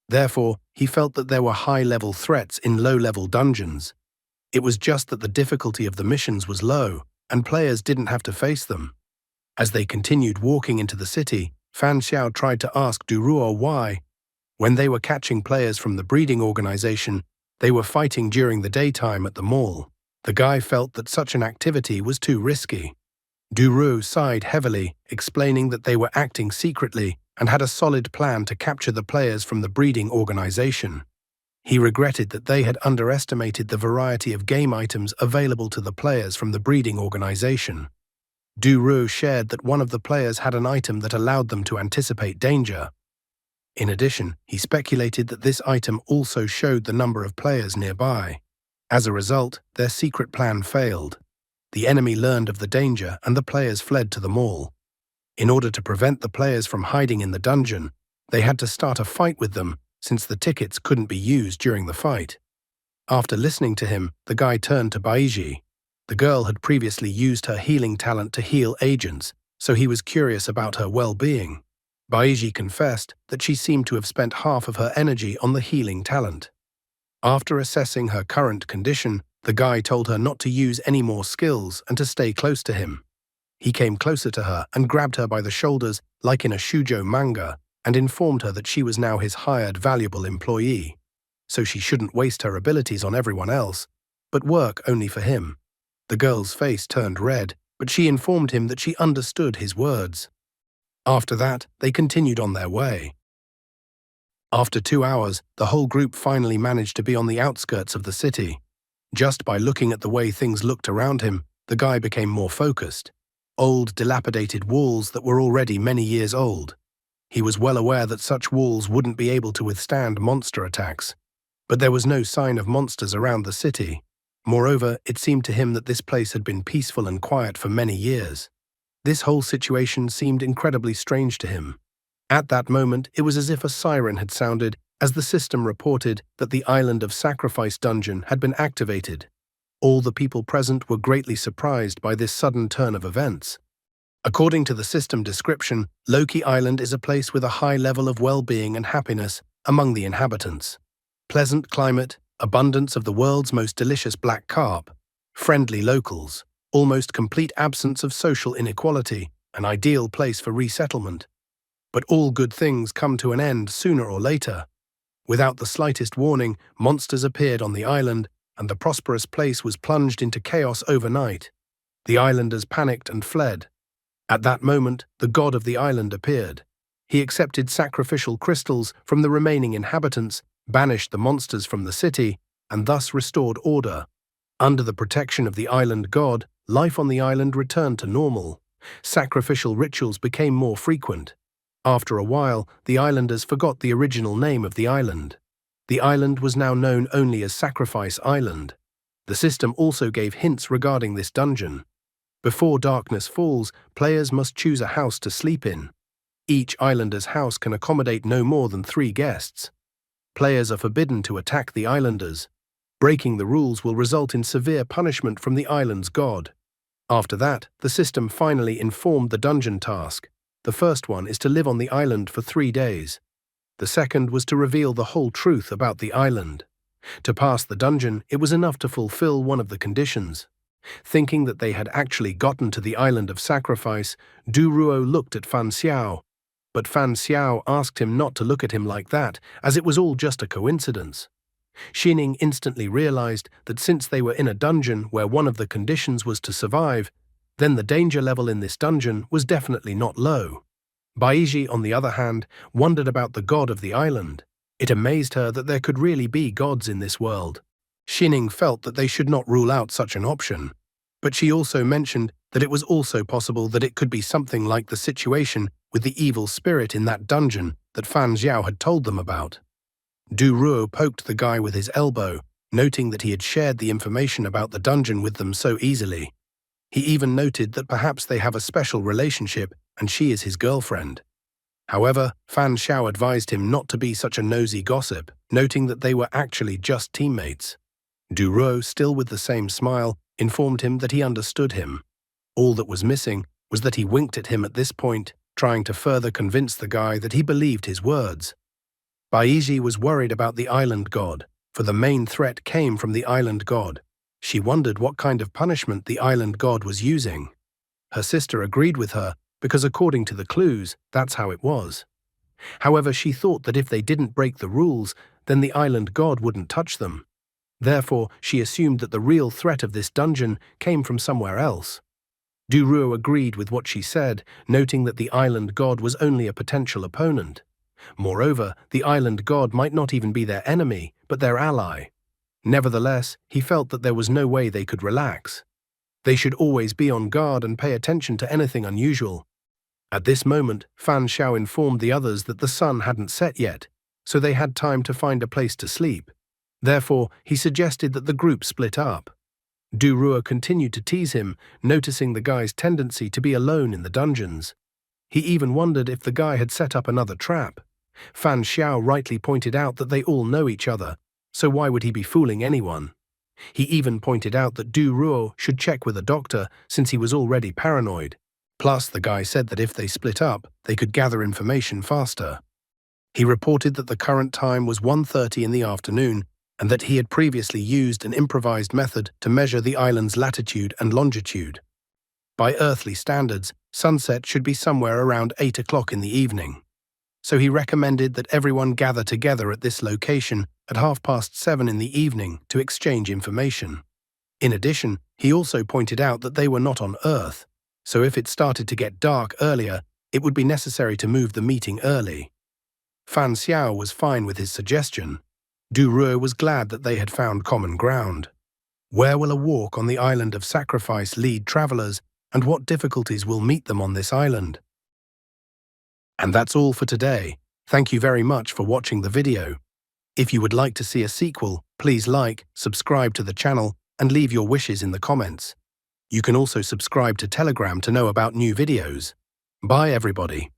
Therefore, he felt that there were high-level threats in low-level dungeons. It was just that the difficulty of the missions was low, and players didn't have to face them. As they continued walking into the city, Fan Xiao tried to ask Duruo why. When they were catching players from the breeding organization, they were fighting during the daytime at the mall. The guy felt that such an activity was too risky. Duruo sighed heavily, explaining that they were acting secretly and had a solid plan to capture the players from the breeding organization. He regretted that they had underestimated the variety of game items available to the players from the breeding organization. Duruo shared that one of the players had an item that allowed them to anticipate danger. In addition, he speculated that this item also showed the number of players nearby. As a result, their secret plan failed. The enemy learned of the danger and the players fled to the mall. In order to prevent the players from hiding in the dungeon, they had to start a fight with them, since the tickets couldn't be used during the fight. After listening to him, the guy turned to Baiji. The girl had previously used her healing talent to heal agents, so he was curious about her well-being. Baiji confessed that she seemed to have spent half of her energy on the healing talent. After assessing her current condition, the guy told her not to use any more skills and to stay close to him. He came closer to her and grabbed her by the shoulders like in a shoujo manga, and informed her that she was now his hired valuable employee, so she shouldn't waste her abilities on everyone else, but work only for him. The girl's face turned red, but she informed him that she understood his words. After that, they continued on their way. After 2 hours, the whole group finally managed to be on the outskirts of the city. Just by looking at the way things looked around him, the guy became more focused. Old, dilapidated walls that were already many years old. He was well aware that such walls wouldn't be able to withstand monster attacks. But there was no sign of monsters around the city. Moreover, it seemed to him that this place had been peaceful and quiet for many years. This whole situation seemed incredibly strange to him. At that moment, it was as if a siren had sounded as the system reported that the Island of Sacrifice dungeon had been activated. All the people present were greatly surprised by this sudden turn of events. According to the system description, Loki Island is a place with a high level of well-being and happiness among the inhabitants. Pleasant climate, abundance of the world's most delicious black carp, friendly locals, almost complete absence of social inequality, an ideal place for resettlement. But all good things come to an end sooner or later. Without the slightest warning, monsters appeared on the island, and the prosperous place was plunged into chaos overnight. The islanders panicked and fled. At that moment, the god of the island appeared. He accepted sacrificial crystals from the remaining inhabitants, banished the monsters from the city, and thus restored order. Under the protection of the island god, life on the island returned to normal. Sacrificial rituals became more frequent. After a while, the islanders forgot the original name of the island. The island was now known only as Sacrifice Island. The system also gave hints regarding this dungeon. Before darkness falls, players must choose a house to sleep in. Each islander's house can accommodate no more than 3 guests. Players are forbidden to attack the islanders. Breaking the rules will result in severe punishment from the island's god. After that, the system finally informed the dungeon task. The first one is to live on the island for 3 days. The second was to reveal the whole truth about the island. To pass the dungeon, it was enough to fulfill one of the conditions. Thinking that they had actually gotten to the island of sacrifice, Du Ruo looked at Fan Xiao. But Fan Xiao asked him not to look at him like that, as it was all just a coincidence. Xining instantly realized that since they were in a dungeon where one of the conditions was to survive, then the danger level in this dungeon was definitely not low. Baiji, on the other hand, wondered about the god of the island. It amazed her that there could really be gods in this world. Xining felt that they should not rule out such an option, but she also mentioned that it was also possible that it could be something like the situation with the evil spirit in that dungeon that Fan Xiao had told them about. Du Ruo poked the guy with his elbow, noting that he had shared the information about the dungeon with them so easily. He even noted that perhaps they have a special relationship and she is his girlfriend. However, Fan Xiao advised him not to be such a nosy gossip, noting that they were actually just teammates. Du Ruo, still with the same smile, informed him that he understood him. All that was missing was that he winked at him at this point, trying to further convince the guy that he believed his words. Baiji was worried about the island god, for the main threat came from the island god. She wondered what kind of punishment the island god was using. Her sister agreed with her, because according to the clues, that's how it was. However, she thought that if they didn't break the rules, then the island god wouldn't touch them. Therefore, she assumed that the real threat of this dungeon came from somewhere else. Du Ruo agreed with what she said, noting that the island god was only a potential opponent. Moreover, the island god might not even be their enemy, but their ally. Nevertheless, he felt that there was no way they could relax. They should always be on guard and pay attention to anything unusual. At this moment, Fan Xiao informed the others that the sun hadn't set yet, so they had time to find a place to sleep. Therefore, he suggested that the group split up. Du Ruo continued to tease him, noticing the guy's tendency to be alone in the dungeons. He even wondered if the guy had set up another trap. Fan Xiao rightly pointed out that they all know each other, so why would he be fooling anyone? He even pointed out that Du Ruo should check with a doctor since he was already paranoid. Plus, the guy said that if they split up, they could gather information faster. He reported that the current time was 1:30 in the afternoon and that he had previously used an improvised method to measure the island's latitude and longitude. By earthly standards, sunset should be somewhere around 8 o'clock in the evening. So he recommended that everyone gather together at this location at 7:30 in the evening to exchange information. In addition, he also pointed out that they were not on Earth, so if it started to get dark earlier, it would be necessary to move the meeting early. Fan Xiao was fine with his suggestion. Du Ruo was glad that they had found common ground. Where will a walk on the island of sacrifice lead travelers, and what difficulties will meet them on this island? And that's all for today. Thank you very much for watching the video. If you would like to see a sequel, please like, subscribe to the channel, and leave your wishes in the comments. You can also subscribe to Telegram to know about new videos. Bye, everybody.